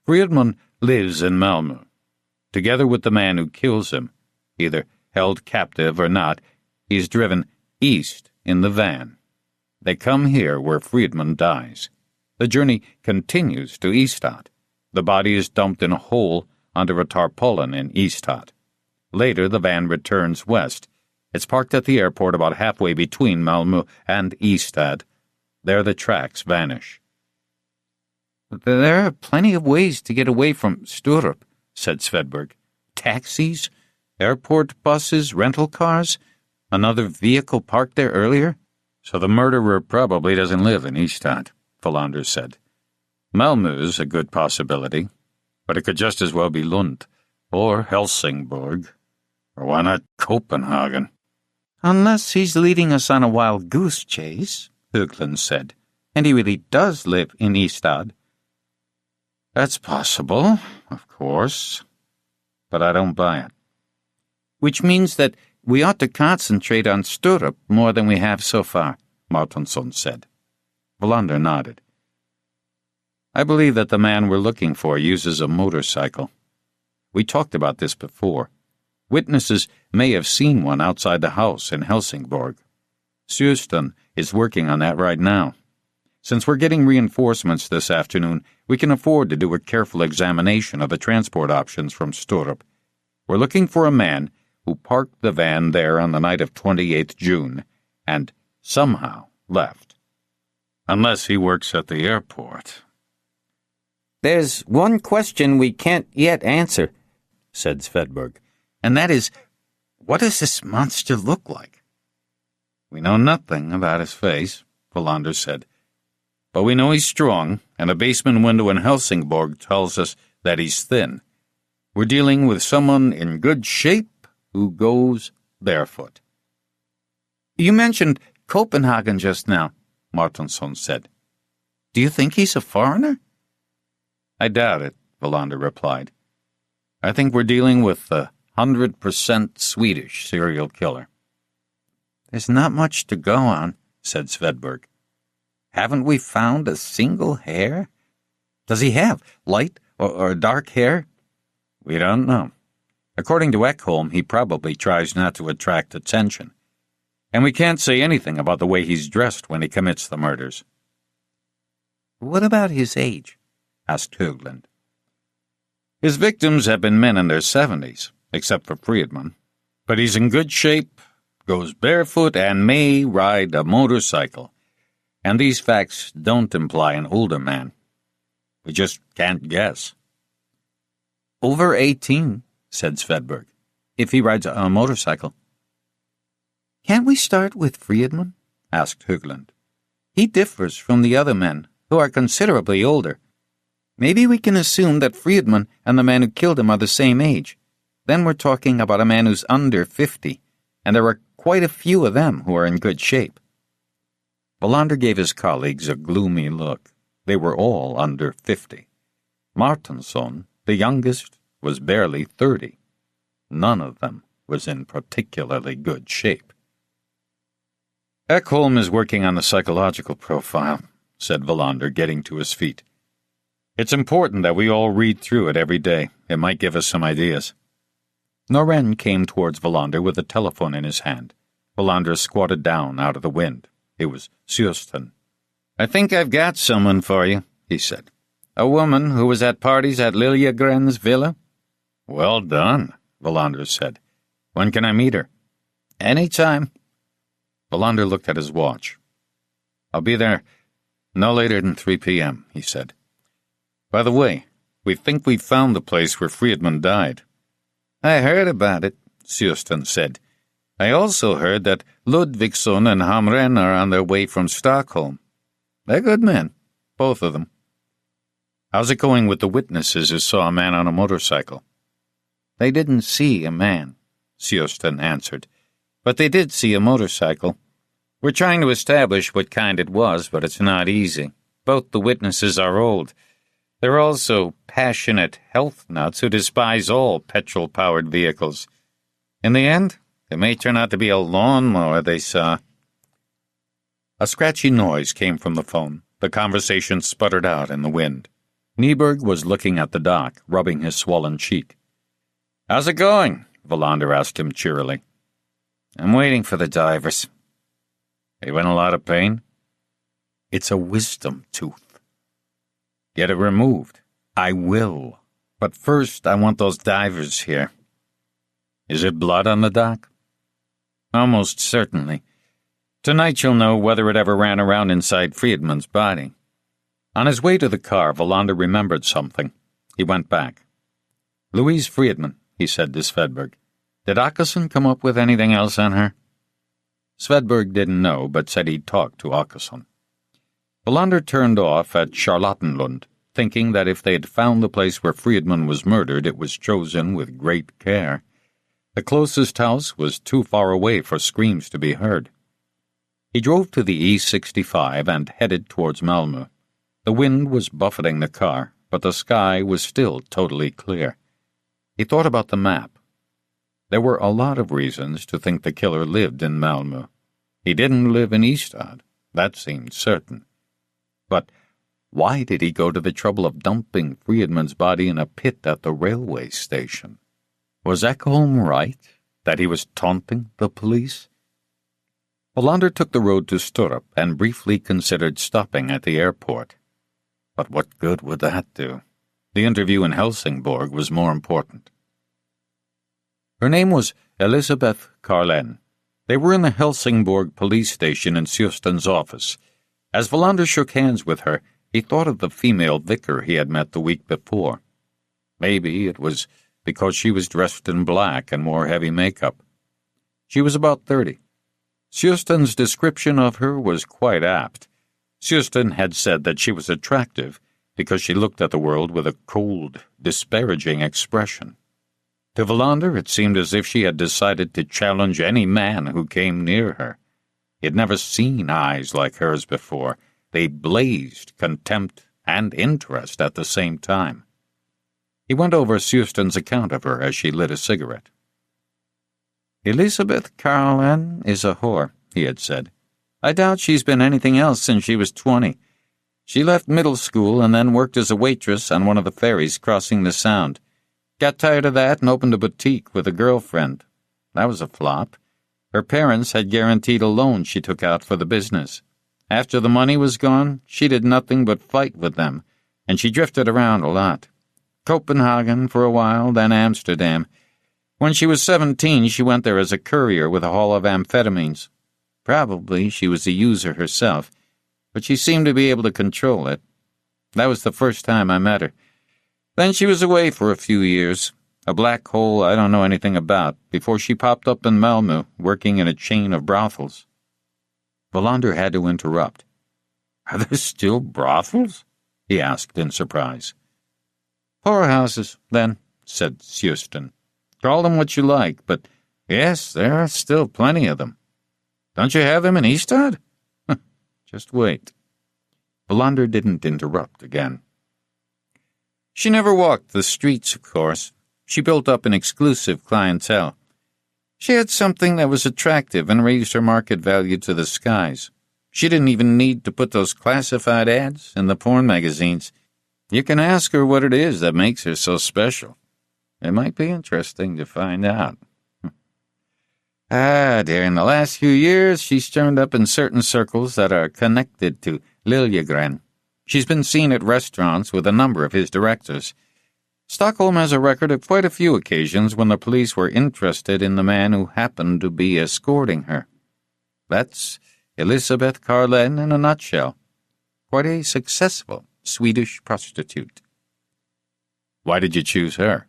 Friedman lives in Malmö. Together with the man who kills him, either held captive or not, he's driven east in the van. They come here where Friedman dies. The journey continues to Ystad. The body is dumped in a hole under a tarpaulin in Ystad. Later, the van returns west. It's parked at the airport about halfway between Malmö and Ystad. There the tracks vanish." "There are plenty of ways to get away from Sturup," said Svedberg. "Taxis, airport buses, rental cars, another vehicle parked there earlier. So the murderer probably doesn't live in Ystad," Wallander said. "Malmö's a good possibility, but it could just as well be Lund, or Helsingborg, or why not Copenhagen?" "Unless he's leading us on a wild goose chase," Höglund said, "and he really does live in Ystad." "That's possible, of course, but I don't buy it." "Which means that we ought to concentrate on Sturup more than we have so far," Martinsson said. Wallander nodded. "I believe that the man we're looking for uses a motorcycle. We talked about this before. Witnesses may have seen one outside the house in Helsingborg. Sjöström is working on that right now. Since we're getting reinforcements this afternoon, we can afford to do a careful examination of the transport options from Sturup. We're looking for a man who parked the van there on the night of 28th June and somehow left. Unless he works at the airport." "There's one question we can't yet answer," said Svedberg, "and that is, what does this monster look like?" "We know nothing about his face," Wallander said. "But we know he's strong, and a basement window in Helsingborg tells us that he's thin. We're dealing with someone in good shape who goes barefoot." "You mentioned Copenhagen just now," Martinsson said. "Do you think he's a foreigner?" "I doubt it," Wallander replied. "I think we're dealing with a 100% Swedish serial killer." "There's not much to go on," said Svedberg. "Haven't we found a single hair? Does he have light or dark hair, We don't know. According to Ekholm, he probably tries not to attract attention. And we can't say anything about the way he's dressed when he commits the murders. What about his age? Asked Högland. His victims have been men in their 70s, except for Friedman. But he's in good shape, goes barefoot, and may ride a motorcycle. And these facts don't imply an older man. We just can't guess. Over 18, said Svedberg, if he rides a motorcycle. Can't we start with Friedman? Asked Högland. He differs from the other men, who are considerably older. Maybe we can assume that Friedman and the man who killed him are the same age. Then we're talking about a man who's under 50, and there are quite a few of them who are in good shape. Wallander gave his colleagues a gloomy look. They were all under 50. Martinsson, the youngest, was barely 30. None of them was in particularly good shape. Ekholm is working on the psychological profile, said Wallander, getting to his feet. It's important that we all read through it every day. It might give us some ideas. Noren came towards Wallander with a telephone in his hand. Wallander squatted down out of the wind. It was Sjösten. I think I've got someone for you, he said. A woman who was at parties at Liljegren's villa. Well done, Wallander said. When can I meet her? Any time. Wallander looked at his watch. I'll be there no later than 3 p.m., he said. By the way, we think we've found the place where Friedman died. I heard about it, Sjösten said. I also heard that Ludvigsson and Hamren are on their way from Stockholm. They're good men, both of them. How's it going with the witnesses who saw a man on a motorcycle? They didn't see a man, Sjösten answered, but they did see a motorcycle. We're trying to establish what kind it was, but it's not easy. Both the witnesses are old. They're also passionate health nuts who despise all petrol-powered vehicles. In the end, it may turn out to be a lawnmower they saw. A scratchy noise came from the phone. The conversation sputtered out in the wind. Nyberg was looking at the dock, rubbing his swollen cheek. How's it going? Wallander asked him cheerily. I'm waiting for the divers. Are you in a lot of pain? It's a wisdom tooth. Get it removed. I will. But first, I want those divers here. Is it blood on the dock? Almost certainly. Tonight you'll know whether it ever ran around inside Friedman's body. On his way to the car, Wallander remembered something. He went back. Louise Friedman, he said to Svedberg. Did Åkesson come up with anything else on her? Svedberg didn't know, but said he'd talked to Åkesson. Wallander turned off at Charlottenlund, thinking that if they had found the place where Friedman was murdered, it was chosen with great care. The closest house was too far away for screams to be heard. He drove to the E65 and headed towards Malmö. The wind was buffeting the car, but the sky was still totally clear. He thought about the map. There were a lot of reasons to think the killer lived in Malmö. He didn't live in Ystad. That seemed certain. But why did he go to the trouble of dumping Friedman's body in a pit at the railway station? Was Ekholm right, that he was taunting the police? Wallander took the road to Sturup and briefly considered stopping at the airport. But what good would that do? The interview in Helsingborg was more important. Her name was Elisabeth Carlen. They were in the Helsingborg police station in Sjösten's office. As Wallander shook hands with her, he thought of the female vicar he had met the week before. Maybe it was because she was dressed in black and wore heavy makeup. She was about 30. Sjösten's description of her was quite apt. Sjösten had said that she was attractive because she looked at the world with a cold, disparaging expression. To Wallander, it seemed as if she had decided to challenge any man who came near her. He had never seen eyes like hers before. They blazed contempt and interest at the same time. He went over Sjösten's account of her as she lit a cigarette. Elisabeth Carlen is a whore, he had said. I doubt she's been anything else since she was 20. She left middle school and then worked as a waitress on one of the ferries crossing the Sound. Got tired of that and opened a boutique with a girlfriend. That was a flop. Her parents had guaranteed a loan she took out for the business. After the money was gone, she did nothing but fight with them, and she drifted around a lot. Copenhagen for a while, then Amsterdam. When she was 17, she went there as a courier with a haul of amphetamines. Probably she was a user herself, but she seemed to be able to control it. That was the first time I met her. Then she was away for a few years, a black hole I don't know anything about, before she popped up in Malmö, working in a chain of brothels. Wallander had to interrupt. "Are there still brothels?" he asked in surprise. "Poorhouses, then," said Suspense. "Call them what you like, but yes, there are still plenty of them. Don't you have them in Eastad?" "Just wait." Wallander didn't interrupt again. She never walked the streets, of course. She built up an exclusive clientele. She had something that was attractive and raised her market value to the skies. She didn't even need to put those classified ads in the porn magazines. You can ask her what it is that makes her so special. It might be interesting to find out. During the last few years, she's turned up in certain circles that are connected to Liljegren. She's been seen at restaurants with a number of his directors. Stockholm has a record of quite a few occasions when the police were interested in the man who happened to be escorting her. That's Elisabeth Carlen in a nutshell. Quite a successful Swedish prostitute. Why did you choose her?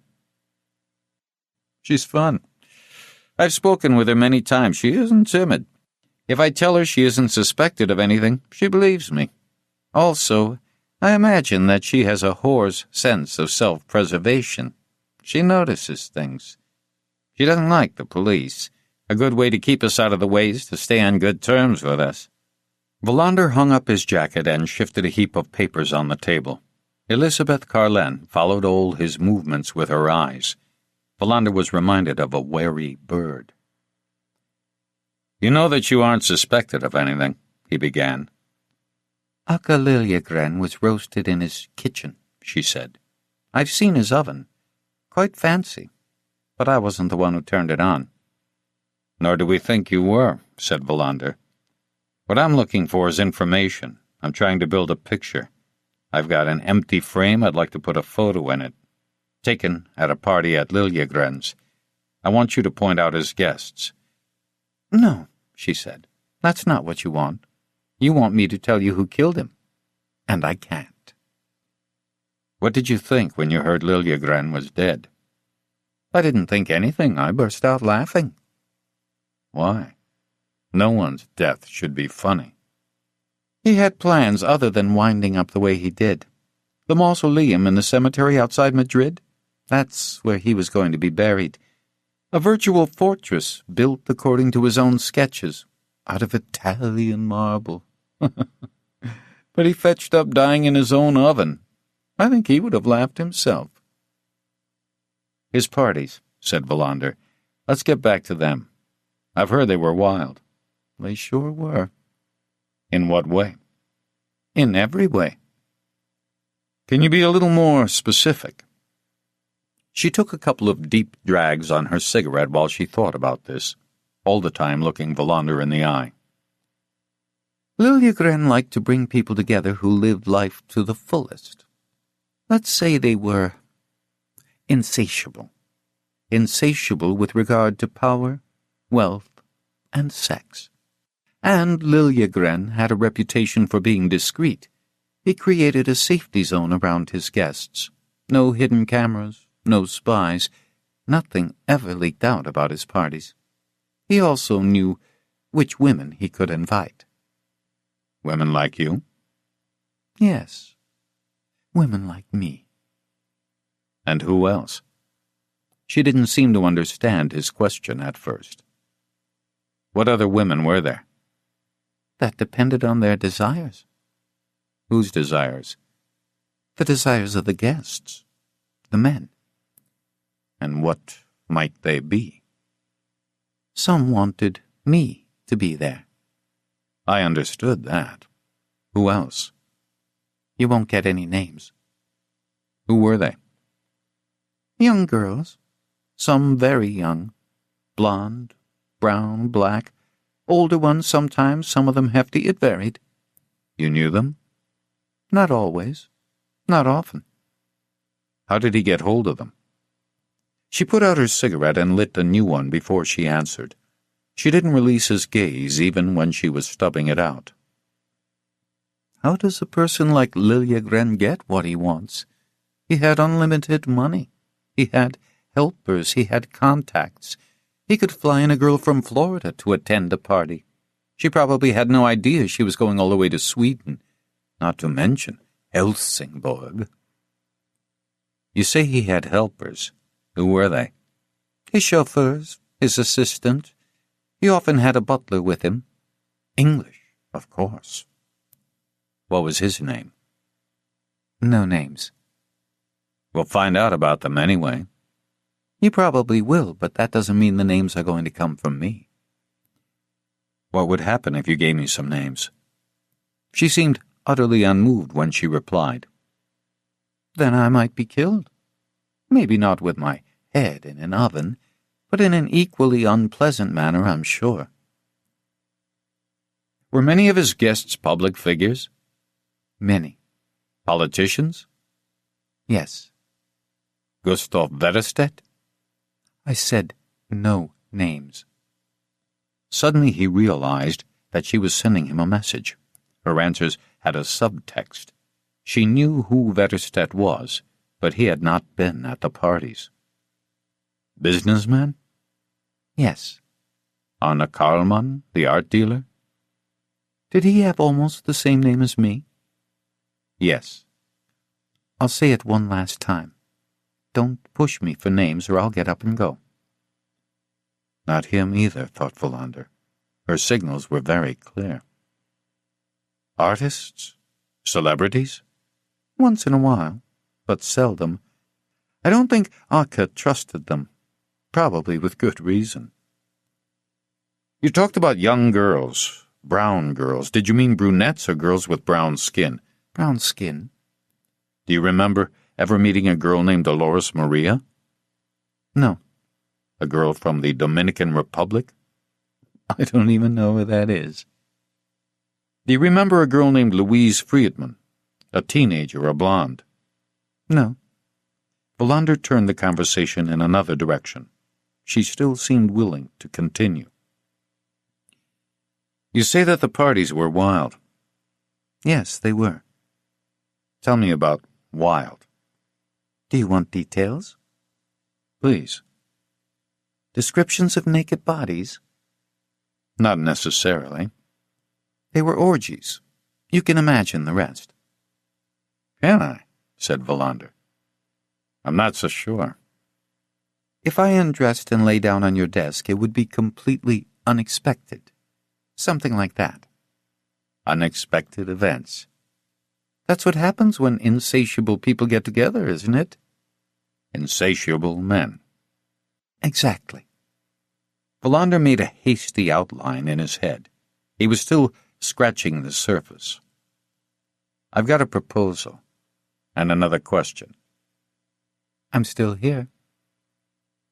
She's fun. I've spoken with her many times. She isn't timid. If I tell her she isn't suspected of anything, she believes me. Also, I imagine that she has a whore's sense of self-preservation. She notices things. She doesn't like the police. A good way to keep us out of the way is to stay on good terms with us. Wallander hung up his jacket and shifted a heap of papers on the table. Elisabeth Carlen followed all his movements with her eyes. Wallander was reminded of a wary bird. "You know that you aren't suspected of anything," he began. "Akka Liljegren was roasted in his kitchen," she said. "I've seen his oven. Quite fancy. But I wasn't the one who turned it on." "Nor do we think you were," said Wallander. "What I'm looking for is information. I'm trying to build a picture. I've got an empty frame. I'd like to put a photo in it. Taken at a party at Liljegren's. I want you to point out his guests." "No," she said. "That's not what you want. You want me to tell you who killed him. And I can't." "What did you think when you heard Liljegren was dead?" "I didn't think anything. I burst out laughing." "Why? No one's death should be funny." "He had plans other than winding up the way he did. The mausoleum in the cemetery outside Madrid, that's where he was going to be buried. A virtual fortress built according to his own sketches, out of Italian marble. But he fetched up dying in his own oven. I think he would have laughed himself." "His parties," said Wallander. "Let's get back to them. I've heard they were wild." "They sure were." "In what way?" "In every way." "Can you be a little more specific?" She took a couple of deep drags on her cigarette while she thought about this, all the time looking Wallander in the eye. "Liljegren liked to bring people together who lived life to the fullest. Let's say they were insatiable. Insatiable with regard to power, wealth, and sex. And Liljegren had a reputation for being discreet. He created a safety zone around his guests. No hidden cameras, no spies. Nothing ever leaked out about his parties. He also knew which women he could invite." "Women like you?" "Yes. Women like me." "And who else?" She didn't seem to understand his question at first. "What other women were there?" "That depended on their desires." "Whose desires?" "The desires of the guests. The men." "And what might they be?" "Some wanted me to be there." "I understood that. Who else?" "You won't get any names." "Who were they?" Young girls. Some very young. Blonde, brown, black. Older ones sometimes, some of them hefty. It varied. You knew them? Not always. Not often. How did he get hold of them? She put out her cigarette and lit a new one before she answered. She didn't release his gaze even when she was stubbing it out. How does a person like Liljegren get what he wants? He had unlimited money. He had helpers. He had contacts. He could fly in a girl from Florida to attend a party. She probably had no idea she was going all the way to Sweden, not to mention Helsingborg. You say he had helpers. Who were they? His chauffeurs, his assistant. He often had a butler with him. English, of course. What was his name? No names. We'll find out about them anyway. You probably will, but that doesn't mean the names are going to come from me. What would happen if you gave me some names? She seemed utterly unmoved when she replied. Then I might be killed. Maybe not with my head in an oven, but in an equally unpleasant manner, I'm sure. Were many of his guests public figures? Many. Politicians? Yes. Gustav Wetterstedt? I said no names. Suddenly he realized that she was sending him a message. Her answers had a subtext. She knew who Wetterstedt was, but he had not been at the parties. Businessman? Yes. Anna Karlman, the art dealer? Did he have almost the same name as me? Yes. I'll say it one last time. Don't push me for names or I'll get up and go. Not him either, thought Wallander. Her signals were very clear. Artists? Celebrities? Once in a while, but seldom. I don't think Akka trusted them, probably with good reason. You talked about young girls, brown girls. Did you mean brunettes or girls with brown skin? Brown skin. Do you remember ever meeting a girl named Dolores Maria? No. A girl from the Dominican Republic? I don't even know where that is. Do you remember a girl named Louise Friedman? A teenager, a blonde? No. Wallander turned the conversation in another direction. She still seemed willing to continue. You say that the parties were wild. Yes, they were. Tell me about wild. Do you want details? Please. Descriptions of naked bodies? Not necessarily. They were orgies. You can imagine the rest. Can I? Said Wallander. I'm not so sure. If I undressed and lay down on your desk, it would be completely unexpected. Something like that. Unexpected events. That's what happens when insatiable people get together, isn't it? Insatiable men. Exactly. Wallander made a hasty outline in his head. He was still scratching the surface. I've got a proposal. And another question. I'm still here.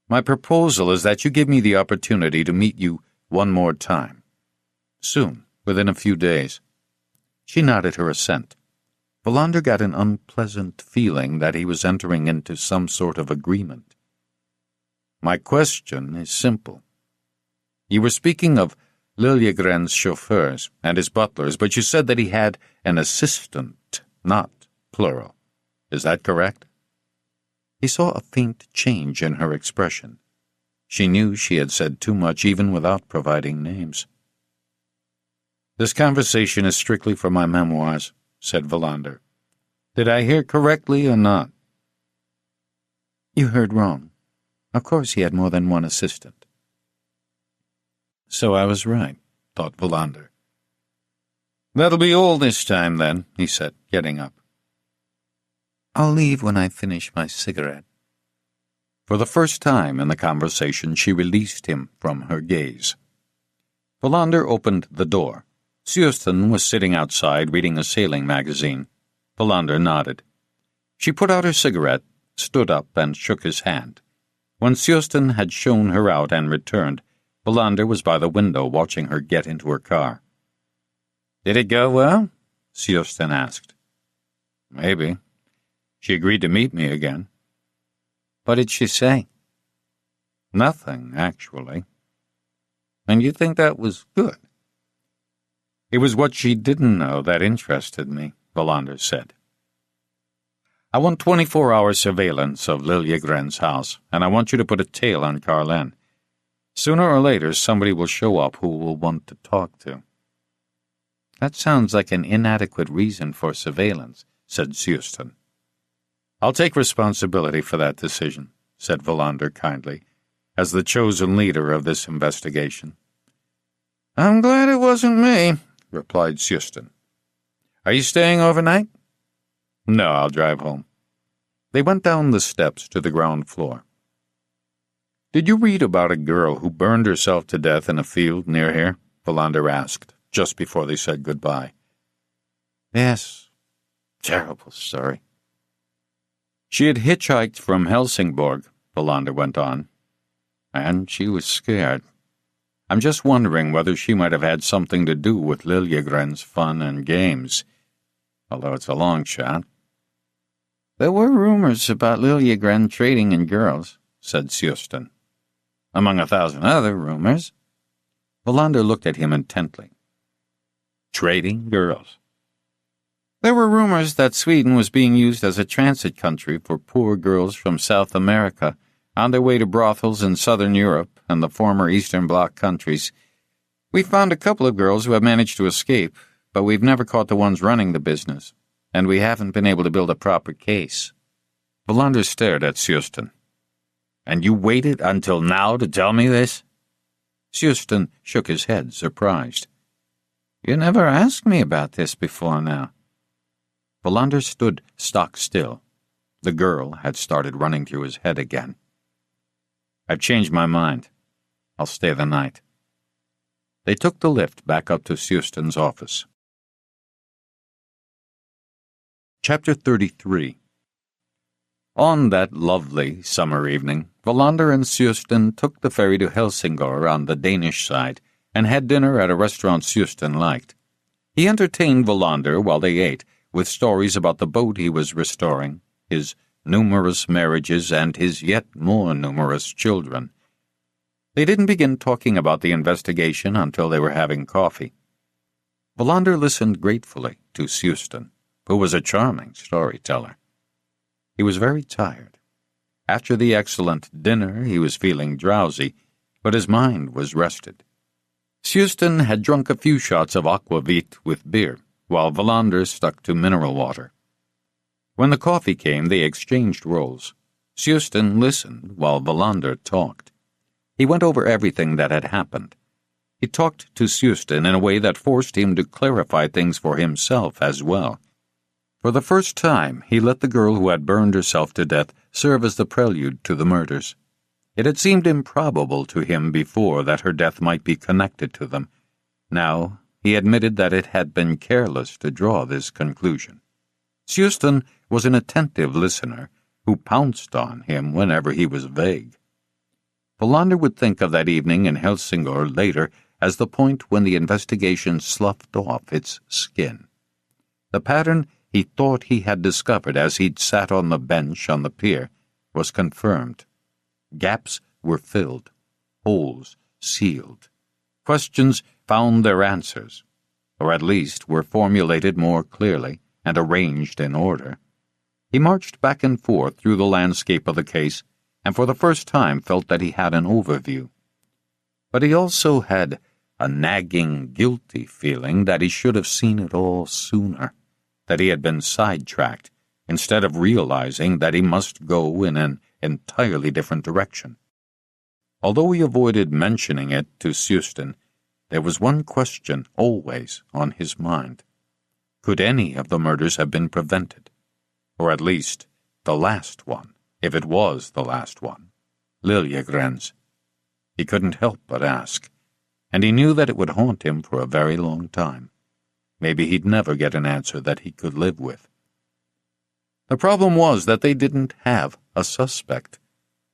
My proposal is that you give me the opportunity to meet you one more time. Soon, within a few days. She nodded her assent. Wallander got an unpleasant feeling that he was entering into some sort of agreement. My question is simple. You were speaking of Liljegren's chauffeurs and his butlers, but you said that he had an assistant, not plural. Is that correct? He saw a faint change in her expression. She knew she had said too much even without providing names. This conversation is strictly for my memoirs, said Wallander. Did I hear correctly or not? You heard wrong. Of course he had more than one assistant. So I was right, thought Wallander. That'll be all this time, then, he said, getting up. I'll leave when I finish my cigarette. For the first time in the conversation, she released him from her gaze. Wallander opened the door. Sjösten was sitting outside reading a sailing magazine. Wallander nodded. She put out her cigarette, stood up and shook his hand. When Suspense had shown her out and returned, Belander was by the window watching her get into her car. "Did it go well?" Suspense asked. "Maybe. She agreed to meet me again." "What did she say?" "Nothing, actually." "And you think that was good?" "It was what she didn't know that interested me," Belander said. "I want 24-hour surveillance of Liljegren's house, and I want you to put a tail on Carlin. Sooner or later, somebody will show up who will want to talk to." "That sounds like an inadequate reason for surveillance," said Suspense. "I'll take responsibility for that decision," said Belander kindly, as the chosen leader of this investigation. "I'm glad it wasn't me," replied Suspense. "Are you staying overnight?" "No, I'll drive home." They went down the steps to the ground floor. "Did you read about a girl who burned herself to death in a field near here?" Belander asked, just before they said goodbye. "Yes. Terrible story." "She had hitchhiked from Helsingborg," Belander went on, "and she was scared. I'm just wondering whether she might have had something to do with Liljegren's fun and games, although it's a long shot." "There were rumors about Liljegren trading in girls," said Suspense. "Among 1,000 other rumors." Belander looked at him intently. "Trading girls?" "There were rumors that Sweden was being used as a transit country for poor girls from South America on their way to brothels in Southern Europe and the former Eastern Bloc countries. We found a couple of girls who have managed to escape, but we've never caught the ones running the business, and we haven't been able to build a proper case." Belander stared at Suspense. "And you waited until now to tell me this?" Suspense shook his head, surprised. "You never asked me about this before now." Belander stood stock still. The girl had started running through his head again. "I've changed my mind. I'll stay the night." They took the lift back up to Suspense's office. Chapter 33. On that lovely summer evening, Belander and Suspense took the ferry to Helsingor on the Danish side and had dinner at a restaurant Suspense liked. He entertained Belander while they ate with stories about the boat he was restoring, his numerous marriages, and his yet more numerous children. They didn't begin talking about the investigation until they were having coffee. Belander listened gratefully to Suspense, who was a charming storyteller. He was very tired. After the excellent dinner, he was feeling drowsy, but his mind was rested. Suspense had drunk a few shots of aquavit with beer, while Belander stuck to mineral water. When the coffee came, they exchanged roles. Suspense listened while Belander talked. He went over everything that had happened. He talked to Suspense in a way that forced him to clarify things for himself as well. For the first time, he let the girl who had burned herself to death serve as the prelude to the murders. It had seemed improbable to him before that her death might be connected to them. Now, he admitted that it had been careless to draw this conclusion. Suspense was an attentive listener who pounced on him whenever he was vague. Belander would think of that evening in Helsingor later as the point when the investigation sloughed off its skin. The pattern he thought he had discovered as he'd sat on the bench on the pier was confirmed. Gaps were filled, holes sealed. Questions found their answers, or at least were formulated more clearly and arranged in order. He marched back and forth through the landscape of the case, and for the first time felt that he had an overview. But he also had a nagging, guilty feeling that he should have seen it all sooner, that he had been sidetracked, instead of realizing that he must go in an entirely different direction. Although he avoided mentioning it to Suspense, there was one question always on his mind. Could any of the murders have been prevented? Or at least the last one, if it was the last one, Liljegren's. He couldn't help but ask, and he knew that it would haunt him for a very long time. Maybe he'd never get an answer that he could live with. The problem was that they didn't have a suspect,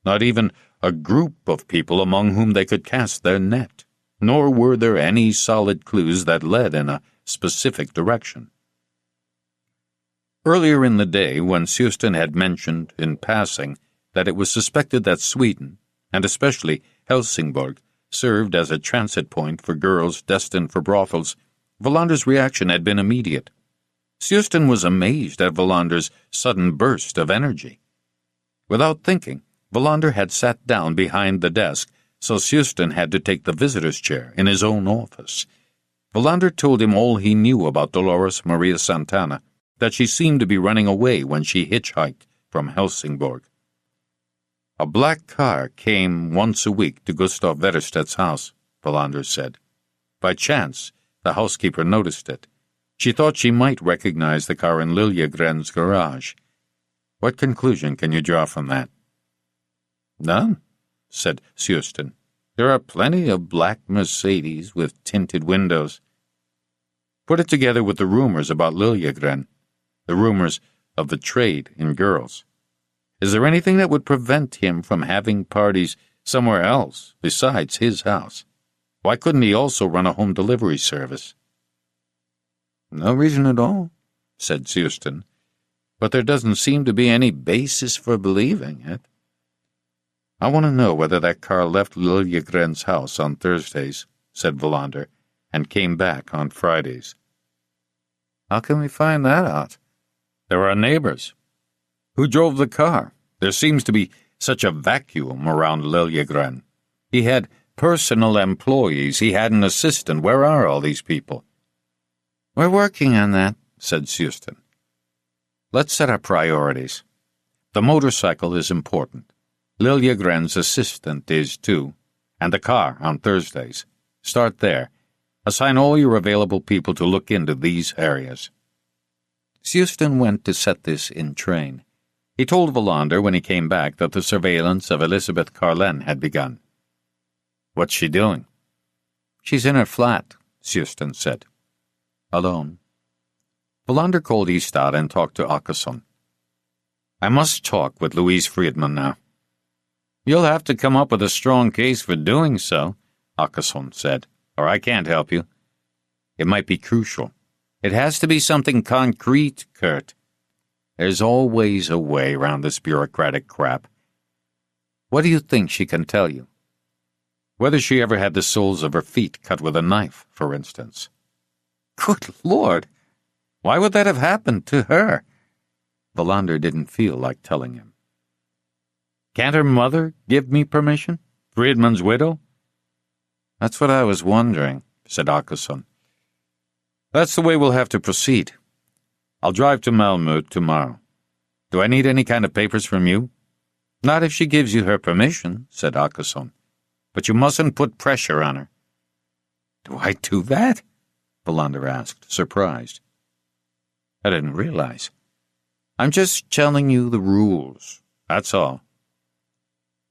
not even a group of people among whom they could cast their net, nor were there any solid clues that led in a specific direction. Earlier in the day, when Suspense had mentioned in passing that it was suspected that Sweden, and especially Helsingborg, served as a transit point for girls destined for brothels, Walander's reaction had been immediate. Suspense was amazed at Walander's sudden burst of energy. Without thinking, Wallander had sat down behind the desk, so Suspense had to take the visitor's chair in his own office. Wallander told him all he knew about Dolores Maria Santana, that she seemed to be running away when she hitchhiked from Helsingborg. A black car came once a week to Gustav Wetterstedt's house, Wallander said. By chance, the housekeeper noticed it. She thought she might recognize the car in Liljegren's garage. What conclusion can you draw from that? None, said Suspense. There are plenty of black Mercedes with tinted windows. Put it together with the rumors about Liljegren, the rumors of the trade in girls. Is there anything that would prevent him from having parties somewhere else besides his house? Why couldn't he also run a home delivery service? No reason at all, said Suspense, but there doesn't seem to be any basis for believing it. I want to know whether that car left Liljegren's house on Thursdays, said Wallander, and came back on Fridays. How can we find that out? There are neighbors. Who drove the car? There seems to be such a vacuum around Liljegren. He had personal employees. He had an assistant. Where are all these people? We're working on that, said Suspense. Let's set our priorities. The motorcycle is important. Liljegren's assistant is too, and the car on Thursdays. Start there. Assign all your available people to look into these areas. Suspense went to set this in train. He told Wallander when he came back that the surveillance of Elisabeth Carlen had begun. What's she doing? She's in her flat, Suspense said. Alone. Wallander called Ystad and talked to Åkesson. I must talk with Louise Friedman now. You'll have to come up with a strong case for doing so, Åkesson said, or I can't help you. It might be crucial. It has to be something concrete, Kurt. There's always a way around this bureaucratic crap. What do you think she can tell you? Whether she ever had the soles of her feet cut with a knife, for instance. Good Lord! Why would that have happened to her? Wallander didn't feel like telling him. Can't her mother give me permission? Friedman's widow? That's what I was wondering, said Åkesson. That's the way we'll have to proceed. I'll drive to Malmö tomorrow. Do I need any kind of papers from you? Not if she gives you her permission, said Åkesson. But you mustn't put pressure on her. Do I do that? Wallander asked, surprised. I didn't realize. I'm just telling you the rules. That's all.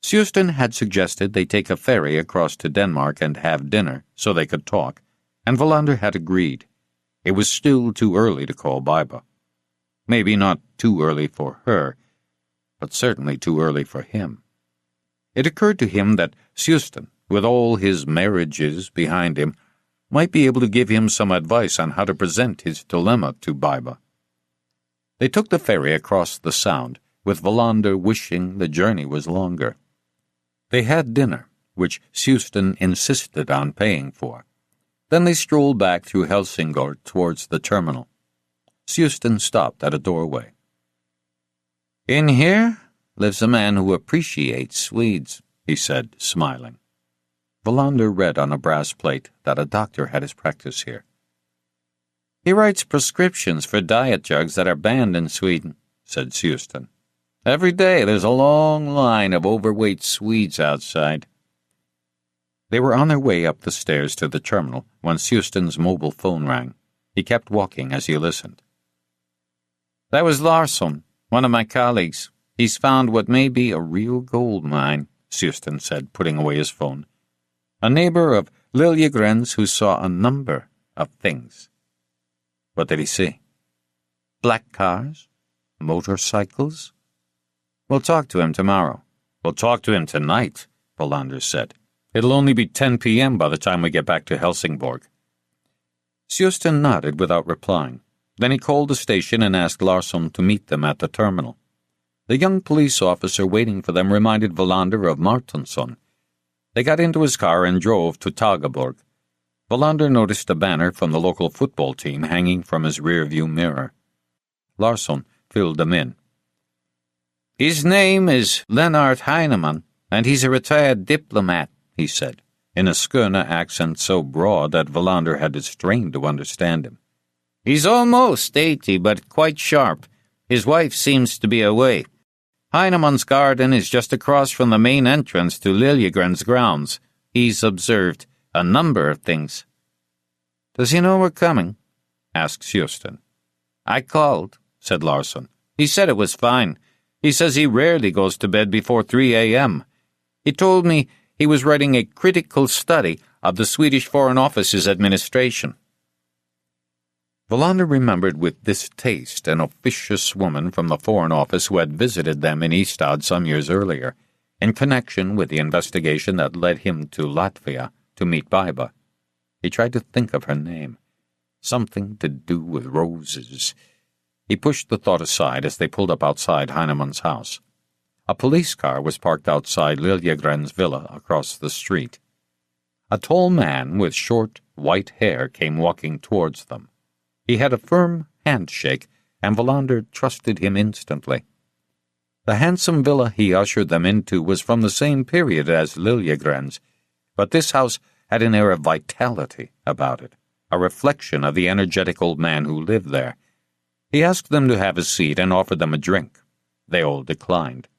Suspense had suggested they take a ferry across to Denmark and have dinner so they could talk, and Wallander had agreed. It was still too early to call Biba. Maybe not too early for her, but certainly too early for him. It occurred to him that Suspense, with all his marriages behind him, might be able to give him some advice on how to present his dilemma to Biba. They took the ferry across the Sound, with Wallander wishing the journey was longer. They had dinner, which Suspense insisted on paying for. Then they strolled back through Helsingborg towards the terminal. Suspense stopped at a doorway. In here lives a man who appreciates Swedes, he said, smiling. Wallander read on a brass plate that a doctor had his practice here. He writes prescriptions for diet drugs that are banned in Sweden, said Suspense. Every day there's a long line of overweight Swedes outside. They were on their way up the stairs to the terminal when Suspense's mobile phone rang. He kept walking as he listened. That was Larsson, one of my colleagues. He's found what may be a real gold mine, Suspense said, putting away his phone. A neighbor of Liljegren's who saw a number of things. What did he see? Black cars, Motorcycles? We'll talk to him tomorrow. We'll talk to him tonight, Bolander said. It'll only be 10 p.m. by the time we get back to Helsingborg. Suspense nodded without replying. Then he called the station and asked Larsson to meet them at the terminal. The young police officer waiting for them reminded Bolander of Martinsson. They got into his car and drove to Tagaborg. Bolander noticed a banner from the local football team hanging from his rearview mirror. Larsson filled them in. His name is Lennart Heinemann, and he's a retired diplomat, he said, in a Skåne accent so broad that Bolander had to strain to understand him. He's almost 80, but quite sharp. His wife seems to be away. Heinemann's garden is just across from the main entrance to Liljegren's grounds. He's observed a number of things. Does he know we're coming? Asked Suspense. I called, said Larsson. He said it was fine. He says he rarely goes to bed before 3 a.m. He told me he was writing a critical study of the Swedish Foreign Office's administration. Bolander remembered with distaste an officious woman from the Foreign Office who had visited them in Ystad some years earlier, in connection with the investigation that led him to Latvia to meet Baiba. He tried to think of her name. Something to do with roses. He pushed the thought aside as they pulled up outside Heinemann's house. A police car was parked outside Liljegren's villa across the street. A tall man with short, white hair came walking towards them. He had a firm handshake, and Bolander trusted him instantly. The handsome villa he ushered them into was from the same period as Liljegren's, but this house had an air of vitality about it, a reflection of the energetic old man who lived there. He asked them to have a seat and offered them a drink. They all declined.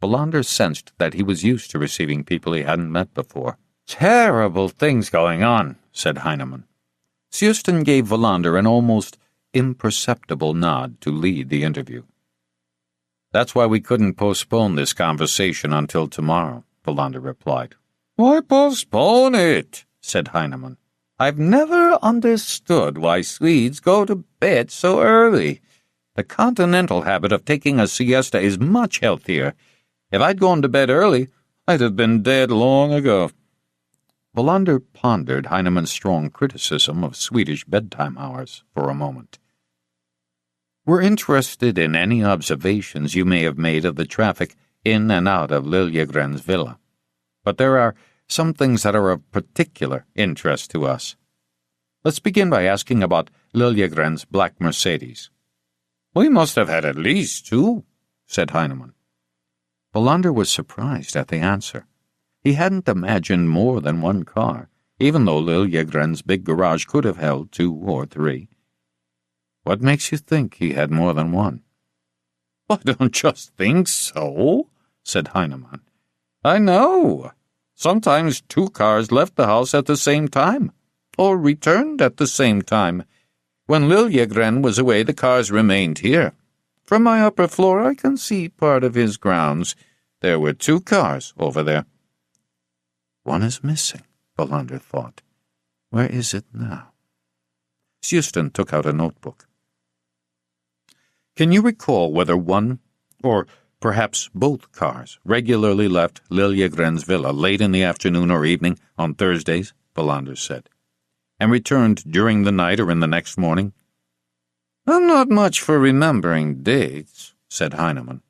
Bolander sensed that he was used to receiving people he hadn't met before. "Terrible things going on," said Heinemann. Suspense gave Bolander an almost imperceptible nod to lead the interview. "That's why we couldn't postpone this conversation until tomorrow," Bolander replied. "Why postpone it?" said Heinemann. "I've never understood why Swedes go to bed so early. The continental habit of taking a siesta is much healthier. If I'd gone to bed early, I'd have been dead long ago." Bolander pondered Heinemann's strong criticism of Swedish bedtime hours for a moment. "We're interested in any observations you may have made of the traffic in and out of Liljegren's villa. But there are some things that are of particular interest to us. Let's begin by asking about Liljegren's black Mercedes." "We must have had at least 2, said Heinemann. Bolander was surprised at the answer. He hadn't imagined more than one car, even though Liljegren's big garage could have held 2 or 3. "What makes you think he had more than one?" "I don't just think so," said Heinemann. "I know. Sometimes 2 cars left the house at the same time, or returned at the same time. When Liljegren was away, the cars remained here. From my upper floor, I can see part of his grounds. There were 2 cars over there." "One is missing," Bolander thought. "Where is it now?" Suspense took out a notebook. "Can you recall whether one, or perhaps both cars, regularly left Liljegren's villa late in the afternoon or evening on Thursdays?" Bolander said. "And returned during the night or in the next morning?" "I'm not much for remembering dates," said Heinemann.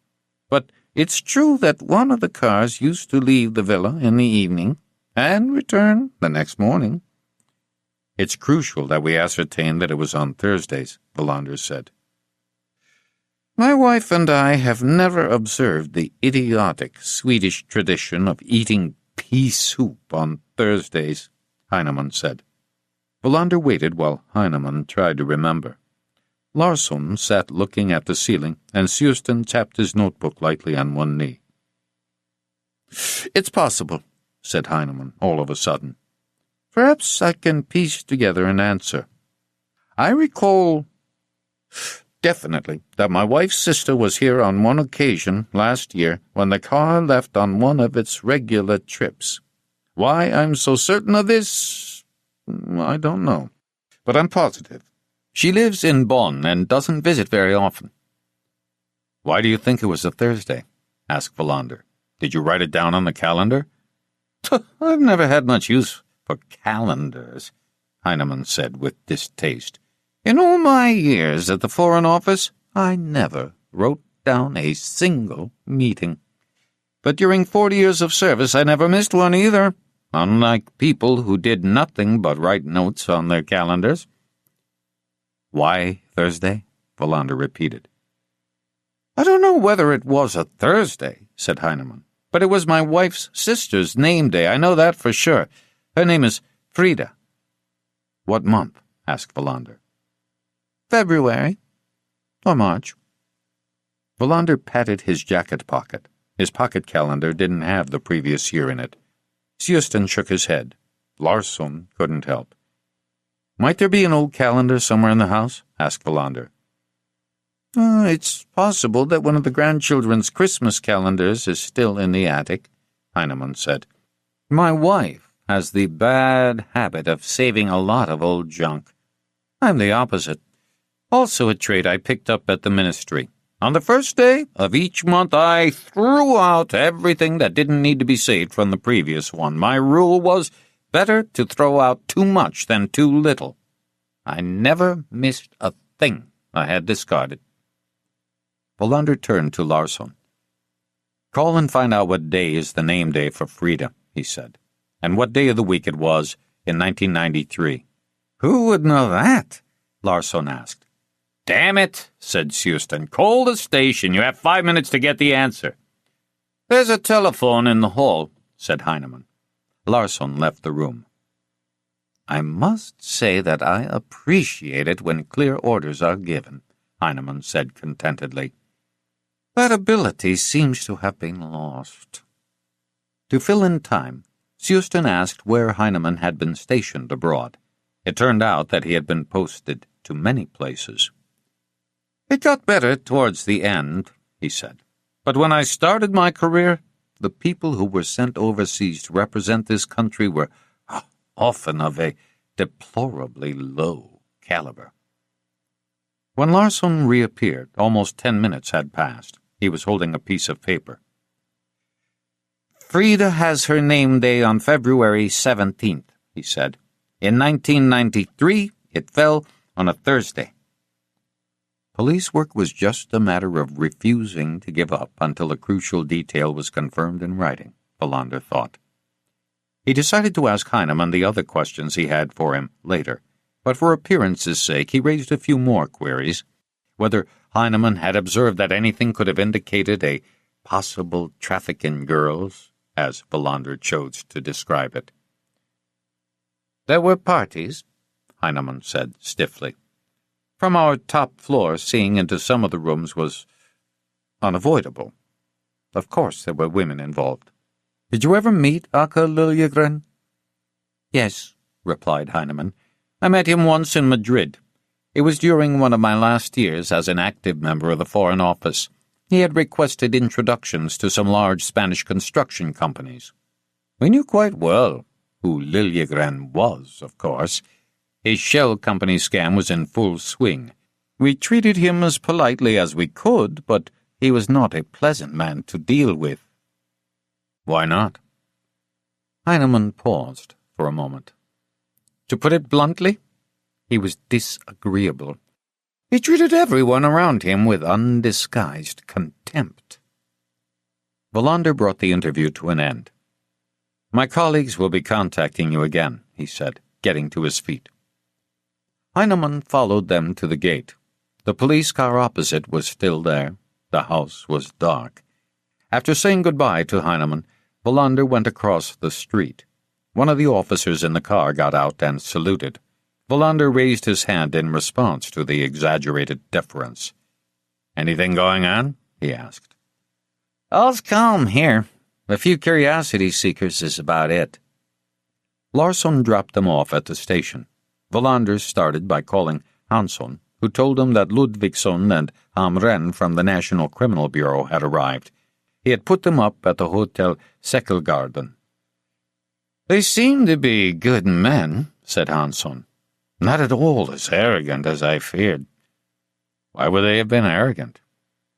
"But it's true that one of the cars used to leave the villa in the evening and return the next morning." "It's crucial that we ascertain that it was on Thursdays," Bolander said. "My wife and I have never observed the idiotic Swedish tradition of eating pea soup on Thursdays," Heinemann said. Bolander waited while Heinemann tried to remember. Larsson sat looking at the ceiling, and Suspense tapped his notebook lightly on one knee. "It's possible," said Heinemann, all of a sudden. "Perhaps I can piece together an answer. I recall definitely that my wife's sister was here on one occasion last year when the car left on one of its regular trips. Why I'm so certain of this, I don't know, but I'm positive. She lives in Bonn and doesn't visit very often." Why do you think it was a Thursday? Asked Wallander. Did you write it down on the calendar? I've never had much use for calendars, Heinemann said with distaste. In all my years at the Foreign Office, I never wrote down a single meeting. But during 40 years of service, I never missed one either, unlike people who did nothing but write notes on their calendars. Why Thursday? Wallander repeated. I don't know whether it was a Thursday, said Heinemann, but it was my wife's sister's name day. I know that for sure. Her name is Frida. What month? Asked Wallander. February. Or March. Wallander patted his jacket pocket. His pocket calendar didn't have the previous year in it. Suspense shook his head. Larsson couldn't help. Might there be an old calendar somewhere in the house? Asked Wallander. It's possible that one of the grandchildren's Christmas calendars is still in the attic, Heinemann said. My wife has the bad habit of saving a lot of old junk. I'm the opposite. Also a trait I picked up at the ministry. On the first day of each month, I threw out everything that didn't need to be saved from the previous one. My rule was better to throw out too much than too little. I never missed a thing I had discarded. Wallander turned to Larsson. Call and find out what day is the name day for Frida, he said, and what day of the week it was in 1993. Who would know that? Larsson asked. Damn it, said Suspense. Call the station. You have 5 minutes to get the answer. There's a telephone in the hall, said Heinemann. Larsson left the room. I must say that I appreciate it when clear orders are given, Heinemann said contentedly. That ability seems to have been lost. To fill in time, Suspense asked where Heinemann had been stationed abroad. It turned out that he had been posted to many places. It got better towards the end, he said. But when I started my career, the people who were sent overseas to represent this country were often of a deplorably low caliber. When Larsson reappeared, almost 10 minutes had passed. He was holding a piece of paper. Frida has her name day on February 17th, he said. In 1993, it fell on a Thursday. Police work was just a matter of refusing to give up until a crucial detail was confirmed in writing, Wallander thought. He decided to ask Heinemann the other questions he had for him later, but for appearance's sake he raised a few more queries. Whether Heinemann had observed that anything could have indicated a possible traffic in girls, as Wallander chose to describe it. There were parties, Heinemann said stiffly. From our top floor, seeing into some of the rooms was unavoidable. Of course there were women involved. Did you ever meet Aka Liljegren? Yes, replied Heinemann. I met him once in Madrid. It was during one of my last years as an active member of the Foreign Office. He had requested introductions to some large Spanish construction companies. We knew quite well who Liljegren was, of course. His shell company scam was in full swing. We treated him as politely as we could, but he was not a pleasant man to deal with. Why not? Heinemann paused for a moment. To put it bluntly, he was disagreeable. He treated everyone around him with undisguised contempt. Wallander brought the interview to an end. My colleagues will be contacting you again, he said, getting to his feet. Heinemann followed them to the gate. The police car opposite was still there. The house was dark. After saying goodbye to Heinemann, Wallander went across the street. One of the officers in the car got out and saluted. Wallander raised his hand in response to the exaggerated deference. Anything going on? He asked. All's calm here. A few curiosity seekers is about it. Larsson dropped them off at the station. Wallander started by calling Hansson, who told him that Ludvigsson and Hamren from the National Criminal Bureau had arrived. He had put them up at the Hotel Säckelgarden. They seem to be good men, said Hansson. Not at all as arrogant as I feared. Why would they have been arrogant?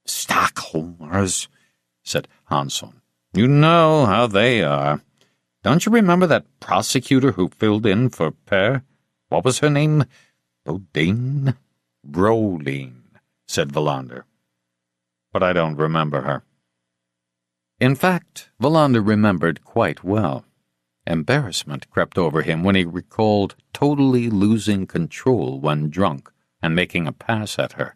"Stockholmers," said Hansson. "You know how they are. Don't you remember that prosecutor who filled in for Per? What was her name? Bodine?" "Brolin," said Wallander. "But I don't remember her." In fact, Wallander remembered quite well. Embarrassment crept over him when he recalled totally losing control when drunk and making a pass at her.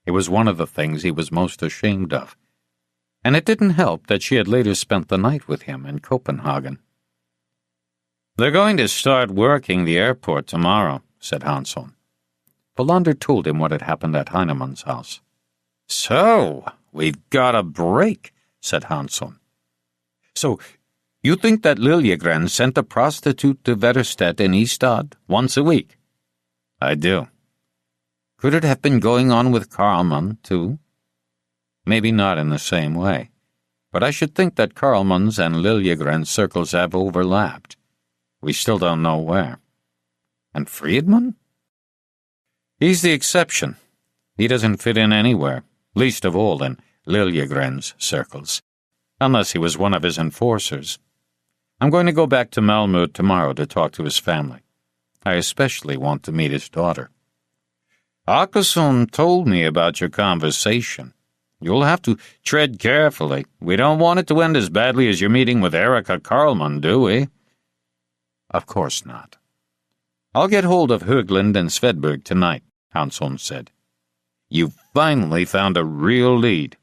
It was one of the things he was most ashamed of. And it didn't help that she had later spent the night with him in Copenhagen. "They're going to start working the airport tomorrow," said Hansson. Wallander told him what had happened at Heinemann's house. "So, we've got a break," said Hansson. "So, you think that Liljegren sent a prostitute to Vetterstedt in Ystad once a week?" "I do." "Could it have been going on with Karlman, too?" "Maybe not in the same way, but I should think that Karlman's and Liljegren's circles have overlapped. We still don't know where." "And Friedman?" "He's the exception. He doesn't fit in anywhere, least of all in Liljegren's circles, unless he was one of his enforcers. I'm going to go back to Malmö tomorrow to talk to his family. I especially want to meet his daughter." "Åkesson told me about your conversation. You'll have to tread carefully. We don't want it to end as badly as your meeting with Erika Karlman, do we?" "Of course not." "I'll get hold of Högland and Svedberg tonight," Hansson said. "You've finally found a real lead."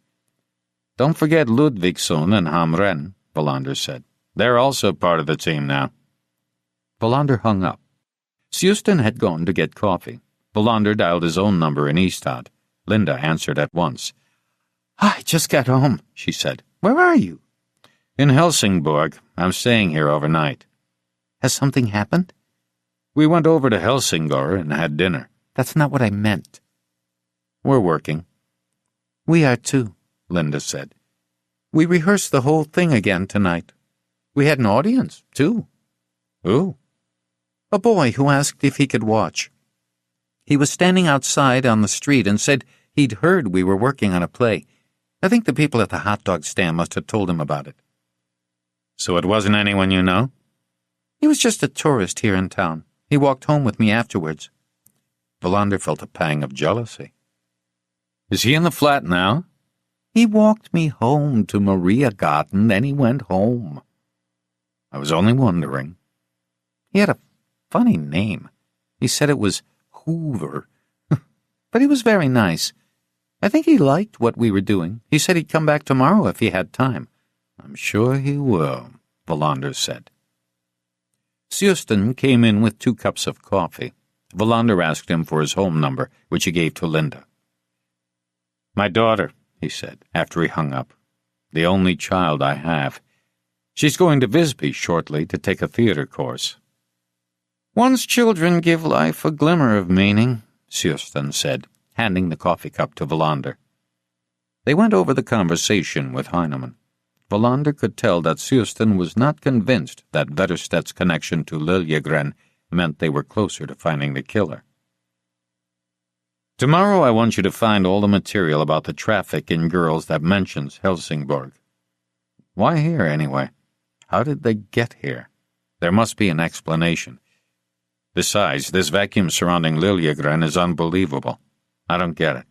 "Don't forget Ludvigsson and Hamren," Wallander said. "They're also part of the team now." Wallander hung up. Suspen had gone to get coffee. Wallander dialed his own number in Ystad. Linda answered at once. "I just got home," she said. "Where are you?" "In Helsingborg. I'm staying here overnight." "Has something happened?" "We went over to Helsingborg and had dinner." "That's not what I meant." "We're working." "We are too," Linda said. "We rehearsed the whole thing again tonight. We had an audience, too." "Who?" "A boy who asked if he could watch. He was standing outside on the street and said he'd heard we were working on a play. I think the people at the hot dog stand must have told him about it." "So it wasn't anyone you know?" "He was just a tourist here in town. He walked home with me afterwards." Wallander felt a pang of jealousy. "Is he in the flat now?" "He walked me home to Mariagarten, then he went home." "I was only wondering." "He had a funny name. He said it was Hoover. But he was very nice. I think he liked what we were doing. He said he'd come back tomorrow if he had time." "I'm sure he will," Wallander said. Suspen came in with 2 cups of coffee. Wallander asked him for his home number, which he gave to Linda. "My daughter," he said, after he hung up. "The only child I have. She's going to Visby shortly to take a theater course." "One's children give life a glimmer of meaning," Suspen said, handing the coffee cup to Wallander. They went over the conversation with Heinemann. Wallander could tell that Suspen was not convinced that Vetterstedt's connection to Liljegren meant they were closer to finding the killer. "Tomorrow I want you to find all the material about the traffic in girls that mentions Helsingborg." "Why here, anyway? How did they get here? There must be an explanation. Besides, this vacuum surrounding Liljegren is unbelievable. I don't get it."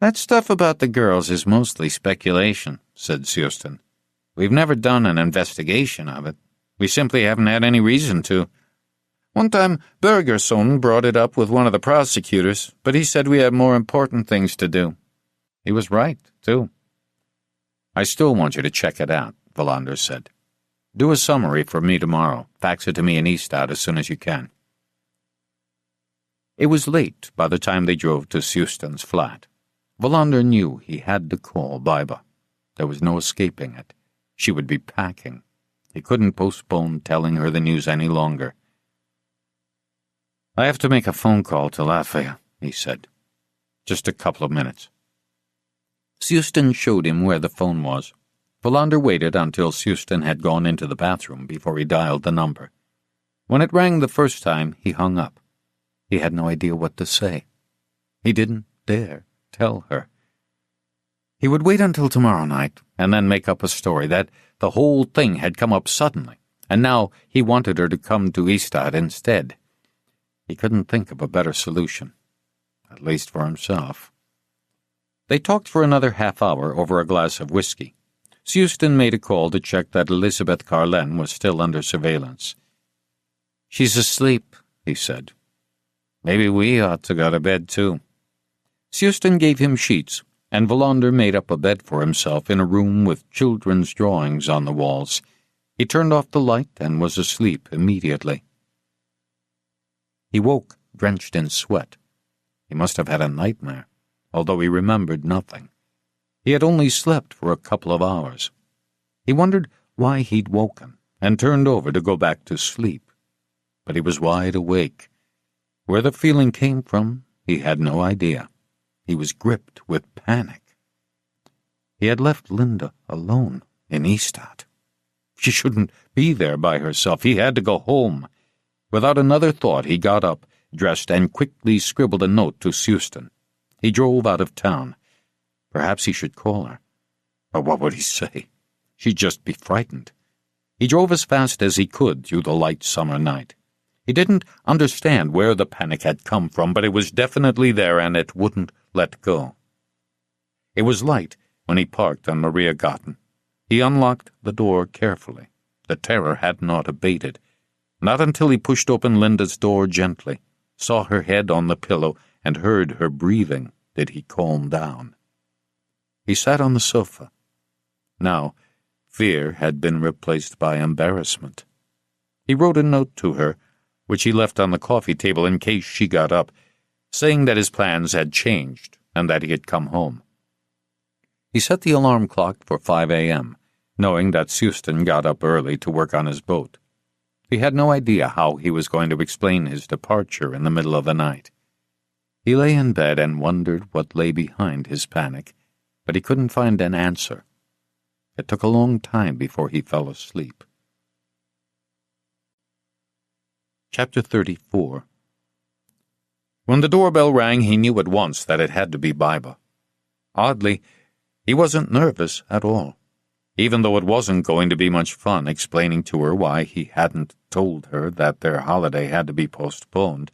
"That stuff about the girls is mostly speculation," said Suspen. "We've never done an investigation of it. We simply haven't had any reason to. One time, Bergerson brought it up with one of the prosecutors, but he said we had more important things to do. He was right, too." "I still want you to check it out," Wallander said. "Do a summary for me tomorrow. Fax it to me in Ystad as soon as you can." It was late by the time they drove to Suspen's flat. Wallander knew he had to call Baiba. There was no escaping it. She would be packing. He couldn't postpone telling her the news any longer. "I have to make a phone call to Latvia," he said. "Just a couple of minutes." Suspen showed him where the phone was. Wallander waited until Suspen had gone into the bathroom before he dialed the number. When it rang the first time, he hung up. He had no idea what to say. He didn't dare tell her. He would wait until tomorrow night and then make up a story that the whole thing had come up suddenly, and now he wanted her to come to Ystad instead. He couldn't think of a better solution, at least for himself. They talked for another half hour over a glass of whiskey. Sustan made a call to check that Elizabeth Carlen was still under surveillance. "She's asleep," he said. "Maybe we ought to go to bed, too." Sustan gave him sheets, and Valander made up a bed for himself in a room with children's drawings on the walls. He turned off the light and was asleep immediately. He woke, drenched in sweat. He must have had a nightmare, although he remembered nothing. He had only slept for a couple of hours. He wondered why he'd woken and turned over to go back to sleep. But he was wide awake. Where the feeling came from, he had no idea. He was gripped with panic. He had left Linda alone in Ystad. She shouldn't be there by herself. He had to go home. Without another thought, he got up, dressed, and quickly scribbled a note to Sustan. He drove out of town. Perhaps he should call her. But what would he say? She'd just be frightened. He drove as fast as he could through the light summer night. He didn't understand where the panic had come from, but it was definitely there, and it wouldn't let go. It was light when he parked on Maria Gotten. He unlocked the door carefully. The terror had not abated. Not until he pushed open Linda's door gently, saw her head on the pillow, and heard her breathing did he calm down. He sat on the sofa. Now, fear had been replaced by embarrassment. He wrote a note to her, which he left on the coffee table in case she got up, saying that his plans had changed and that he had come home. He set the alarm clock for 5 a.m., knowing that Sustan got up early to work on his boat. He had no idea how he was going to explain his departure in the middle of the night. He lay in bed and wondered what lay behind his panic, but he couldn't find an answer. It took a long time before he fell asleep. Chapter 34. When the doorbell rang, he knew at once that it had to be Baiba. Oddly, he wasn't nervous at all, even though it wasn't going to be much fun explaining to her why he hadn't told her that their holiday had to be postponed.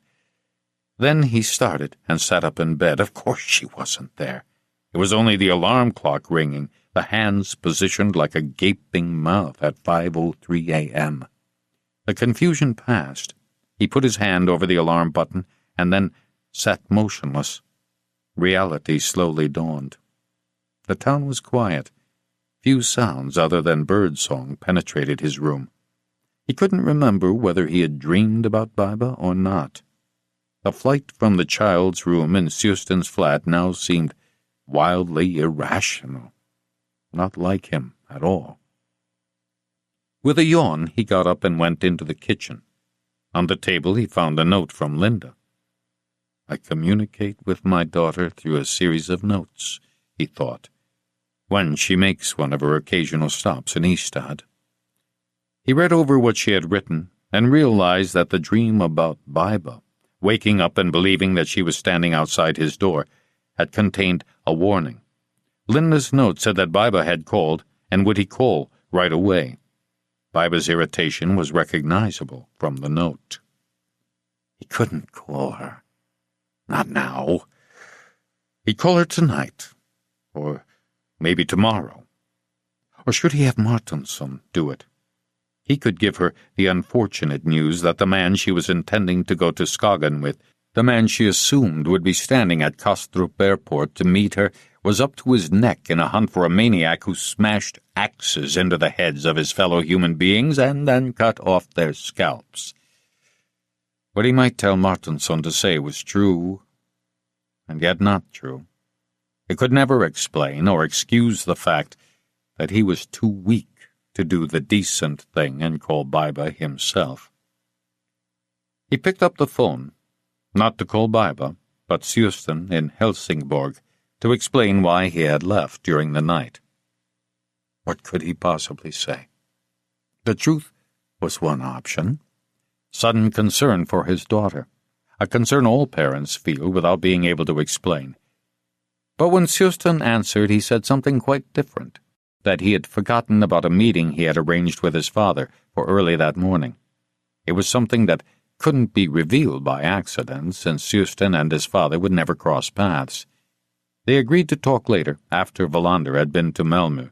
Then he started and sat up in bed. Of course she wasn't there. It was only the alarm clock ringing, the hands positioned like a gaping mouth at 5:03 a.m. The confusion passed. He put his hand over the alarm button and then sat motionless. Reality slowly dawned. The town was quiet. Few sounds other than birdsong penetrated his room. He couldn't remember whether he had dreamed about Baiba or not. The flight from the child's room in Sustan's flat now seemed wildly irrational, not like him at all. With a yawn, he got up and went into the kitchen. On the table, he found a note from Linda. "I communicate with my daughter through a series of notes," he thought, "when she makes one of her occasional stops in Ystad." He read over what she had written and realized that the dream about Baiba, waking up and believing that she was standing outside his door, had contained a warning. Linda's note said that Baiba had called, and would he call right away. Baiba's irritation was recognizable from the note. He couldn't call her. Not now. He'd call her tonight, or maybe tomorrow. Or should he have Martinsson do it? He could give her the unfortunate news that the man she was intending to go to Skagen with, the man she assumed would be standing at Kastrup Airport to meet her, was up to his neck in a hunt for a maniac who smashed axes into the heads of his fellow human beings and then cut off their scalps. What he might tell Martinsson to say was true, and yet not true. He could never explain or excuse the fact that he was too weak to do the decent thing and call Baiba himself. He picked up the phone, not to call Baiba, but Sustan in Helsingborg, to explain why he had left during the night. What could he possibly say? The truth was one option. Sudden concern for his daughter, a concern all parents feel without being able to explain. But when Suspense answered, he said something quite different, that he had forgotten about a meeting he had arranged with his father for early that morning. It was something that couldn't be revealed by accident, since Suspense and his father would never cross paths. They agreed to talk later, after Wallander had been to Malmö.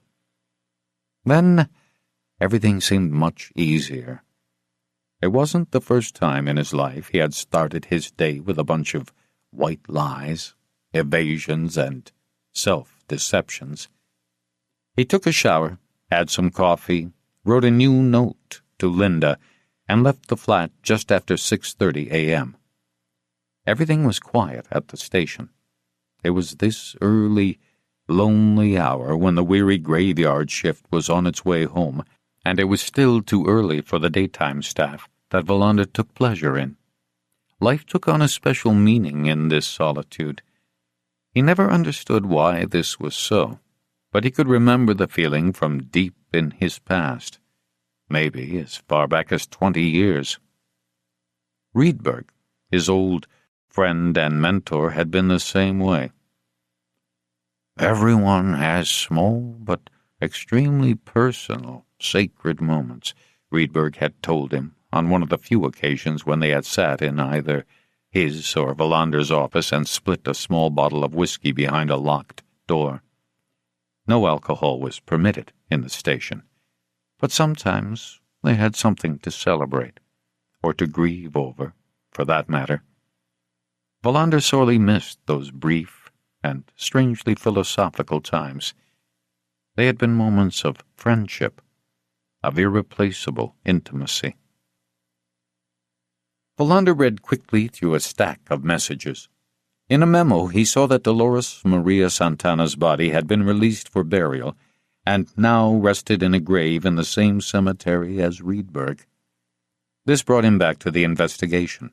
Then everything seemed much easier. It wasn't the first time in his life he had started his day with a bunch of white lies, evasions, and self-deceptions. He took a shower, had some coffee, wrote a new note to Linda, and left the flat just after 6:30 a.m. Everything was quiet at the station. It was this early, lonely hour when the weary graveyard shift was on its way home, and it was still too early for the daytime staff, that Wallander took pleasure in. Life took on a special meaning in this solitude. He never understood why this was so, but he could remember the feeling from deep in his past, maybe as far back as 20 years. Rydberg, his old friend and mentor, had been the same way. Everyone has small but extremely personal, sacred moments, Rydberg had told him on one of the few occasions when they had sat in either his or Wallander's office and split a small bottle of whiskey behind a locked door. No alcohol was permitted in the station, but sometimes they had something to celebrate, or to grieve over, for that matter. Wallander sorely missed those brief and strangely philosophical times. They had been moments of friendship, of irreplaceable intimacy. Wallander read quickly through a stack of messages. In a memo, he saw that Dolores Maria Santana's body had been released for burial, and now rested in a grave in the same cemetery as Rydberg. This brought him back to the investigation.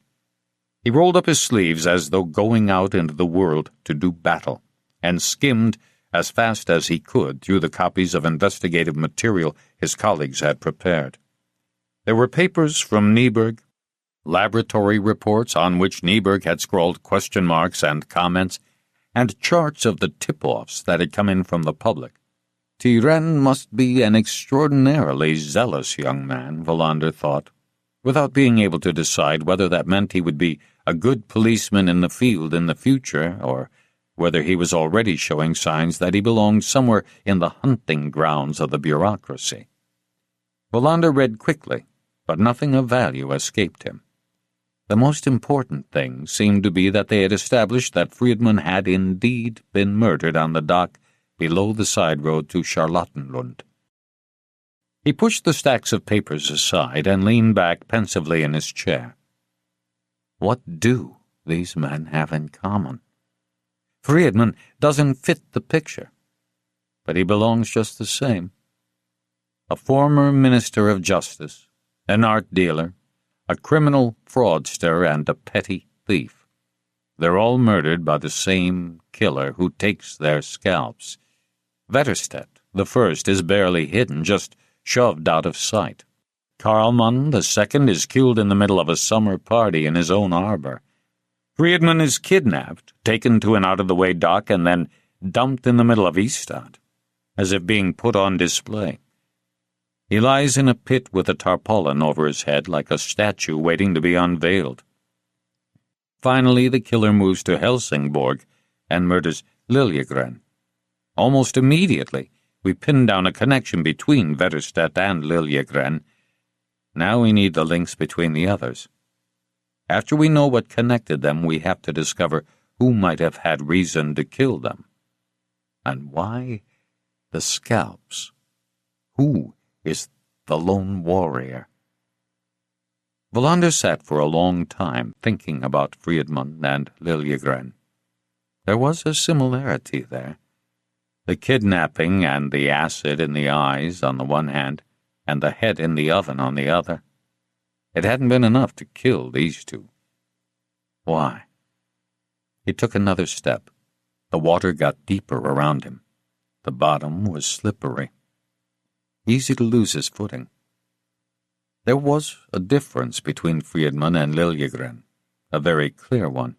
He rolled up his sleeves as though going out into the world to do battle, and skimmed as fast as he could through the copies of investigative material his colleagues had prepared. There were papers from Nyberg, laboratory reports on which Nyberg had scrawled question marks and comments, and charts of the tip-offs that had come in from the public. Tyrann must be an extraordinarily zealous young man, Wallander thought, without being able to decide whether that meant he would be a good policeman in the field in the future, or whether he was already showing signs that he belonged somewhere in the hunting grounds of the bureaucracy. Wallander read quickly, but nothing of value escaped him. The most important thing seemed to be that they had established that Friedman had indeed been murdered on the dock below the side road to Charlottenlund. He pushed the stacks of papers aside and leaned back pensively in his chair. What do these men have in common? Friedman doesn't fit the picture, but he belongs just the same. A former minister of justice, an art dealer, a criminal fraudster, and a petty thief. They're all murdered by the same killer who takes their scalps. Wetterstedt, the first, is barely hidden, just shoved out of sight. Karlman, the second, is killed in the middle of a summer party in his own arbor. Friedman is kidnapped, taken to an out-of-the-way dock, and then dumped in the middle of Ystad, as if being put on display. He lies in a pit with a tarpaulin over his head like a statue waiting to be unveiled. Finally, the killer moves to Helsingborg and murders Liljegren. Almost immediately, we pin down a connection between Wetterstedt and Liljegren. Now we need the links between the others. After we know what connected them, we have to discover who might have had reason to kill them. And why the scalps? Who is the lone warrior? Wallander sat for a long time thinking about Friedman and Liljegren. There was a similarity there. The kidnapping and the acid in the eyes on the one hand, and the head in the oven on the other. It hadn't been enough to kill these two. Why? He took another step. The water got deeper around him. The bottom was slippery. Easy to lose his footing. There was a difference between Friedman and Liljegren, a very clear one.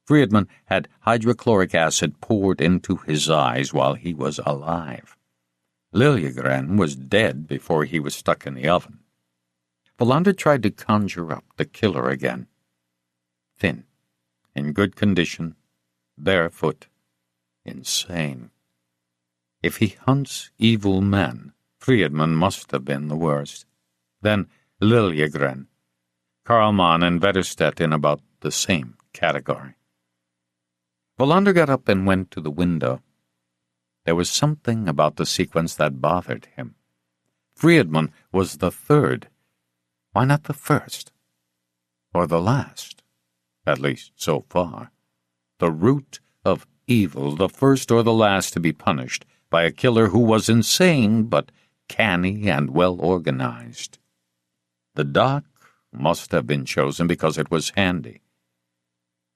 Friedman had hydrochloric acid poured into his eyes while he was alive. Liljegren was dead before he was stuck in the oven. Wallander tried to conjure up the killer again. Thin, in good condition, barefoot, insane. If he hunts evil men, Friedman must have been the worst. Then Liljegren, Karlman and Vetterstedt in about the same category. Wallander got up and went to the window. There was something about the sequence that bothered him. Friedman was the third. Why not the first? Or the last? At least so far. The root of evil, the first or the last to be punished by a killer who was insane but canny and well-organized. The dock must have been chosen because it was handy.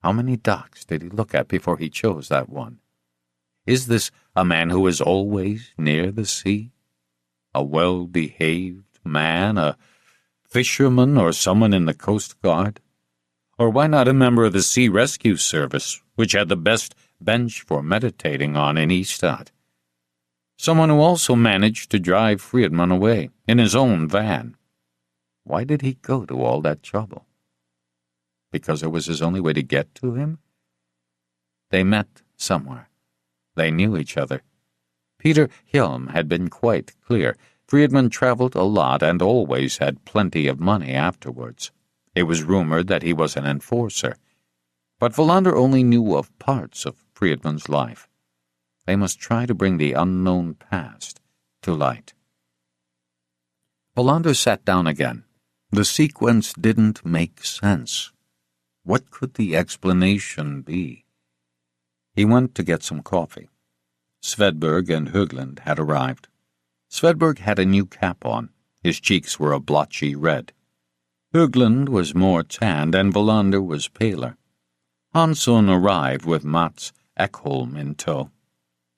How many docks did he look at before he chose that one? Is this a man who is always near the sea? A well-behaved man, a fisherman, or someone in the Coast Guard? Or why not a member of the Sea Rescue Service, which had the best bench for meditating on in Ystad? Someone who also managed to drive Friedman away in his own van. Why did he go to all that trouble? Because it was his only way to get to him? They met somewhere. They knew each other. Peter Hjelm had been quite clear. Friedman traveled a lot and always had plenty of money afterwards. It was rumored that he was an enforcer. But Wallander only knew of parts of Friedman's life. They must try to bring the unknown past to light. Wallander sat down again. The sequence didn't make sense. What could the explanation be? He went to get some coffee. Svedberg and Högland had arrived. Svedberg had a new cap on. His cheeks were a blotchy red. Högland was more tanned, and Wallander was paler. Hansson arrived with Mats Ekholm in tow.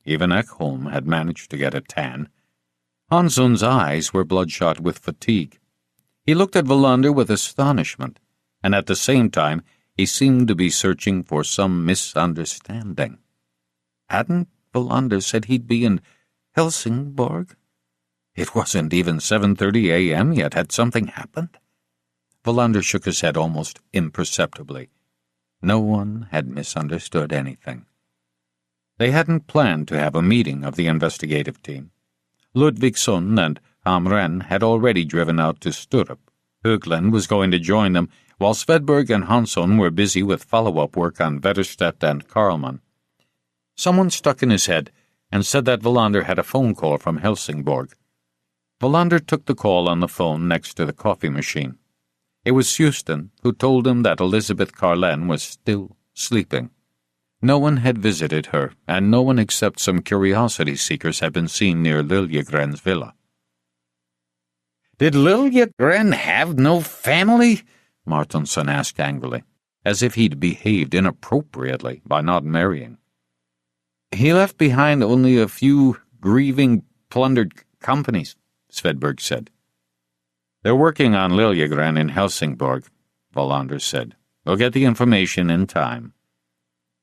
Even Ekholm had managed to get a tan. Hansson's eyes were bloodshot with fatigue. He looked at Wallander with astonishment, and at the same time he seemed to be searching for some misunderstanding. Hadn't Wallander said he'd be in Helsingborg? It wasn't even 7:30 a.m. yet. Had something happened? Wallander shook his head almost imperceptibly. No one had misunderstood anything. They hadn't planned to have a meeting of the investigative team. Ludvigsson and Hamren had already driven out to Sturup. Högland was going to join them, while Svedberg and Hansson were busy with follow-up work on Vetterstedt and Karlman. Someone stuck in his head and said that Wallander had a phone call from Helsingborg. Wallander took the call on the phone next to the coffee machine. It was Houston who told him that Elizabeth Carlen was still sleeping. No one had visited her, and no one except some curiosity seekers had been seen near Liljegren's villa. "Did Liljegren have no family?" Martinsson asked angrily, as if he'd behaved inappropriately by not marrying. "He left behind only a few grieving, plundered companies," Svedberg said. "They're working on Liljegren in Helsingborg," Wallander said. "We'll get the information in time."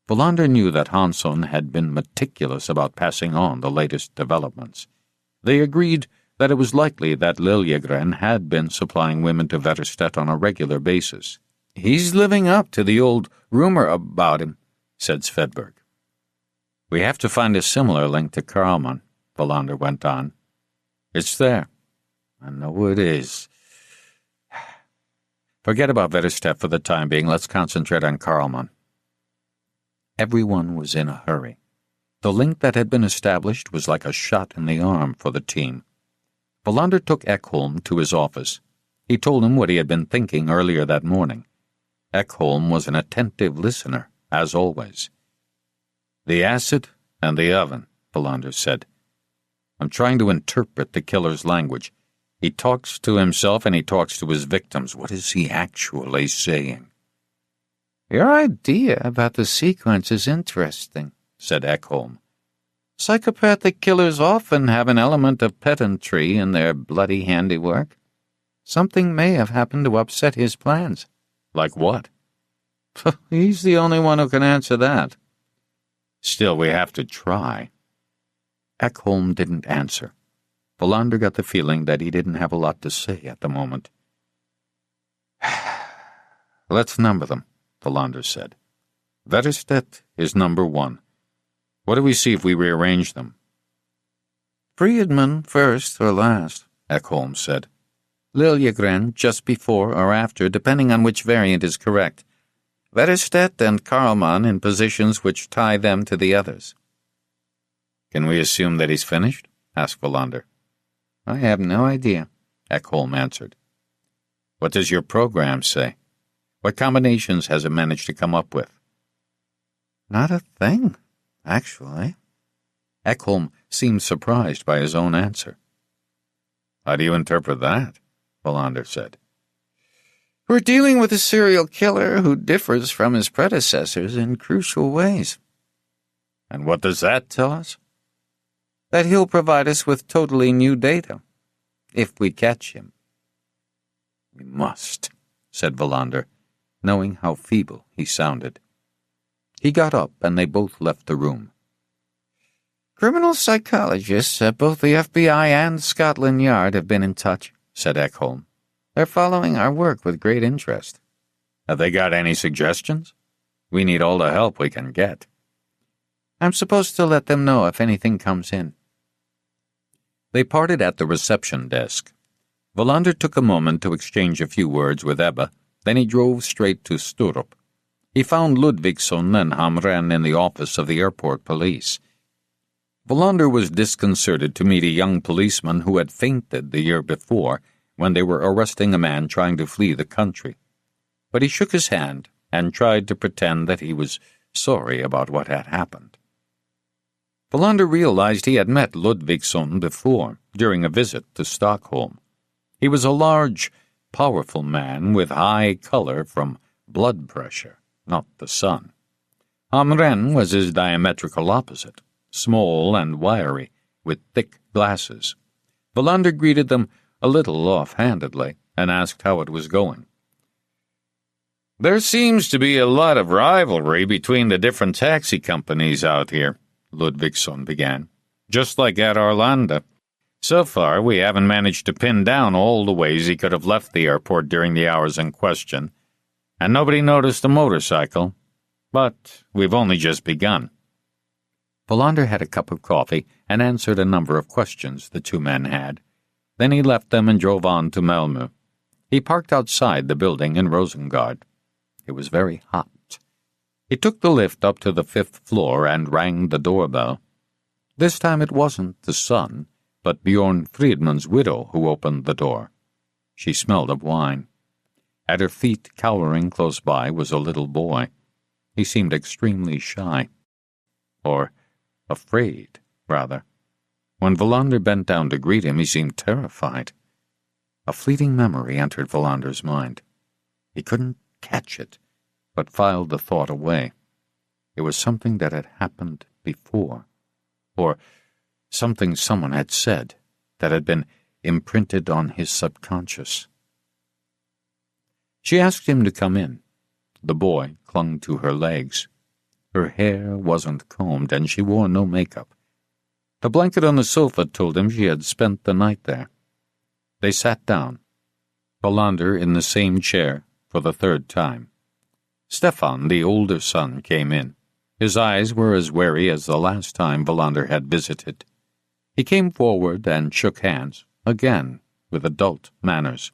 Wallander knew that Hansson had been meticulous about passing on the latest developments. They agreed that it was likely that Liljegren had been supplying women to Vetterstedt on a regular basis. "He's living up to the old rumor about him," said Svedberg. "We have to find a similar link to Karlman," Wallander went on. "It's there. I know it is. Forget about Vetterstedt for the time being. Let's concentrate on Karlman." Everyone was in a hurry. The link that had been established was like a shot in the arm for the team. Wallander took Ekholm to his office. He told him what he had been thinking earlier that morning. Ekholm was an attentive listener, as always. "The acid and the oven," Wallander said. "I'm trying to interpret the killer's language. He talks to himself and he talks to his victims. What is he actually saying?" "Your idea about the sequence is interesting," said Ekholm. "Psychopathic killers often have an element of pedantry in their bloody handiwork. Something may have happened to upset his plans." "Like what?" He's the only one who can answer that. Still, we have to try. Ekholm didn't answer. Valander got the feeling that he didn't have a lot to say at the moment. Let's number them, Valander said. Vetterstedt is number 1. What do we see if we rearrange them? Friedman first or last, Ekholm said. Liljegren just before or after, depending on which variant is correct. Vetterstedt and Karlmann in positions which tie them to the others. Can we assume that he's finished? Asked Valander. I have no idea, Ekholm answered. What does your program say? What combinations has it managed to come up with? Not a thing, actually. Ekholm seemed surprised by his own answer. How do you interpret that? Valander said. We're dealing with a serial killer who differs from his predecessors in crucial ways. And what does that tell us? That he'll provide us with totally new data, if we catch him. We must, said Valander, knowing how feeble he sounded. He got up and they both left the room. Criminal psychologists at both the FBI and Scotland Yard have been in touch, said Ekholm. They're following our work with great interest. Have they got any suggestions? We need all the help we can get. I'm supposed to let them know if anything comes in. They parted at the reception desk. Valander took a moment to exchange a few words with Ebba, then he drove straight to Sturup. He found Ludvigsson and Hamren in the office of the airport police. Valander was disconcerted to meet a young policeman who had fainted the year before when they were arresting a man trying to flee the country. But he shook his hand and tried to pretend that he was sorry about what had happened. Valander realized he had met Ludvigsson before, during a visit to Stockholm. He was a large, powerful man with high color from blood pressure, not the sun. Hamren was his diametrical opposite, small and wiry, with thick glasses. Valander greeted them a little off-handedly and asked how it was going. There seems to be a lot of rivalry between the different taxi companies out here, Ludvigsson began, just like at Arlanda. So far, we haven't managed to pin down all the ways he could have left the airport during the hours in question, and nobody noticed the motorcycle, but we've only just begun. Valander had a cup of coffee and answered a number of questions the two men had. Then he left them and drove on to Malmö. He parked outside the building in Rosengard. It was very hot. He took the lift up to the 5th floor and rang the doorbell. This time it wasn't the son, but Bjorn Friedman's widow who opened the door. She smelled of wine. At her feet, cowering close by, was a little boy. He seemed extremely shy. Or afraid, rather. When Valander bent down to greet him, he seemed terrified. A fleeting memory entered Valander's mind. He couldn't catch it, but filed the thought away. It was something that had happened before, or something someone had said that had been imprinted on his subconscious. She asked him to come in. The boy clung to her legs. Her hair wasn't combed, and she wore no makeup. The blanket on the sofa told him she had spent the night there. They sat down, Valander in the same chair for the 3rd time. Stefan, the older son, came in. His eyes were as wary as the last time Valander had visited. He came forward and shook hands, again, with adult manners.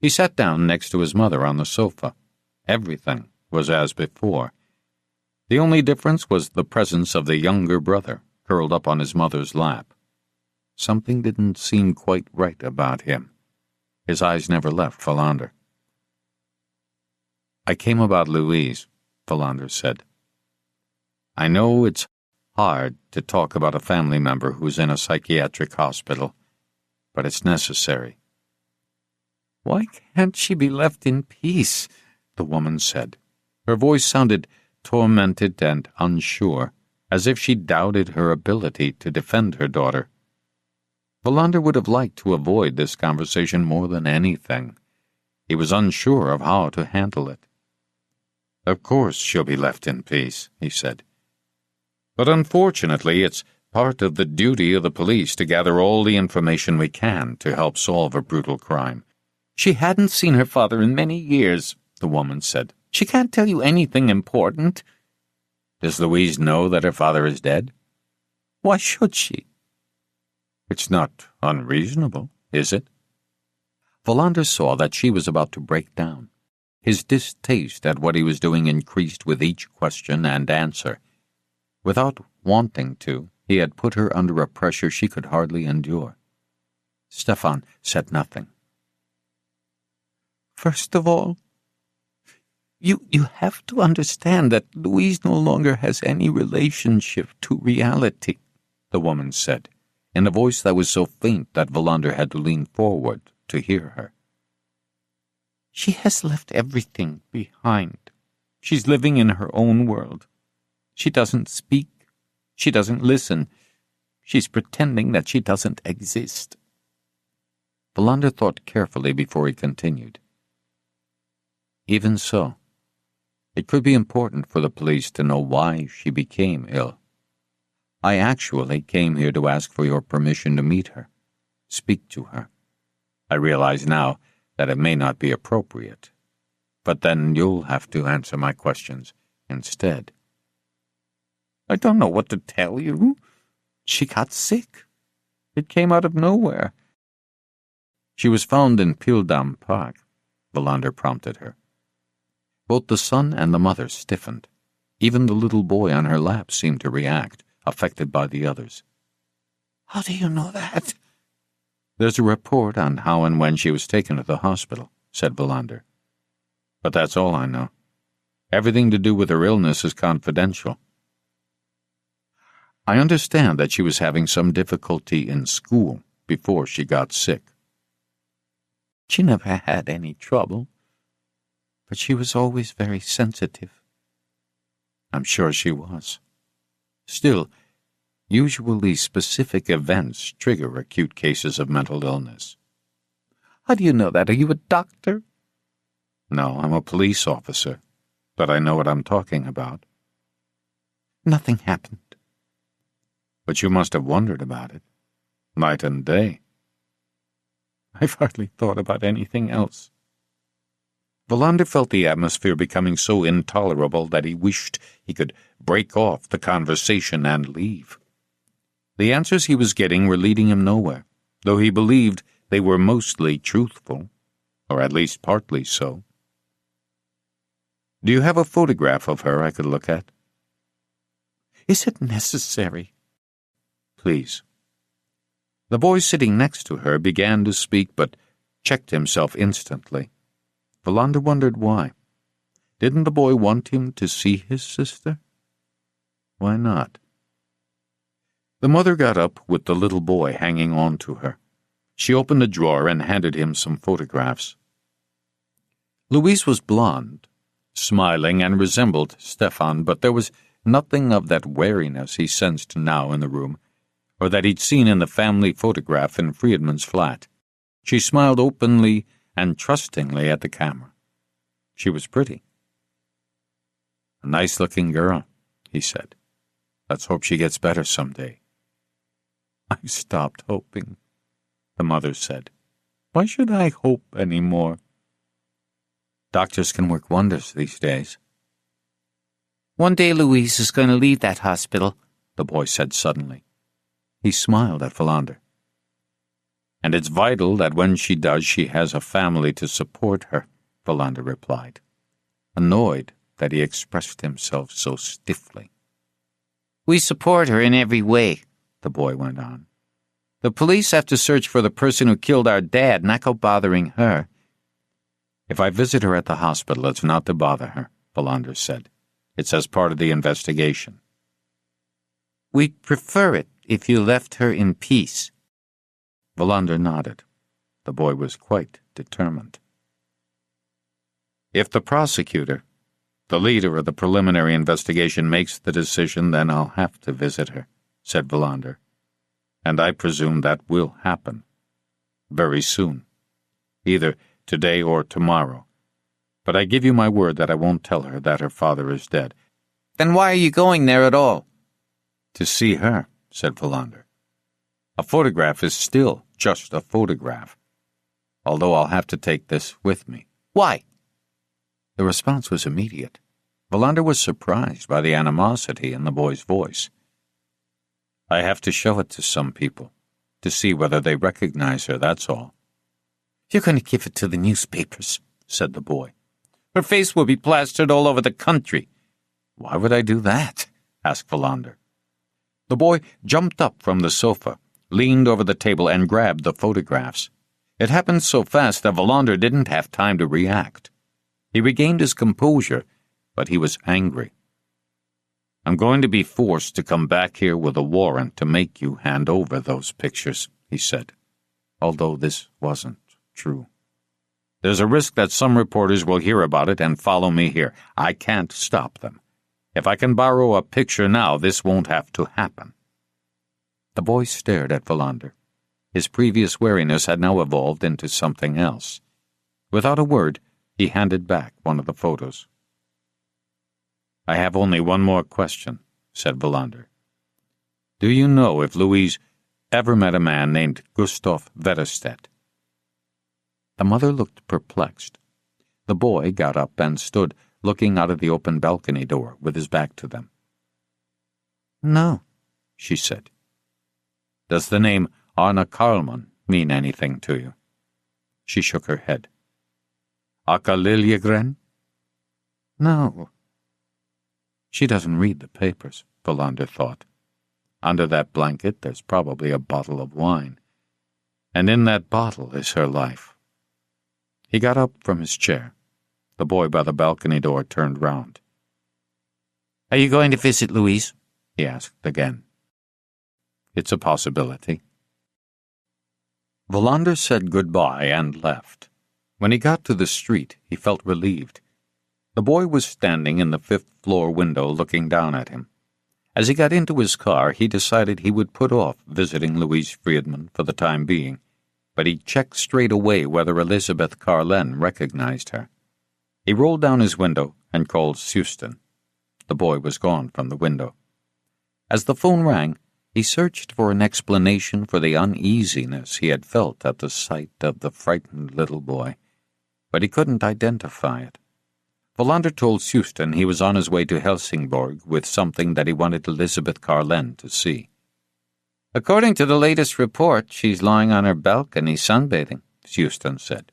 He sat down next to his mother on the sofa. Everything was as before. The only difference was the presence of the younger brother, curled up on his mother's lap. Something didn't seem quite right about him. His eyes never left Valander. I came about Louise, Valander said. I know it's hard to talk about a family member who's in a psychiatric hospital, but it's necessary. Why can't she be left in peace? The woman said. Her voice sounded tormented and unsure, as if she doubted her ability to defend her daughter. Valander would have liked to avoid this conversation more than anything. He was unsure of how to handle it. Of course she'll be left in peace, he said. But unfortunately, it's part of the duty of the police to gather all the information we can to help solve a brutal crime. She hadn't seen her father in many years, the woman said. She can't tell you anything important. Does Louise know that her father is dead? Why should she? It's not unreasonable, is it? Valander saw that she was about to break down. His distaste at what he was doing increased with each question and answer. Without wanting to, he had put her under a pressure she could hardly endure. Stefan said nothing. First of all, you have to understand that Louise no longer has any relationship to reality, the woman said, in a voice that was so faint that Valander had to lean forward to hear her. She has left everything behind. She's living in her own world. She doesn't speak. She doesn't listen. She's pretending that she doesn't exist. Valander thought carefully before he continued. Even so, it could be important for the police to know why she became ill. I actually came here to ask for your permission to meet her, speak to her. I realize now that it may not be appropriate, but then you'll have to answer my questions instead. I don't know what to tell you. She got sick. It came out of nowhere. She was found in Pildam Park, Valander prompted her. Both the son and the mother stiffened. Even the little boy on her lap seemed to react, affected by the others. How do you know that? There's a report on how and when she was taken to the hospital, said Valander. But that's all I know. Everything to do with her illness is confidential. I understand that she was having some difficulty in school before she got sick. She never had any trouble, but she was always very sensitive. I'm sure she was. Still, usually specific events trigger acute cases of mental illness. How do you know that? Are you a doctor? No, I'm a police officer, but I know what I'm talking about. Nothing happened. But you must have wondered about it, night and day. I've hardly thought about anything else. Valander felt the atmosphere becoming so intolerable that he wished he could break off the conversation and leave. The answers he was getting were leading him nowhere, though he believed they were mostly truthful, or at least partly so. Do you have a photograph of her I could look at? Is it necessary? Please. The boy sitting next to her began to speak, but checked himself instantly. Valander wondered why. Didn't the boy want him to see his sister? Why not? The mother got up with the little boy hanging on to her. She opened a drawer and handed him some photographs. Louise was blonde, smiling, and resembled Stefan, but there was nothing of that wariness he sensed now in the room, or that he'd seen in the family photograph in Friedman's flat. She smiled openly and trustingly at the camera. She was pretty. A nice-looking girl, he said. Let's hope she gets better someday. I've stopped hoping, the mother said. Why should I hope any more? Doctors can work wonders these days. One day Louise is going to leave that hospital, the boy said suddenly. He smiled at Valander. And it's vital that when she does, she has a family to support her, Valander replied, annoyed that he expressed himself so stiffly. We support her in every way, the boy went on. The police have to search for the person who killed our dad, not go bothering her. If I visit her at the hospital, it's not to bother her, Valander said. It's as part of the investigation. We'd prefer it if you left her in peace. Valander nodded. The boy was quite determined. If the prosecutor, the leader of the preliminary investigation, makes the decision, then I'll have to visit her, said Valander. And I presume that will happen. Very soon. Either today or tomorrow. But I give you my word that I won't tell her that her father is dead. Then why are you going there at all? To see her, said Valander. A photograph is still just a photograph. Although I'll have to take this with me. Why? The response was immediate. Valander was surprised by the animosity in the boy's voice. I have to show it to some people, to see whether they recognize her, that's all. You're going to give it to the newspapers, said the boy. Her face will be plastered all over the country. Why would I do that? Asked Valander. The boy jumped up from the sofa, leaned over the table, and grabbed the photographs. It happened so fast that Valander didn't have time to react. He regained his composure, but he was angry. I'm going to be forced to come back here with a warrant to make you hand over those pictures, he said, although this wasn't true. There's a risk that some reporters will hear about it and follow me here. I can't stop them. If I can borrow a picture now, this won't have to happen. The boy stared at Valander. His previous wariness had now evolved into something else. Without a word, he handed back one of the photos. I have only one more question, said Valander. Do you know if Louise ever met a man named Gustav Wetterstedt? The mother looked perplexed. The boy got up and stood, looking out of the open balcony door with his back to them. No, she said. Does the name Arne Karlman mean anything to you? She shook her head. Akka Liljegren? No. She doesn't read the papers, Valander thought. Under that blanket there's probably a bottle of wine. And in that bottle is her life. He got up from his chair. The boy by the balcony door turned round. Are you going to visit Louise? He asked again. It's a possibility. Valander said goodbye and left. When he got to the street, he felt relieved. The boy was standing in the 5th-floor window looking down at him. As he got into his car, he decided he would put off visiting Louise Friedman for the time being, but he checked straight away whether Elizabeth Carlen recognized her. He rolled down his window and called Sustan. The boy was gone from the window. As the phone rang, he searched for an explanation for the uneasiness he had felt at the sight of the frightened little boy, but he couldn't identify it. Valander told Sustan he was on his way to Helsingborg with something that he wanted Elizabeth Carlen to see. According to the latest report, she's lying on her balcony sunbathing, Sustan said.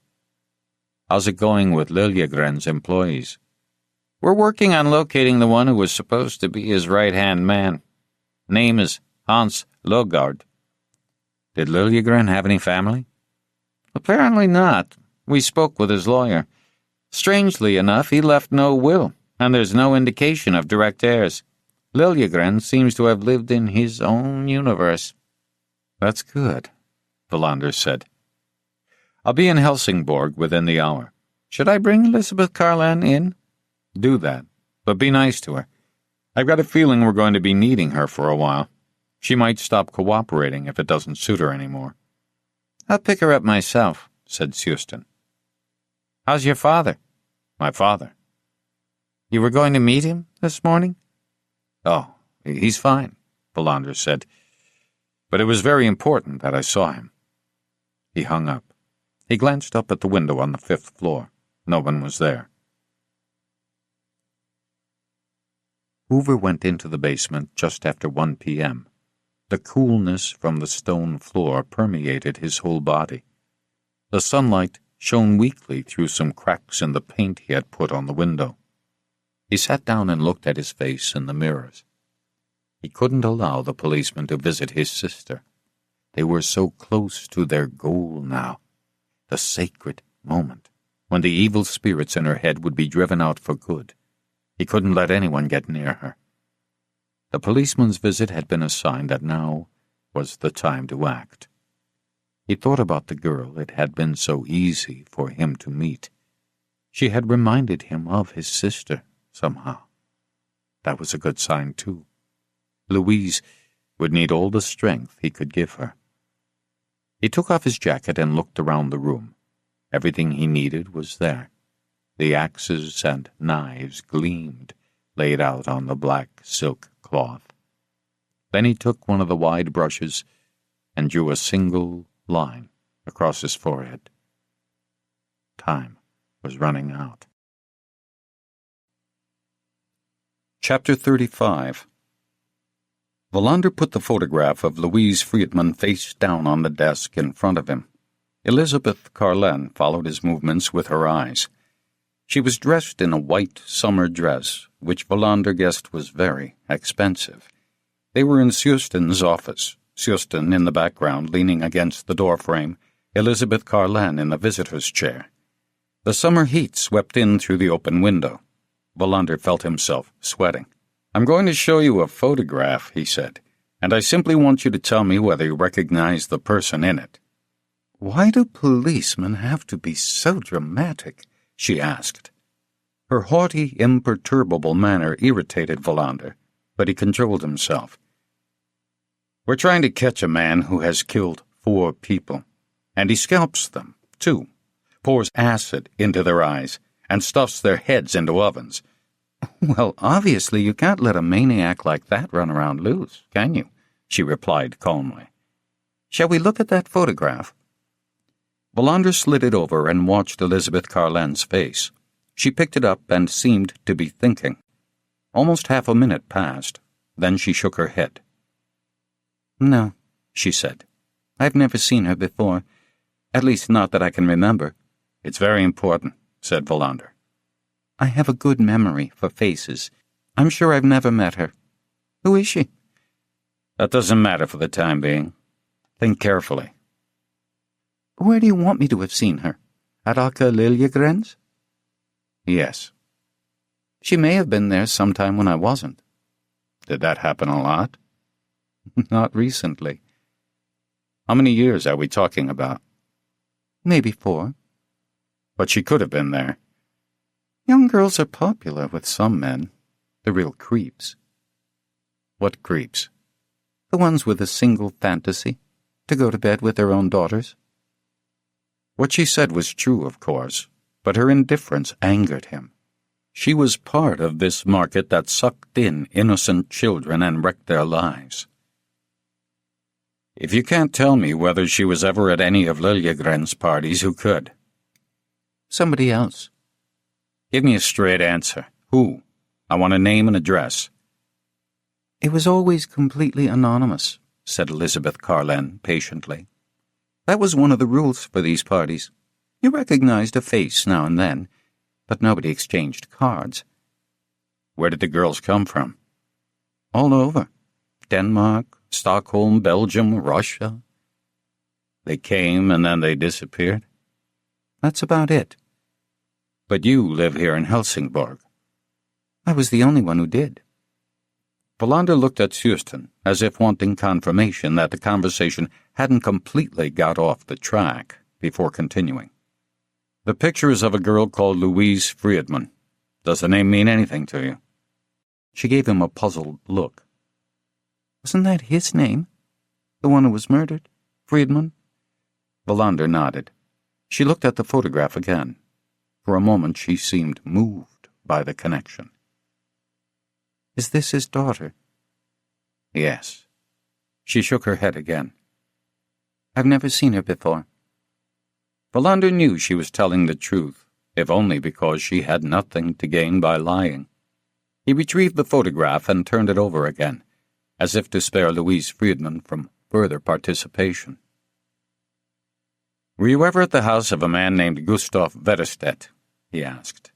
How's it going with Liljegren's employees? We're working on locating the one who was supposed to be his right-hand man. Name is Hans Logard. Did Liljegren have any family? Apparently not. We spoke with his lawyer. Strangely enough, he left no will, and there's no indication of direct heirs. Liljegren seems to have lived in his own universe. That's good, Valander said. I'll be in Helsingborg within the hour. Should I bring Elizabeth Carlen in? Do that, but be nice to her. I've got a feeling we're going to be needing her for a while. She might stop cooperating if it doesn't suit her anymore. I'll pick her up myself, said Sustan. How's your father? My father. You were going to meet him this morning? Oh, he's fine, Valander said. But it was very important that I saw him. He hung up. He glanced up at the window on the 5th floor. No one was there. Hoover went into the basement just after 1 p.m. The coolness from the stone floor permeated his whole body. The sunlight shone weakly through some cracks in the paint he had put on the window. He sat down and looked at his face in the mirrors. He couldn't allow the policeman to visit his sister. They were so close to their goal now, the sacred moment, when the evil spirits in her head would be driven out for good. He couldn't let anyone get near her. The policeman's visit had been a sign that now was the time to act. He thought about the girl it had been so easy for him to meet. She had reminded him of his sister, somehow. That was a good sign, too. Louise would need all the strength he could give her. He took off his jacket and looked around the room. Everything he needed was there. The axes and knives gleamed, laid out on the black silk cloth. Then he took one of the wide brushes and drew a single line across his forehead. Time was running out. Chapter 35. Wallander put the photograph of Louise Friedman face down on the desk in front of him. Elizabeth Carlen followed his movements with her eyes. She was dressed in a white summer dress, which Wallander guessed was very expensive. They were in Susten's office, Susten in the background leaning against the doorframe, Elizabeth Carlen in the visitor's chair. The summer heat swept in through the open window. Wallander felt himself sweating. "I'm going to show you a photograph," he said, "and I simply want you to tell me whether you recognize the person in it." "Why do policemen have to be so dramatic?" she asked. Her haughty, imperturbable manner irritated Wallander, but he controlled himself. "We're trying to catch a man who has killed 4 people, and he scalps them, too, pours acid into their eyes, and stuffs their heads into ovens." "Well, obviously you can't let a maniac like that run around loose, can you?" she replied calmly. "Shall we look at that photograph?" Wallander slid it over and watched Elizabeth Carlen's face. She picked it up and seemed to be thinking. Almost half a minute passed. Then she shook her head. "No," she said. "I've never seen her before. At least not that I can remember." "It's very important," said Wallander. "I have a good memory for faces. I'm sure I've never met her. Who is she?" "That doesn't matter for the time being. Think carefully." "Where do you want me to have seen her? At Aka Liljegren's?" "Yes." "She may have been there sometime when I wasn't." "Did that happen a lot?" "Not recently." "How many years are we talking about?" "Maybe 4. "But she could have been there." "Young girls are popular with some men. The real creeps." "What creeps?" "The ones with a single fantasy, to go to bed with their own daughters." What she said was true, of course, but her indifference angered him. She was part of this market that sucked in innocent children and wrecked their lives. "If you can't tell me whether she was ever at any of Liljegren's parties, who could?" "Somebody else." "Give me a straight answer. Who? I want a name and address." "It was always completely anonymous," said Elizabeth Carlen patiently. "That was one of the rules for these parties. You recognized a face now and then, but nobody exchanged cards." "Where did the girls come from?" "All over. Denmark, Stockholm, Belgium, Russia." "They came and then they disappeared?" "That's about it." "But you live here in Helsingborg." "I was the only one who did." Wallander looked at Susten, as if wanting confirmation that the conversation hadn't completely got off the track, before continuing. "The picture is of a girl called Louise Friedman. Does the name mean anything to you?" She gave him a puzzled look. "Wasn't that his name? The one who was murdered? Friedman?" Wallander nodded. She looked at the photograph again. For a moment she seemed moved by the connection. "Is this his daughter?" "Yes." She shook her head again. "I've never seen her before." Wallander knew she was telling the truth, if only because she had nothing to gain by lying. He retrieved the photograph and turned it over again, as if to spare Louise Friedman from further participation. "Were you ever at the house of a man named Gustav Wetterstedt?" he asked.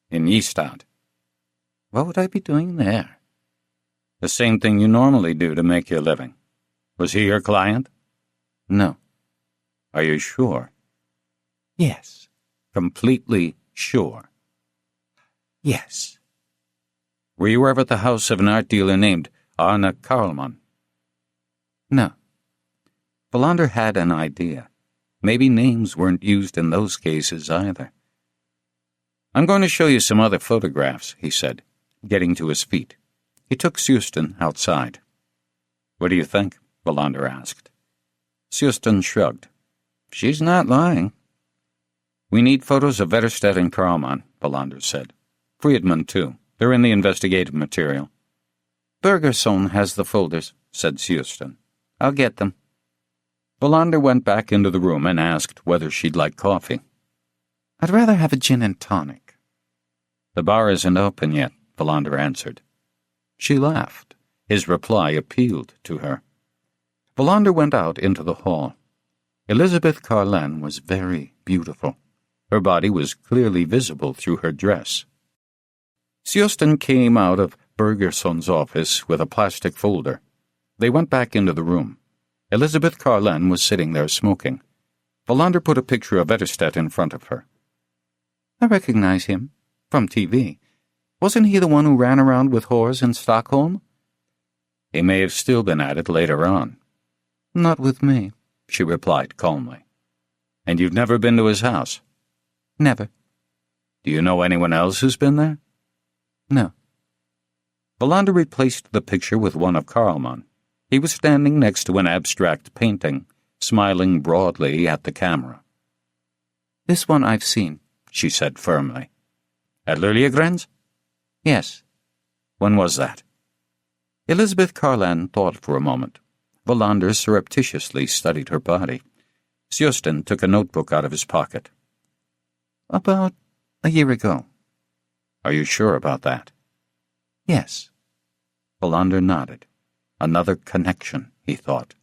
"In Ystad?" "What would I be doing there?" "The same thing you normally do to make your living. Was he your client?" "No." "Are you sure?" "Yes." "Completely sure?" "Yes." "Were you ever at the house of an art dealer named Arne Karlman?" "No." Wallander had an idea. Maybe names weren't used in those cases either. "I'm going to show you some other photographs," he said, getting to his feet. He took Susten outside. "What do you think?" Wallander asked. Susten shrugged. "She's not lying." We need photos of Vetterstedt and Karlman, Belander said. Friedman, too. They're in the investigative material. Bergerson has the folders, said Sjøsten. I'll get them. Belander went back into the room and asked whether she'd like coffee. I'd rather have a gin and tonic. The bar isn't open yet, Belander answered. She laughed. His reply appealed to her. Belander went out into the hall. Elizabeth Carlen was very beautiful. Her body was clearly visible through her dress. Sjøsten came out of Bergerson's office with a plastic folder. They went back into the room. Elizabeth Carlen was sitting there smoking. Belander put a picture of Vetterstedt in front of her. I recognize him. From TV. Wasn't he the one who ran around with whores in Stockholm? He may have still been at it later on. Not with me, she replied calmly. And you've never been to his house? Never. Do you know anyone else who's been there? No. Belander replaced the picture with one of Karlman. He was standing next to an abstract painting, smiling broadly at the camera. This one I've seen, she said firmly. At Liljegren's? Yes. When was that? Elizabeth Carlen thought for a moment. Belander surreptitiously studied her body. Sjøsten took a notebook out of his pocket. About a year ago. Are you sure about that? Yes. Belander nodded. Another connection, he thought.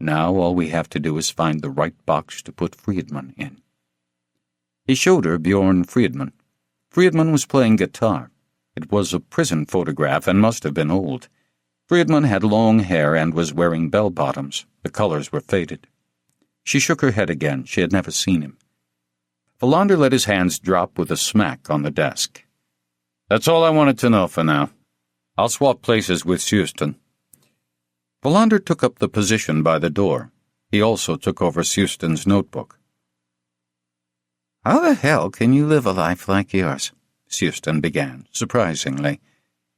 Now all we have to do is find the right box to put Friedman in. He showed her Bjorn Friedman. Friedman was playing guitar. It was a prison photograph and must have been old. Friedman had long hair and was wearing bell-bottoms. The colors were faded. She shook her head again. She had never seen him. Belander let his hands drop with a smack on the desk. That's all I wanted to know for now. I'll swap places with Sjøsten. Belander took up the position by the door. He also took over Sjøsten's notebook. How the hell can you live a life like yours? Sjøsten began, surprisingly.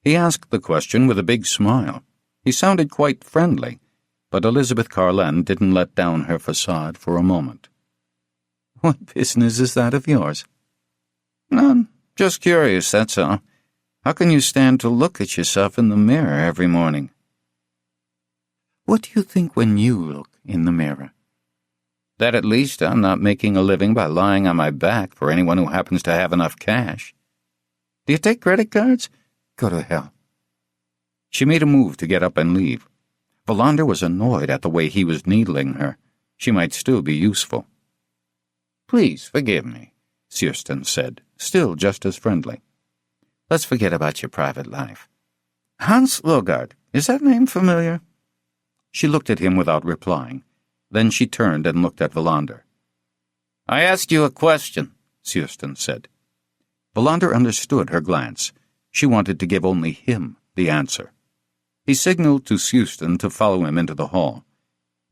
He asked the question with a big smile. He sounded quite friendly, but Elizabeth Carlen didn't let down her facade for a moment. What business is that of yours? None. Just curious, that's all. How can you stand to look at yourself in the mirror every morning? What do you think when you look in the mirror? That at least I'm not making a living by lying on my back for anyone who happens to have enough cash. Do you take credit cards? Go to hell. She made a move to get up and leave. Belander was annoyed at the way he was needling her. She might still be useful. Please forgive me, Sjøsten said, still just as friendly. Let's forget about your private life. Hans Logard, is that name familiar? She looked at him without replying. Then she turned and looked at Belander. I asked you a question, Sjøsten said. Belander understood her glance. She wanted to give only him the answer. He signaled to Sjøsten to follow him into the hall.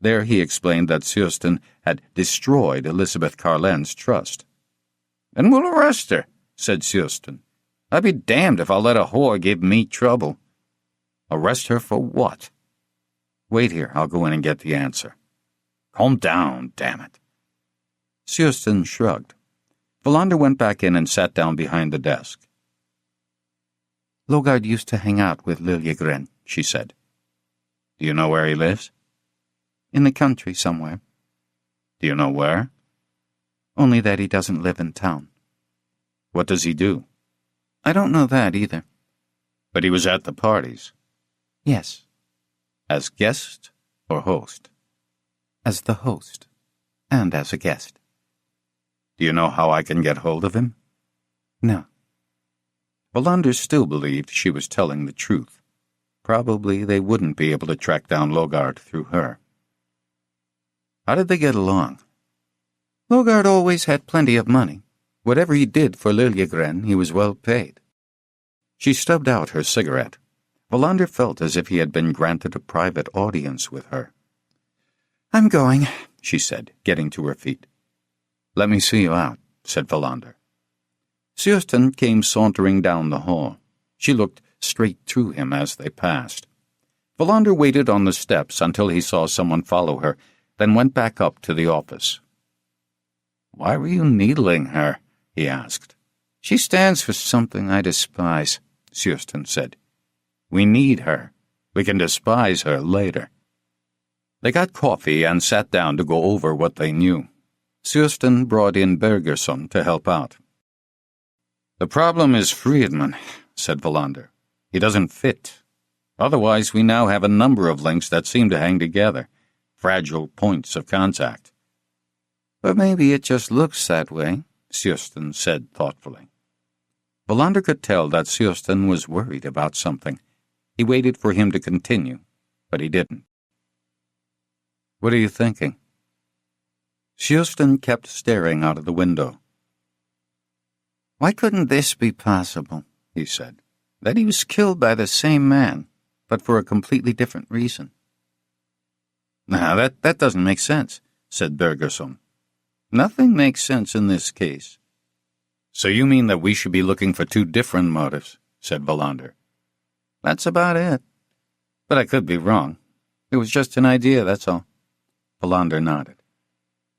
There he explained that Sjøsten had destroyed Elizabeth Carlen's trust. Then we'll arrest her, said Sjøsten. I'd be damned if I'll let a whore give me trouble. Arrest her for what? Wait here, I'll go in and get the answer. Calm down, damn it. Sjøsten shrugged. Belander went back in and sat down behind the desk. Logard used to hang out with Liljegren, she said. Do you know where he lives? In the country somewhere. Do you know where? Only that he doesn't live in town. What does he do? I don't know that either. But he was at the parties? Yes. As guest or host? As the host, and as a guest. Do you know how I can get hold of him? No. Belander still believed she was telling the truth. Probably they wouldn't be able to track down Logard through her. How did they get along? Logard always had plenty of money. Whatever he did for Liljegren, he was well paid. She stubbed out her cigarette. Belander felt as if he had been granted a private audience with her. I'm going, she said, getting to her feet. Let me see you out, said Belander. Sjøsten came sauntering down the hall. She looked straight through him as they passed. Belander waited on the steps until he saw someone follow her, then went back up to the office. "Why were you needling her?" he asked. "She stands for something I despise," Suspense said. "We need her. We can despise her later." They got coffee and sat down to go over what they knew. Suspense brought in Bergerson to help out. "The problem is Friedman," said Wallander. "He doesn't fit. Otherwise, we now have a number of links that seem to hang together, fragile points of contact." "But maybe it just looks that way," Suspense said thoughtfully. Wallander could tell that Suspense was worried about something. He waited for him to continue, but he didn't. "What are you thinking?" Suspense kept staring out of the window. "Why couldn't this be possible?" he said. "That he was killed by the same man, but for a completely different reason." "Now, that doesn't make sense," said Bergerson. "Nothing makes sense in this case." "So you mean that we should be looking for two different motives," said Wallander. "That's about it. But I could be wrong. It was just an idea, that's all." Wallander nodded.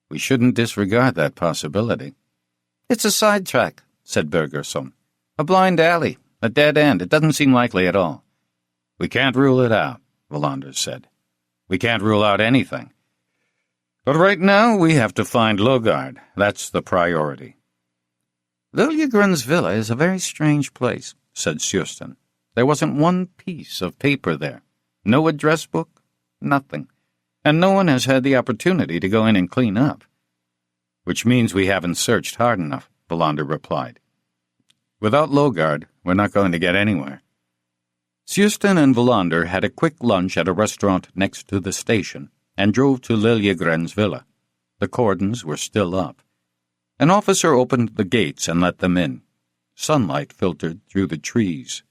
"We shouldn't disregard that possibility." "It's a sidetrack," said Bergerson. "A blind alley, a dead end. It doesn't seem likely at all." "We can't rule it out," Wallander said. "We can't rule out anything. But right now we have to find Logard. That's the priority." "Liljegren's villa is a very strange place," said Suspense. "There wasn't one piece of paper there. No address book, nothing. And no one has had the opportunity to go in and clean up." "Which means we haven't searched hard enough," Wallander replied. "Without Logard, we're not going to get anywhere." Suspense and Wallander had a quick lunch at a restaurant next to the station and drove to Liljegren's villa. The cordons were still up. An officer opened the gates and let them in. Sunlight filtered through the trees.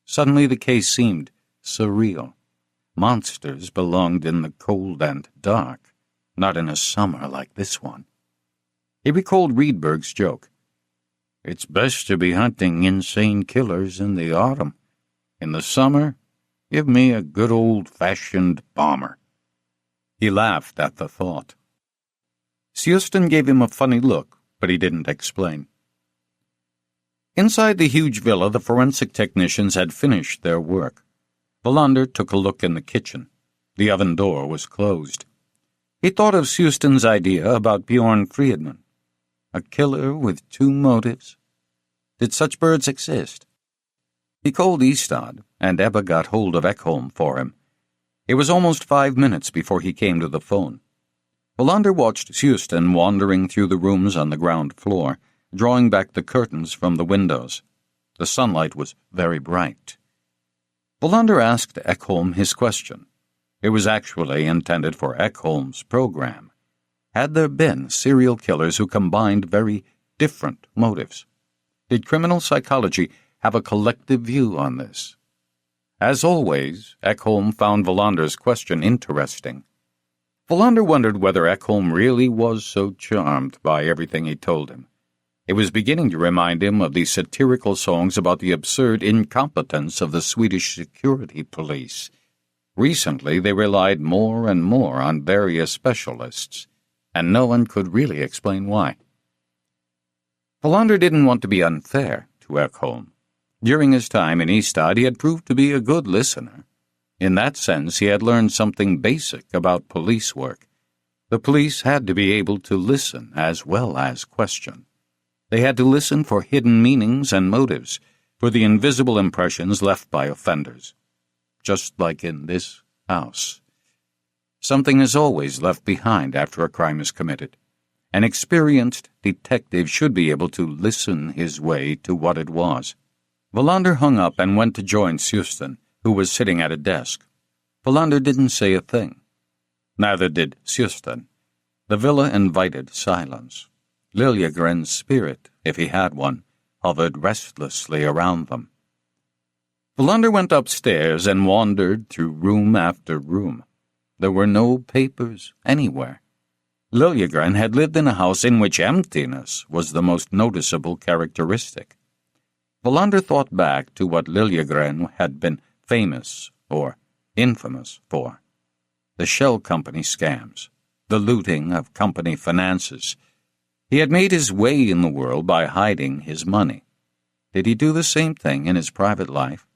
Suddenly the case seemed surreal. Monsters belonged in the cold and dark, not in a summer like this one. He recalled Riedberg's joke. "It's best to be hunting insane killers in the autumn. In the summer, give me a good old-fashioned bomber." He laughed at the thought. Suspense gave him a funny look, but he didn't explain. Inside the huge villa, the forensic technicians had finished their work. Wallander took a look in the kitchen. The oven door was closed. He thought of Suspense's idea about Bjorn Friedman. A killer with two motives? Did such birds exist? He called Istad, and Ebba got hold of Ekholm for him. It was almost 5 minutes before he came to the phone. Wallander watched Suspense wandering through the rooms on the ground floor, drawing back the curtains from the windows. The sunlight was very bright. Wallander asked Ekholm his question. It was actually intended for Ekholm's program. Had there been serial killers who combined very different motives? Did criminal psychology have a collective view on this? As always, Ekholm found Wallander's question interesting. Wallander wondered whether Ekholm really was so charmed by everything he told him. It was beginning to remind him of the satirical songs about the absurd incompetence of the Swedish security police. Recently, they relied more and more on various specialists, and no one could really explain why. Wallander didn't want to be unfair to Ekholm. During his time in Istad, he had proved to be a good listener. In that sense, he had learned something basic about police work. The police had to be able to listen as well as question. They had to listen for hidden meanings and motives, for the invisible impressions left by offenders. Just like in this house. Something is always left behind after a crime is committed. An experienced detective should be able to listen his way to what it was. Wallander hung up and went to join Suspense, who was sitting at a desk. Wallander didn't say a thing. Neither did Suspense. The villa invited silence. Liljegren's spirit, if he had one, hovered restlessly around them. Wallander went upstairs and wandered through room after room. There were no papers anywhere. Liljegren had lived in a house in which emptiness was the most noticeable characteristic. Wallander thought back to what Liljegren had been famous or infamous for. The shell company scams, the looting of company finances, He had made his way in the world by hiding his money. Did he do the same thing in his private life?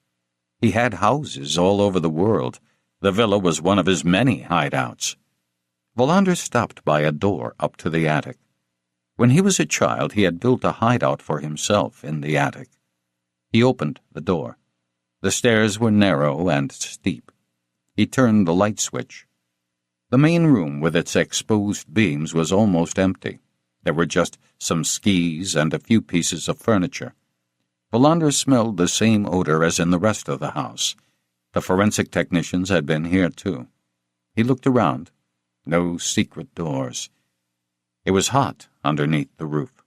He had houses all over the world. The villa was one of his many hideouts. Wallander stopped by a door up to the attic. When he was a child, he had built a hideout for himself in the attic. He opened the door. The stairs were narrow and steep. He turned the light switch. The main room with its exposed beams was almost empty. There were just some skis and a few pieces of furniture. Wallander smelled the same odor as in the rest of the house. The forensic technicians had been here, too. He looked around. No secret doors. It was hot underneath the roof.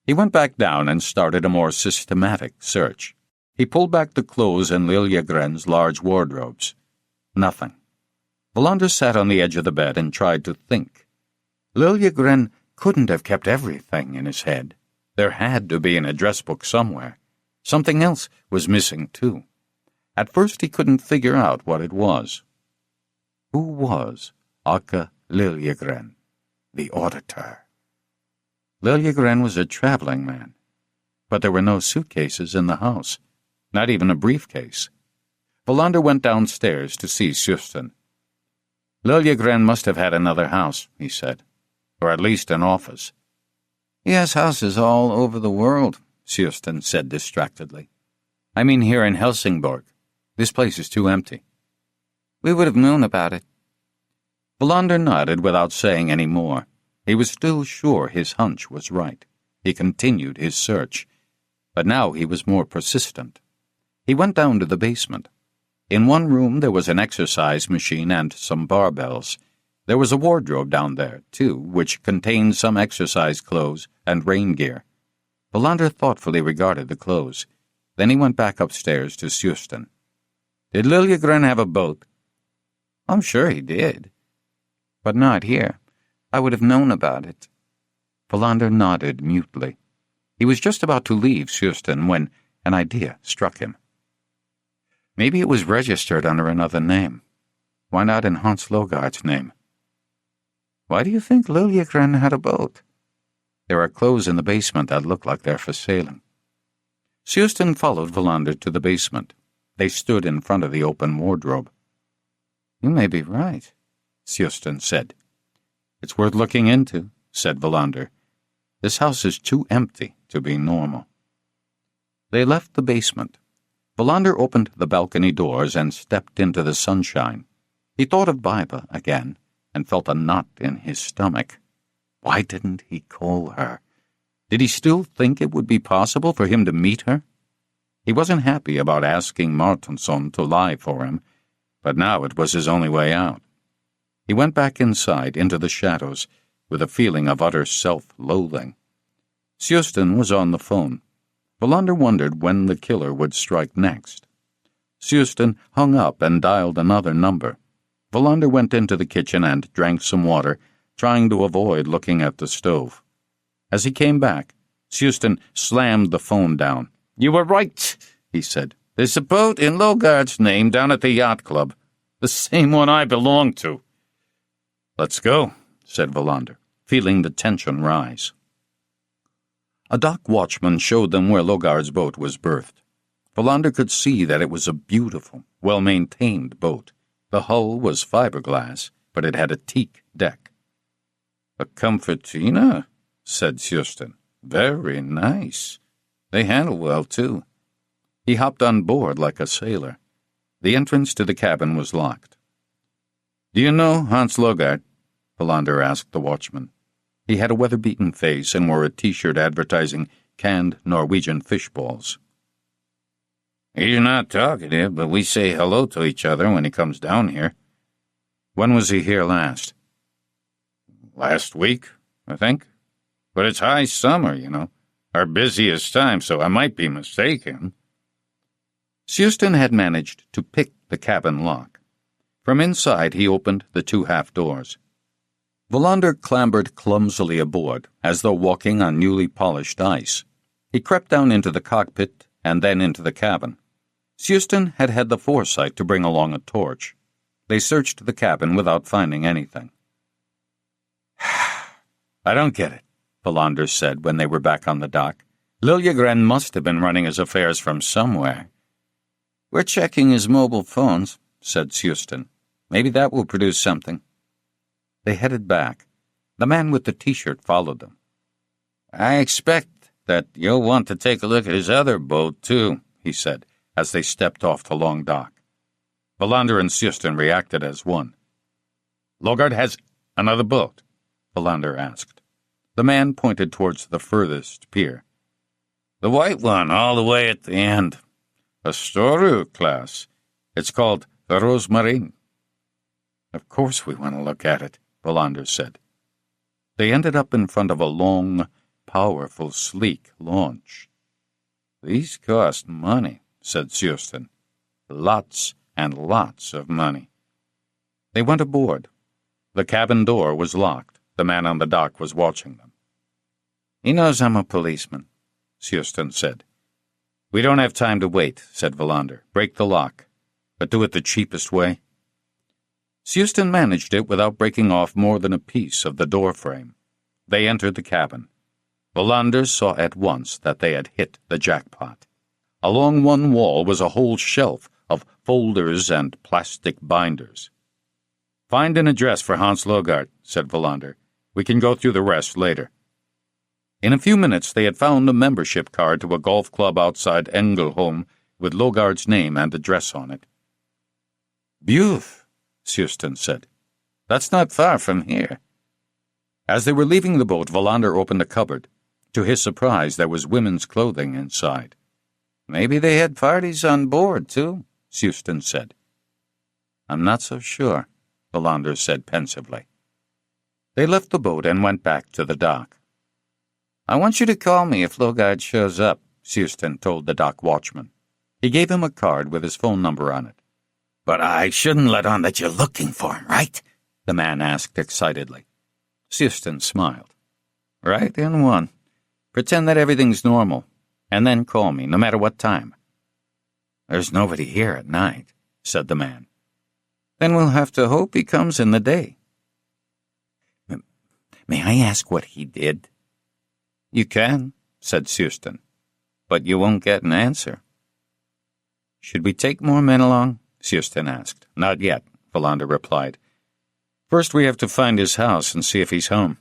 He went back down and started a more systematic search. He pulled back the clothes in Liljegren's large wardrobes. Nothing. Wallander sat on the edge of the bed and tried to think. Liljegren couldn't have kept everything in his head. There had to be an address book somewhere. Something else was missing, too. At first he couldn't figure out what it was. Who was Åke Liljegren, the auditor? Liljegren was a traveling man, but there were no suitcases in the house, not even a briefcase. Wallander went downstairs to see Suspense. Liljegren must have had another house, he said, or at least an office. He has houses all over the world, Suspense said distractedly. I mean here in Helsingborg. This place is too empty. We would have known about it. Wallander nodded without saying any more. He was still sure his hunch was right. He continued his search. But now he was more persistent. He went down to the basement. In one room there was an exercise machine and some barbells. There was a wardrobe down there, too, which contained some exercise clothes and rain gear. Wallander thoughtfully regarded the clothes. Then he went back upstairs to Suspense. Did Liljegren have a boat? I'm sure he did. But not here. I would have known about it. Wallander nodded mutely. He was just about to leave Suspense when an idea struck him. Maybe it was registered under another name. Why not in Hans Logard's name? Why do you think Liljegren had a boat? There are clothes in the basement that look like they're for sailing. Suspense followed Wallander to the basement. They stood in front of the open wardrobe. You may be right, Suspense said. It's worth looking into, said Wallander. This house is too empty to be normal. They left the basement. Wallander opened the balcony doors and stepped into the sunshine. He thought of Baiba again and felt a knot in his stomach. Why didn't he call her? Did he still think it would be possible for him to meet her? He wasn't happy about asking Martinsson to lie for him, but now it was his only way out. He went back inside into the shadows with a feeling of utter self-loathing. Suspense was on the phone. Wallander wondered when the killer would strike next. Suspense hung up and dialed another number. Wallander went into the kitchen and drank some water, trying to avoid looking at the stove. As he came back, Suspense slammed the phone down. "You were right," he said. "There's a boat in Logard's name down at the yacht club. The same one I belong to." "Let's go," said Wallander, feeling the tension rise. A dock watchman showed them where Logard's boat was berthed. Wallander could see that it was a beautiful, well-maintained boat. The hull was fiberglass, but it had a teak deck. "A Comfortina," said Suspense. "Very nice. They handle well, too." He hopped on board like a sailor. The entrance to the cabin was locked. "Do you know Hans Logard?" Wallander asked the watchman. He had a weather-beaten face and wore a T-shirt advertising canned Norwegian fish balls. "He's not talkative, but we say hello to each other when he comes down here." "When was he here last?" "Last week, I think. But it's high summer, you know. Our busiest time, so I might be mistaken." Suspense had managed to pick the cabin lock. From inside he opened the two half-doors. Wallander clambered clumsily aboard, as though walking on newly polished ice. He crept down into the cockpit and then into the cabin. Suspense had had the foresight to bring along a torch. They searched the cabin without finding anything. "I don't get it," Valander said when they were back on the dock. Liljegren must have been running his affairs from somewhere. We're checking his mobile phones, said Sustan. Maybe that will produce something. They headed back. The man with the T-shirt followed them. I expect that you'll want to take a look at his other boat, too, he said, as they stepped off the long dock. Valander and Sustan reacted as one. Logard has another boat? Valander asked. The man pointed towards the furthest pier. The white one, all the way at the end. A Storu class. It's called the Rosmarine. Of course we want to look at it, Valander said. They ended up in front of a long, powerful, sleek launch. These cost money, said Sustan. Lots and lots of money. They went aboard. The cabin door was locked. The man on the dock was watching them. He knows I'm a policeman, Sustan said. We don't have time to wait, said Valander. Break the lock, but do it the cheapest way. Sustan managed it without breaking off more than a piece of the door frame. They entered the cabin. Valander saw at once that they had hit the jackpot. Along one wall was a whole shelf of folders and plastic binders. Find an address for Hans Logard, said Valander. We can go through the rest later. In a few minutes they had found a membership card to a golf club outside Engelholm with Logard's name and address on it. Buf, Sustan said. That's not far from here. As they were leaving the boat, Valander opened a cupboard. To his surprise, there was women's clothing inside. Maybe they had parties on board, too, Sustan said. I'm not so sure, Valander said pensively. They left the boat and went back to the dock. I want you to call me if Logard shows up, Sustan told the dock watchman. He gave him a card with his phone number on it. But I shouldn't let on that you're looking for him, right? The man asked excitedly. Sustan smiled. Right in one. Pretend that everything's normal, and then call me, no matter what time. There's nobody here at night, said the man. Then we'll have to hope he comes in the day. May I ask what he did? You can, said Sustan, but you won't get an answer. Should we take more men along? Sustan asked. Not yet, Valander replied. First we have to find his house and see if he's home.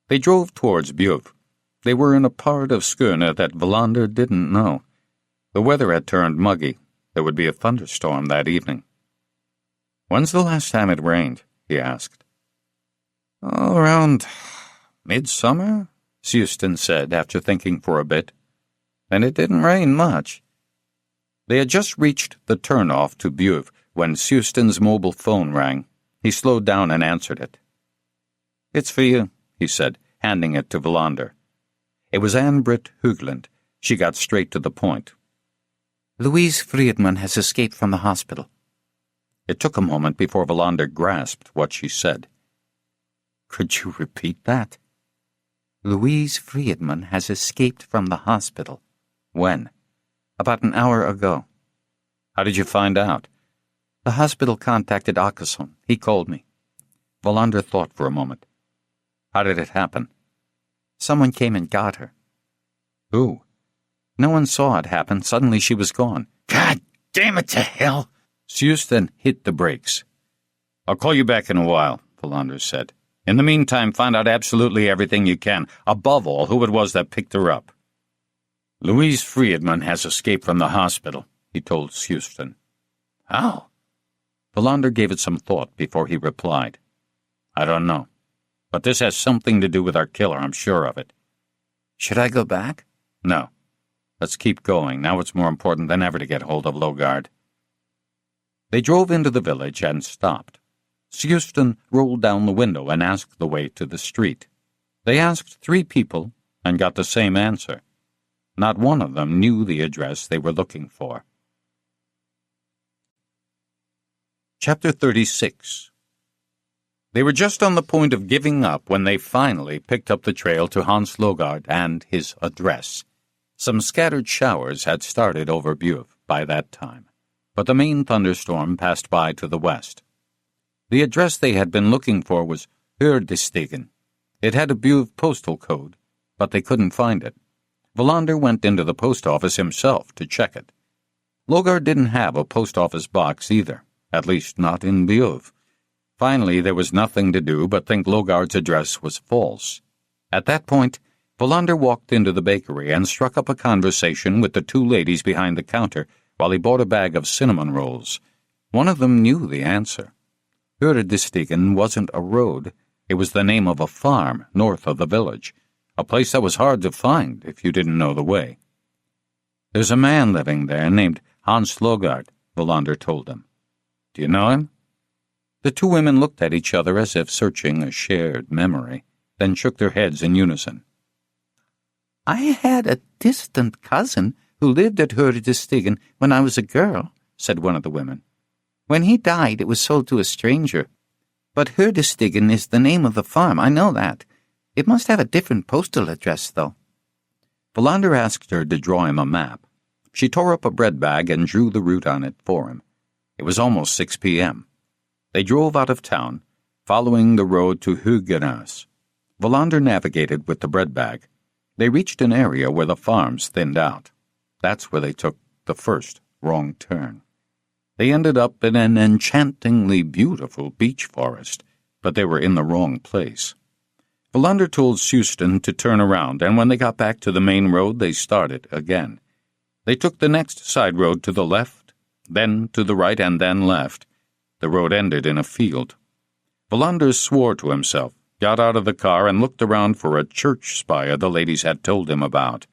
They drove towards Bjuv. They were in a part of Skåne that Valander didn't know. The weather had turned muggy. There would be a thunderstorm that evening. When's the last time it rained? He asked. Oh, around midsummer, Sustan said after thinking for a bit. And it didn't rain much. They had just reached the turn-off to Bjuv when Sustan's mobile phone rang. He slowed down and answered it. It's for you, he said, handing it to Valander. It was Ann-Britt Hugland. She got straight to the point. Louise Friedman has escaped from the hospital. It took a moment before Valander grasped what she said. Could you repeat that? Louise Friedman has escaped from the hospital. When? About an hour ago. How did you find out? The hospital contacted Åkesson. He called me. Valander thought for a moment. How did it happen? Someone came and got her. Who? No one saw it happen. Suddenly she was gone. God damn it to hell! Sustan hit the brakes. I'll call you back in a while, Valander said. In the meantime, find out absolutely everything you can. Above all, who it was that picked her up. Louise Friedman has escaped from the hospital, he told Sustan. How? Valander gave it some thought before he replied. I don't know. But this has something to do with our killer, I'm sure of it. Should I go back? No. Let's keep going. Now it's more important than ever to get hold of Logard. They drove into the village and stopped. Sustan rolled down the window and asked the way to the street. They asked 3 people and got the same answer. Not one of them knew the address they were looking for. Chapter 36. They were just on the point of giving up when they finally picked up the trail to Hans Logard and his address. Some scattered showers had started over Bjuv by that time, but the main thunderstorm passed by to the west. The address they had been looking for was Urdestigen. It had a Buve postal code, but they couldn't find it. Wallander went into the post office himself to check it. Logard didn't have a post office box either, at least not in Buve. Finally, there was nothing to do but think Logard's address was false. At that point, Wallander walked into the bakery and struck up a conversation with the two ladies behind the counter while he bought a bag of cinnamon rolls. One of them knew the answer. Hurdestigen wasn't a road. It was the name of a farm north of the village, a place that was hard to find if you didn't know the way. "There's a man living there named Hans Logard," Wallander told them. "Do you know him?" The two women looked at each other as if searching a shared memory, then shook their heads in unison. "I had a distant cousin who lived at Hurdestigen when I was a girl," said one of the women. "When he died, it was sold to a stranger. But Hurdestigen is the name of the farm, I know that. It must have a different postal address, though." Wallander asked her to draw him a map. She tore up a bread bag and drew the route on it for him. It was almost 6 p.m. They drove out of town, following the road to Huguenas. Wallander navigated with the bread bag. They reached an area where the farms thinned out. That's where they took the first wrong turn. They ended up in an enchantingly beautiful beech forest, but they were in the wrong place. Wallander told Houston to turn around, and when they got back to the main road, they started again. They took the next side road to the left, then to the right, and then left. The road ended in a field. Wallander swore to himself, got out of the car, and looked around for a church spire the ladies had told him about.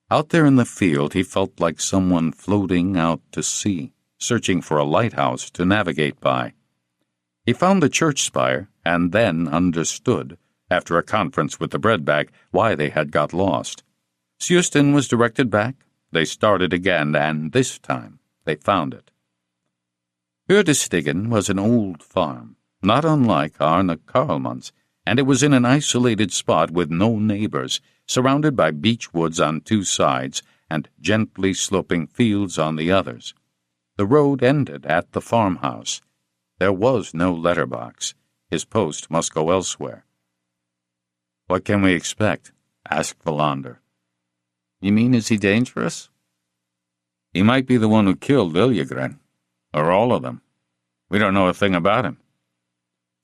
Out there in the field, he felt like someone floating out to sea, searching for a lighthouse to navigate by. He found the church spire, and then understood, after a conference with the bread bag, why they had got lost. Houston was directed back. They started again, and this time they found it. Hurdestigen was an old farm, not unlike Arne Karlmann's, and it was in an isolated spot with no neighbors, surrounded by beech woods on two sides and gently sloping fields on the others. The road ended at the farmhouse. There was no letterbox. His post must go elsewhere. "What can we expect?" asked Wallander. "You mean, is he dangerous?" "He might be the one who killed Liljegren, or all of them. We don't know a thing about him."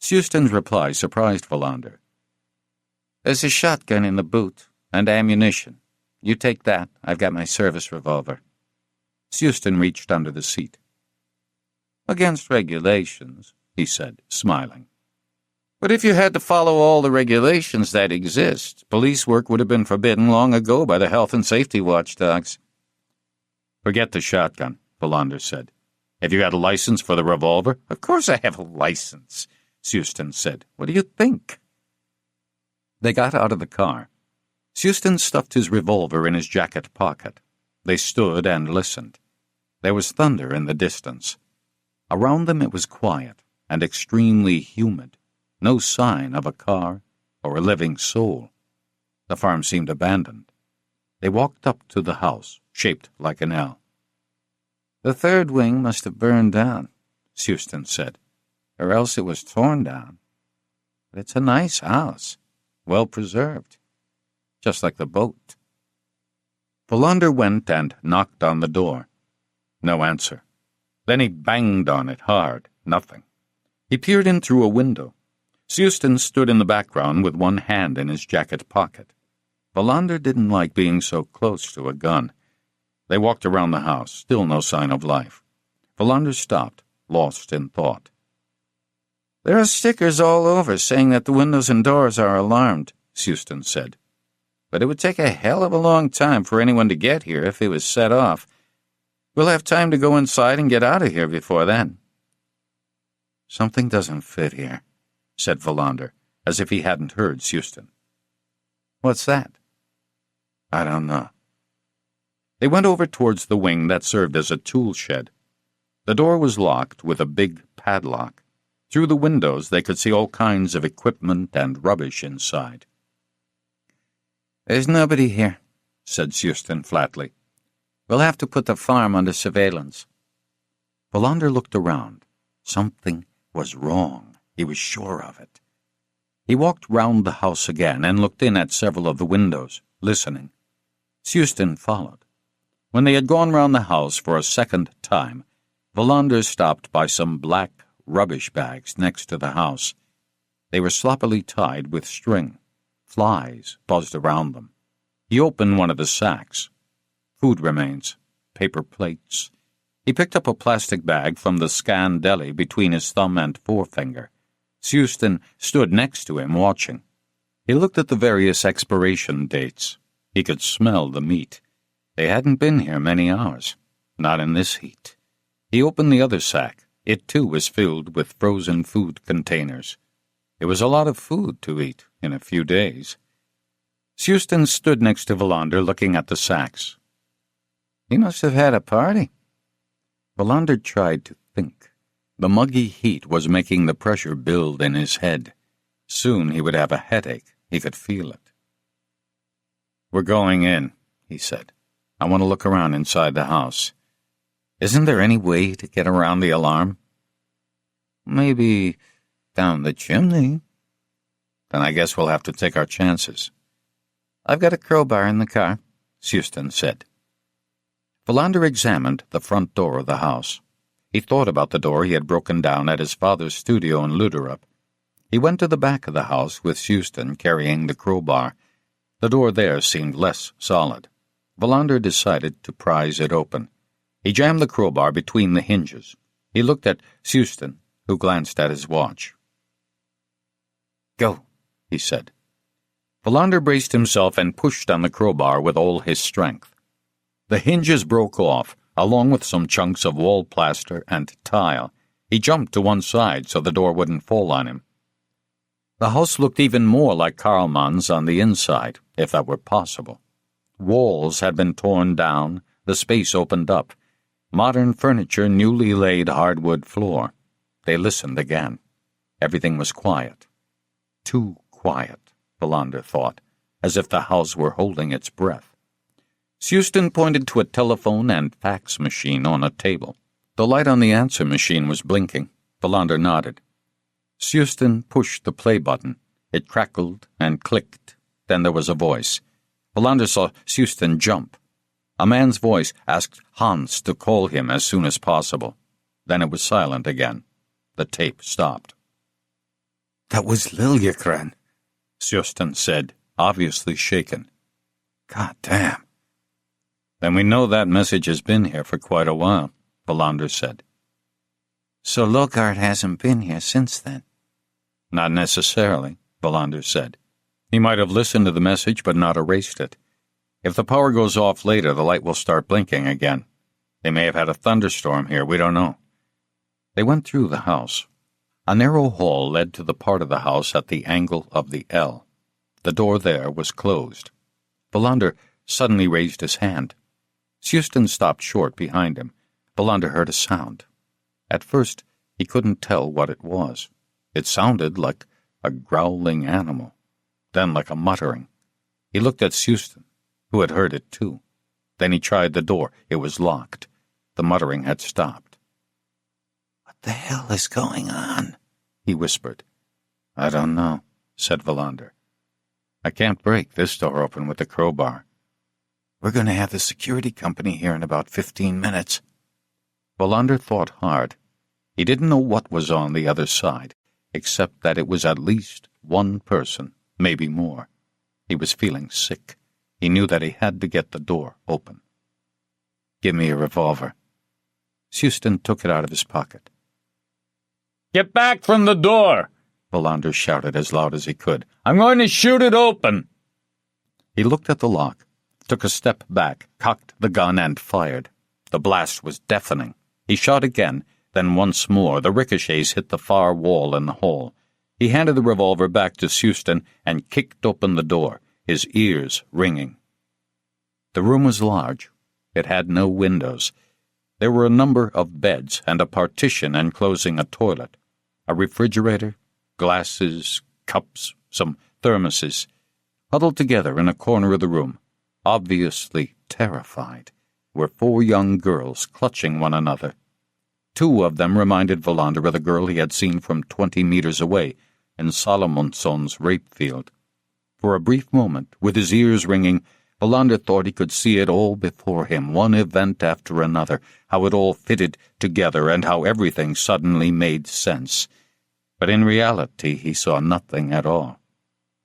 Houston's reply surprised Wallander. "There's a shotgun in the boot, and ammunition. You take that. I've got my service revolver." Houston reached under the seat. "Against regulations," he said, smiling. "But if you had to follow all the regulations that exist, police work would have been forbidden long ago by the health and safety watchdogs." "Forget the shotgun," Wallander said. "Have you got a license for the revolver?" "Of course I have a license," Houston said. "What do you think?" They got out of the car. Houston stuffed his revolver in his jacket pocket. They stood and listened. There was thunder in the distance. Around them it was quiet and extremely humid. No sign of a car or a living soul. The farm seemed abandoned. They walked up to the house, shaped like an L. "The third wing must have burned down," Houston said, "or else it was torn down. But it's a nice house, well preserved, just like the boat." Wallander went and knocked on the door. No answer. Then he banged on it hard. Nothing. He peered in through a window. Houston stood in the background with one hand in his jacket pocket. Wallander didn't like being so close to a gun. They walked around the house, still no sign of life. Wallander stopped, lost in thought. "There are stickers all over saying that the windows and doors are alarmed," Houston said. "But it would take a hell of a long time for anyone to get here if it was set off. We'll have time to go inside and get out of here before then." "Something doesn't fit here," said Wallander, as if he hadn't heard Houston. "What's that?" "I don't know." They went over towards the wing that served as a tool shed. The door was locked with a big padlock. Through the windows they could see all kinds of equipment and rubbish inside. "There's nobody here," said Houston flatly. "We'll have to put the farm under surveillance." Wallander looked around. Something was wrong. He was sure of it. He walked round the house again and looked in at several of the windows, listening. Sustan followed. When they had gone round the house for a second time, Wallander stopped by some black rubbish bags next to the house. They were sloppily tied with string. Flies buzzed around them. He opened one of the sacks. Food remains, paper plates. He picked up a plastic bag from the scan deli between his thumb and forefinger. Sustan stood next to him, watching. He looked at the various expiration dates. He could smell the meat. They hadn't been here many hours, not in this heat. He opened the other sack. It, too, was filled with frozen food containers. It was a lot of food to eat in a few days. Sustan stood next to Wallander, looking at the sacks. He must have had a party. Wallander tried to think. The muggy heat was making the pressure build in his head. Soon he would have a headache. He could feel it. We're going in, he said. I want to look around inside the house. Isn't there any way to get around the alarm? Maybe down the chimney. Then I guess we'll have to take our chances. I've got a crowbar in the car, Sustan said. Wallander examined the front door of the house. He thought about the door he had broken down at his father's studio in Luderup. He went to the back of the house with Sustan carrying the crowbar. The door there seemed less solid. Wallander decided to prise it open. He jammed the crowbar between the hinges. He looked at Sustan, who glanced at his watch. Go, he said. Wallander braced himself and pushed on the crowbar with all his strength. The hinges broke off, along with some chunks of wall plaster and tile. He jumped to one side so the door wouldn't fall on him. The house looked even more like Karlmann's on the inside, if that were possible. Walls had been torn down, the space opened up. Modern furniture, newly laid hardwood floor. They listened again. Everything was quiet. Too quiet, Wallander thought, as if the house were holding its breath. Sustan pointed to a telephone and fax machine on a table. The light on the answer machine was blinking. Wallander nodded. Sustan pushed the play button. It crackled and clicked. Then there was a voice. Wallander saw Sustan jump. A man's voice asked Hans to call him as soon as possible. Then it was silent again. The tape stopped. That was Liljegren, Sustan said, obviously shaken. God damn. Then we know that message has been here for quite a while, Wallander said. So Logard hasn't been here since then? Not necessarily, Wallander said. He might have listened to the message but not erased it. If the power goes off later, the light will start blinking again. They may have had a thunderstorm here, we don't know. They went through the house. A narrow hall led to the part of the house at the angle of the L. The door there was closed. Wallander suddenly raised his hand. Sustan stopped short behind him. Wallander heard a sound. At first, he couldn't tell what it was. It sounded like a growling animal, then like a muttering. He looked at Sustan, who had heard it too. Then he tried the door. It was locked. The muttering had stopped. What the hell is going on? He whispered. I don't know, said Wallander. I can't break this door open with the crowbar. We're going to have the security company here in about 15 minutes. Wallander thought hard. He didn't know what was on the other side, except that it was at least one person, maybe more. He was feeling sick. He knew that he had to get the door open. Give me a revolver. Sustan took it out of his pocket. Get back from the door, Wallander shouted as loud as he could. I'm going to shoot it open. He looked at the lock, took a step back, cocked the gun, and fired. The blast was deafening. He shot again, then once more. The ricochets hit the far wall in the hall. He handed the revolver back to Sustan and kicked open the door, his ears ringing. The room was large. It had no windows. There were a number of beds and a partition enclosing a toilet, a refrigerator, glasses, cups, some thermoses. Huddled together in a corner of the room, obviously terrified, were 4 young girls clutching one another. 2 of them reminded Wallander of the girl he had seen from 20 meters away, in Salomonson's rape field. For a brief moment, with his ears ringing, Wallander thought he could see it all before him, one event after another, how it all fitted together and how everything suddenly made sense. But in reality he saw nothing at all.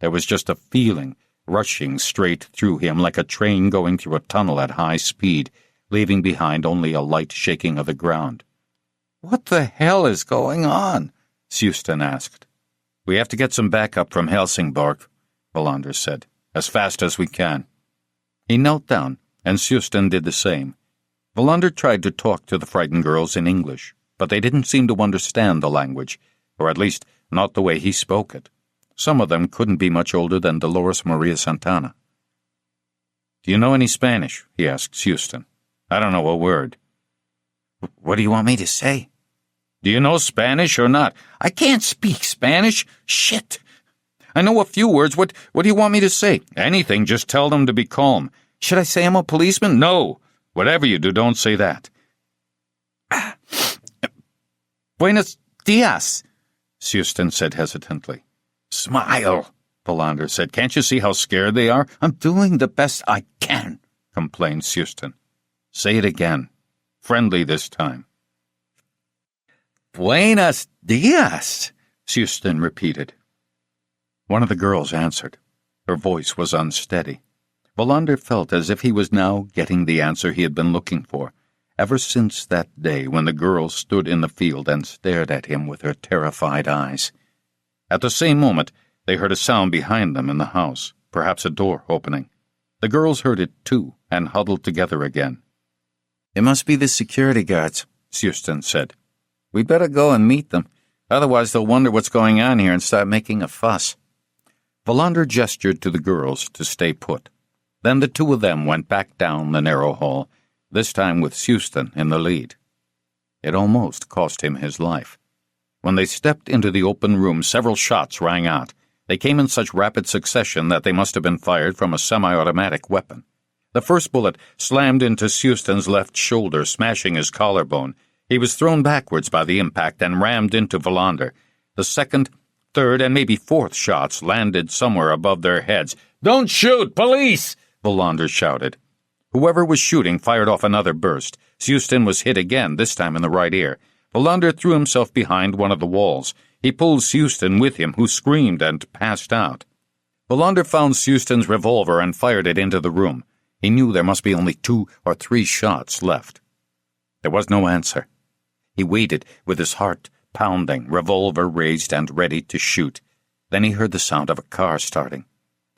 There was just a feeling rushing straight through him like a train going through a tunnel at high speed, leaving behind only a light shaking of the ground. "What the hell is going on?" Sustan asked. "We have to get some backup from Helsingborg," Wallander said, "as fast as we can." He knelt down, and Sustan did the same. Wallander tried to talk to the frightened girls in English, but they didn't seem to understand the language, or at least not the way he spoke it. Some of them couldn't be much older than Dolores Maria Santana. "Do you know any Spanish?" he asked Sustan. "I don't know a word." "What do you want me to say?" "Do you know Spanish or not?" "I can't speak Spanish. Shit. I know a few words. What do you want me to say?" "Anything, just tell them to be calm." "Should I say I'm a policeman?" "No. Whatever you do, don't say that." "Buenos dias," Sustan said hesitantly. "Smile," Wallander said. "Can't you see how scared they are?" "I'm doing the best I can," complained Sustan. "Say it again. Friendly this time." "Buenos dias," Sustan repeated. One of the girls answered. Her voice was unsteady. Wallander felt as if he was now getting the answer he had been looking for, ever since that day when the girl stood in the field and stared at him with her terrified eyes. At the same moment, they heard a sound behind them in the house, perhaps a door opening. The girls heard it too, and huddled together again. "It must be the security guards," Sustan said. "We'd better go and meet them. Otherwise they'll wonder what's going on here and start making a fuss." Wallander gestured to the girls to stay put. Then the two of them went back down the narrow hall, this time with Sustan in the lead. It almost cost him his life. When they stepped into the open room, several shots rang out. They came in such rapid succession that they must have been fired from a semi-automatic weapon. The first bullet slammed into Sustan's left shoulder, smashing his collarbone. He was thrown backwards by the impact and rammed into Wallander. The second, third, and maybe fourth shots landed somewhere above their heads. "Don't shoot! Police!" Wallander shouted. Whoever was shooting fired off another burst. Sustan was hit again, this time in the right ear. Wallander threw himself behind one of the walls. He pulled Sustan with him, who screamed and passed out. Wallander found Sustan's revolver and fired it into the room. He knew there must be only 2 or 3 shots left. There was no answer. He waited with his heart pounding, revolver raised and ready to shoot. Then he heard the sound of a car starting.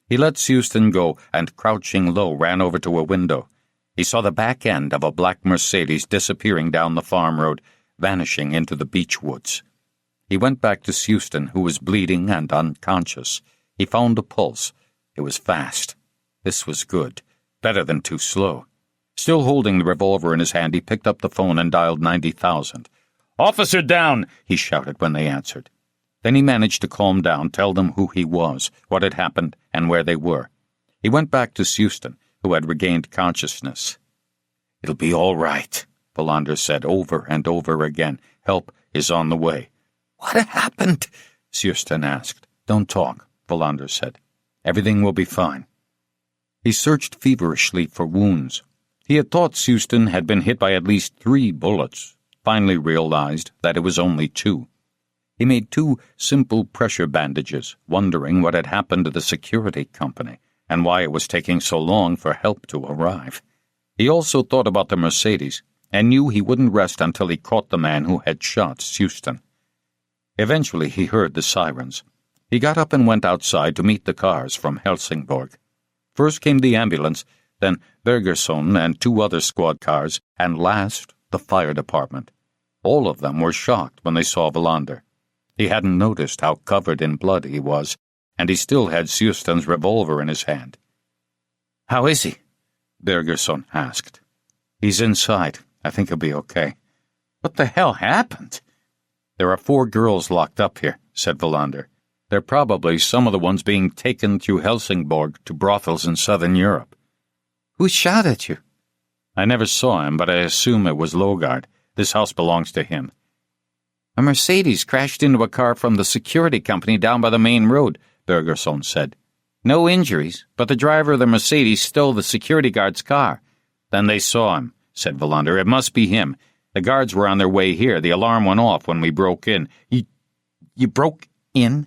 He let Sustan go and, crouching low, ran over to a window. He saw the back end of a black Mercedes disappearing down the farm road, vanishing into the beech woods. He went back to Sustan, who was bleeding and unconscious. He found a pulse. It was fast. This was good. Better than too slow. Still holding the revolver in his hand, he picked up the phone and dialed 90,000. "Officer down!" he shouted when they answered. Then he managed to calm down, tell them who he was, what had happened, and where they were. He went back to Sustan, who had regained consciousness. "It'll be all right," Wallander said over and over again. "Help is on the way." "What happened?" Sustan asked. "Don't talk," Wallander said. "Everything will be fine." He searched feverishly for wounds. He had thought Sustan had been hit by at least 3 bullets, finally realized that it was only 2. He made 2 simple pressure bandages, wondering what had happened to the security company and why it was taking so long for help to arrive. He also thought about the Mercedes and knew he wouldn't rest until he caught the man who had shot Sustan. Eventually he heard the sirens. He got up and went outside to meet the cars from Helsingborg. First came the ambulance, then Bergerson and 2 other squad cars, and last, the fire department. All of them were shocked when they saw Wallander. He hadn't noticed how covered in blood he was, and he still had Sustan's revolver in his hand. "How is he?" Bergerson asked. "He's inside. I think he'll be okay." "What the hell happened?" "There are 4 girls locked up here," said Wallander. "They're probably some of the ones being taken through Helsingborg to brothels in southern Europe." "Who shot at you?" "I never saw him, but I assume it was Logard. This house belongs to him." A Mercedes crashed into a car from the security company down by the main road, Bergerson said. No injuries, but the driver of the Mercedes stole the security guard's car. Then they saw him, said Valander. It must be him. The guards were on their way here. The alarm went off when we broke in. You broke in?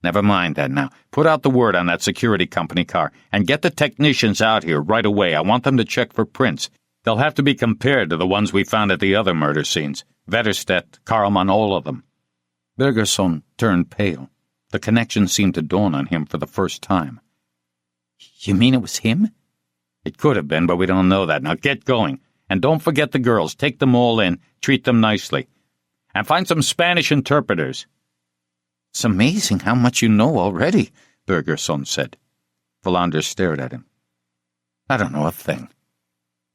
Never mind that now. Put out the word on that security company car and get the technicians out here right away. I want them to check for prints. They'll have to be compared to the ones we found at the other murder scenes. Vetterstedt, Karlman, all of them. Bergerson turned pale. The connection seemed to dawn on him for the first time. You mean it was him? It could have been, but we don't know that. Now get going. And don't forget the girls. Take them all in. Treat them nicely. And find some Spanish interpreters. It's amazing how much you know already, Bergerson said. Valander stared at him. I don't know a thing.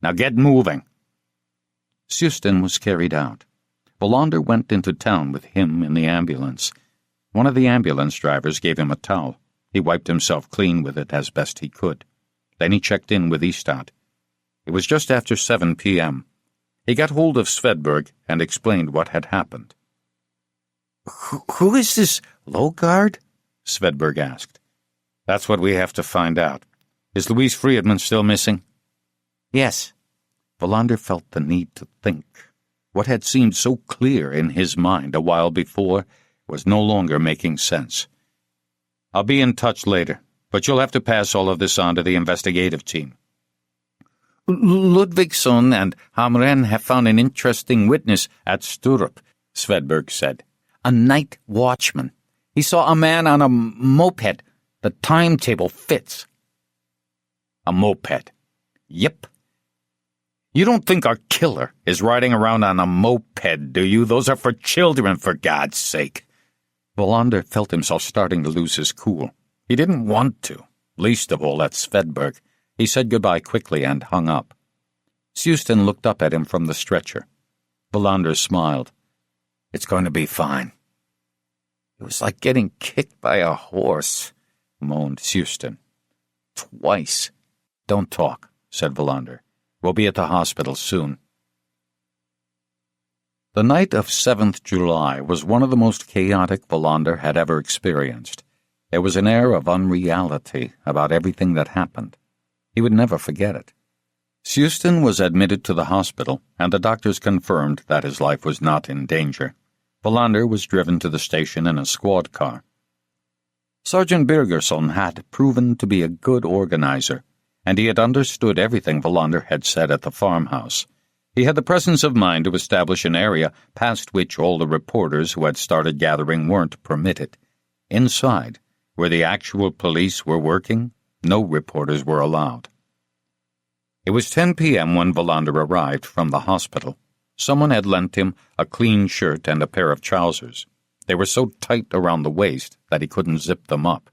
Now get moving. Susten was carried out. Valander went into town with him in the ambulance. One of the ambulance drivers gave him a towel. He wiped himself clean with it as best he could. Then he checked in with Istad. It was just after 7 p.m. He got hold of Svedberg and explained what had happened. Who is this Logard? Svedberg asked. That's what we have to find out. Is Louise Friedman still missing? Yes. Valander felt the need to think. What had seemed so clear in his mind a while before was no longer making sense. I'll be in touch later, but you'll have to pass all of this on to the investigative team. Ludvigsson and Hamren have found an interesting witness at Sturup, Svedberg said. A night watchman. He saw a man on a moped. The timetable fits. A moped? Yep. You don't think our killer is riding around on a moped, do you? Those are for children, for God's sake. Valander felt himself starting to lose his cool. He didn't want to, least of all at Svedberg. He said goodbye quickly and hung up. Susten looked up at him from the stretcher. Valander smiled. It's going to be fine. It was like getting kicked by a horse, moaned Susten. Twice. Don't talk, said Valander. We'll be at the hospital soon. The night of 7th July was one of the most chaotic Valander had ever experienced. There was an air of unreality about everything that happened. He would never forget it. Susten was admitted to the hospital, and the doctors confirmed that his life was not in danger. Valander was driven to the station in a squad car. Sergeant Birgersson had proven to be a good organizer, and he had understood everything Valander had said at the farmhouse. He had the presence of mind to establish an area past which all the reporters who had started gathering weren't permitted. Inside, where the actual police were working, no reporters were allowed. It was 10 p.m. when Valander arrived from the hospital. Someone had lent him a clean shirt and a pair of trousers. They were so tight around the waist that he couldn't zip them up.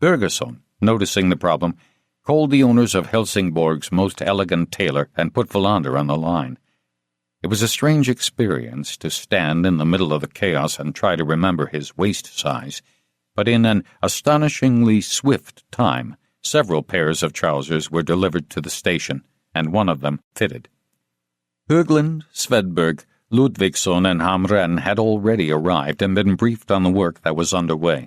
Birgersson, noticing the problem, called the owners of Helsingborg's most elegant tailor and put Valander on the line. It was a strange experience to stand in the middle of the chaos and try to remember his waist size, but in an astonishingly swift time, several pairs of trousers were delivered to the station, and one of them fitted. Höglund, Svedberg, Ludvigsson, and Hamren had already arrived and been briefed on the work that was underway.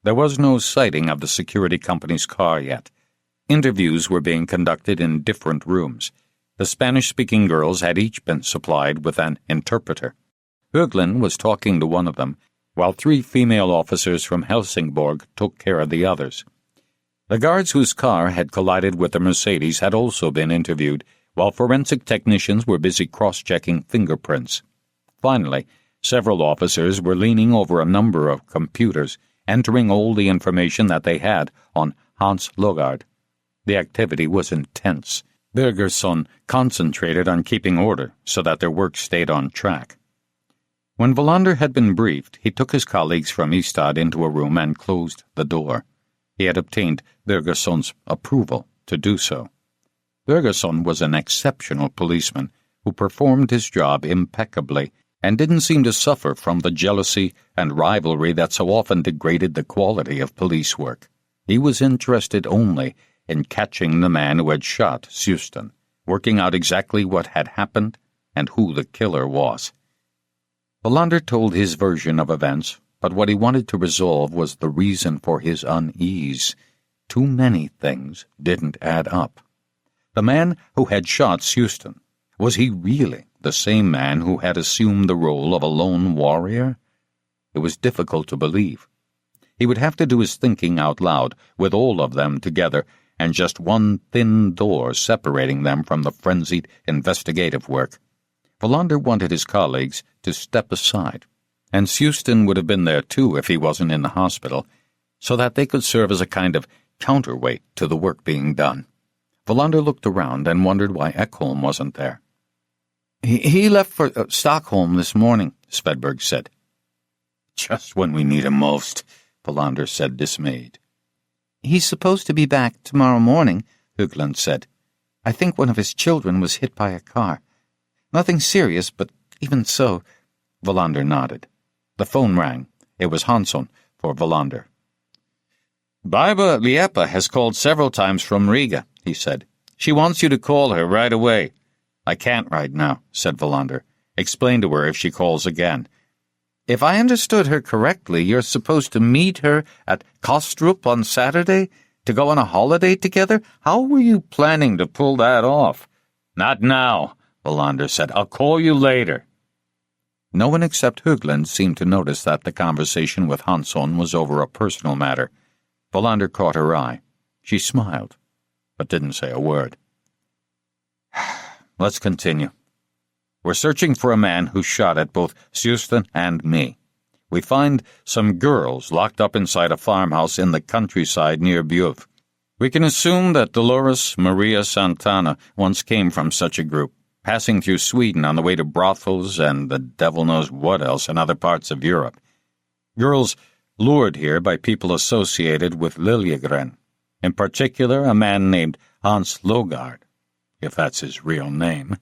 There was no sighting of the security company's car yet. Interviews were being conducted in different rooms. The Spanish-speaking girls had each been supplied with an interpreter. Höglund was talking to one of them, while 3 female officers from Helsingborg took care of the others. The guards whose car had collided with the Mercedes had also been interviewed, while forensic technicians were busy cross-checking fingerprints. Finally, several officers were leaning over a number of computers, entering all the information that they had on Hans Logard. The activity was intense. Birgersson concentrated on keeping order so that their work stayed on track. When Valander had been briefed, he took his colleagues from Istad into a room and closed the door. He had obtained Birgersson's approval to do so. Birgersson was an exceptional policeman who performed his job impeccably and didn't seem to suffer from the jealousy and rivalry that so often degraded the quality of police work. He was interested only in catching the man who had shot Susten, working out exactly what had happened and who the killer was. Wallander told his version of events, but what he wanted to resolve was the reason for his unease. Too many things didn't add up. The man who had shot Houston, was he really the same man who had assumed the role of a lone warrior? It was difficult to believe. He would have to do his thinking out loud, with all of them together, and just one thin door separating them from the frenzied investigative work. Wallander wanted his colleagues to step aside, and Houston would have been there too if he wasn't in the hospital, so that they could serve as a kind of counterweight to the work being done. Wallander looked around and wondered why Ekholm wasn't there. He left for Stockholm this morning, Svedberg said. Just when we need him most, Wallander said, dismayed. He's supposed to be back tomorrow morning, Högland said. I think one of his children was hit by a car. Nothing serious, but even so, Wallander nodded. The phone rang. It was Hansson for Wallander. Baiba Liepa has called several times from Riga, he said. She wants you to call her right away. I can't right now, said Wallander. Explain to her if she calls again. If I understood her correctly, you're supposed to meet her at Kostrup on Saturday to go on a holiday together? How were you planning to pull that off? Not now, Wallander said. I'll call you later. No one except Högland seemed to notice that the conversation with Hansson was over a personal matter. Wallander caught her eye. She smiled, but didn't say a word. Let's continue. We're searching for a man who shot at both Houston and me. We find some girls locked up inside a farmhouse in the countryside near Bjuv. We can assume that Dolores Maria Santana once came from such a group, passing through Sweden on the way to brothels and the devil knows what else in other parts of Europe. Girls lured here by people associated with Liljegren, in particular a man named Hans Logard, if that's his real name.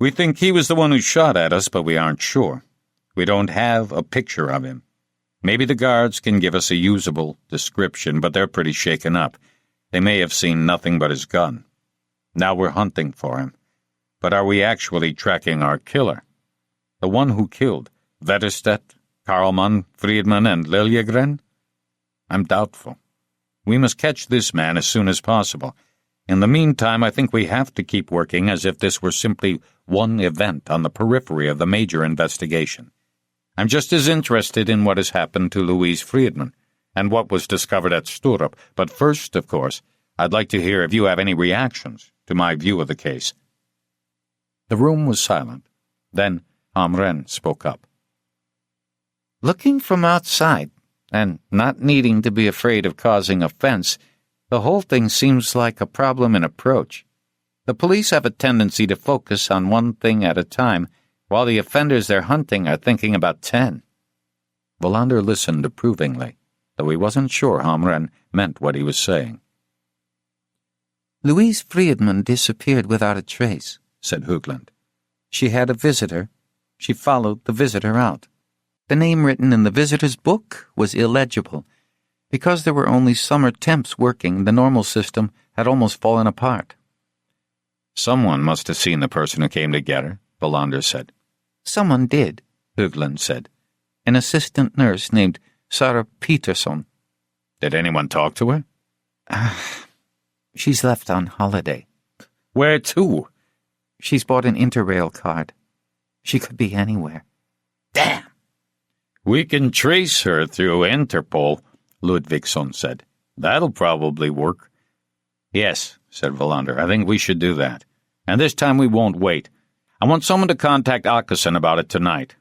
We think he was the one who shot at us, but we aren't sure. We don't have a picture of him. Maybe the guards can give us a usable description, but they're pretty shaken up. They may have seen nothing but his gun. Now we're hunting for him. But are we actually tracking our killer? The one who killed Wetterstedt, Karlman, Friedman, and Liljegren? I'm doubtful. We must catch this man as soon as possible. In the meantime, I think we have to keep working as if this were simply one event on the periphery of the major investigation. I'm just as interested in what has happened to Louise Friedman and what was discovered at Sturup, but first, of course, I'd like to hear if you have any reactions to my view of the case. The room was silent. Then Hamren spoke up. Looking from outside, and not needing to be afraid of causing offense, the whole thing seems like a problem in approach. The police have a tendency to focus on one thing at a time, while the offenders they're hunting are thinking about 10. Wallander listened approvingly, though he wasn't sure Hamren meant what he was saying. Louise Friedman disappeared without a trace, said Högland. She had a visitor. She followed the visitor out. The name written in the visitor's book was illegible. Because there were only summer temps working, the normal system had almost fallen apart. Someone must have seen the person who came to get her, Wallander said. Someone did, Högland said. An assistant nurse named Sarah Peterson. Did anyone talk to her? She's left on holiday. Where to? She's bought an Interrail card. She could be anywhere. Damn! We can trace her through Interpol, Ludvigsson said. That'll probably work. Yes, said Wallander. I think we should do that. And this time we won't wait. I want someone to contact Akkusen about it tonight.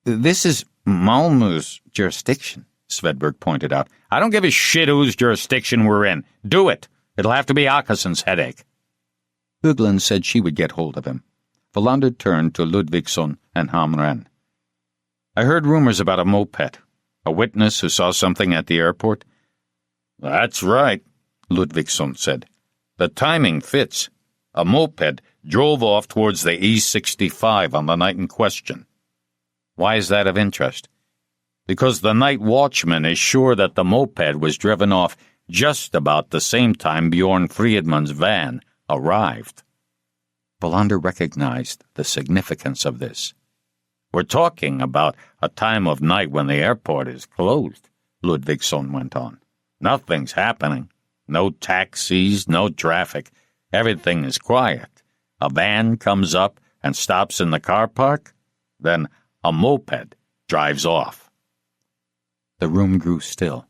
This is Malmö's jurisdiction, Svedberg pointed out. I don't give a shit whose jurisdiction we're in. Do it. It'll have to be Akkusen's headache. Högland said she would get hold of him. Wallander turned to Ludvigsson and Hamren. I heard rumors about a moped. A witness who saw something at the airport? That's right, Ludvigsson said. The timing fits. A moped drove off towards the E65 on the night in question. Why is that of interest? Because the night watchman is sure that the moped was driven off just about the same time Bjorn Friedman's van arrived. Wallander recognized the significance of this. We're talking about a time of night when the airport is closed, Ludvigsson went on. Nothing's happening. No taxis, no traffic. Everything is quiet. A van comes up and stops in the car park. Then a moped drives off. The room grew still.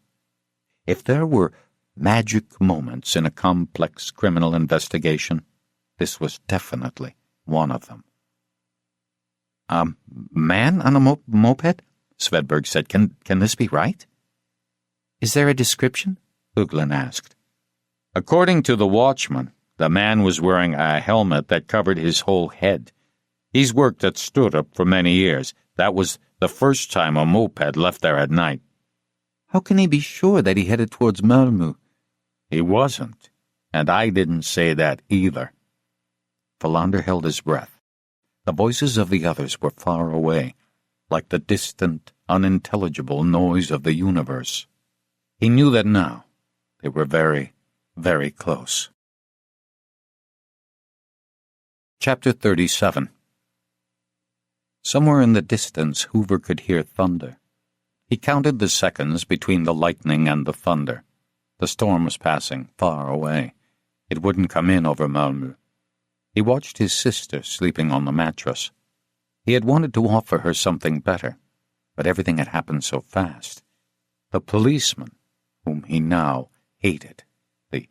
If there were magic moments in a complex criminal investigation, this was definitely one of them. "A man on a moped?" Svedberg said. Can this be right?" "Is there a description?" Höglund asked. According to the watchman, the man was wearing a helmet that covered his whole head. He's worked at Sturup for many years. That was the first time a moped left there at night. "How can he be sure that he headed towards Malmö?" He wasn't, and I didn't say that either. Wallander held his breath. The voices of the others were far away, like the distant, unintelligible noise of the universe. He knew that now they were very, very close. Chapter 37. Somewhere in the distance, Hoover could hear thunder. He counted the seconds between the lightning and the thunder. The storm was passing far away. It wouldn't come in over Malmö. He watched his sister sleeping on the mattress. He had wanted to offer her something better, but everything had happened so fast. The policeman, whom he now hated, the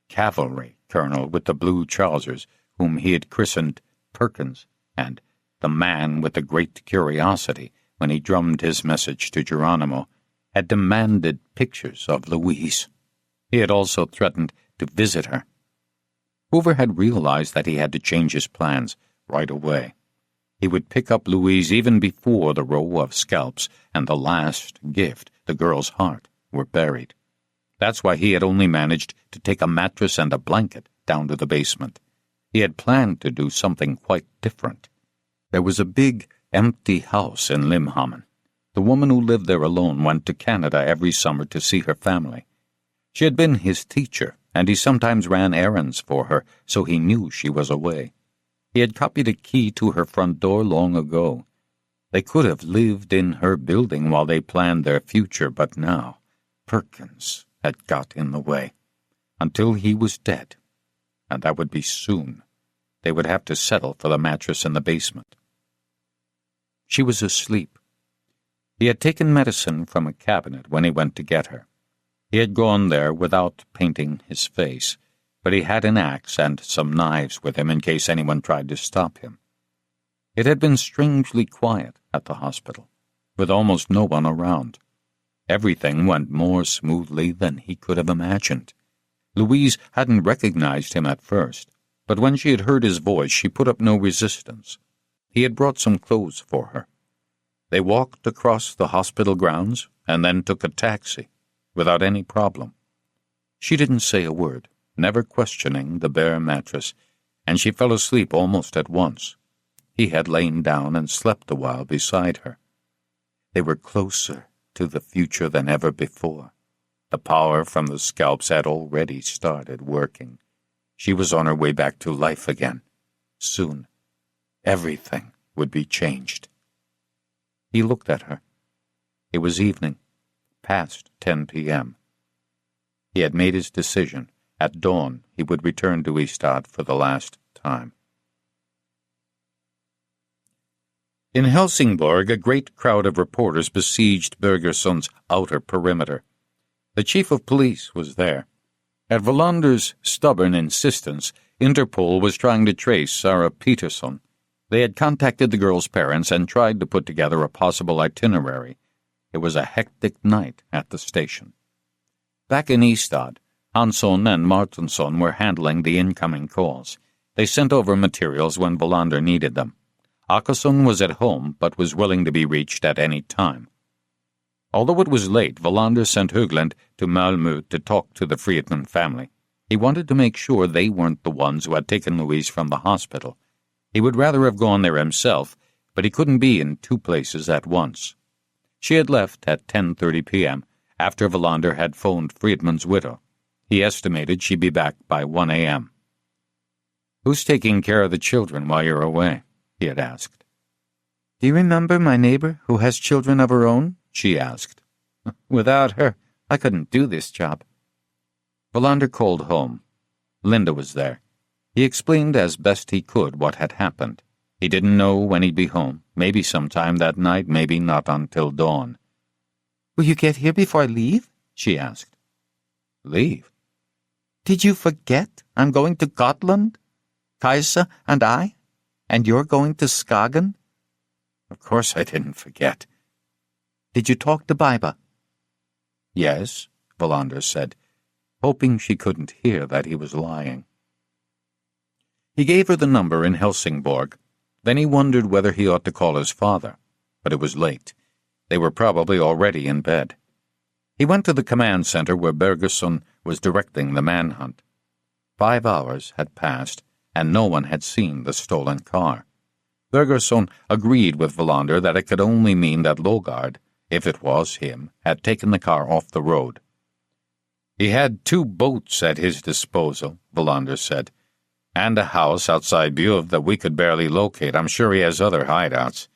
cavalry colonel with the blue trousers, whom he had christened Perkins, and the man with the great curiosity, when he drummed his message to Geronimo, had demanded pictures of Louise. He had also threatened to visit her. Hoover had realized that he had to change his plans right away. He would pick up Louise even before the row of scalps and the last gift, the girl's heart, were buried. That's why he had only managed to take a mattress and a blanket down to the basement. He had planned to do something quite different. There was a big, empty house in Limhamn. The woman who lived there alone went to Canada every summer to see her family. She had been his teacher, and he sometimes ran errands for her, so he knew she was away. He had copied a key to her front door long ago. They could have lived in her building while they planned their future, but now Perkins had got in the way. Until he was dead, and that would be soon, they would have to settle for the mattress in the basement. She was asleep. He had taken medicine from a cabinet when he went to get her. He had gone there without painting his face, but he had an axe and some knives with him in case anyone tried to stop him. It had been strangely quiet at the hospital, with almost no one around. Everything went more smoothly than he could have imagined. Louise hadn't recognized him at first, but when she had heard his voice, she put up no resistance. He had brought some clothes for her. They walked across the hospital grounds and then took a taxi, without any problem. She didn't say a word, never questioning the bare mattress, and she fell asleep almost at once. He had lain down and slept a while beside her. They were closer to the future than ever before. The power from the scalps had already started working. She was on her way back to life again. Soon, everything would be changed. He looked at her. It was evening, past 10 p.m. He had made his decision. At dawn, he would return to Ystad for the last time. In Helsingborg, a great crowd of reporters besieged Bergerson's outer perimeter. The chief of police was there. At Wallander's stubborn insistence, Interpol was trying to trace Sarah Peterson. They had contacted the girl's parents and tried to put together a possible itinerary. It was a hectic night at the station. Back in Ystad, Hansson and Martinsson were handling the incoming calls. They sent over materials when Wallander needed them. Åkesson was at home, but was willing to be reached at any time. Although it was late, Wallander sent Höglund to Malmö to talk to the Friedman family. He wanted to make sure they weren't the ones who had taken Louise from the hospital. He would rather have gone there himself, but he couldn't be in two places at once. She had left at 10:30 p.m., after Wallander had phoned Friedman's widow. He estimated she'd be back by 1 a.m. "Who's taking care of the children while you're away?" he had asked. Do you remember my neighbor who has children of her own? She asked. Without her, I couldn't do this job. Wallander called home. Linda was there. He explained as best he could what had happened. He didn't know when he'd be home, maybe sometime that night, maybe not until dawn. Will you get here before I leave? She asked. Leave? Did you forget I'm going to Gotland? Kajsa and I? And you're going to Skagen? Of course I didn't forget. Did you talk to Baiba? Yes, Wallander said, hoping she couldn't hear that he was lying. He gave her the number in Helsingborg. Then he wondered whether he ought to call his father, but it was late. They were probably already in bed. He went to the command center where Bergerson was directing the manhunt. 5 hours had passed, and no one had seen the stolen car. Bergerson agreed with Wallander that it could only mean that Logard, if it was him, had taken the car off the road. He had 2 boats at his disposal, Wallander said, and a house outside Buve that we could barely locate. I'm sure he has other hideouts.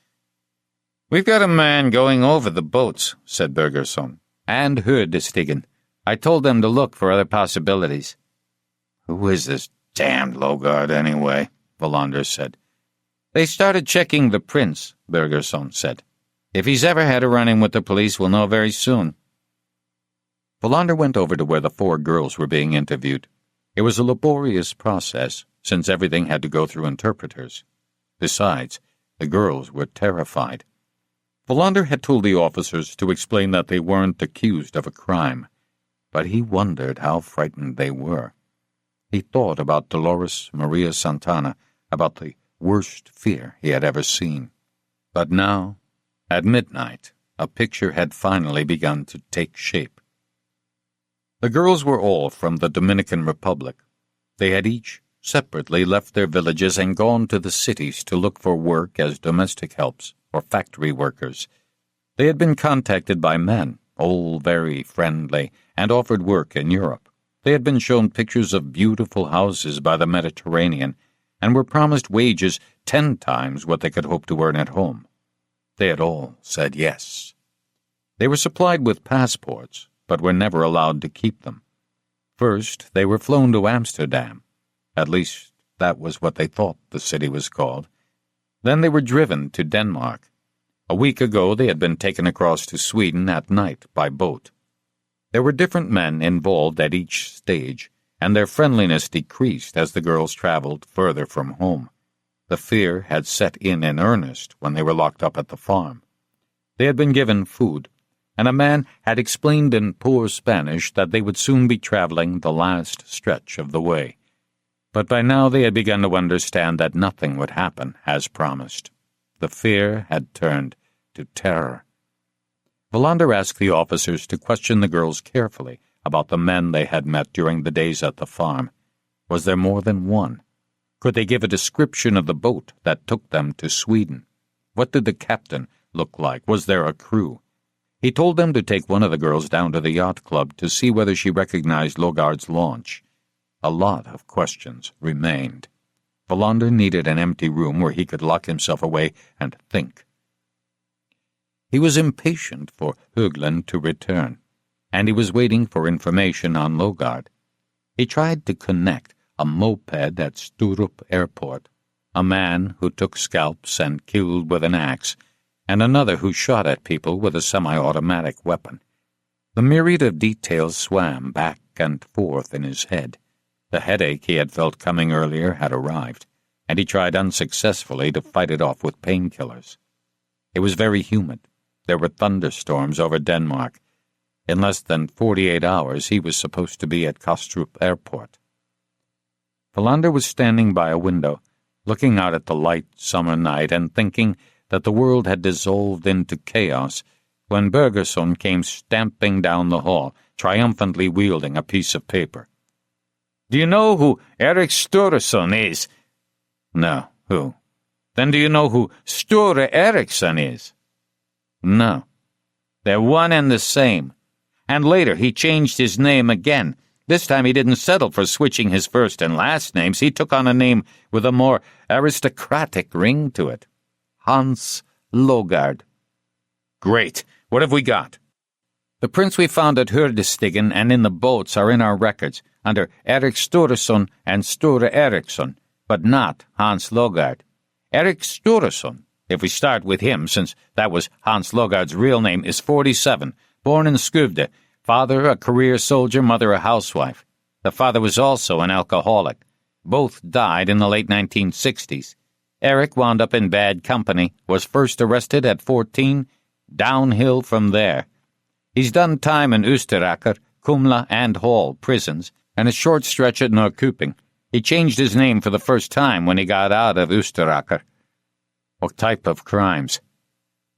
We've got a man going over the boats, said Bergerson, and Hurdestigen. I told them to look for other possibilities. Who is this damned Logard, anyway? Wallander said. They started checking the prints, Bergerson said. If he's ever had a run-in with the police, we'll know very soon. Wallander went over to where the 4 girls were being interviewed. It was a laborious process, since everything had to go through interpreters. Besides, the girls were terrified. Wallander had told the officers to explain that they weren't accused of a crime, but he wondered how frightened they were. He thought about Dolores Maria Santana, about the worst fear he had ever seen. But now, at midnight, a picture had finally begun to take shape. The girls were all from the Dominican Republic. They had each separately left their villages and gone to the cities to look for work as domestic helps or factory workers. They had been contacted by men, all very friendly, and offered work in Europe. They had been shown pictures of beautiful houses by the Mediterranean and were promised wages 10 times what they could hope to earn at home. They had all said yes. They were supplied with passports, but were never allowed to keep them. First, they were flown to Amsterdam. At least, that was what they thought the city was called. Then they were driven to Denmark. A week ago, they had been taken across to Sweden at night by boat. There were different men involved at each stage, and their friendliness decreased as the girls traveled further from home. The fear had set in earnest when they were locked up at the farm. They had been given food, and a man had explained in poor Spanish that they would soon be traveling the last stretch of the way. But by now they had begun to understand that nothing would happen as promised. The fear had turned to terror. Wallander asked the officers to question the girls carefully about the men they had met during the days at the farm. Was there more than one? Could they give a description of the boat that took them to Sweden? What did the captain look like? Was there a crew? He told them to take one of the girls down to the yacht club to see whether she recognized Logard's launch. A lot of questions remained. Wallander needed an empty room where he could lock himself away and think. He was impatient for Högland to return, and he was waiting for information on Logard. He tried to connect a moped at Sturup Airport, a man who took scalps and killed with an axe, and another who shot at people with a semi-automatic weapon. The myriad of details swam back and forth in his head. The headache he had felt coming earlier had arrived, and he tried unsuccessfully to fight it off with painkillers. It was very humid. There were thunderstorms over Denmark. In less than 48 hours, he was supposed to be at Kastrup Airport. Wallander was standing by a window, looking out at the light summer night and thinking that the world had dissolved into chaos when Bergerson came stamping down the hall, triumphantly wielding a piece of paper. "Do you know who Erik Sturlason is?" "No. Who?" "Then do you know who Sture Eriksson is?" "No." "They're one and the same. And later he changed his name again. This time he didn't settle for switching his first and last names. He took on a name with a more aristocratic ring to it. Hans Logard. Great. What have we got? The prints we found at Hurdestigen and in the boats are in our records, under Erik Sturesson and Sture Eriksson, but not Hans Logard. Erik Sturesson, if we start with him, since that was Hans Logard's real name, is 47, born in Skövde, father a career soldier, mother a housewife. The father was also an alcoholic. Both died in the late 1960s. Erik wound up in bad company, was first arrested at 14, downhill from there. He's done time in Österaker, Kumla, and Hall prisons, and a short stretch at Norrköping. He changed his name for the first time when he got out of Österaker. What type of crimes?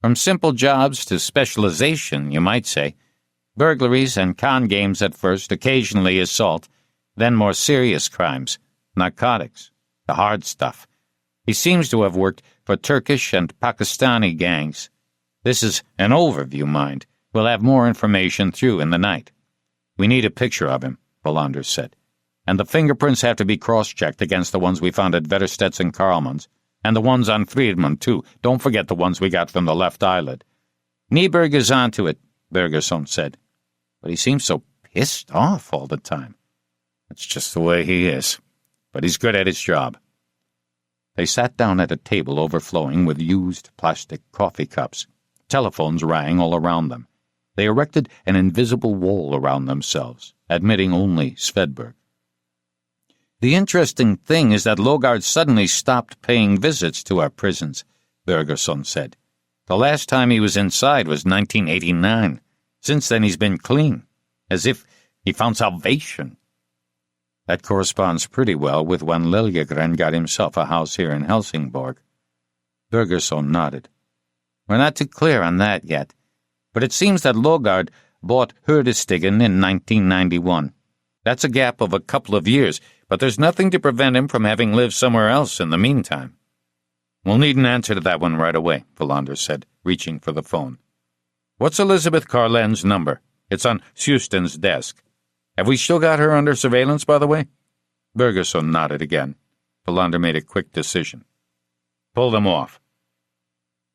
From simple jobs to specialization, you might say. Burglaries and con games at first, occasionally assault, then more serious crimes, narcotics, the hard stuff. He seems to have worked for Turkish and Pakistani gangs. This is an overview, mind. We'll have more information through in the night. We need a picture of him, Wallander said. And the fingerprints have to be cross-checked against the ones we found at Vetterstedt's and Karlmann's, and the ones on Friedman, too. Don't forget the ones we got from the left eyelid. Nyberg is onto it, Bergerson said. But he seems so pissed off all the time. That's just the way he is. But he's good at his job. They sat down at a table overflowing with used plastic coffee cups. Telephones rang all around them. They erected an invisible wall around themselves, admitting only Svedberg. The interesting thing is that Logard suddenly stopped paying visits to our prisons, Bergerson said. The last time he was inside was 1989. Since then he's been clean, as if he found salvation. That corresponds pretty well with when Liljegren got himself a house here in Helsingborg. Bergerson nodded. We're not too clear on that yet, but it seems that Logard bought Hurdestigen in 1991. That's a gap of a couple of years, but there's nothing to prevent him from having lived somewhere else in the meantime. We'll need an answer to that one right away, Wallander said, reaching for the phone. What's Elizabeth Carlen's number? It's on Houston's desk. Have we still got her under surveillance, by the way? Bergerson nodded again. Wallander made a quick decision. Pull them off.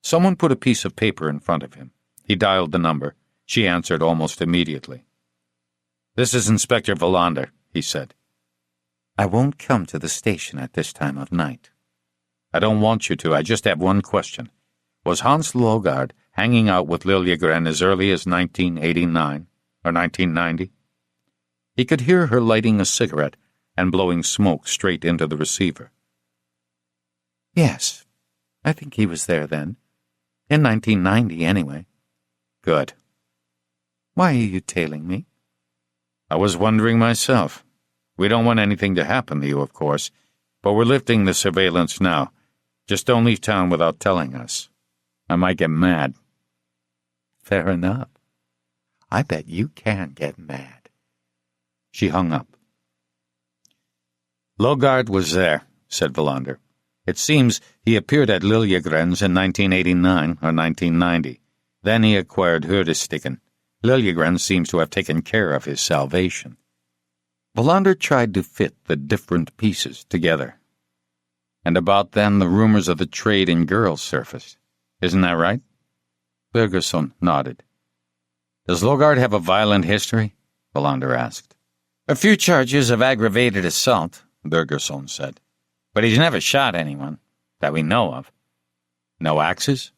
Someone put a piece of paper in front of him. He dialed the number. She answered almost immediately. This is Inspector Wallander, he said. I won't come to the station at this time of night. I don't want you to. I just have one question. Was Hans Logard hanging out with Liljegren as early as 1989 or 1990? He could hear her lighting a cigarette and blowing smoke straight into the receiver. Yes, I think he was there then. In 1990, anyway. Good. Why are you tailing me? I was wondering myself. We don't want anything to happen to you, of course, but we're lifting the surveillance now. Just don't leave town without telling us. I might get mad. Fair enough. I bet you can get mad. She hung up. Logard was there, said Wallander. It seems he appeared at Liljegren's in 1989 or 1990. Then he acquired Hurdestigen. Liljegren seems to have taken care of his salvation. Wallander tried to fit the different pieces together. And about then the rumors of the trade in girls surfaced. Isn't that right? Bergerson nodded. Does Logard have a violent history? Wallander asked. A few charges of aggravated assault, Bergerson said. But he's never shot anyone, that we know of. No axes?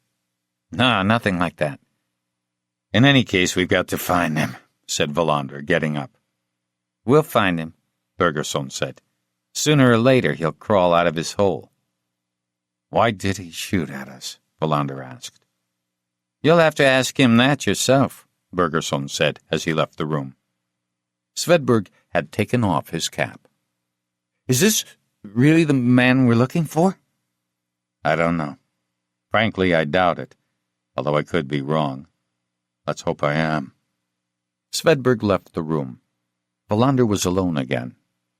No, nothing like that. In any case, we've got to find him, said Wallander, getting up. We'll find him, Bergerson said. Sooner or later he'll crawl out of his hole. Why did he shoot at us? Wallander asked. You'll have to ask him that yourself, Bergerson said as he left the room. Svedberg had taken off his cap. Is this really the man we're looking for? I don't know. Frankly, I doubt it, although I could be wrong. Let's hope I am. Svedberg left the room. Wallander was alone again.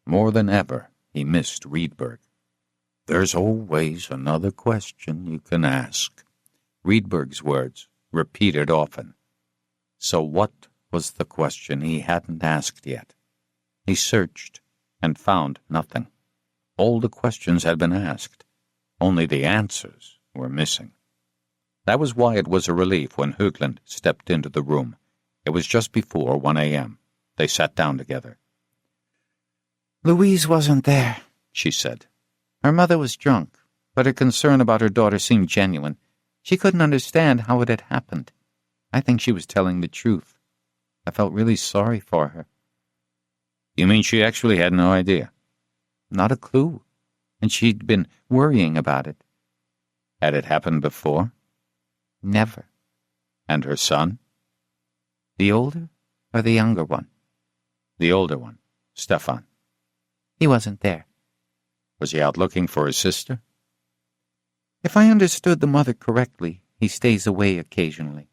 More than ever, he missed Rydberg. There's always another question you can ask. Rydberg's words, repeated often. So what was the question he hadn't asked yet? He searched and found nothing. All the questions had been asked. Only the answers were missing. That was why it was a relief when Högland stepped into the room. It was just before 1 a.m. They sat down together. "Louise wasn't there," she said. "Her mother was drunk, but her concern about her daughter seemed genuine. She couldn't understand how it had happened. I think she was telling the truth. I felt really sorry for her." "You mean she actually had no idea?" "Not a clue, and she'd been worrying about it." "Had it happened before?" "Never." "And her son?" "The older or the younger one?" "The older one, Stefan." "He wasn't there." "Was he out looking for his sister?" "If I understood the mother correctly, he stays away occasionally.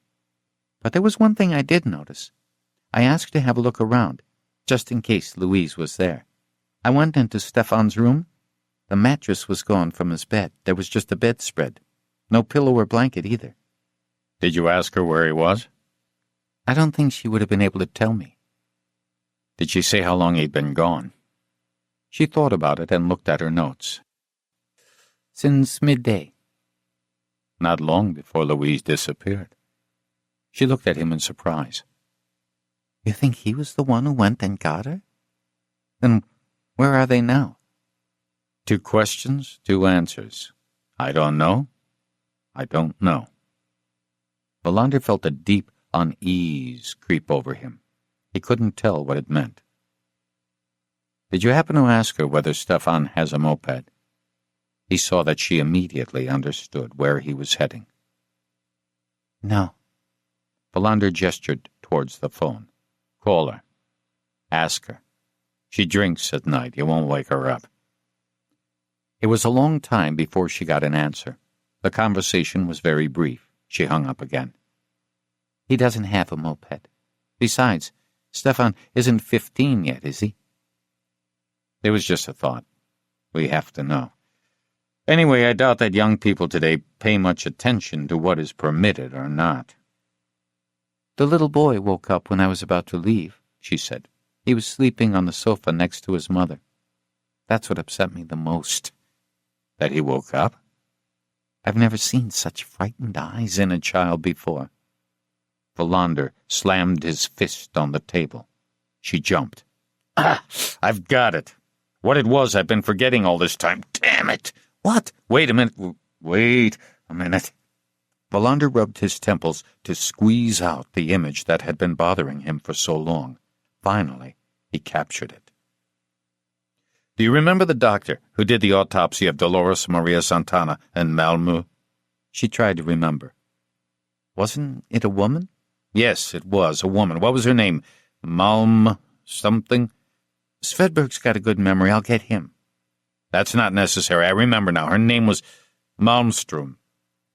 But there was one thing I did notice. I asked to have a look around, just in case Louise was there. I went into Stefan's room. The mattress was gone from his bed. There was just a bedspread. No pillow or blanket either." "Did you ask her where he was?" "I don't think she would have been able to tell me." "Did she say how long he'd been gone?" She thought about it and looked at her notes. "Since midday." "Not long before Louise disappeared." She looked at him in surprise. "You think he was the one who went and got her? Then where are they now?" 2 questions, 2 answers. I don't know. I don't know. Wallander felt a deep unease creep over him. He couldn't tell what it meant. "Did you happen to ask her whether Stefan has a moped?" He saw that she immediately understood where he was heading. "No." Wallander gestured towards the phone. "Call her. Ask her. She drinks at night. You won't wake her up." It was a long time before she got an answer. The conversation was very brief. She hung up again. "He doesn't have a moped. Besides, Stefan isn't 15 yet, is he?" It was just a thought. We have to know. Anyway, I doubt that young people today pay much attention to what is permitted or not. "The little boy woke up when I was about to leave," she said. "He was sleeping on the sofa next to his mother. That's what upset me the most." That he woke up? I've never seen such frightened eyes in a child before. Wallander slammed his fist on the table. She jumped. "Ah, I've got it. What it was I've been forgetting all this time. Damn it! What? Wait a minute. Wait a minute." Wallander rubbed his temples to squeeze out the image that had been bothering him for so long. Finally, he captured it. "Do you remember the doctor who did the autopsy of Dolores Maria Santana in Malmö?" She tried to remember. "Wasn't it a woman?" "Yes, it was a woman. What was her name? Malm something?" "Svedberg's got a good memory. I'll get him." "That's not necessary. I remember now. Her name was Malmström.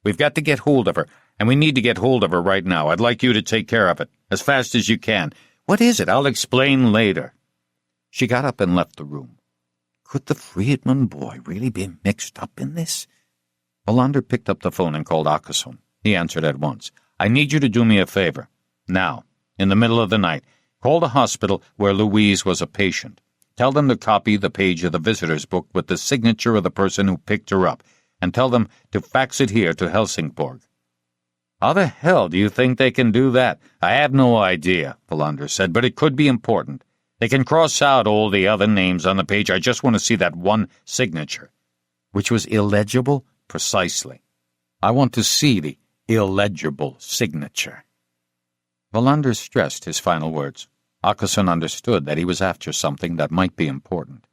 We've got to get hold of her, and we need to get hold of her right now. I'd like you to take care of it, as fast as you can. What is it? I'll explain later." She got up and left the room. Could the Friedman boy really be mixed up in this? Wallander picked up the phone and called Åkesson. He answered at once. "I need you to do me a favor. Now, in the middle of the night, call the hospital where Louise was a patient. Tell them to copy the page of the visitor's book with the signature of the person who picked her up, and tell them to fax it here to Helsingborg." "How the hell do you think they can do that?" "I have no idea," Wallander said, "but it could be important. They can cross out all the other names on the page. I just want to see that one signature." "Which was illegible?" "Precisely. I want to see the illegible signature." Wallander stressed his final words. Åkesson understood that he was after something that might be important.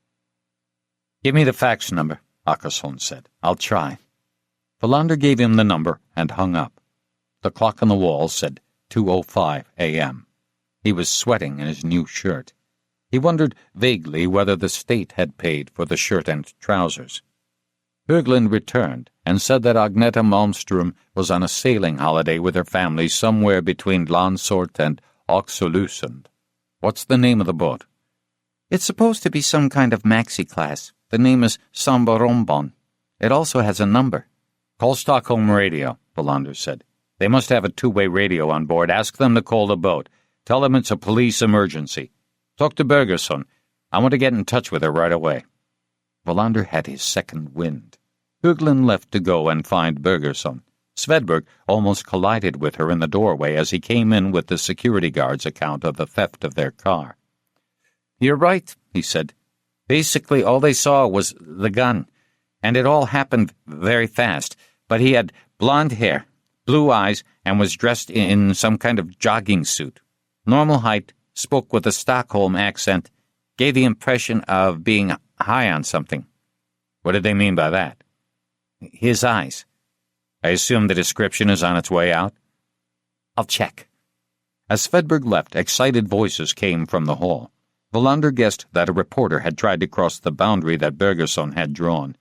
"Give me the fax number," Åkesson said. "I'll try." Wallander gave him the number and hung up. The clock on the wall said 2:05 a.m. He was sweating in his new shirt. He wondered vaguely whether the state had paid for the shirt and trousers. Högland returned and said that Agneta Malmström was on a sailing holiday with her family somewhere between Landsort and Oxelösund. "What's the name of the boat?" "It's supposed to be some kind of maxi-class. The name is Sambarombon. It also has a number." "Call Stockholm Radio," Wallander said. "They must have a 2-way radio on board. Ask them to call the boat. Tell them it's a police emergency. Talk to Bergerson. I want to get in touch with her right away." Wallander had his second wind. Högland left to go and find Bergerson. Svedberg almost collided with her in the doorway as he came in with the security guard's account of the theft of their car. "You're right," he said. "Basically, all they saw was the gun, and it all happened very fast. But he had blonde hair, blue eyes, and was dressed in some kind of jogging suit. Normal height, spoke with a Stockholm accent, gave the impression of being high on something." "What did they mean by that?" "His eyes." "I assume the description is on its way out?" "I'll check." As Svedberg left, excited voices came from the hall. Wallander guessed that a reporter had tried to cross the boundary that Bergerson had drawn.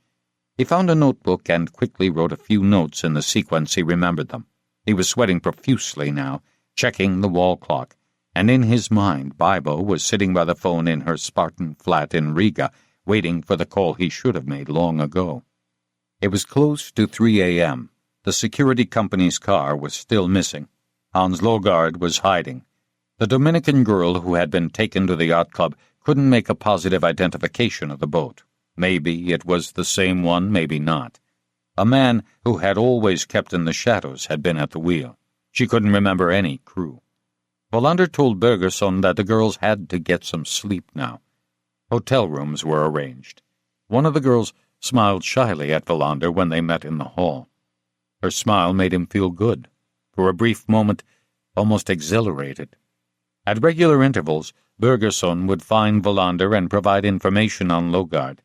He found a notebook and quickly wrote a few notes in the sequence he remembered them. He was sweating profusely now, checking the wall clock, and in his mind Bibo was sitting by the phone in her Spartan flat in Riga, waiting for the call he should have made long ago. It was close to 3 a.m. The security company's car was still missing. Hans Logard was hiding. The Dominican girl who had been taken to the yacht club couldn't make a positive identification of the boat. Maybe it was the same one, maybe not. A man who had always kept in the shadows had been at the wheel. She couldn't remember any crew. Wallander told Bergerson that the girls had to get some sleep now. Hotel rooms were arranged. One of the girls smiled shyly at Wallander when they met in the hall. Her smile made him feel good. For a brief moment, almost exhilarated. At regular intervals, Bergerson would find Wallander and provide information on Logard.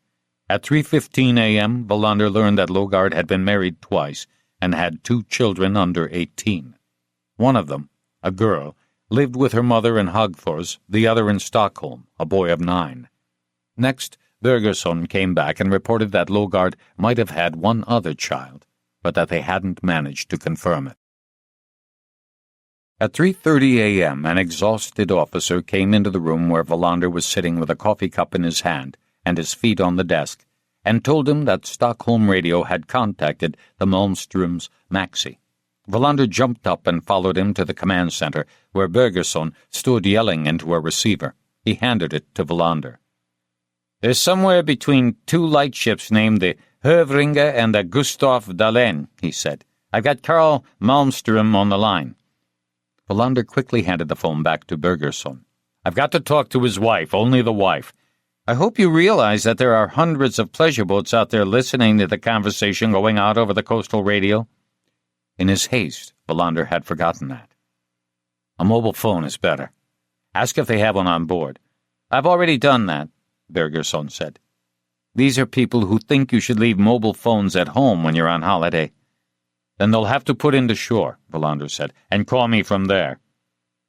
At 3:15 a.m., Wallander learned that Logard had been married twice and had 2 children under 18. One of them, a girl, lived with her mother in Hagfors, the other in Stockholm, a boy of 9. Next, Bergerson came back and reported that Logard might have had one other child, but that they hadn't managed to confirm it. At 3:30 a.m., an exhausted officer came into the room where Wallander was sitting with a coffee cup in his hand and his feet on the desk, and told him that Stockholm Radio had contacted the Malmströms' Maxi. Wallander jumped up and followed him to the command center, where Bergerson stood yelling into a receiver. He handed it to Wallander. "There's somewhere between 2 lightships named the Hövringe and the Gustav Dahlen," he said. "I've got Carl Malmström on the line." Wallander quickly handed the phone back to Bergerson. "I've got to talk to his wife, only the wife. I hope you realize that there are hundreds of pleasure boats out there listening to the conversation going out over the coastal radio." In his haste, Wallander had forgotten that. "A mobile phone is better. Ask if they have one on board." "I've already done that," Bergerson said. "These are people who think you should leave mobile phones at home when you're on holiday." "Then they'll have to put into shore," Wallander said, "and call me from there."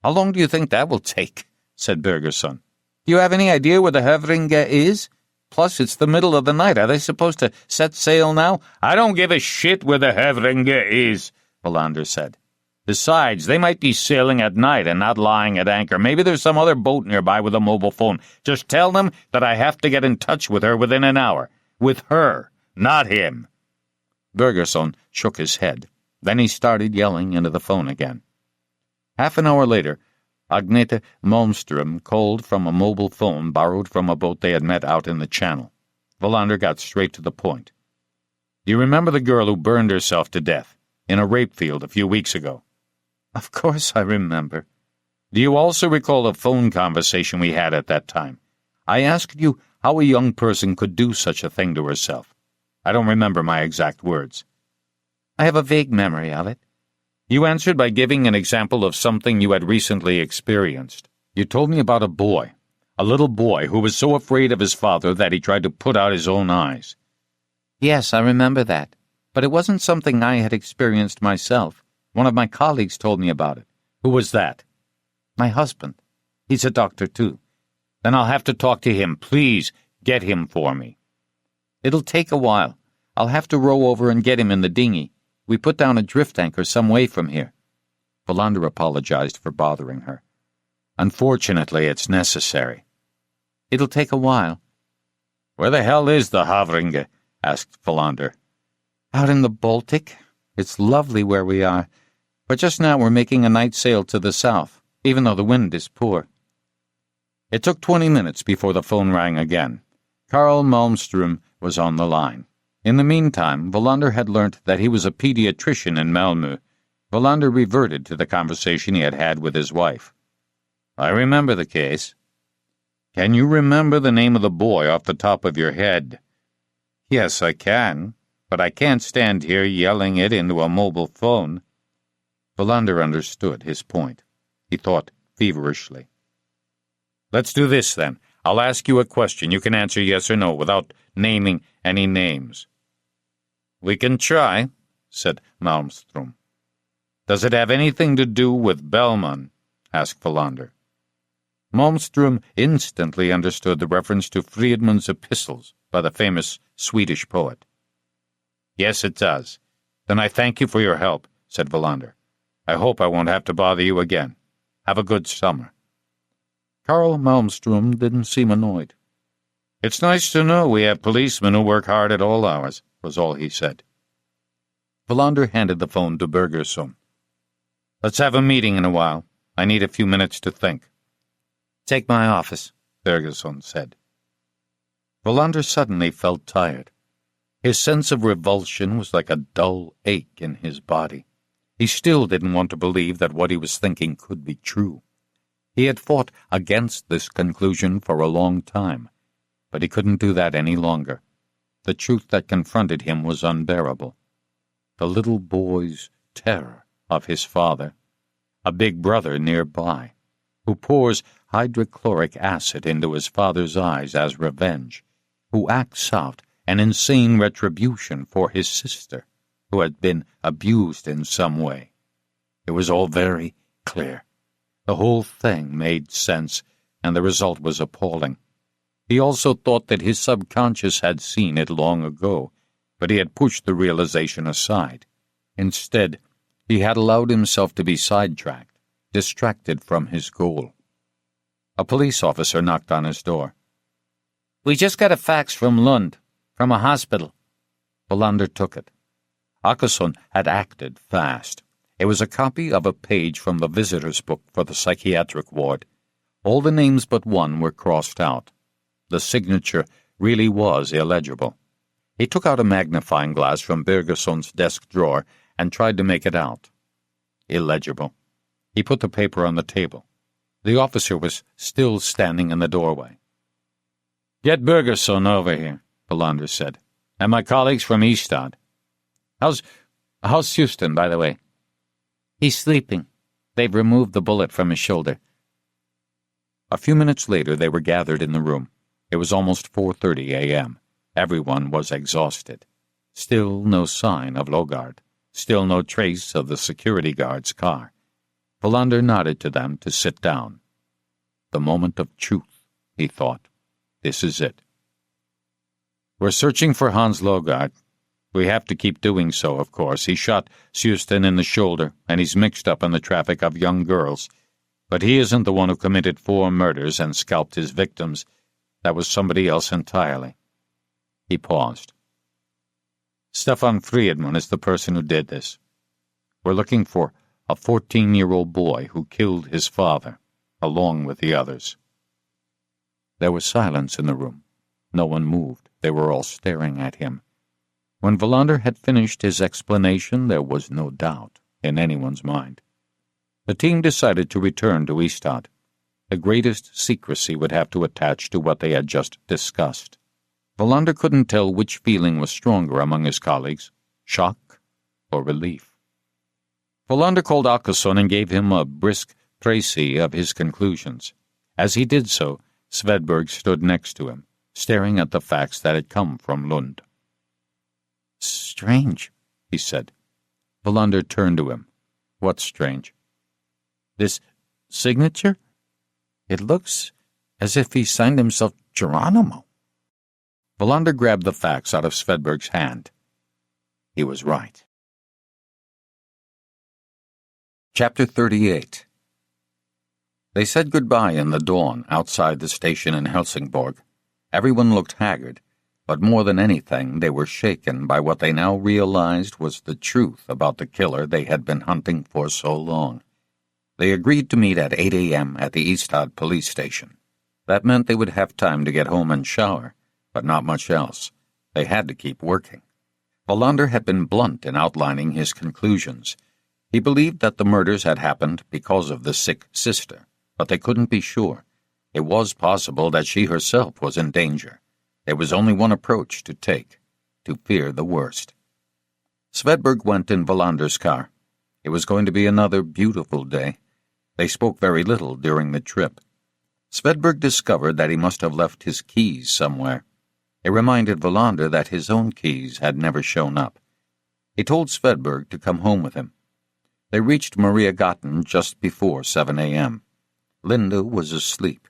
"How long do you think that will take?" said Bergerson. "Do you have any idea where the Hövringe is? Plus, it's the middle of the night. Are they supposed to set sail now?" "I don't give a shit where the Hövringe is," Wallander said. "Besides, they might be sailing at night and not lying at anchor. Maybe there's some other boat nearby with a mobile phone. Just tell them that I have to get in touch with her within an hour. With her, not him." Bergerson shook his head. Then he started yelling into the phone again. Half an hour later, Agnete Malmström called from a mobile phone borrowed from a boat they had met out in the channel. Wallander got straight to the point. "Do you remember the girl who burned herself to death in a rape field a few weeks ago?" "Of course I remember." "Do you also recall a phone conversation we had at that time? I asked you how a young person could do such a thing to herself. I don't remember my exact words." "I have a vague memory of it." "You answered by giving an example of something you had recently experienced. You told me about a little boy who was so afraid of his father that he tried to put out his own eyes." "Yes, I remember that. But it wasn't something I had experienced myself. One of my colleagues told me about it." "Who was that?" "My husband. He's a doctor, too." "Then I'll have to talk to him. Please, get him for me." "It'll take a while. I'll have to row over and get him in the dinghy. We put down a drift anchor some way from here." Wallander apologized for bothering her. "Unfortunately, it's necessary." "It'll take a while." "Where the hell is the Hövringe?" asked Wallander. "Out in the Baltic. It's lovely where we are. But just now we're making a night sail to the south, even though the wind is poor." It took 20 minutes before the phone rang again. Carl Malmström was on the line. In the meantime, Wallander had learnt that he was a pediatrician in Malmö. Wallander reverted to the conversation he had had with his wife. "I remember the case." "Can you remember the name of the boy off the top of your head?" "Yes, I can, but I can't stand here yelling it into a mobile phone." Wallander understood his point. He thought feverishly. "Let's do this, then. I'll ask you a question. You can answer yes or no without naming any names." "We can try," said Malmström. "Does it have anything to do with Bellman?" asked Wallander. Malmström instantly understood the reference to Friedmund's epistles by the famous Swedish poet. "Yes, it does. Then I thank you for your help," said Wallander. "I hope I won't have to bother you again. Have a good summer." Carl Malmström didn't seem annoyed. "It's nice to know we have policemen who work hard at all hours," was all he said. Wallander handed the phone to Bergerson. "Let's have a meeting in a while. I need a few minutes to think." "Take my office," Bergerson said. Wallander suddenly felt tired. His sense of revulsion was like a dull ache in his body. He still didn't want to believe that what he was thinking could be true. He had fought against this conclusion for a long time, but he couldn't do that any longer. The truth that confronted him was unbearable. The little boy's terror of his father, a big brother nearby, who pours hydrochloric acid into his father's eyes as revenge, who acts out an insane retribution for his sister, who had been abused in some way. It was all very clear. The whole thing made sense, and the result was appalling. He also thought that his subconscious had seen it long ago, but he had pushed the realization aside. Instead, he had allowed himself to be sidetracked, distracted from his goal. A police officer knocked on his door. "We just got a fax from Lund, from a hospital." Wallander took it. Åkesson had acted fast. It was a copy of a page from the visitor's book for the psychiatric ward. All the names but one were crossed out. The signature really was illegible. He took out a magnifying glass from Bergerson's desk drawer and tried to make it out. Illegible. He put the paper on the table. The officer was still standing in the doorway. "Get Bergerson over here," Wallander said, "and my colleagues from Ystad. How's Houston, by the way?" "He's sleeping. They've removed the bullet from his shoulder." A few minutes later they were gathered in the room. It was almost 4:30 a.m. Everyone was exhausted. Still no sign of Logard. Still no trace of the security guard's car. Wallander nodded to them to sit down. The moment of truth, he thought. This is it. "We're searching for Hans Logard. We have to keep doing so, of course. He shot Houston in the shoulder, and he's mixed up in the traffic of young girls. But he isn't the one who committed 4 murders and scalped his victims. That was somebody else entirely." He paused. "Stefan Friedman is the person who did this. We're looking for a 14-year-old boy who killed his father, along with the others." There was silence in the room. No one moved. They were all staring at him. When Wallander had finished his explanation, there was no doubt in anyone's mind. The team decided to return to Ystad. The greatest secrecy would have to attach to what they had just discussed. Wallander couldn't tell which feeling was stronger among his colleagues, shock or relief. Wallander called Åkesson and gave him a brisk précis of his conclusions. As he did so, Svedberg stood next to him, staring at the facts that had come from Lund. "Strange," he said. Wallander turned to him. "What's strange?" "This signature? It looks as if he signed himself Geronimo." Wallander grabbed the facts out of Svedberg's hand. He was right. Chapter 38. They said goodbye in the dawn outside the station in Helsingborg. Everyone looked haggard, but more than anything they were shaken by what they now realized was the truth about the killer they had been hunting for so long. They agreed to meet at 8 a.m. at the Ystad police station. That meant they would have time to get home and shower, but not much else. They had to keep working. Wallander had been blunt in outlining his conclusions. He believed that the murders had happened because of the sick sister, but they couldn't be sure. It was possible that she herself was in danger. There was only one approach to take, to fear the worst. Svedberg went in Wallander's car. It was going to be another beautiful day. They spoke very little during the trip. Svedberg discovered that he must have left his keys somewhere. It reminded Wallander that his own keys had never shown up. He told Svedberg to come home with him. They reached Maria Gatten just before 7 a.m. Linda was asleep.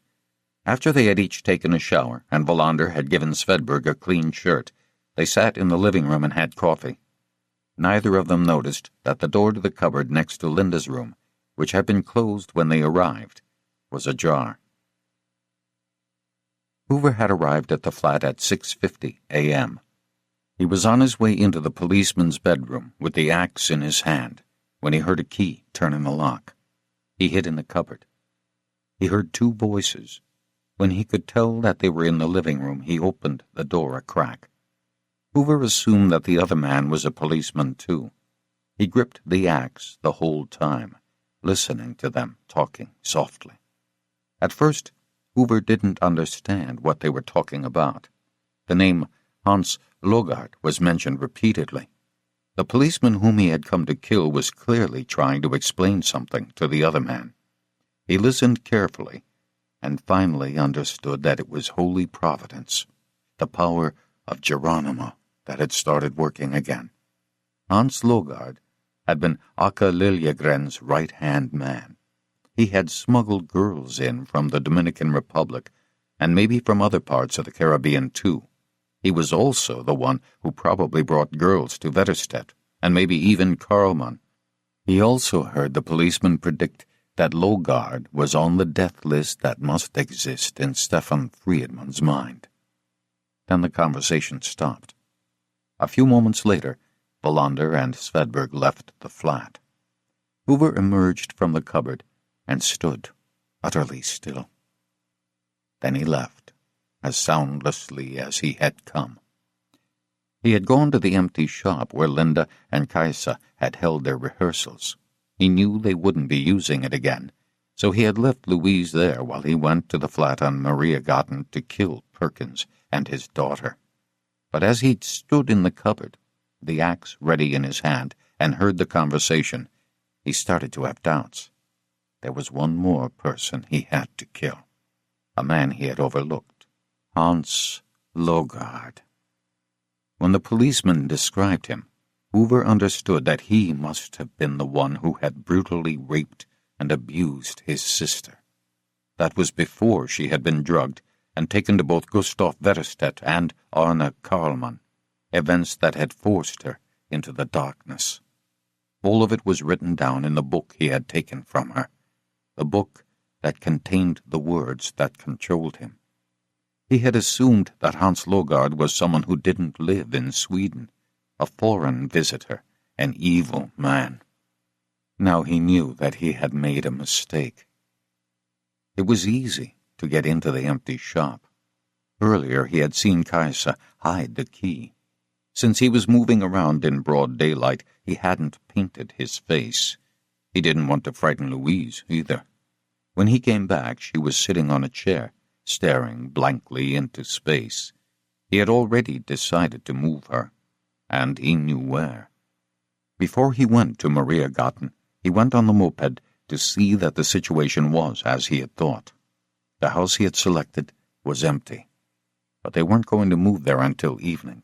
After they had each taken a shower and Wallander had given Svedberg a clean shirt, they sat in the living room and had coffee. Neither of them noticed that the door to the cupboard next to Linda's room, which had been closed when they arrived, was ajar. Hoover had arrived at the flat at 6:50 a.m. He was on his way into the policeman's bedroom with the axe in his hand when he heard a key turn in the lock. He hid in the cupboard. He heard two voices. When he could tell that they were in the living room, he opened the door a crack. Hoover assumed that the other man was a policeman, too. He gripped the axe the whole time, listening to them talking softly. At first, Hoover didn't understand what they were talking about. The name Hans Logard was mentioned repeatedly. The policeman whom he had come to kill was clearly trying to explain something to the other man. He listened carefully and finally understood that it was Holy Providence, the power of Geronimo, that had started working again. Hans Logard had been Aka Liljegren's right-hand man. He had smuggled girls in from the Dominican Republic, and maybe from other parts of the Caribbean, too. He was also the one who probably brought girls to Vetterstedt, and maybe even Karlman. He also heard the policeman predict that Logard was on the death list that must exist in Stefan Friedman's mind. Then the conversation stopped. A few moments later, Wallander and Svedberg left the flat. Hoover emerged from the cupboard and stood, utterly still. Then he left, as soundlessly as he had come. He had gone to the empty shop where Linda and Kaisa had held their rehearsals. He knew they wouldn't be using it again, so he had left Louise there while he went to the flat on Maria Gatten to kill Perkins and his daughter. But as he stood in the cupboard, the axe ready in his hand, and heard the conversation, he started to have doubts. There was one more person he had to kill, a man he had overlooked, Hans Logard. When the policeman described him, Hoover understood that he must have been the one who had brutally raped and abused his sister. That was before she had been drugged and taken to both Gustav Vetterstedt and Arne Karlman, events that had forced her into the darkness. All of it was written down in the book he had taken from her, the book that contained the words that controlled him. He had assumed that Hans Logard was someone who didn't live in Sweden, a foreign visitor, an evil man. Now he knew that he had made a mistake. It was easy to get into the empty shop. Earlier he had seen Kaisa hide the key. Since he was moving around in broad daylight, he hadn't painted his face. He didn't want to frighten Louise, either. When he came back, she was sitting on a chair, staring blankly into space. He had already decided to move her, and he knew where. Before he went to Maria Gatten, he went on the moped to see that the situation was as he had thought. The house he had selected was empty, but they weren't going to move there until evening.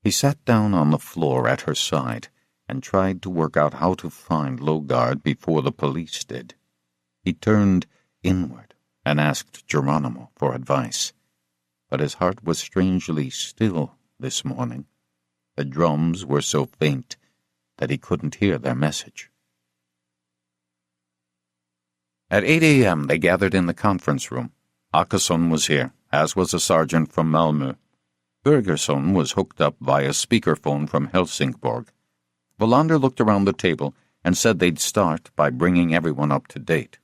He sat down on the floor at her side and tried to work out how to find Logard before the police did. He turned inward and asked Geronimo for advice, but his heart was strangely still this morning. The drums were so faint that he couldn't hear their message. At 8 a.m. they gathered in the conference room. Åkesson was here, as was a sergeant from Malmö. Birgersson was hooked up via speakerphone from Helsingborg. Wallander looked around the table and said they'd start by bringing everyone up to date.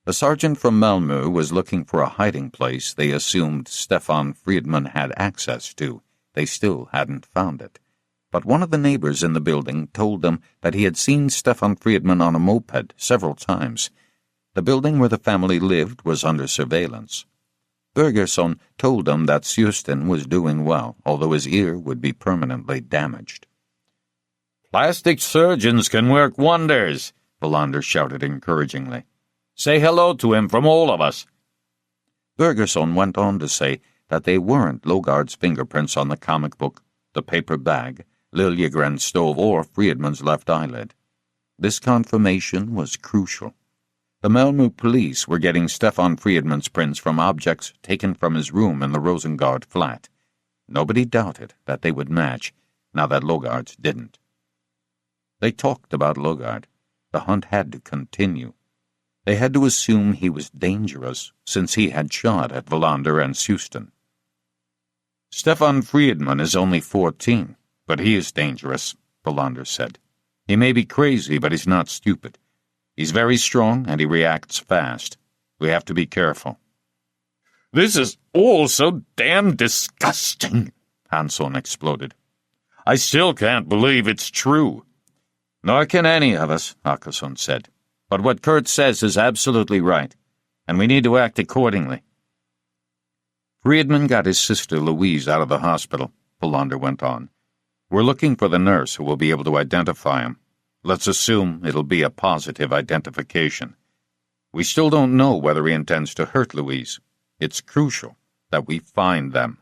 The sergeant from Malmö was looking for a hiding place they assumed Stefan Friedman had access to. They still hadn't found it. but one of the neighbors in the building told them that he had seen Stefan Friedman on a moped several times. The building where the family lived was under surveillance. Bergerson told them that Suspense was doing well, although his ear would be permanently damaged. "Plastic surgeons can work wonders," Wallander shouted encouragingly. "Say hello to him from all of us." Bergerson went on to say that they weren't Logard's fingerprints on the comic book, the paper bag, Liljegren's stove, or Friedman's left eyelid. This confirmation was crucial. The Malmö police were getting Stefan Friedman's prints from objects taken from his room in the Rosengard flat. Nobody doubted that they would match, now that Logard's didn't. They talked about Logard. The hunt had to continue. They had to assume he was dangerous, since he had shot at Wallander and Suspense. "Stefan Friedman is only 14, but he is dangerous," Wallander said. "He may be crazy, but he's not stupid. He's very strong, and he reacts fast. We have to be careful." "This is all so damn disgusting," Hansson exploded. "I still can't believe it's true." "Nor can any of us," Åkesson said. "But what Kurt says is absolutely right, and we need to act accordingly." "Friedman got his sister Louise out of the hospital," Wallander went on. "We're looking for the nurse who will be able to identify him. Let's assume it'll be a positive identification. We still don't know whether he intends to hurt Louise. It's crucial that we find them.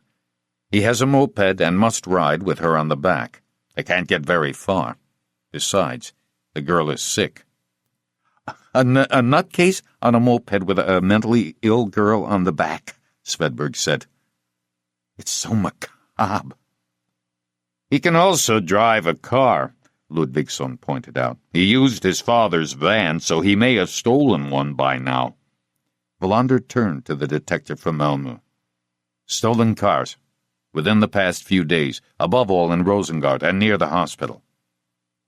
He has a moped and must ride with her on the back. They can't get very far. Besides, the girl is sick." A nutcase on a moped with a mentally ill girl on the back," Svedberg said. "It's so macabre." "He can also drive a car," Ludvigsson pointed out. "He used his father's van, so he may have stolen one by now." Wallander turned to the detective from Malmö. "Stolen cars. Within the past few days, above all in Rosengard and near the hospital."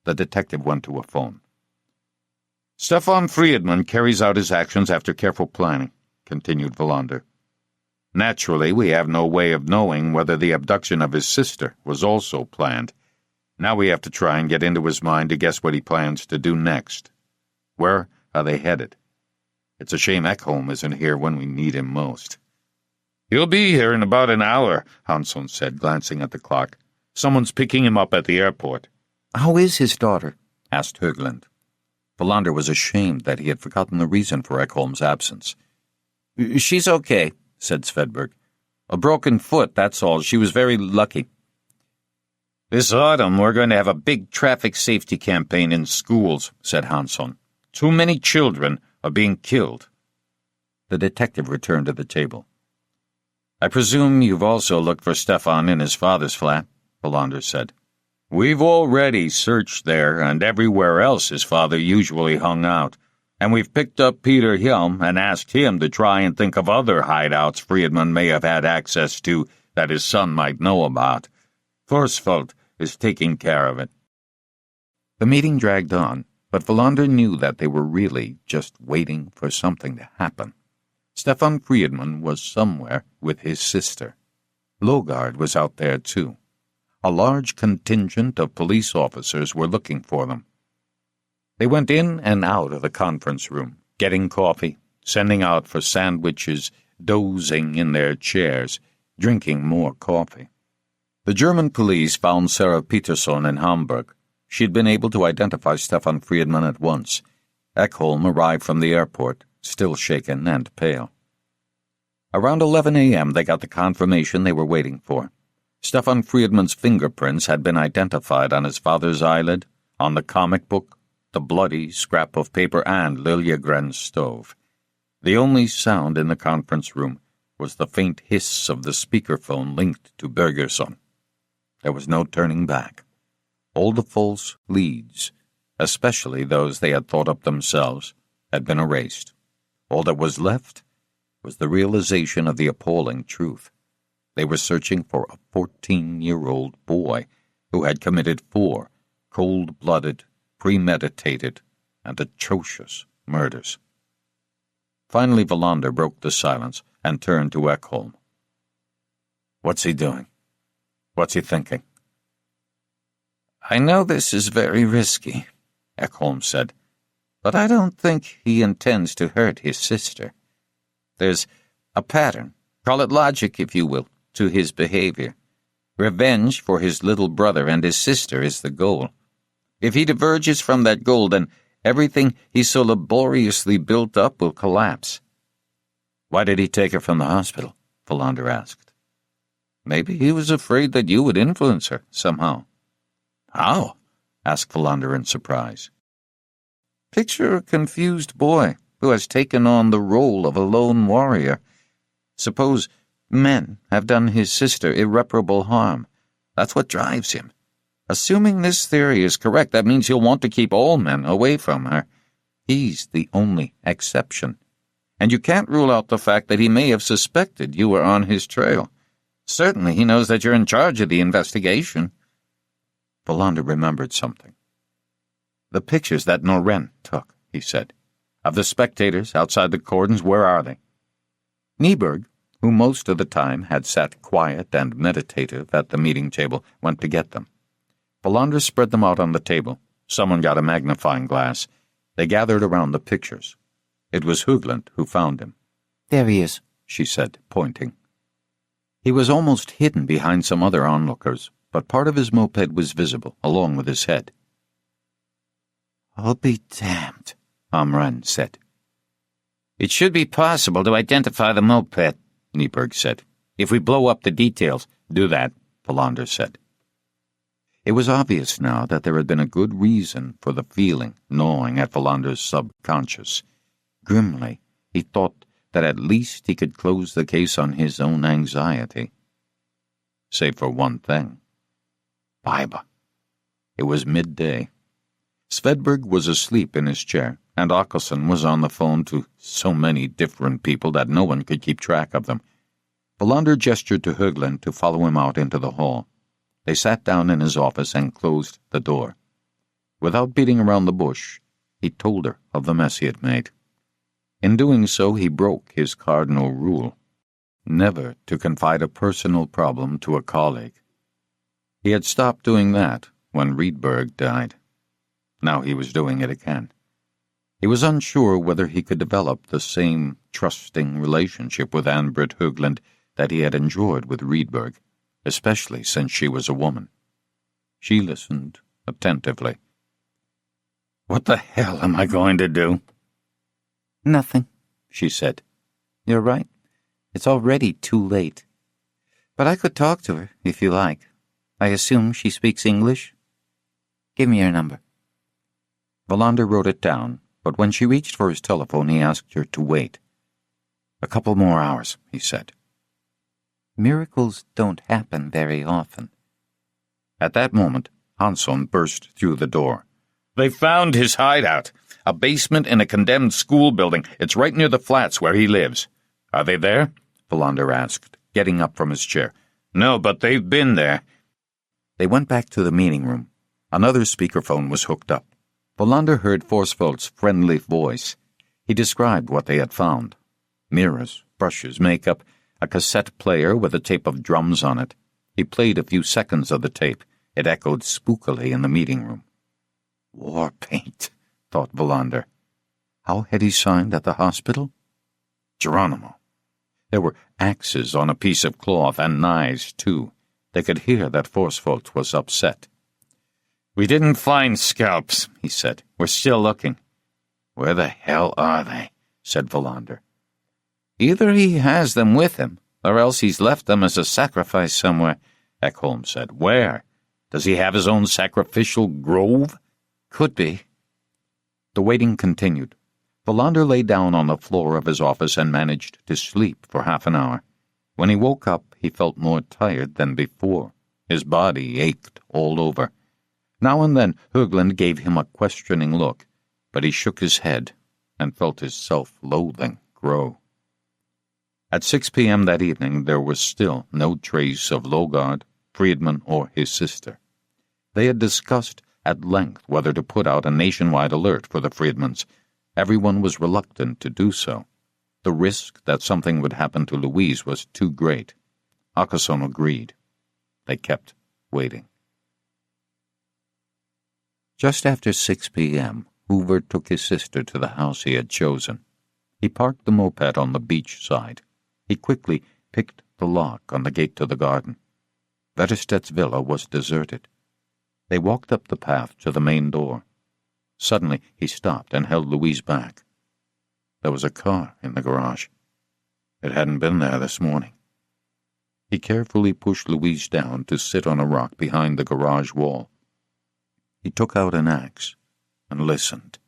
The detective went to a phone. "Stefan Friedman carries out his actions after careful planning," continued Wallander. "Naturally, we have no way of knowing whether the abduction of his sister was also planned. Now we have to try and get into his mind to guess what he plans to do next. Where are they headed? It's a shame Ekholm isn't here when we need him most." "He'll be here in about an hour," Hansson said, glancing at the clock. "Someone's picking him up at the airport." "How is his daughter?" asked Högland. Wallander was ashamed that he had forgotten the reason for Ekholm's absence. "She's okay," said Svedberg. "A broken foot, that's all. She was very lucky." "This autumn we're going to have a big traffic safety campaign in schools," said Hansson. "Too many children are being killed." The detective returned to the table. "I presume you've also looked for Stefan in his father's flat," Wallander said. "We've already searched there and everywhere else his father usually hung out, and we've picked up Peter Hjelm and asked him to try and think of other hideouts Friedman may have had access to that his son might know about. Forsfeldt is taking care of it." The meeting dragged on, but Wallander knew that they were really just waiting for something to happen. Stefan Friedman was somewhere with his sister. Logard was out there, too. A large contingent of police officers were looking for them. They went in and out of the conference room, getting coffee, sending out for sandwiches, dozing in their chairs, drinking more coffee. The German police found Sarah Peterson in Hamburg. She had been able to identify Stefan Friedman at once. Ekholm arrived from the airport, still shaken and pale. Around 11 a.m. they got the confirmation they were waiting for. Stefan Friedman's fingerprints had been identified on his father's eyelid, on the comic book, the bloody scrap of paper, and Liljegren's stove. The only sound in the conference room was the faint hiss of the speakerphone linked to Bergerson. There was no turning back. All the false leads, especially those they had thought up themselves, had been erased. All that was left was the realization of the appalling truth. They were searching for a 14-year-old boy who had committed 4 cold-blooded, premeditated, and atrocious murders. Finally, Wallander broke the silence and turned to Ekholm. "What's he doing? What's he thinking?" I know this is very risky, Ekholm said, but I don't think he intends to hurt his sister. There's a pattern, call it logic if you will, to his behavior. Revenge for his little brother and his sister is the goal. If he diverges from that goal, then everything he so laboriously built up will collapse. Why did he take her from the hospital? Philander asked. Maybe he was afraid that you would influence her somehow. How? Asked Philander in surprise. Picture a confused boy who has taken on the role of a lone warrior. Suppose men have done his sister irreparable harm. That's what drives him. Assuming this theory is correct, that means he'll want to keep all men away from her. He's the only exception. And you can't rule out the fact that he may have suspected you were on his trail. Certainly he knows that you're in charge of the investigation. Philander remembered something. The pictures that Noren took, he said. Of the spectators outside the cordons, where are they? Nyberg, who most of the time had sat quiet and meditative at the meeting table, went to get them. Philander spread them out on the table. Someone got a magnifying glass. They gathered around the pictures. It was Högland who found him. There he is, she said, pointing. He was almost hidden behind some other onlookers, but part of his moped was visible, along with his head. I'll be damned, Amren said. It should be possible to identify the moped, Nyberg said. If we blow up the details, do that, Philander said. It was obvious now that there had been a good reason for the feeling gnawing at Philander's subconscious. Grimly, he thought that at least he could close the case on his own anxiety. Save for one thing. Baiba. It was midday. Svedberg was asleep in his chair, and Akelsson was on the phone to so many different people that no one could keep track of them. Philander gestured to Högland to follow him out into the hall. They sat down in his office and closed the door. Without beating around the bush, he told her of the mess he had made. In doing so, he broke his cardinal rule, never to confide a personal problem to a colleague. He had stopped doing that when Rydberg died. Now he was doing it again. He was unsure whether he could develop the same trusting relationship with Ann-Britt Högland that he had enjoyed with Rydberg, especially since she was a woman. She listened attentively. What the hell am I going to do? Nothing, she said. You're right. It's already too late. But I could talk to her, if you like. I assume she speaks English? Give me your number. Philander wrote it down, but when she reached for his telephone, he asked her to wait. "A couple more hours," he said. Miracles don't happen very often. At that moment, Hansson burst through the door. "They found his hideout. A basement in a condemned school building. It's right near the flats where he lives." "Are they there?" Philander asked, getting up from his chair. "No, but they've been there." They went back to the meeting room. Another speakerphone was hooked up. Philander heard Forsfeldt's friendly voice. He described what they had found. Mirrors, brushes, makeup, a cassette player with a tape of drums on it. He played a few seconds of the tape. It echoed spookily in the meeting room. War paint, thought Philander. How had he signed at the hospital? Geronimo. There were axes on a piece of cloth and knives, too. They could hear that Forsfeldt was upset. "We didn't find scalps," he said. "We're still looking." "Where the hell are they?" said Philander. "Either he has them with him, or else he's left them as a sacrifice somewhere," Ekholm said. "Where? Does he have his own sacrificial grove?" "Could be." The waiting continued. Philander lay down on the floor of his office and managed to sleep for half an hour. When he woke up, he felt more tired than before. His body ached all over. Now and then, Högland gave him a questioning look, but he shook his head and felt his self-loathing grow. At 6 p.m. that evening, there was still no trace of Logard, Friedman, or his sister. They had discussed at length whether to put out a nationwide alert for the Friedmans. Everyone was reluctant to do so. The risk that something would happen to Louise was too great. Akelsson agreed. They kept waiting. Just after 6 p.m., Hoover took his sister to the house he had chosen. He parked the moped on the beach side. He quickly picked the lock on the gate to the garden. Vetterstedt's villa was deserted. They walked up the path to the main door. Suddenly he stopped and held Louise back. There was a car in the garage. It hadn't been there this morning. He carefully pushed Louise down to sit on a rock behind the garage wall. He took out an axe and listened.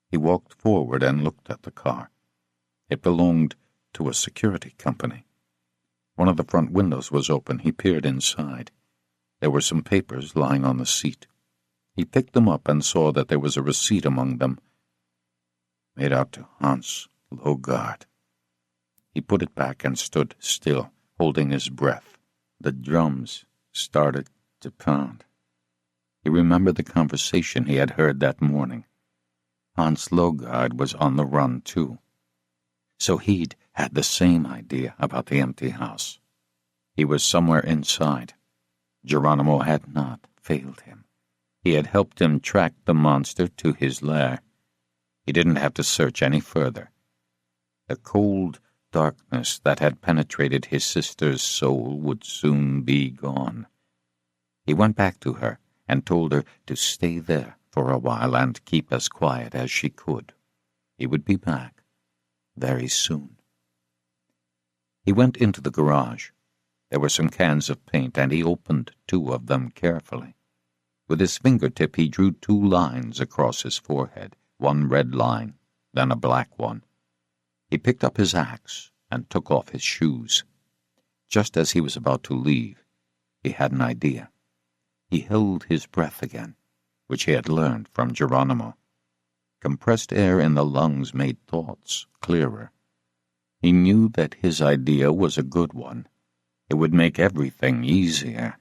He walked forward and looked at the car. It belonged to a security company. One of the front windows was open. He peered inside. There were some papers lying on the seat. He picked them up and saw that there was a receipt among them, made out to Hans Logard. He put it back and stood still, holding his breath. The drums started to pound. He remembered the conversation he had heard that morning. Hans Logard was on the run, too. So he'd had the same idea about the empty house. He was somewhere inside. Geronimo had not failed him. He had helped him track the monster to his lair. He didn't have to search any further. The cold darkness that had penetrated his sister's soul would soon be gone. He went back to her and told her to stay there for a while and keep as quiet as she could. He would be back very soon. He went into the garage. There were some cans of paint, and he opened 2 of them carefully. With his fingertip he drew 2 lines across his forehead, one red line, then a black one. He picked up his axe and took off his shoes. Just as he was about to leave, he had an idea. He held his breath again, which he had learned from Geronimo. Compressed air in the lungs made thoughts clearer. He knew that his idea was a good one. It would make everything easier.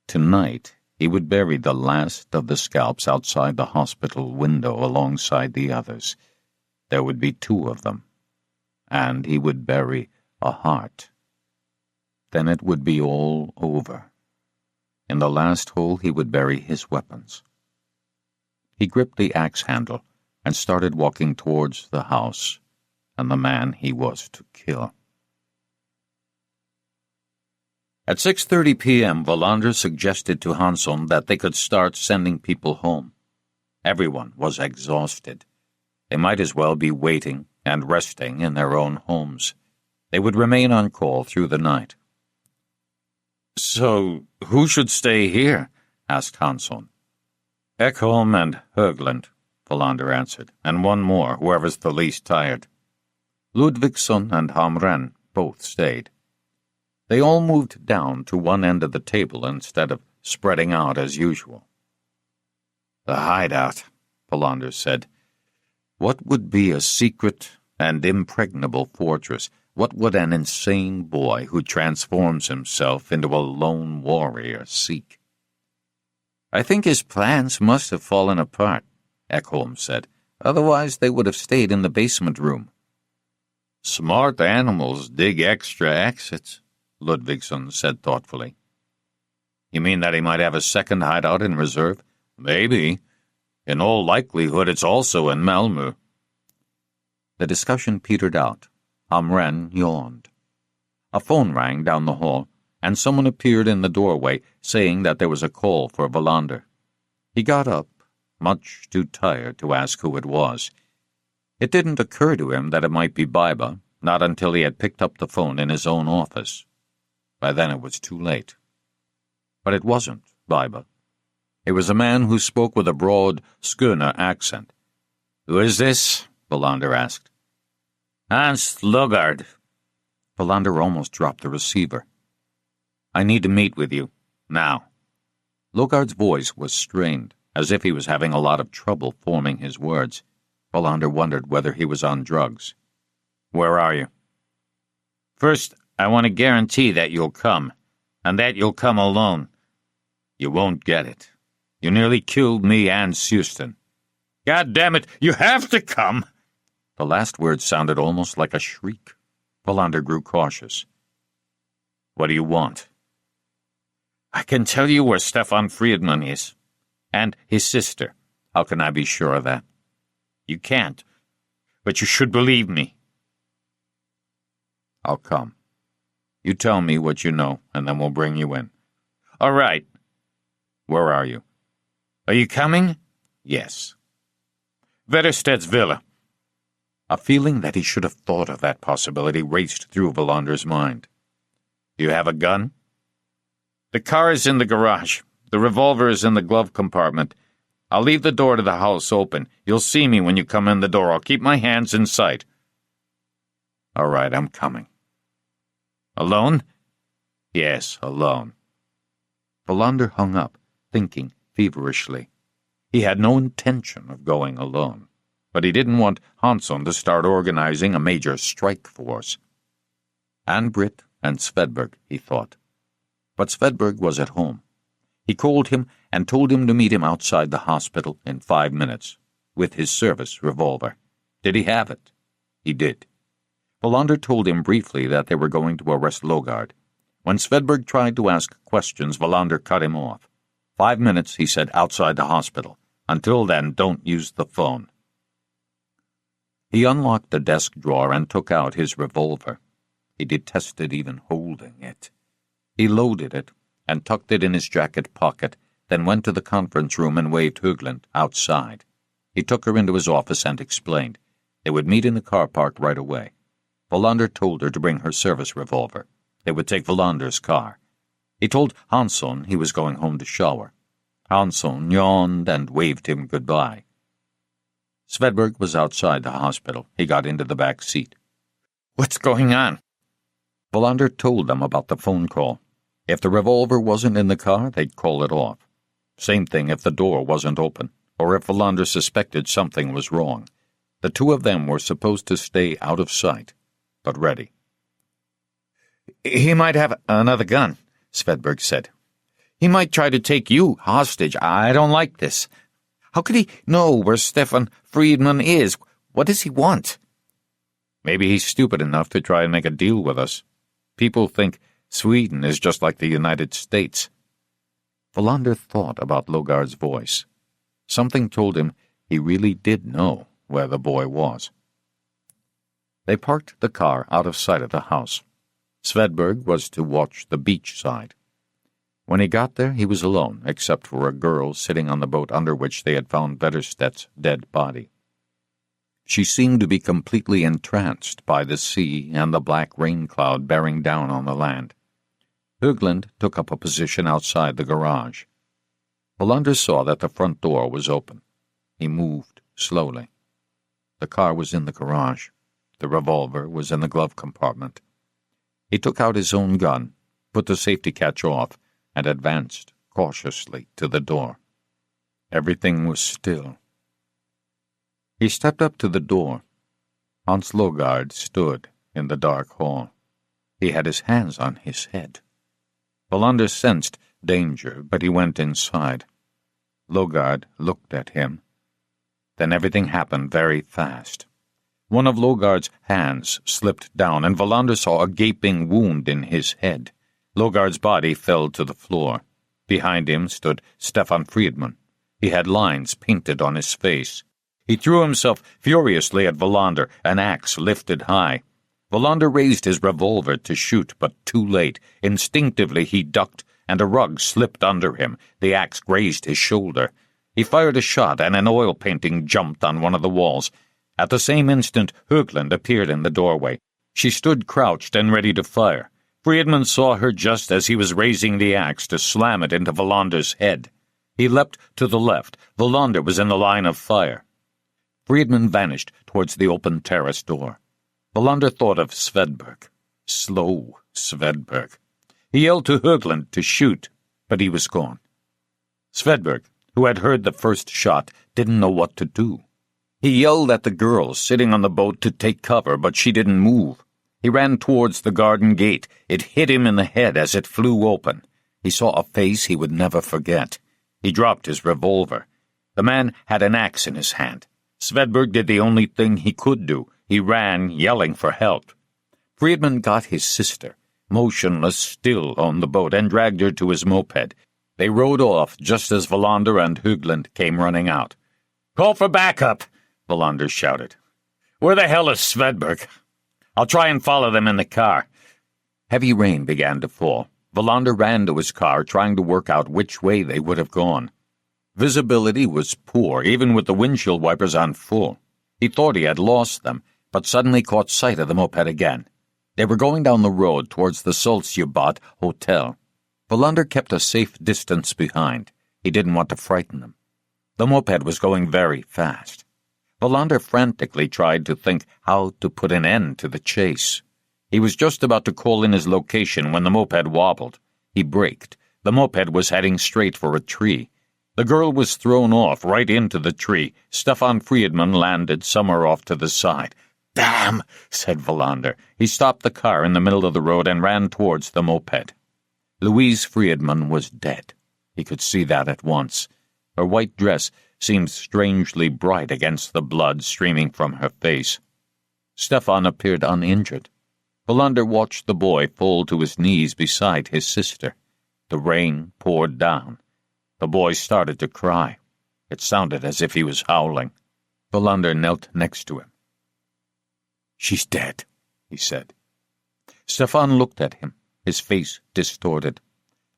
Tonight, he would bury the last of the scalps outside the hospital window alongside the others. There would be 2 of them. And he would bury a heart. Then it would be all over. In the last hole he would bury his weapons. He gripped the axe handle and started walking towards the house and the man he was to kill. At 6:30 p.m., Wallander suggested to Hansson that they could start sending people home. Everyone was exhausted. They might as well be waiting and resting in their own homes. They would remain on call through the night. "So, who should stay here?" asked Hansson. "Ekholm and Högland," Wallander answered, "and one more, whoever's the least tired." Ludvigsson and Hamren both stayed. They all moved down to one end of the table instead of spreading out as usual. "The hideout," Wallander said. "What would be a secret and impregnable fortress? What would an insane boy who transforms himself into a lone warrior seek?" "I think his plans must have fallen apart," Ekholm said. "Otherwise they would have stayed in the basement room." "Smart animals dig extra exits," Ludvigsson said thoughtfully. "You mean that he might have a second hideout in reserve?" "Maybe. In all likelihood, it's also in Malmö." The discussion petered out. Hamren yawned. A phone rang down the hall, and someone appeared in the doorway, saying that there was a call for Wallander. He got up, much too tired to ask who it was. It didn't occur to him that it might be Biba, not until he had picked up the phone in his own office. By then it was too late. But it wasn't Biba. It was a man who spoke with a broad Skåne accent. "Who is this?" Wallander asked. "Hans Logard." Wallander almost dropped the receiver. "I need to meet with you. Now." Logard's voice was strained, as if he was having a lot of trouble forming his words. Wallander wondered whether he was on drugs. "Where are you?" "First, I want to guarantee that you'll come, and that you'll come alone." "You won't get it. You nearly killed me and Sustan." "God damn it, you have to come!" The last word sounded almost like a shriek. Wallander grew cautious. "What do you want?" "I can tell you where Stefan Friedman is. And his sister. How can I be sure of that? You can't. But you should believe me. I'll come. You tell me what you know, and then we'll bring you in. All right. Where are you? Are you coming? Yes. Vetterstedt's villa. A feeling that he should have thought of that possibility raced through Volander's mind. Do you have a gun? The car is in the garage. The revolver is in the glove compartment. I'll leave the door to the house open. You'll see me when you come in the door. I'll keep my hands in sight. All right, I'm coming. Alone? Yes, alone. Volander hung up, thinking feverishly. He had no intention of going alone, but he didn't want Hansson to start organizing a major strike force. Ann-Britt and Svedberg, he thought. But Svedberg was at home. He called him and told him to meet him outside the hospital in 5 minutes, with his service revolver. Did he have it? He did. Volander told him briefly that they were going to arrest Logard. When Svedberg tried to ask questions, Volander cut him off. 5 minutes, he said, outside the hospital. Until then, don't use the phone. He unlocked the desk drawer and took out his revolver. He detested even holding it. He loaded it and tucked it in his jacket pocket, then went to the conference room and waved Högland outside. He took her into his office and explained. They would meet in the car park right away. Volander told her to bring her service revolver. They would take Volander's car. He told Hansson he was going home to shower. Hansson yawned and waved him goodbye. Svedberg was outside the hospital. He got into the back seat. What's going on? Volander told them about the phone call. If the revolver wasn't in the car, they'd call it off. Same thing if the door wasn't open, or if Volander suspected something was wrong. The two of them were supposed to stay out of sight, but ready. He might have another gun, Svedberg said. He might try to take you hostage. I don't like this. How could he know where Stefan Friedman is? What does he want? Maybe he's stupid enough to try and make a deal with us. People think Sweden is just like the United States. Volander thought about Logard's voice. Something told him he really did know where the boy was. They parked the car out of sight of the house. Svedberg was to watch the beach side. When he got there, he was alone, except for a girl sitting on the boat under which they had found Vetterstedt's dead body. She seemed to be completely entranced by the sea and the black rain cloud bearing down on the land. Högland took up a position outside the garage. Volander saw that the front door was open. He moved slowly. The car was in the garage. The revolver was in the glove compartment. He took out his own gun, put the safety catch off, and advanced cautiously to the door. Everything was still. He stepped up to the door. Hans Logard stood in the dark hall. He had his hands on his head. Volander sensed danger, but he went inside. Logard looked at him. Then everything happened very fast. One of Logard's hands slipped down, and Volander saw a gaping wound in his head. Logard's body fell to the floor. Behind him stood Stefan Friedman. He had lines painted on his face. He threw himself furiously at Volander, an axe lifted high. Volander raised his revolver to shoot, but too late. Instinctively he ducked, and a rug slipped under him. The axe grazed his shoulder. He fired a shot, and an oil painting jumped on one of the walls. At the same instant, Högland appeared in the doorway. She stood crouched and ready to fire. Friedman saw her just as he was raising the axe to slam it into Volander's head. He leapt to the left. Volander was in the line of fire. Friedman vanished towards the open terrace door. Volander thought of Svedberg. Slow Svedberg. He yelled to Högland to shoot, but he was gone. Svedberg, who had heard the first shot, didn't know what to do. He yelled at the girl sitting on the boat to take cover, but she didn't move. He ran towards the garden gate. It hit him in the head as it flew open. He saw a face he would never forget. He dropped his revolver. The man had an axe in his hand. Svedberg did the only thing he could do. He ran, yelling for help. Friedman got his sister, motionless still on the boat, and dragged her to his moped. They rode off just as Wallander and Högland came running out. "Call for backup!" Wallander shouted. "Where the hell is Svedberg? I'll try and follow them in the car." Heavy rain began to fall. Wallander ran to his car, trying to work out which way they would have gone. Visibility was poor, even with the windshield wipers on full. He thought he had lost them, but suddenly caught sight of the moped again. They were going down the road towards the Solstjebad Hotel. Wallander kept a safe distance behind. He didn't want to frighten them. The moped was going very fast. Wallander frantically tried to think how to put an end to the chase. He was just about to call in his location when the moped wobbled. He braked. The moped was heading straight for a tree. The girl was thrown off right into the tree. Stefan Friedman landed somewhere off to the side. "Damn!" said Wallander. He stopped the car in the middle of the road and ran towards the moped. Louise Friedman was dead. He could see that at once. Her white dress seemed strangely bright against the blood streaming from her face. Stefan appeared uninjured. Wallander watched the boy fall to his knees beside his sister. The rain poured down. The boy started to cry. It sounded as if he was howling. Wallander knelt next to him. "She's dead," he said. Stefan looked at him, his face distorted.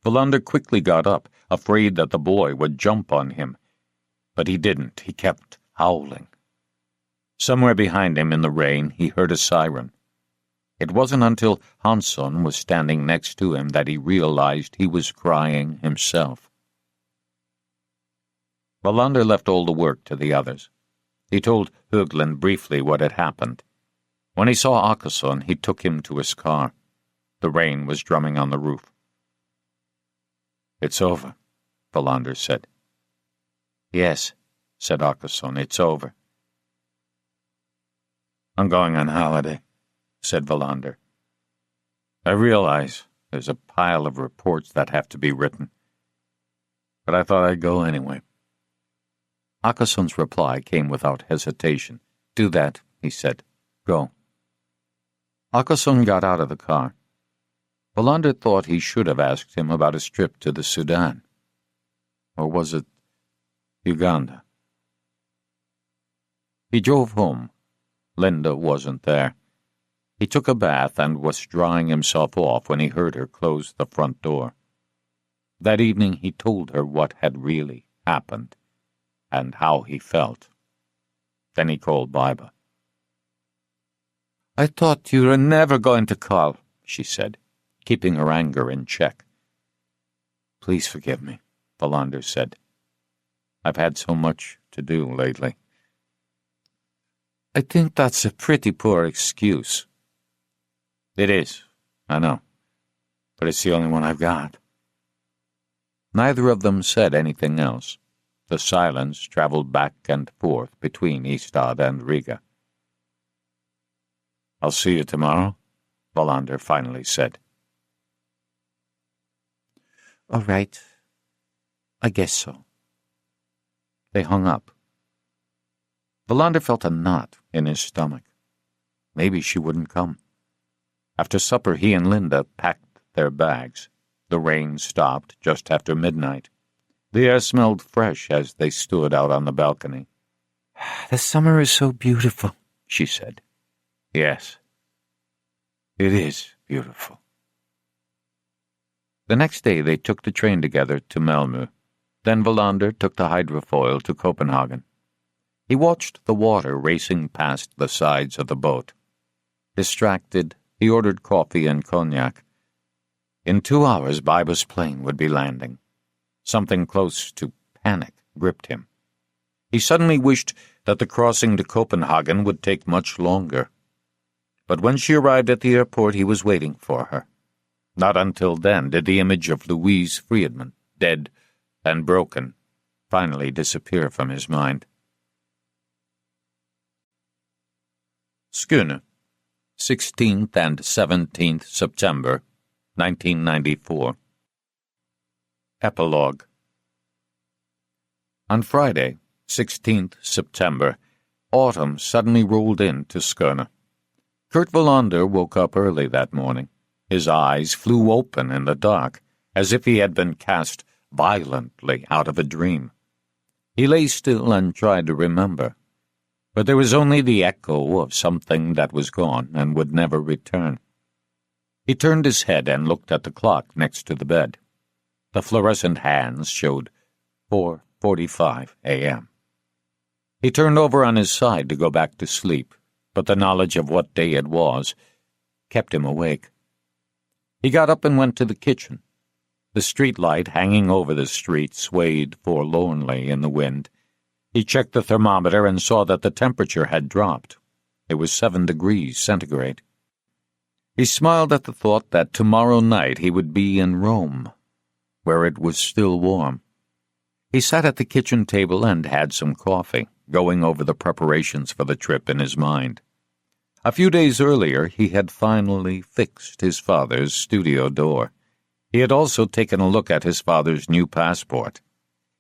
Wallander quickly got up, afraid that the boy would jump on him. But he didn't. He kept howling. Somewhere behind him in the rain, he heard a siren. It wasn't until Hansson was standing next to him that he realized he was crying himself. Wallander left all the work to the others. He told Högland briefly what had happened. When he saw Åkesson, he took him to his car. The rain was drumming on the roof. "It's over," Wallander said. "Yes," said Åkesson, "it's over." "I'm going on holiday," said Wallander. "I realize there's a pile of reports that have to be written, but I thought I'd go anyway." Åkesson's reply came without hesitation. "Do that," he said. "Go." Åkesson got out of the car. Wallander thought he should have asked him about his trip to the Sudan. Or was it Uganda? He drove home. Linda wasn't there. He took a bath and was drying himself off when he heard her close the front door. That evening he told her what had really happened and how he felt. Then he called Baiba. "I thought you were never going to call," she said, keeping her anger in check. "Please forgive me," Wallander said. "I've had so much to do lately." "I think that's a pretty poor excuse." "It is, I know, but it's the only one I've got." Neither of them said anything else. The silence traveled back and forth between Ystad and Riga. "I'll see you tomorrow," Wallander finally said. "All right. I guess so." They hung up. Wallander felt a knot in his stomach. Maybe she wouldn't come. After supper, he and Linda packed their bags. The rain stopped just after midnight. The air smelled fresh as they stood out on the balcony. "The summer is so beautiful," she said. "Yes, it is beautiful." The next day they took the train together to Malmö. Then Wallander took the hydrofoil to Copenhagen. He watched the water racing past the sides of the boat. Distracted, he ordered coffee and cognac. In 2 hours, Baiba's plane would be landing. Something close to panic gripped him. He suddenly wished that the crossing to Copenhagen would take much longer. But when she arrived at the airport, he was waiting for her. Not until then did the image of Louise Friedman, dead and broken, finally disappear from his mind. Skåne, 16th and 17th September, 1994. Epilogue. On Friday, 16th September, autumn suddenly rolled into Skåne. Kurt Wallander woke up early that morning. His eyes flew open in the dark, as if he had been cast violently out of a dream. He lay still and tried to remember, but there was only the echo of something that was gone and would never return. He turned his head and looked at the clock next to the bed. The fluorescent hands showed 4:45 a.m. He turned over on his side to go back to sleep, but the knowledge of what day it was kept him awake. He got up and went to the kitchen. The streetlight hanging over the street swayed forlornly in the wind. He checked the thermometer and saw that the temperature had dropped. It was 7 degrees centigrade. He smiled at the thought that tomorrow night he would be in Rome, where it was still warm. He sat at the kitchen table and had some coffee, going over the preparations for the trip in his mind. A few days earlier, he had finally fixed his father's studio door. He had also taken a look at his father's new passport.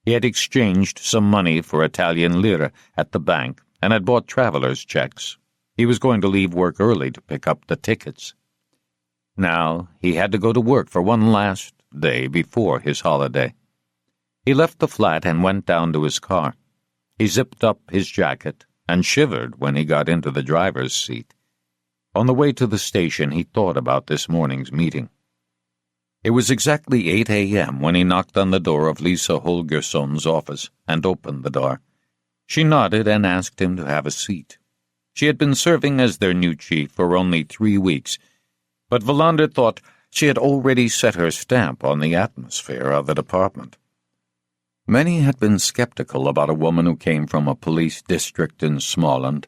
He had exchanged some money for Italian lire at the bank and had bought traveler's checks. He was going to leave work early to pick up the tickets. Now he had to go to work for one last day before his holiday. He left the flat and went down to his car. He zipped up his jacket and shivered when he got into the driver's seat. On the way to the station, he thought about this morning's meeting. It was exactly 8 a.m. when he knocked on the door of Lisa Holgersson's office and opened the door. She nodded and asked him to have a seat. She had been serving as their new chief for only 3 weeks, but Wallander thought she had already set her stamp on the atmosphere of the department. Many had been skeptical about a woman who came from a police district in Småland,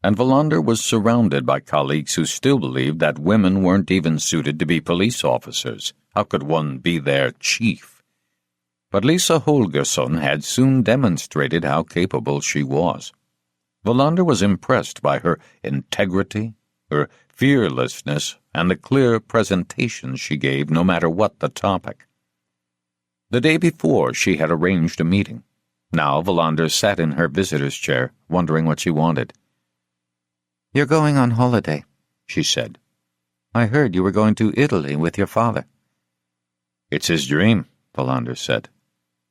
and Wallander was surrounded by colleagues who still believed that women weren't even suited to be police officers. How could one be their chief? But Lisa Holgersson had soon demonstrated how capable she was. Wallander was impressed by her integrity, her fearlessness, and the clear presentations she gave no matter what the topic. The day before, she had arranged a meeting. Now Wallander sat in her visitor's chair, wondering what she wanted. "You're going on holiday," she said. "I heard you were going to Italy with your father." "It's his dream," Wallander said.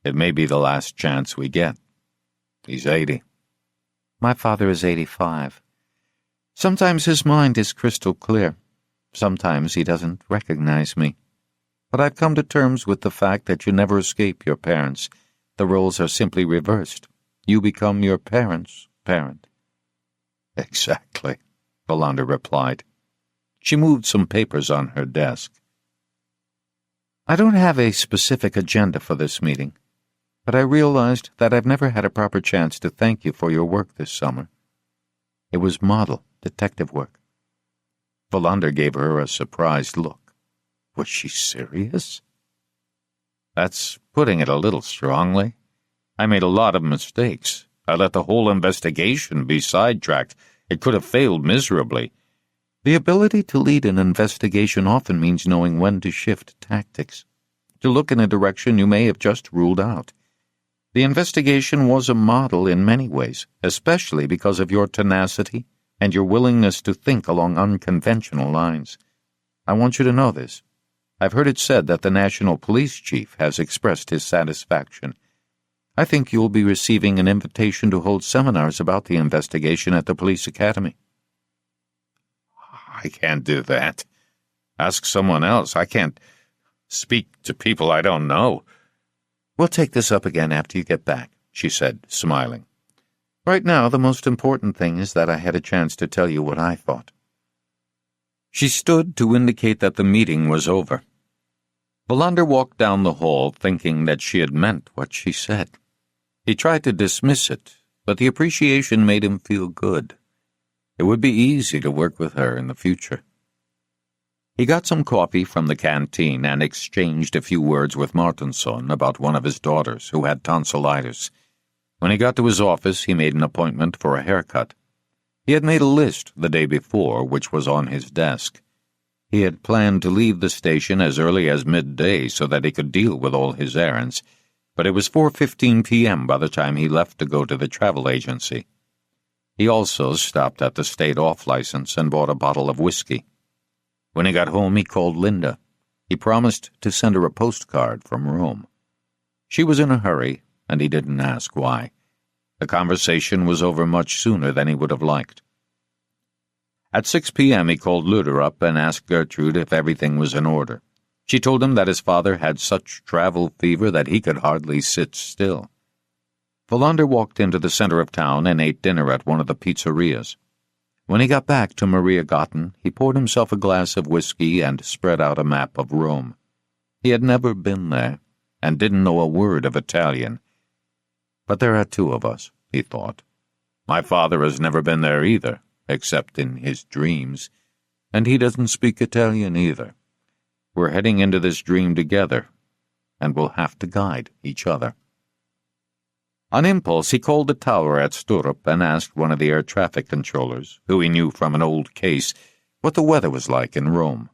"It may be the last chance we get. He's 80. My father is 85. Sometimes his mind is crystal clear. Sometimes he doesn't recognize me. But I've come to terms with the fact that you never escape your parents. The roles are simply reversed. You become your parents' parent." "Exactly," Wallander replied. She moved some papers on her desk. "I don't have a specific agenda for this meeting, but I realized that I've never had a proper chance to thank you for your work this summer. It was model detective work." Wallander gave her a surprised look. Was she serious? "That's putting it a little strongly. I made a lot of mistakes. I let the whole investigation be sidetracked. It could have failed miserably." The ability to lead an investigation often means knowing when to shift tactics, to look in a direction you may have just ruled out. The investigation was a model in many ways, especially because of your tenacity and your willingness to think along unconventional lines. I want you to know this. I've heard it said that the National Police Chief has expressed his satisfaction. I think you'll be receiving an invitation to hold seminars about the investigation at the police academy." "I can't do that. Ask someone else. I can't speak to people I don't know." "We'll take this up again after you get back," she said, smiling. "Right now, the most important thing is that I had a chance to tell you what I thought." She stood to indicate that the meeting was over. Wallander walked down the hall thinking that she had meant what she said. He tried to dismiss it, but the appreciation made him feel good. It would be easy to work with her in the future. He got some coffee from the canteen and exchanged a few words with Martinsson about one of his daughters who had tonsillitis. When he got to his office, he made an appointment for a haircut. He had made a list the day before, which was on his desk. He had planned to leave the station as early as midday so that he could deal with all his errands, but it was 4:15 p.m. by the time he left to go to the travel agency. He also stopped at the state off-license and bought a bottle of whiskey. When he got home, he called Linda. He promised to send her a postcard from Rome. She was in a hurry, and he didn't ask why. The conversation was over much sooner than he would have liked. At 6 p.m. he called Luder up and asked Gertrude if everything was in order. She told him that his father had such travel fever that he could hardly sit still. Wallander walked into the center of town and ate dinner at one of the pizzerias. When he got back to Maria Gotten, he poured himself a glass of whiskey and spread out a map of Rome. He had never been there, and didn't know a word of Italian. But there are two of us, he thought. My father has never been there either, except in his dreams, and he doesn't speak Italian either. We're heading into this dream together, and we'll have to guide each other. On impulse, he called the tower at Sturup and asked one of the air traffic controllers, who he knew from an old case, what the weather was like in Rome.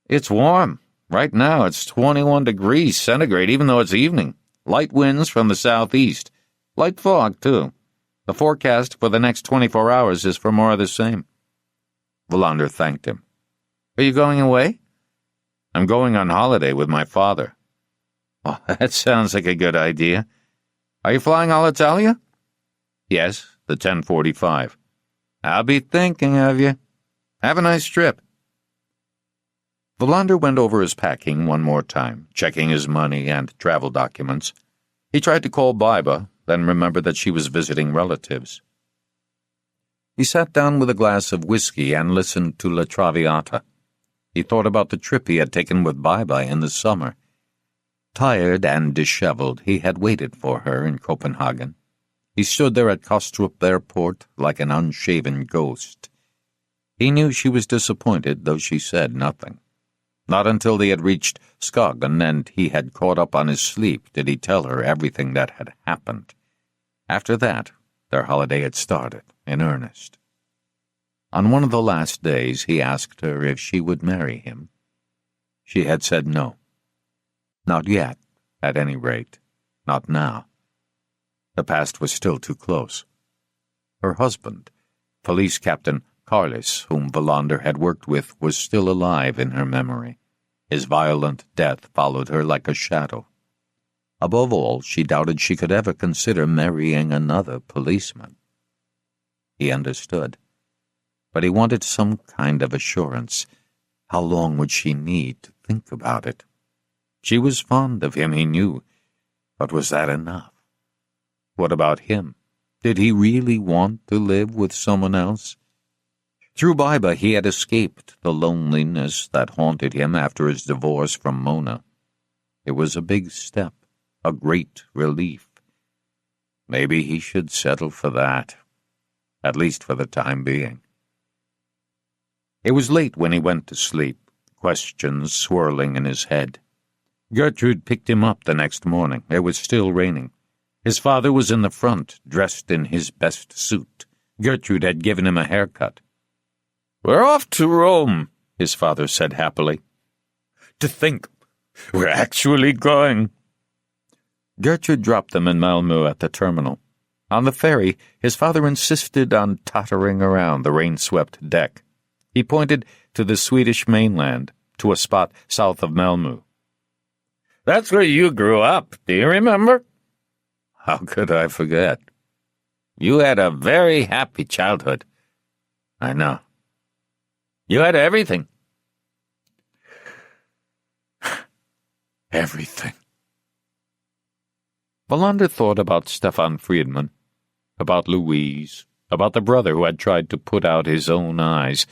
It's warm. Right now it's 21 degrees centigrade, even though it's evening. Light winds from the southeast. Light fog, too. The forecast for the next 24 hours is for more of the same. Wallander thanked him. Are you going away? I'm going on holiday with my father. Oh, that sounds like a good idea. Are you flying Alitalia? Yes, the 1045. I'll be thinking of you. Have a nice trip. Wallander went over his packing one more time, checking his money and travel documents. He tried to call Biba, then remembered that she was visiting relatives. He sat down with a glass of whiskey and listened to La Traviata. He thought about the trip he had taken with Biba in the summer. Tired and disheveled, he had waited for her in Copenhagen. He stood there at Kastrup Airport like an unshaven ghost. He knew she was disappointed, though she said nothing. Not until they had reached Skagen and he had caught up on his sleep did he tell her everything that had happened. After that, their holiday had started, in earnest. On one of the last days, he asked her if she would marry him. She had said no. Not yet, at any rate. Not now. The past was still too close. Her husband, Police Captain Carlis, whom Wallander had worked with, was still alive in her memory. His violent death followed her like a shadow. Above all, she doubted she could ever consider marrying another policeman. He understood. But he wanted some kind of assurance. How long would she need to think about it? She was fond of him, he knew, but was that enough? What about him? Did he really want to live with someone else? Through Biba he had escaped the loneliness that haunted him after his divorce from Mona. It was a big step, a great relief. Maybe he should settle for that, at least for the time being. It was late when he went to sleep, questions swirling in his head. Gertrude picked him up the next morning. It was still raining. His father was in the front, dressed in his best suit. Gertrude had given him a haircut. "We're off to Rome," his father said happily. "To think, we're actually going." Gertrude dropped them in Malmö at the terminal. On the ferry, his father insisted on tottering around the rain-swept deck. He pointed to the Swedish mainland, to a spot south of Malmö. "That's where you grew up, do you remember?" "How could I forget?" "You had a very happy childhood." "I know." "You had everything." Everything. Wallander thought about Stefan Friedman, about Louise, about the brother who had tried to put out his own eyes,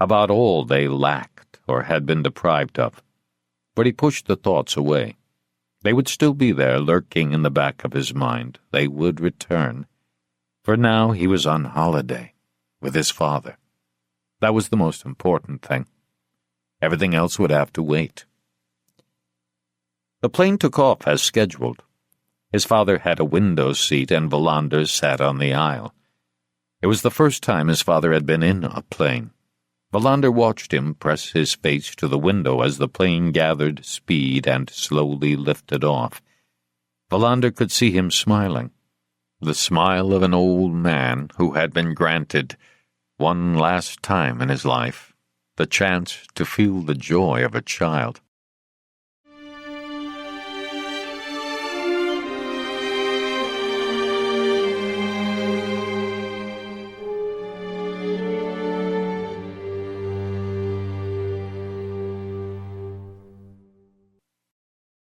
about all they lacked or had been deprived of. But he pushed the thoughts away. They would still be there, lurking in the back of his mind. They would return. For now he was on holiday, with his father. That was the most important thing. Everything else would have to wait. The plane took off as scheduled. His father had a window seat and Wallander sat on the aisle. It was the first time his father had been in a plane. Wallander watched him press his face to the window as the plane gathered speed and slowly lifted off. Wallander could see him smiling, the smile of an old man who had been granted, one last time in his life, the chance to feel the joy of a child.